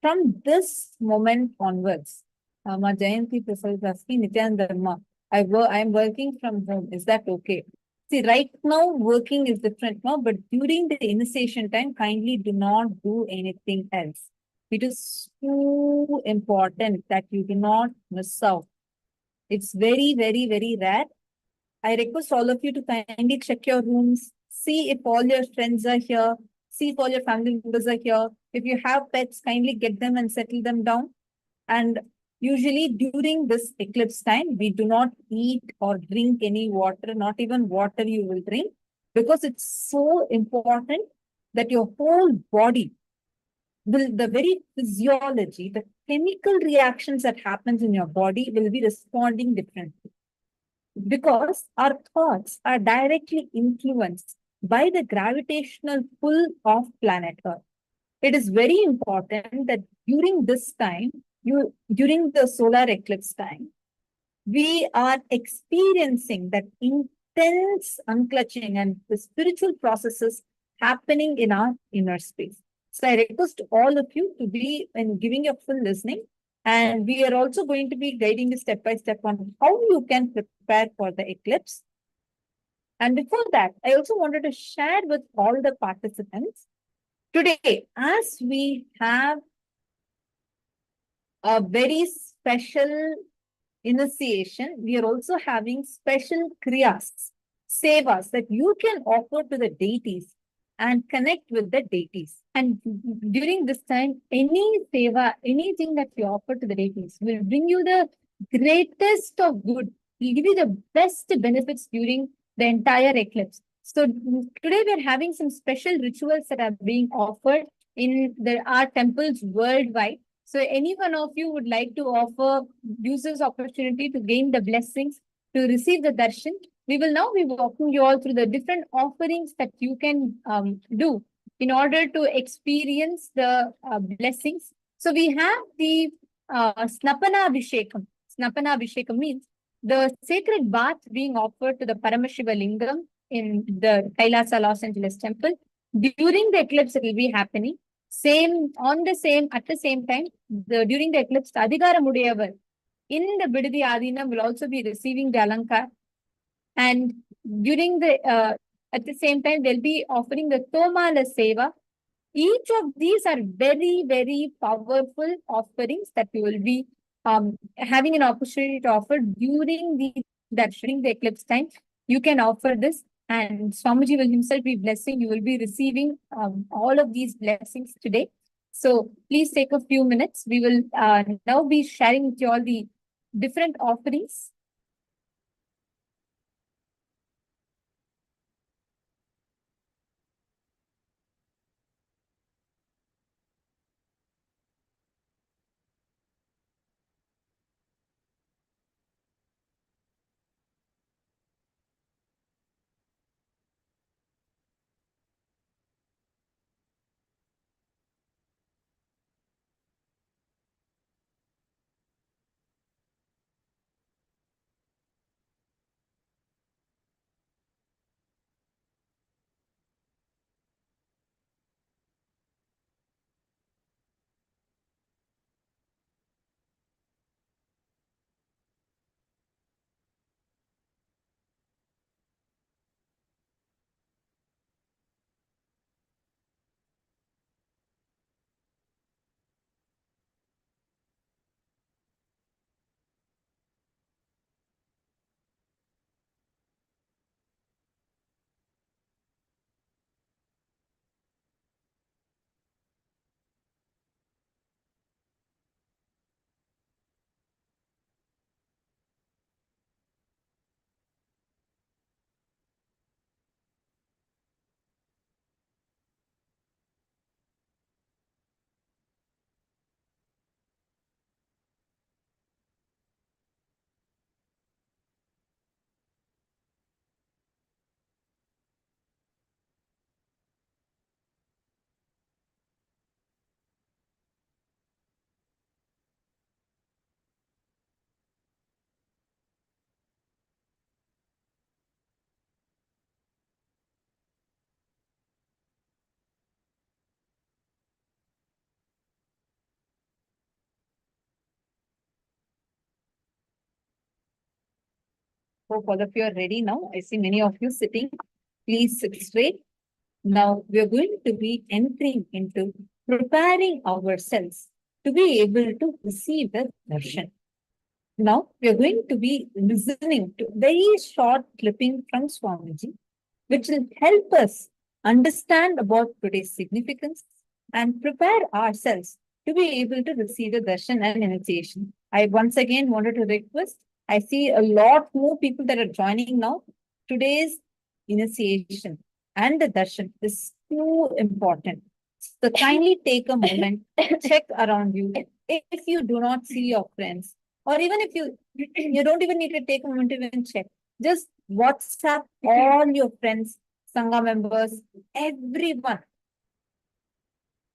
from this moment onwards, Ma Jayanti Prasad is asking, Nithyananda Dharma, I'm working from home. Is that okay? See, right now, working is different now, but during the initiation time, kindly do not do anything else. It is so important that you do not miss out. It's very, very, very rare. I request all of you to kindly check your rooms, see if all your friends are here, see if all your family members are here. If you have pets, kindly get them and settle them down. And usually during this eclipse time, we do not eat or drink any water, not even water you will drink, because it's so important that your whole body will, the very physiology, the chemical reactions that happens in your body will be responding differently. Because our thoughts are directly influenced by the gravitational pull of planet Earth. It is very important that during this time, during the solar eclipse time, we are experiencing that intense unclutching and the spiritual processes happening in our inner space. So I request all of you to be in giving your full listening. And we are also going to be guiding you step by step on how you can prepare for the eclipse. And before that, I also wanted to share with all the participants today, as we have a very special initiation, we are also having special kriyas, sevas that you can offer to the deities and connect with the deities. And during this time, any seva, anything that you offer to the deities will bring you the greatest of good, will give you the best benefits during the entire eclipse. So today we are having some special rituals that are being offered in our temples worldwide. So any one of you would like to offer, use this opportunity to gain the blessings, to receive the darshan. We will now be walking you all through the different offerings that you can do in order to experience the blessings. So we have the Snapana Abhishekam. Snapana Abhishekam means the sacred bath being offered to the Paramashiva Lingam in the KAILASA Los Angeles temple. During the eclipse, it will be happening. At the same time, during the eclipse, Adhigara Mudayavar in the Bidadi Adina will also be receiving the Alankar. And during at the same time, they'll be offering the Tomala Seva. Each of these are very, very powerful offerings that we will be having an opportunity to offer during the eclipse time. You can offer this, and Swamiji will himself be blessing. You will be receiving all of these blessings today. So please take a few minutes. We will now be sharing with you all the different offerings. Hope all of you are ready now. I see many of you sitting. Please sit straight. Now we are going to be entering into preparing ourselves to be able to receive the darshan. Now we are going to be listening to very short clipping from Swamiji, which will help us understand about today's significance and prepare ourselves to be able to receive the darshan and initiation. I once again wanted to request, I see a lot more people that are joining now. Today's initiation and the darshan is too important. So kindly take a moment, check around you. If you do not see your friends, or even if you don't even need to take a moment to even check, just WhatsApp all your friends, Sangha members, everyone.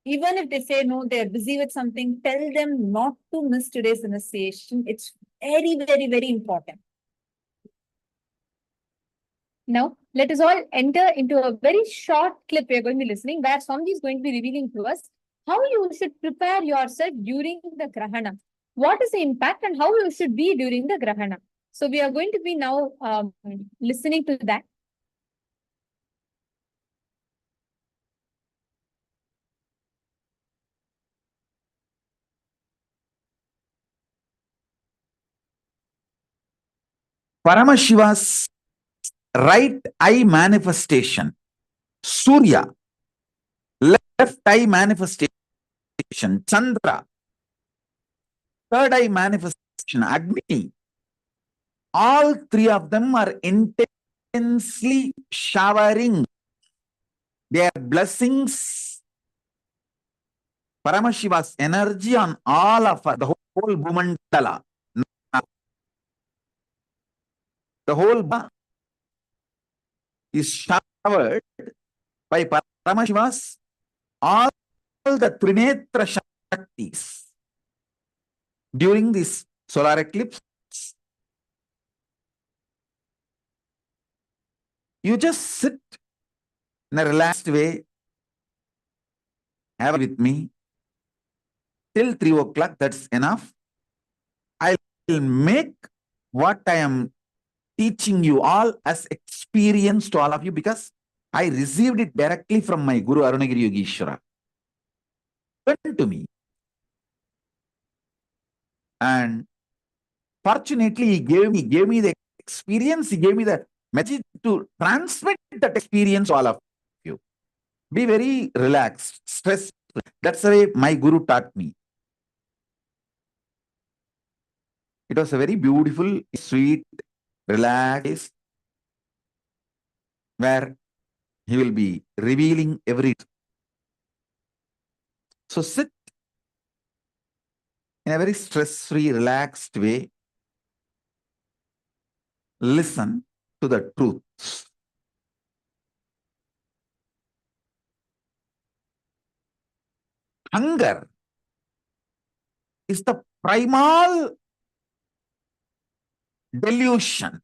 Even if they say no, they're busy with something, tell them not to miss today's initiation. It's very, very, very important. Now, let us all enter into a very short clip we are going to be listening, where Swamiji is going to be revealing to us how you should prepare yourself during the Grahana. What is the impact and how you should be during the Grahana. So we are going to be now listening to that. Paramashiva's right eye manifestation, Surya, left eye manifestation, Chandra, third eye manifestation, Agni. All three of them are intensely showering their blessings, Paramashiva's energy on all of us, the whole Bhumandala. The whole is showered by Paramashiva's all the Trinetra Shaktis. During this solar eclipse, you just sit in a relaxed way, have it with me till 3 o'clock. That's enough. I will make what I am teaching you all as experience to all of you, because I received it directly from my Guru Arunagiri Yogeshwara. Given to me. And fortunately, he gave me the experience, he gave me the message to transmit that experience to all of you. Be very relaxed, stress. That's the way my Guru taught me. It was a very beautiful, sweet, relaxed, where he will be revealing everything. So sit in a very stress-free, relaxed way. Listen to the truths. Hunger is the primal delusion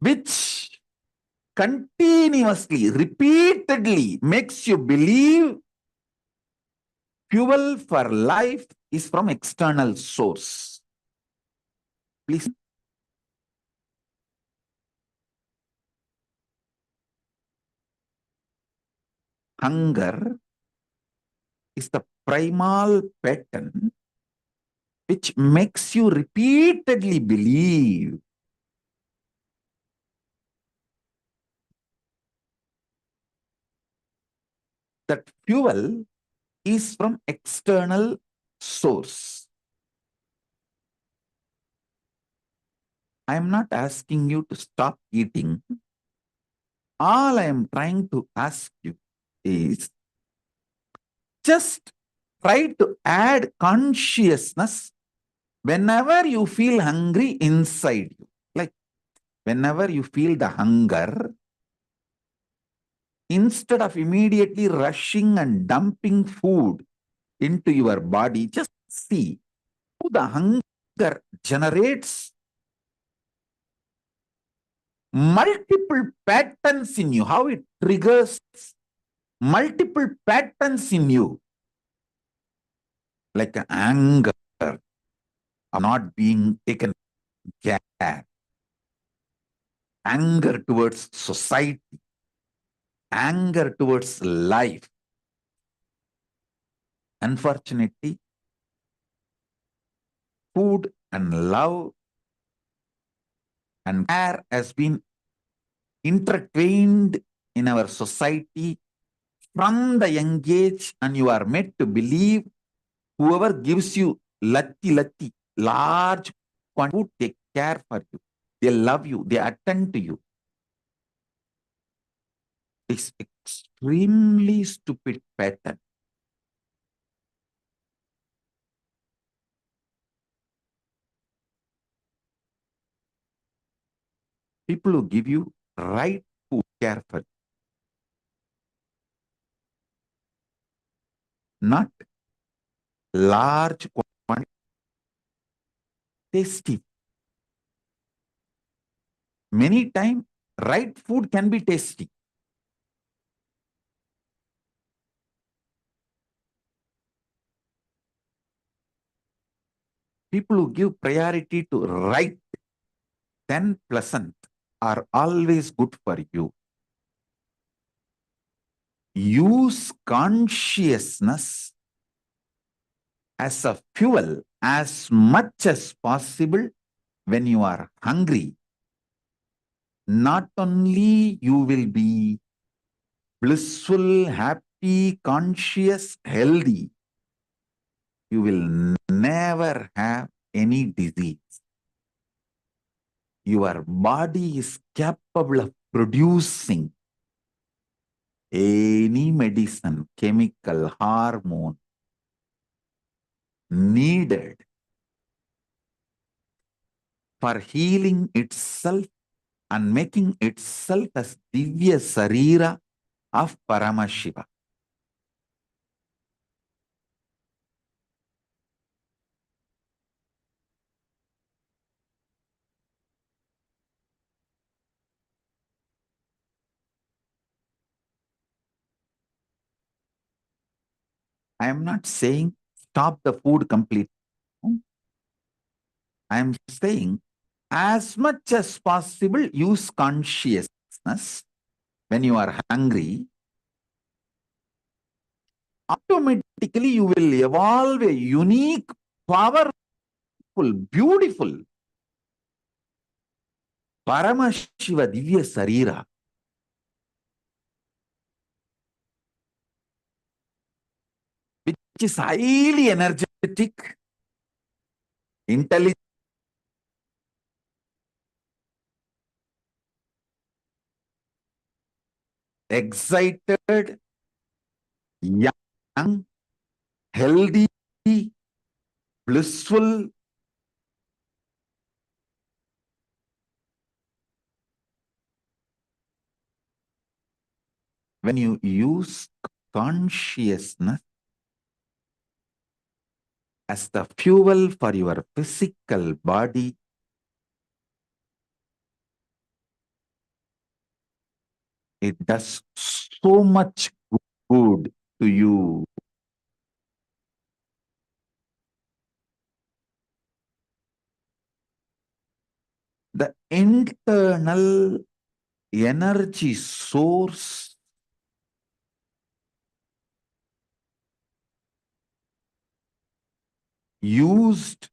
which continuously, repeatedly makes you believe fuel for life is from external source. Please. Hunger is the primal pattern which makes you repeatedly believe that fuel is from external source. I am not asking you to stop eating. All I am trying to ask you is just try to add consciousness whenever you feel hungry inside you. Like whenever you feel the hunger, instead of immediately rushing and dumping food into your body, just see how the hunger generates multiple patterns in you, how it triggers multiple patterns in you, like anger of not being taken care, anger towards society, anger towards life. Unfortunately, food and love and care has been intertwined in our society from the young age, and you are made to believe whoever gives you latti, large quantity, food, they care for you, they love you, they attend to you. It's extremely stupid pattern. People who give you right food care for you, not large quantity, tasty. Many times, right food can be tasty. People who give priority to right, then pleasant, are always good for you. Use consciousness as a fuel as much as possible when you are hungry. Not only you will be blissful, happy, conscious, healthy, you will never have any disease. Your body is capable of producing any medicine, chemical, hormone needed for healing itself and making itself as Divya Sarira of Paramashiva. I am not saying stop the food completely. I am saying as much as possible use consciousness when you are hungry. Automatically you will evolve a unique, powerful, beautiful Paramashiva Divya Sarira. Which is highly energetic, intelligent, excited, young, healthy, blissful. When you use consciousness as the fuel for your physical body, it does so much good to you. The internal energy source used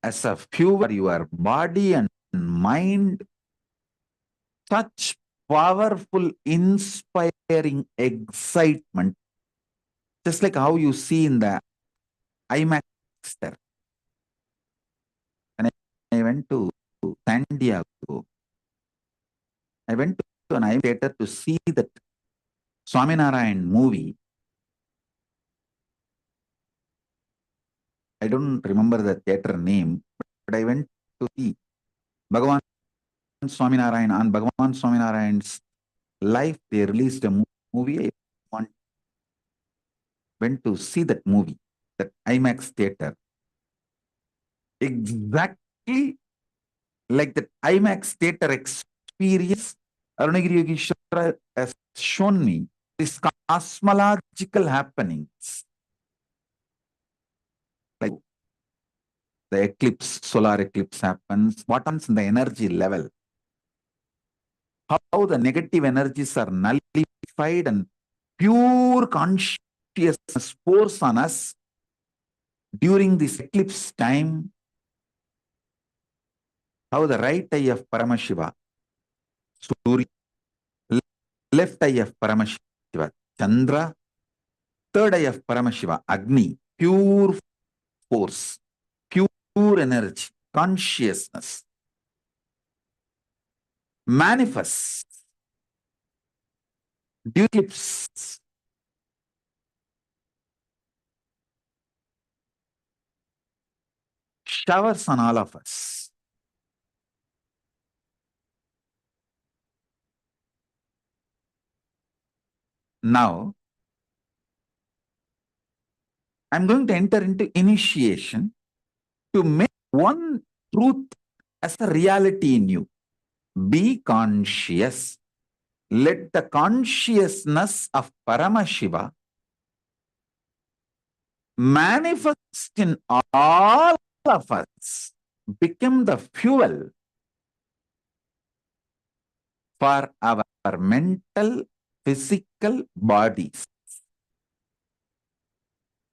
as a fuel for your body and mind, such powerful, inspiring excitement, just like how you see in the IMAX there. When I went to San Diego, I went to an IMAX theater to see that Swaminarayan movie. I don't remember the theater name, but I went to see Bhagavan Swaminarayan. On Bhagavan Swaminarayan's life, they released a movie. I went to see that movie, that IMAX theater. Exactly like that IMAX theater experience, Arunagiri Yogeshwara has shown me these cosmological happenings. Like the eclipse, solar eclipse happens, what happens in the energy level, how the negative energies are nullified and pure consciousness pours on us during this eclipse time, how the right eye of Paramashiva, Surya, left eye of Paramashiva, Chandra, third eye of Paramashiva, Agni, pure force, pure energy, consciousness, manifests due to eclipse, showers on all of us. Now, I'm going to enter into initiation to make one truth as a reality in you. Be conscious. Let the consciousness of Paramashiva manifest in all of us, become the fuel for our mental, physical bodies.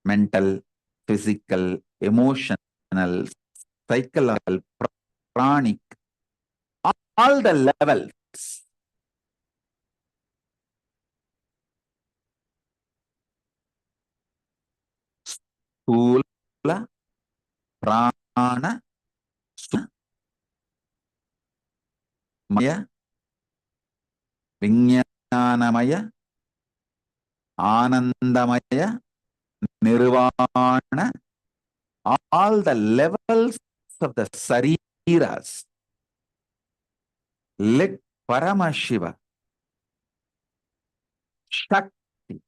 Mental, physical, emotional, psychological, pranic, all the levels. Sthula, prana, maya, viññānamaya, anandamaya, nirvana, all the levels of the sariras. Let Paramashiva, Shakti,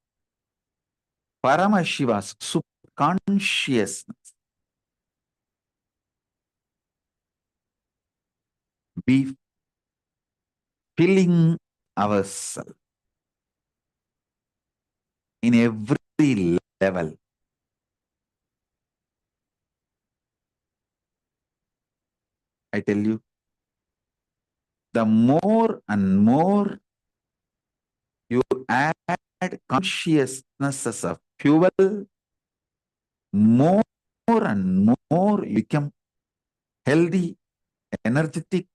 Paramashiva's subconsciousness be filling ourselves in every level. I tell you, the more and more you add consciousness as a fuel, more and more you become healthy, energetic,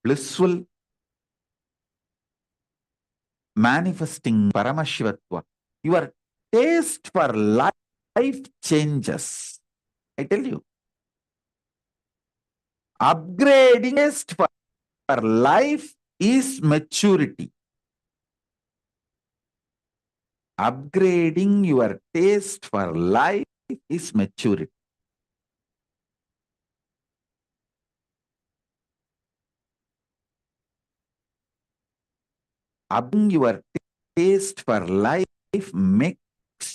blissful, manifesting Paramashivatva. Your taste for life changes. I tell you, upgrading taste for life is maturity. Upgrading your taste for life is maturity. Upgrading your taste for life makes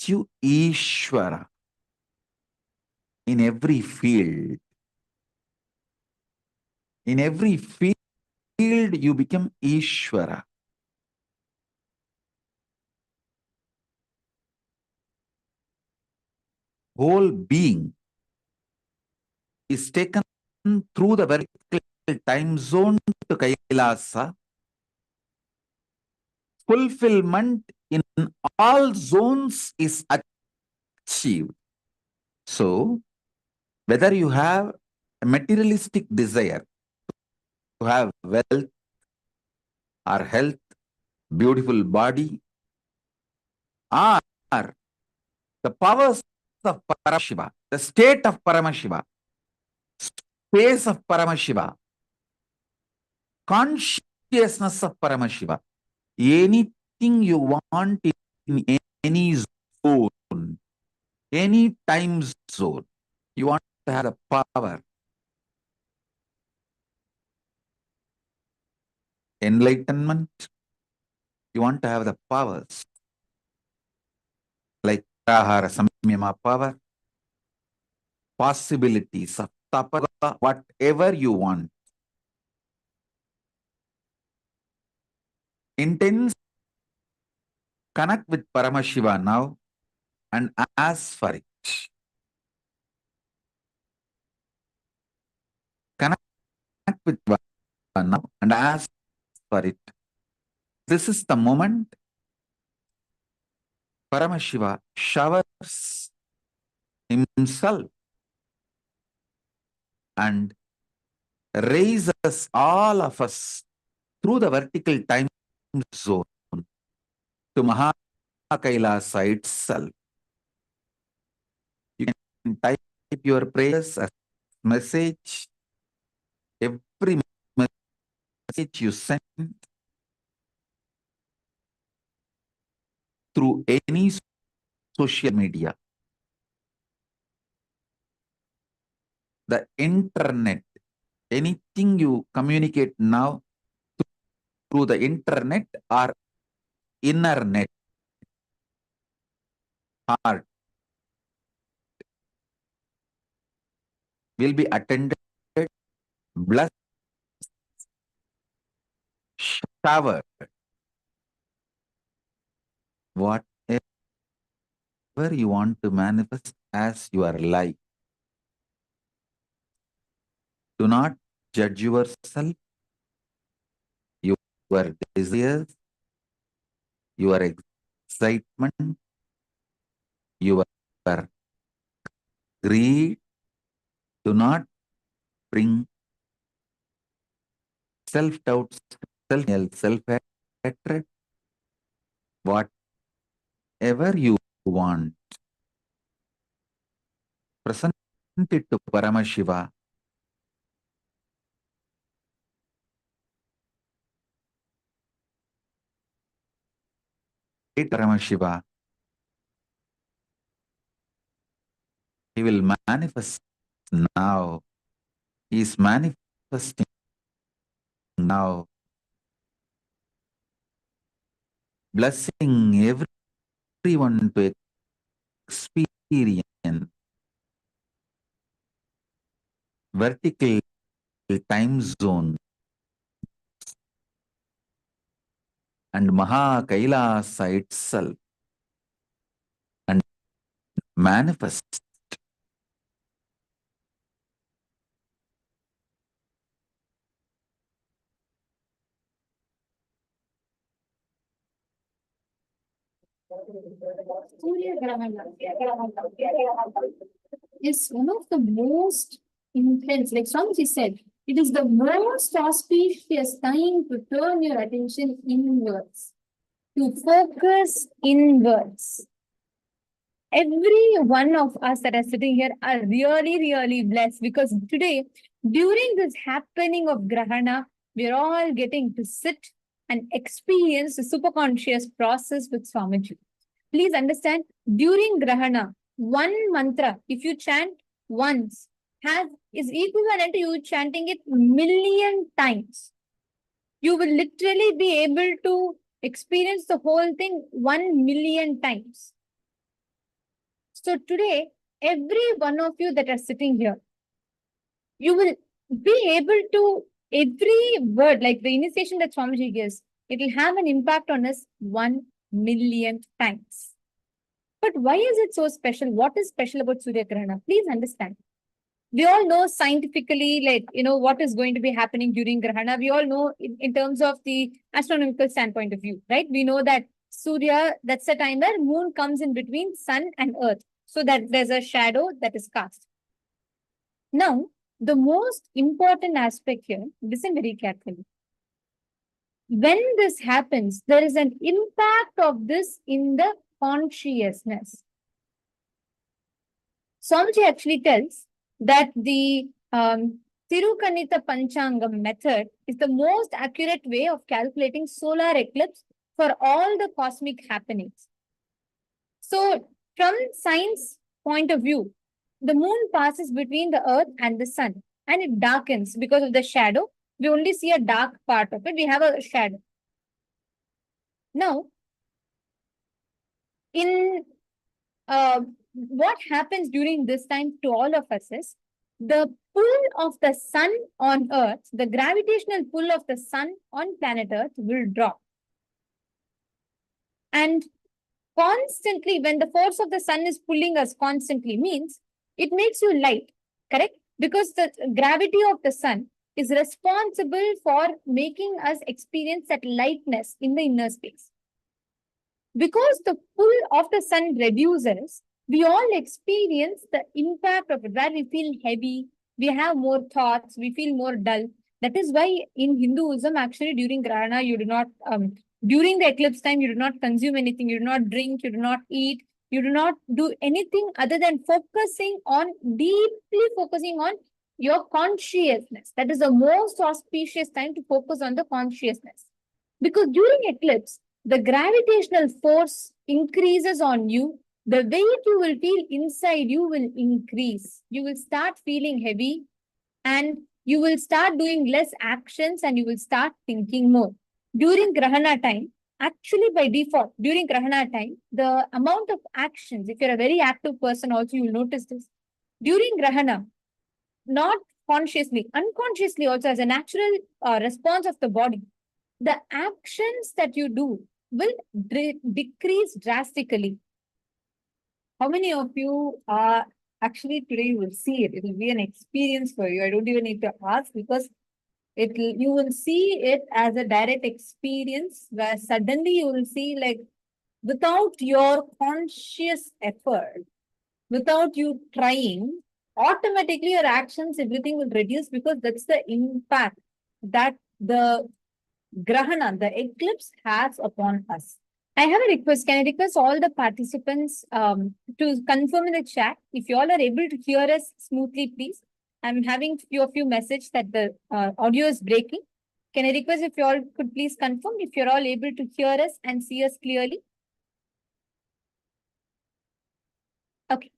you Ishvara in every field. In every field, you become Ishvara. Whole being is taken through the vertical time zone to KAILASA. Fulfillment in all zones is achieved. So, whether you have a materialistic desire to have wealth or health, beautiful body, or the powers of Paramashiva, the state of Paramashiva, space of Paramashiva, consciousness of Paramashiva, anything you want in any zone, any time zone, you want to have the power. Enlightenment, you want to have the powers like Ahara Samyama power, possibilities of tapa, whatever you want. Intense connect with Paramashiva now and ask for it. with Shiva now and ask for it. This is the moment Paramashiva showers himself and raises all of us through the vertical time zone to KAILASA itself. You can type your prayers as message. Every message you send through any social media, the internet, anything you communicate now through the internet or inner net, heart, will be attended, blessed, showered. Whatever you want to manifest as your life. Do not judge yourself, your desires, your excitement, your greed. Do not bring self-doubt, self-hatred. Whatever you want, present it to Paramashiva. Paramashiva, he will manifest now. He is manifesting now, blessing everyone to experience vertical time zone and KAILASA itself and manifest. Is one of the most intense, like Swamiji said, it is the most auspicious time to turn your attention inwards, to focus inwards. Every one of us that are sitting here are really, really blessed because today, during this happening of Grahana, we're all getting to sit and experience the superconscious process with Swamiji. Please understand, during Grahana, one mantra, if you chant once, is equivalent to you chanting it million times. You will literally be able to experience the whole thing 1 million times. So today, every one of you that are sitting here, you will be able to, every word, like the initiation that Swamiji gives, it will have an impact on us 1 million times. But why is it so special? What is special about Surya Grahana? Please understand. We all know scientifically, like, what is going to be happening during Grahana. We all know in terms of the astronomical standpoint of view, right? We know that Surya, that's the time where moon comes in between sun and earth. So that there's a shadow that is cast. Now, the most important aspect here, listen very carefully. When this happens, there is an impact of this in the consciousness. Swamiji actually tells that the Tirukanita Panchangam method is the most accurate way of calculating solar eclipse for all the cosmic happenings. So, from science point of view, the moon passes between the earth and the sun and it darkens because of the shadow. We only see a dark part of it. We have a shadow. Now, what happens during this time to all of us is the pull of the sun on earth, the gravitational pull of the sun on planet earth will drop. And constantly, when the force of the sun is pulling us constantly, means it makes you light, correct? Because the gravity of the sun is responsible for making us experience that lightness in the inner space. Because the pull of the sun reduces, we all experience the impact of it, where we feel heavy, we have more thoughts, we feel more dull. That is why in Hinduism, actually during Grahana, you do not, during the eclipse time, you do not consume anything, you do not drink, you do not eat, you do not do anything other than deeply focusing on your consciousness. That is the most auspicious time to focus on the consciousness. Because during eclipse, the gravitational force increases on you. The weight you will feel inside you will increase. You will start feeling heavy and you will start doing less actions and you will start thinking more. During Grahana time, actually by default, during Grahana time, the amount of actions, if you're a very active person also, you will notice this. During Grahana, not consciously, unconsciously also as a natural response of the body, the actions that you do will decrease drastically. How many of you are actually today you will see it? It will be an experience for you. I don't even need to ask because you will see it as a direct experience where suddenly you will see, like, without your conscious effort, without you trying, automatically your actions, everything will reduce, because that's the impact that the Grahana, the eclipse, has upon us. I have a request. Can I request all the participants to confirm in the chat if you all are able to hear us smoothly, please? I'm having few of you message that the audio is breaking. Can I request if you all could please confirm if you're all able to hear us and see us clearly? Okay.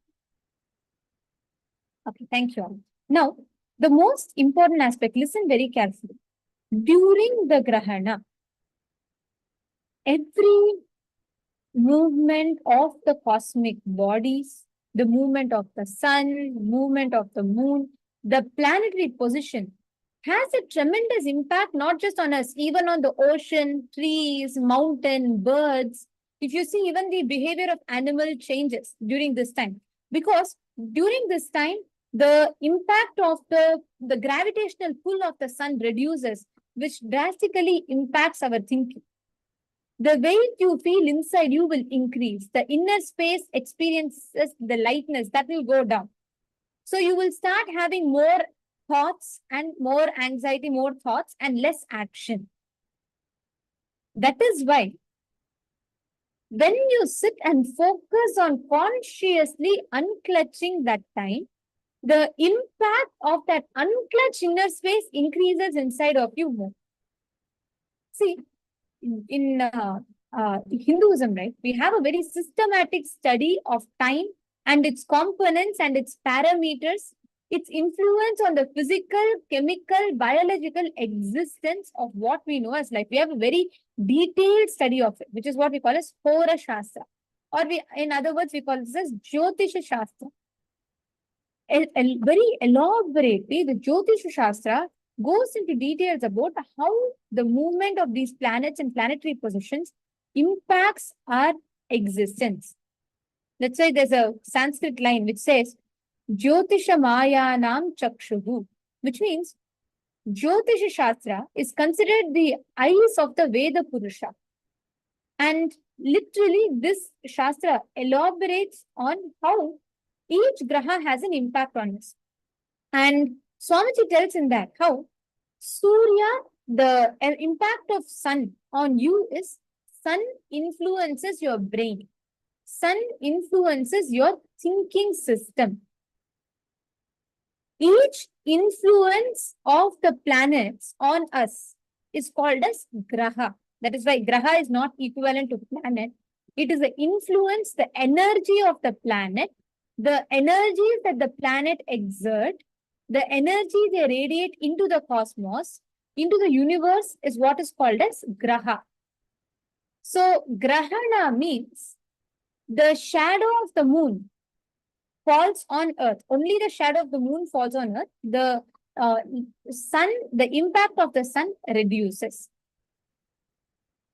Okay, thank you all. Now, the most important aspect, listen very carefully. During the Grahana, every movement of the cosmic bodies, the movement of the sun, movement of the moon, the planetary position has a tremendous impact, not just on us, even on the ocean, trees, mountain, birds. If you see, even the behavior of animal changes during this time, because during this time, the impact of the gravitational pull of the sun reduces, which drastically impacts our thinking. The weight you feel inside you will increase. The inner space experiences the lightness that will go down. So you will start having more thoughts and more anxiety, more thoughts and less action. That is why when you sit and focus on consciously unclutching that time, the impact of that unclutched inner space increases inside of you more. See, in Hinduism, right, we have a very systematic study of time and its components and its parameters, its influence on the physical, chemical, biological existence of what we know as life. We have a very detailed study of it, which is what we call as Hora Shastra, or in other words, we call this as Jyotisha Shastra. Very elaborately, the Jyotisha Shastra goes into details about how the movement of these planets and planetary positions impacts our existence. Let's say there's a Sanskrit line which says, Jyotisha Mayanam Chakshuhu, which means Jyotisha Shastra is considered the eyes of the Veda Purusha. And literally, this Shastra elaborates on how each graha has an impact on us. And Swamiji tells in that how Surya, the impact of sun on you is sun influences your brain. Sun influences your thinking system. Each influence of the planets on us is called as graha. That is why graha is not equivalent to planet. It is the influence, the energy of the planet, the energies that the planet exert, the energy they radiate into the cosmos, into the universe, is what is called as graha. So grahana means the shadow of the moon falls on earth. Only the shadow of the moon falls on earth. The sun, the impact of the sun reduces.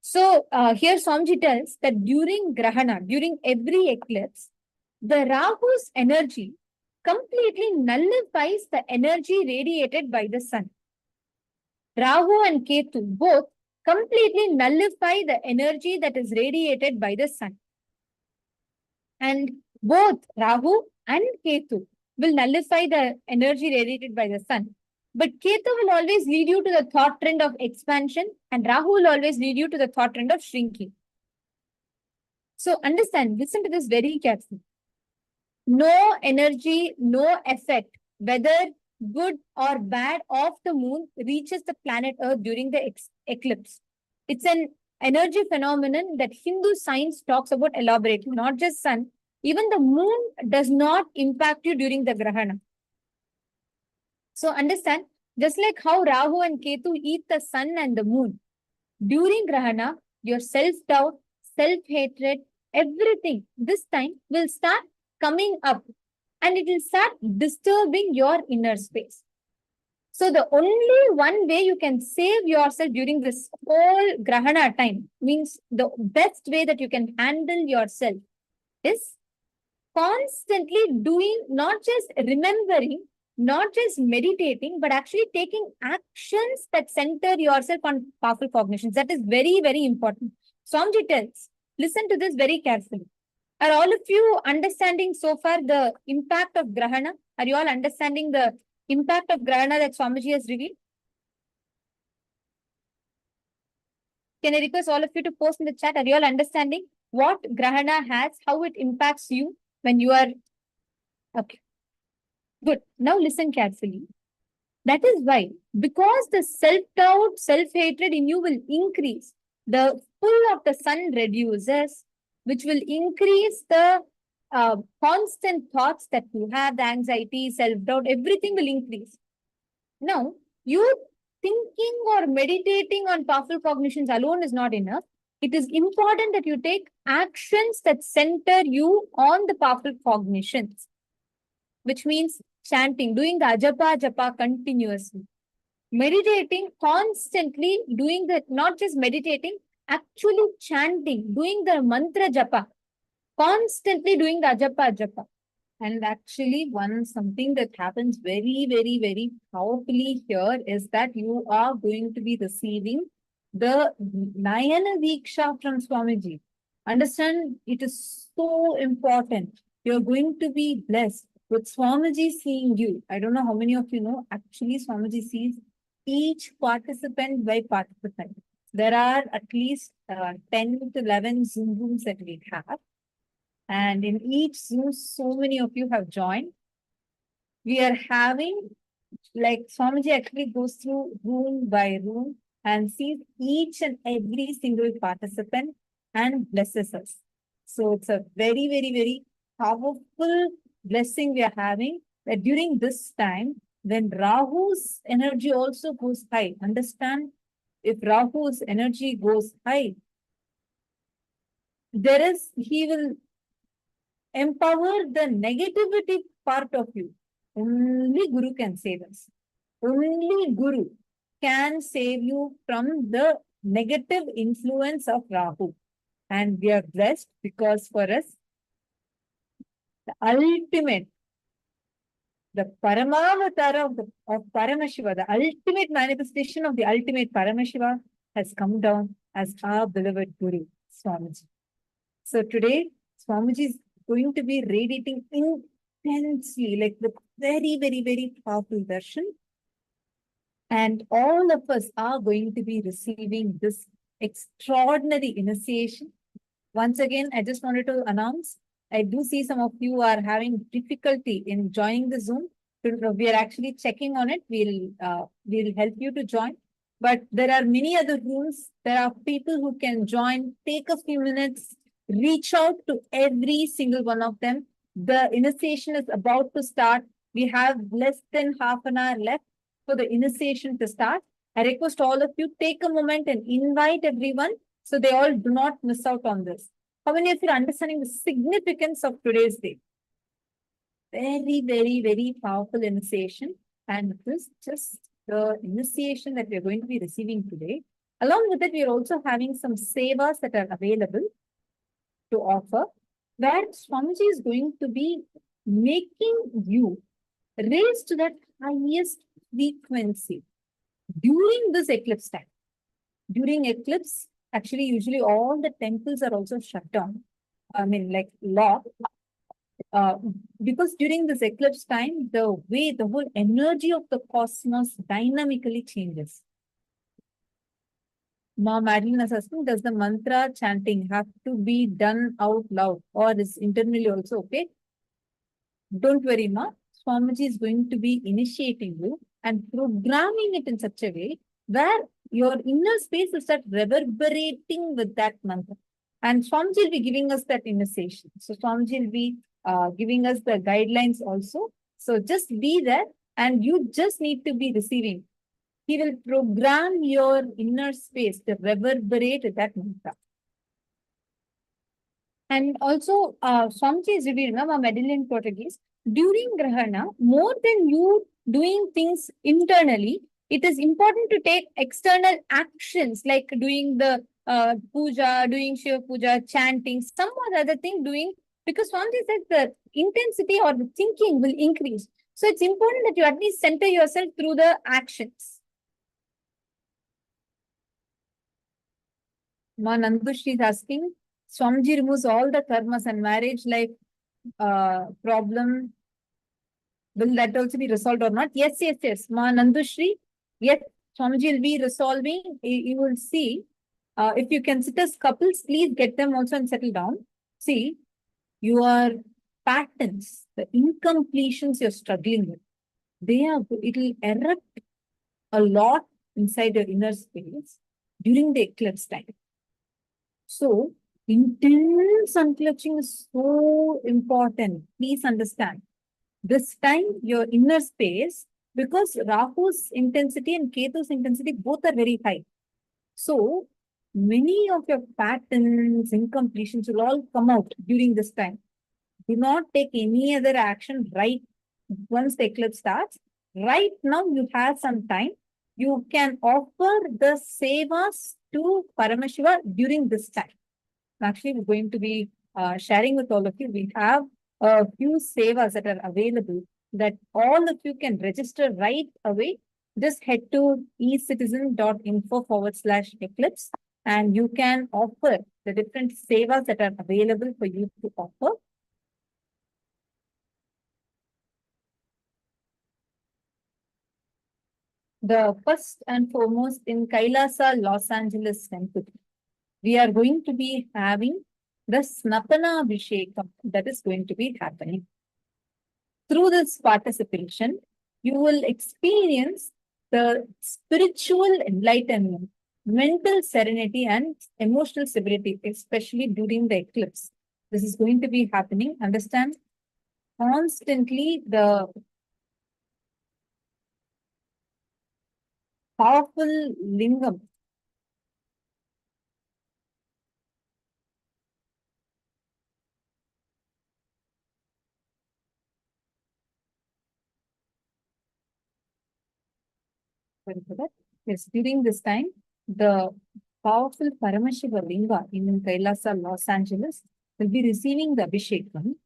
So here Swamiji tells that during grahana, during every eclipse, the Rahu's energy completely nullifies the energy radiated by the sun. Rahu and Ketu both completely nullify the energy that is radiated by the sun. And both Rahu and Ketu will nullify the energy radiated by the sun. But Ketu will always lead you to the thought trend of expansion, and Rahu will always lead you to the thought trend of shrinking. So understand, listen to this very carefully. No energy, no effect, whether good or bad, of the moon reaches the planet Earth during the eclipse. It's an energy phenomenon that Hindu science talks about elaborately, not just sun. Even the moon does not impact you during the grahana. So understand, just like how Rahu and Ketu eat the sun and the moon, during grahana, your self-doubt, self-hatred, everything this time will start coming up and it will start disturbing your inner space. So the only one way you can save yourself during this whole grahana time, means the best way that you can handle yourself, is constantly doing, not just remembering, not just meditating, but actually taking actions that center yourself on powerful cognitions. That is very, very important. Swamiji tells, listen to this very carefully. Are all of you understanding so far the impact of grahana? Are you all understanding the impact of grahana that Swamiji has revealed? Can I request all of you to post in the chat? Are you all understanding what grahana has, how it impacts you when you are... Okay. Good. Now listen carefully. That is why, because the self-doubt, self-hatred in you will increase, the pull of the sun reduces, which will increase the constant thoughts that you have, the anxiety, self-doubt, everything will increase. Now, you thinking or meditating on powerful cognitions alone is not enough. It is important that you take actions that center you on the powerful cognitions, which means chanting, doing the ajapa japa continuously, meditating constantly, doing the, not just meditating, actually chanting, doing the mantra japa, constantly doing the ajapa japa. And actually, something that happens very, very, very powerfully here is that you are going to be receiving the Nayana Diksha from Swamiji. Understand, it is so important. You're going to be blessed with Swamiji seeing you. I don't know how many of you know, actually Swamiji sees each participant by participant. There are at least 10 to 11 Zoom rooms that we have. And in each Zoom, so many of you have joined. We are having, like Swamiji actually goes through room by room and sees each and every single participant and blesses us. So it's a very, very, very powerful blessing we are having, that during this time, when Rahu's energy also goes high, understand, if Rahu's energy goes high, he will empower the negativity part of you. Only Guru can save us. Only Guru can save you from the negative influence of Rahu. And we are blessed because for us, the ultimate, the Paramavatara of Paramashiva, the ultimate manifestation of the ultimate Paramashiva has come down as our beloved Guru, Swamiji. So today, Swamiji is going to be radiating intensely, like the very, very, very powerful darshan. And all of us are going to be receiving this extraordinary initiation. Once again, I just wanted to announce, I do see some of you are having difficulty in joining the Zoom. We are actually checking on it. We'll help you to join. But there are many other rooms. There are people who can join. Take a few minutes. Reach out to every single one of them. The initiation is about to start. We have less than half an hour left for the initiation to start. I request all of you, take a moment and invite everyone so they all do not miss out on this. How many of you are understanding the significance of today's day? Very, very, very powerful initiation. And this is just the initiation that we are going to be receiving today. Along with it, we are also having some sevas that are available to offer, where Swamiji is going to be making you raise to that highest frequency. during this eclipse time. During eclipse, actually, usually all the temples are also shut down. I mean, like locked. Because during this eclipse time, the way the whole energy of the cosmos dynamically changes. Ma Madeline is asking, does the mantra chanting have to be done out loud or is internally also okay? Don't worry, Ma. Swamiji is going to be initiating you and programming it in such a way where your inner space will start reverberating with that mantra. And Swamiji will be giving us that initiation. So Swamiji will be giving us the guidelines also. So just be there and you just need to be receiving. He will program your inner space to reverberate that mantra. And also, Swamiji is revealed, Medellin in Portuguese. During Grahana, more than you doing things internally, it is important to take external actions like doing the puja, doing Shiva puja, chanting, some or other thing doing, because Swamiji said the intensity or the thinking will increase. So it's important that you at least center yourself through the actions. Ma Nandushri is asking, Swamiji removes all the karmas and marriage life problem. Will that also be resolved or not? Yes, yes, yes. Ma Nandushri, yes, Swamiji will be resolving. You will see. If you can sit as couples, please get them also and settle down. See, your patterns, the incompletions you're struggling with, it will erupt a lot inside your inner space during the eclipse time. So, intense unclutching is so important. Please understand. This time, your inner space, because Rahu's intensity and Ketu's intensity both are very high. So, many of your patterns, incompletions will all come out during this time. Do not take any other action right once the eclipse starts. Right now, you have some time. You can offer the sevas to Paramashiva during this time. Actually, we're going to be sharing with all of you. We have a few sevas that are available that all of you can register right away. Just head to ecitizen.info/eclipse and you can offer the different sevas that are available for you to offer. The first and foremost in KAILASA, Los Angeles Temple, we are going to be having the Snapana Abhishekam that is going to be happening. Through this participation, you will experience the spiritual enlightenment, mental serenity, and emotional stability, especially during the eclipse. This is going to be happening. Understand? Constantly, the powerful lingam. Yes, during this time, the powerful Paramashiva Linga in KAILASA, Los Angeles, will be receiving the Abhishekam.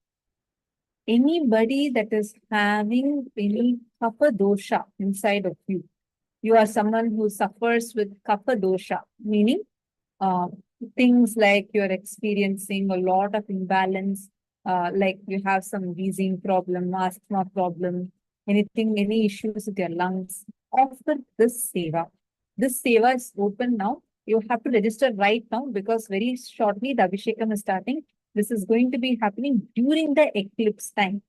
Anybody that is having any kapha dosha inside of you, you are someone who suffers with kapha dosha, meaning things like you're experiencing a lot of imbalance, like you have some wheezing problem, asthma problem, any issues with your lungs, offer this seva. This seva is open now. You have to register right now because very shortly the Abhishekam is starting. This is going to be happening during the eclipse time.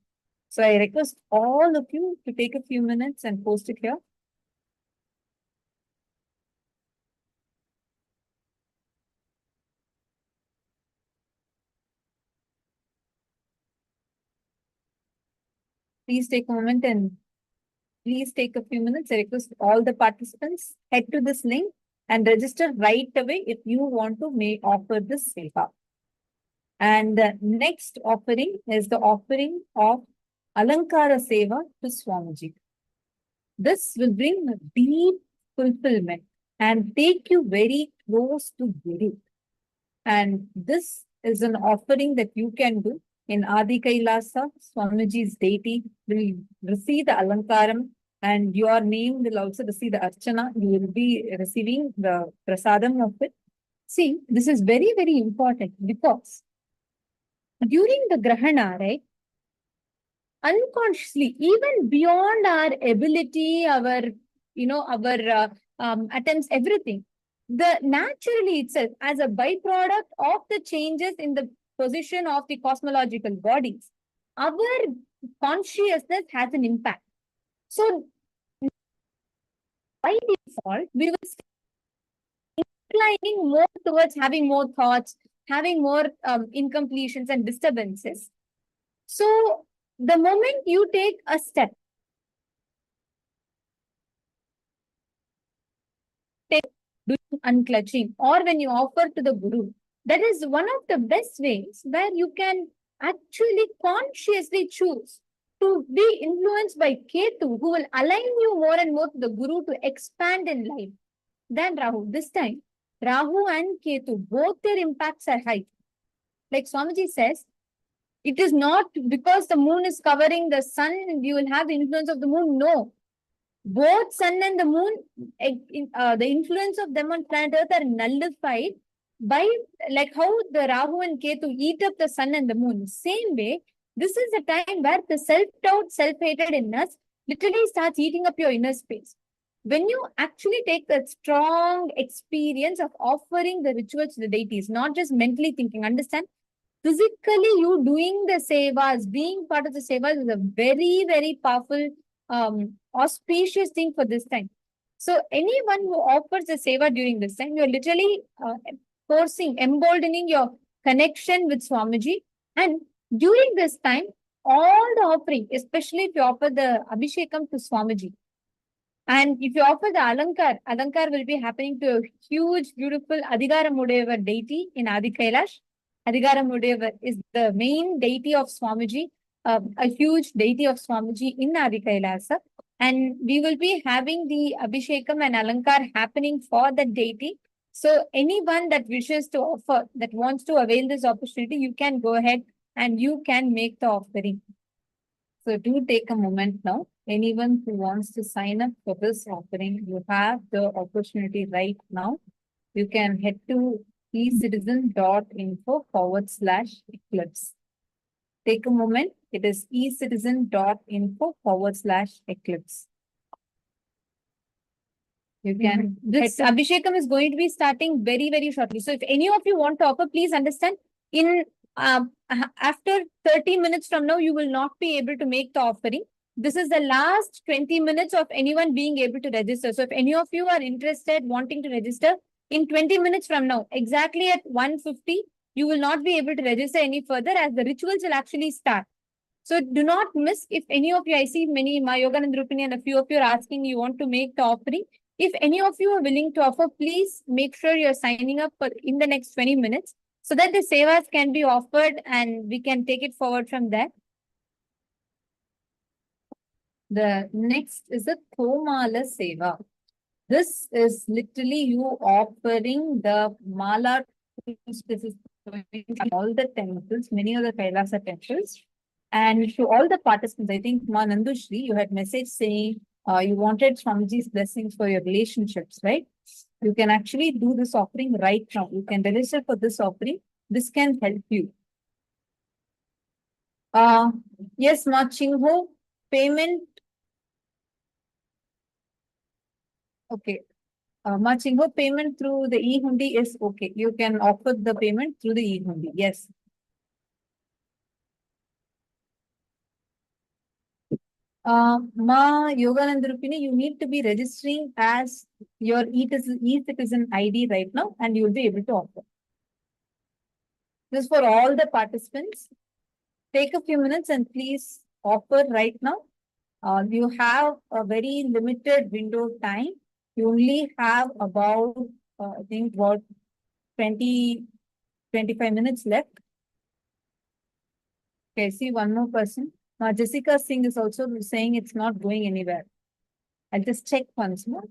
So I request all of you to take a few minutes and post it here. Please take a moment and please take a few minutes. I request all the participants head to this link and register right away if you want to offer this seva. And the next offering is the offering of Alankara Seva to Swamiji. This will bring deep fulfillment and take you very close to Guru. And this is an offering that you can do in Adi Kailasa. Swamiji's deity will receive the Alankaram And your name will also receive the archana. You will be receiving the prasadam of it. See, this is very, very important because during the grahana, right, unconsciously, even beyond our ability, our, attempts, everything, the naturally itself, as a byproduct of the changes in the position of the cosmological bodies, our consciousness has an impact. So, by default, we will inclining more towards having more thoughts, having more incompletions and disturbances. So, the moment you take a step, doing unclutching, or when you offer to the Guru, that is one of the best ways where you can actually consciously choose to be influenced by Ketu, who will align you more and more to the Guru to expand in life than Rahu. This time, Rahu and Ketu, both their impacts are high. Like Swamiji says, it is not because the moon is covering the sun, you will have the influence of the moon. No. Both sun and the moon, the influence of them on planet Earth are nullified by like how the Rahu and Ketu eat up the sun and the moon. Same way, this is a time where the self-doubt, self-hatred in us literally starts eating up your inner space. When you actually take that strong experience of offering the rituals to the deities, not just mentally thinking, understand, physically you doing the sevas, being part of the sevas is a very, very powerful, auspicious thing for this time. So anyone who offers a seva during this time, you're literally emboldening your connection with Swamiji. And during this time, all the offering, especially if you offer the Abhishekam to Swamiji, and if you offer the Alankar will be happening to a huge, beautiful Adhikaramudeva deity in Adi Kailash. Adhikaramudeva is the main deity of Swamiji, a huge deity of Swamiji in Adi Kailasa. And we will be having the Abhishekam and Alankar happening for the deity. So anyone that wishes to offer, that wants to avail this opportunity, you can go ahead and you can make the offering. So do take a moment now. Anyone who wants to sign up for this offering, you have the opportunity right now. You can head to ecitizen.info/eclipse. Take a moment. It is ecitizen.info/eclipse. You can. This Abhishekam is going to be starting very, very shortly. So if any of you want to offer, please understand, after 30 minutes from now, you will not be able to make the offering. This is the last 20 minutes of anyone being able to register. So if any of you are interested, wanting to register, in 20 minutes from now, exactly at 1:50, you will not be able to register any further as the rituals will actually start. So do not miss. If any of you, I see many, my Yogananda Rupini and a few of you are asking you want to make the offering. If any of you are willing to offer, please make sure you're signing up for in the next 20 minutes so that the sevas can be offered and we can take it forward from there. The next is the Thomala Seva. This is literally you offering the mala. This is all the temples, many of the Kailasa temples. And to all the participants, I think Ma Nandushri, you had message saying you wanted Swamiji's blessings for your relationships, right? You can actually do this offering right now. You can register for this offering. This can help you. Yes, Ma Chingho, payment. Okay. Ma Chingho, payment through the e-hundi is okay. You can offer the payment through the e-hundi. Yes. Ma Yogananda Rupini, you need to be registering as your e-citizen ID right now, and you will be able to offer. This is for all the participants. Take a few minutes and please offer right now. You have a very limited window of time. You only have about, I think, about 20-25 minutes left. Okay, see one more person. Jessica Singh is also saying it's not going anywhere. I'll just check once more.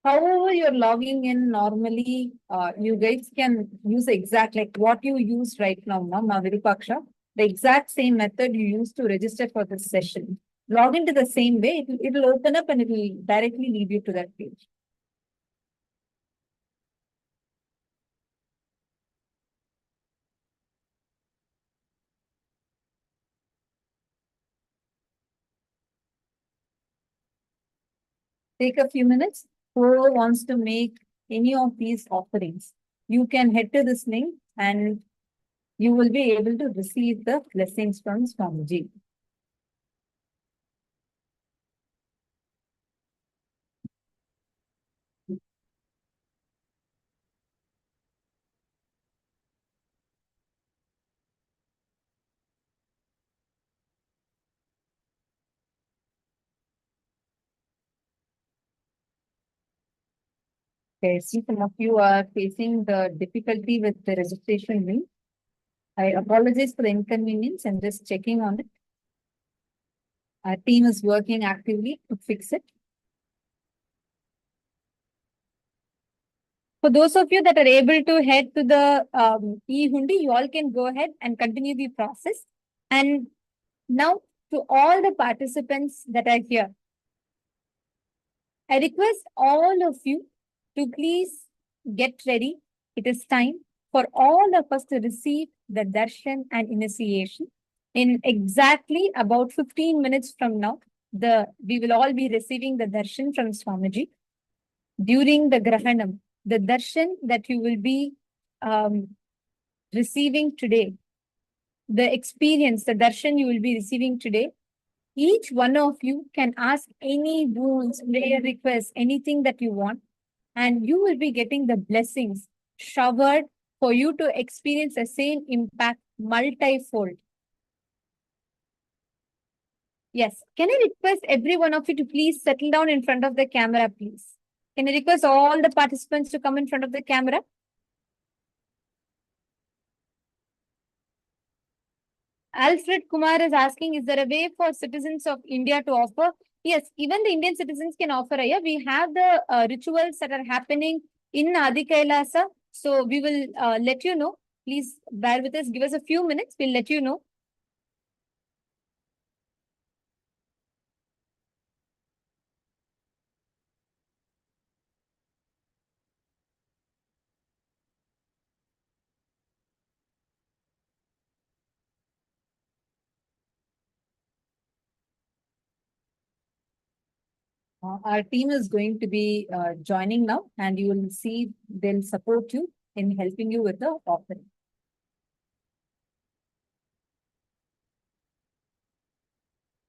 However, you're logging in normally, you guys can use exact like what you use right now, Ma Virupaksha. the exact same method you used to register for this session. Log into the same way, it'll open up and it will directly lead you to that page. Take a few minutes. Whoever wants to make any of these offerings, you can head to this link and you will be able to receive the blessings from Swamiji. Okay, see, some of you are facing the difficulty with the registration link. I apologize for the inconvenience. I'm just checking on it. Our team is working actively to fix it. For those of you that are able to head to the e-hundi, you all can go ahead and continue the process. And now to all the participants that are here, I request all of you to please get ready. It is time for all of us to receive the darshan and initiation. In exactly about 15 minutes from now, we will all be receiving the darshan from Swamiji. During the grahanam, the darshan that you will be receiving today, the experience, the darshan you will be receiving today, each one of you can ask any boons, prayer requests, anything that you want, and you will be getting the blessings showered for you to experience the same impact multi-fold. Yes, can I request every one of you to please settle down in front of the camera, please? Can I request all the participants to come in front of the camera? Alfred Kumar is asking, is there a way for citizens of India to offer? Yes, even the Indian citizens can offer. Yeah, we have the rituals that are happening in Adi KAILASA. So we will let you know. Please bear with us. Give us a few minutes. We'll let you know. Our team is going to be joining now, and you will see they'll support you in helping you with the offering.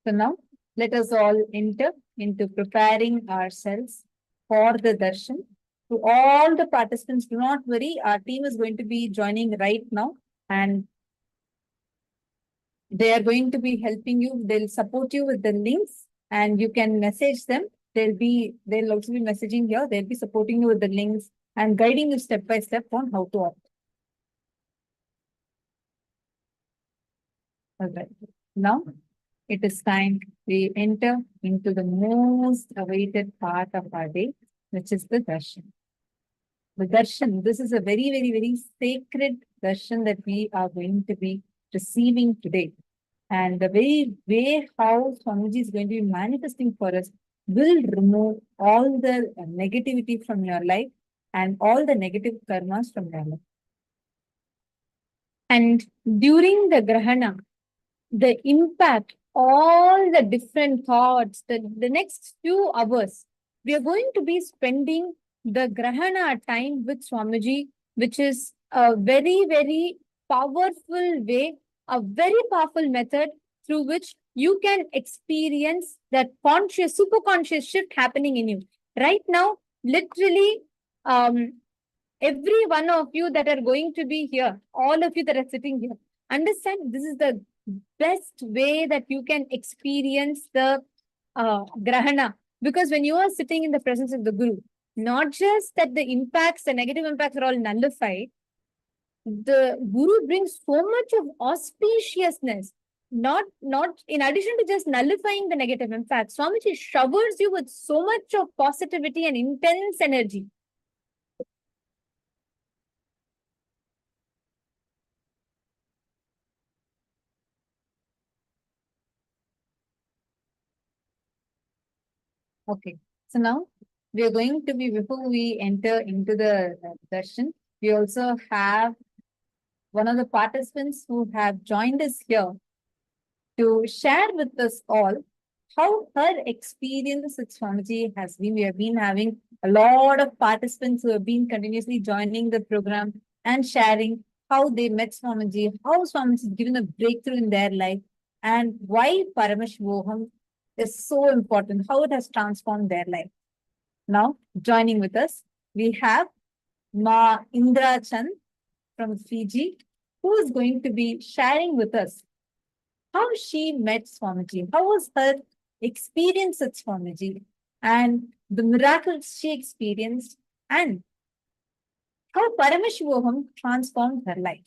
So now, let us all enter into preparing ourselves for the darshan. To all the participants, do not worry, our team is going to be joining right now, and they are going to be helping you. They'll support you with the links, and you can message them. They'll also be messaging here. They'll be supporting you with the links and guiding you step by step on how to opt. All right. Now it is time we enter into the most awaited part of our day, which is the darshan. The darshan, this is a very, very, very sacred darshan that we are going to be receiving today. And the very way how Swamiji is going to be manifesting for us will remove all the negativity from your life and all the negative karmas from your life. And during the grahana, the impact, all the different thoughts, the next few hours, we are going to be spending the grahana time with Swamiji, which is a very, very powerful way, a very powerful method through which you can experience that conscious, super conscious shift happening in you. Right now, literally, every one of you that are going to be here, all of you that are sitting here, understand this is the best way that you can experience the grahana. Because when you are sitting in the presence of the Guru, not just that the impacts, the negative impacts are all nullified, the Guru brings so much of auspiciousness. Not in addition to just nullifying the negative impacts, Swamiji showers you with so much of positivity and intense energy. Okay. So now we are going to be, before we enter into the session, we also have one of the participants who have joined us here to share with us all how her experience with Swamiji has been. We have been having a lot of participants who have been continuously joining the program and sharing how they met Swamiji, how Swamiji has given a breakthrough in their life, and why Paramashivoham is so important, how it has transformed their life. Now, joining with us, we have Ma Indra Chand from Fiji, who is going to be sharing with us how she met Swamiji, how was her experience with Swamiji, and the miracles she experienced, and how Paramashivoham transformed her life.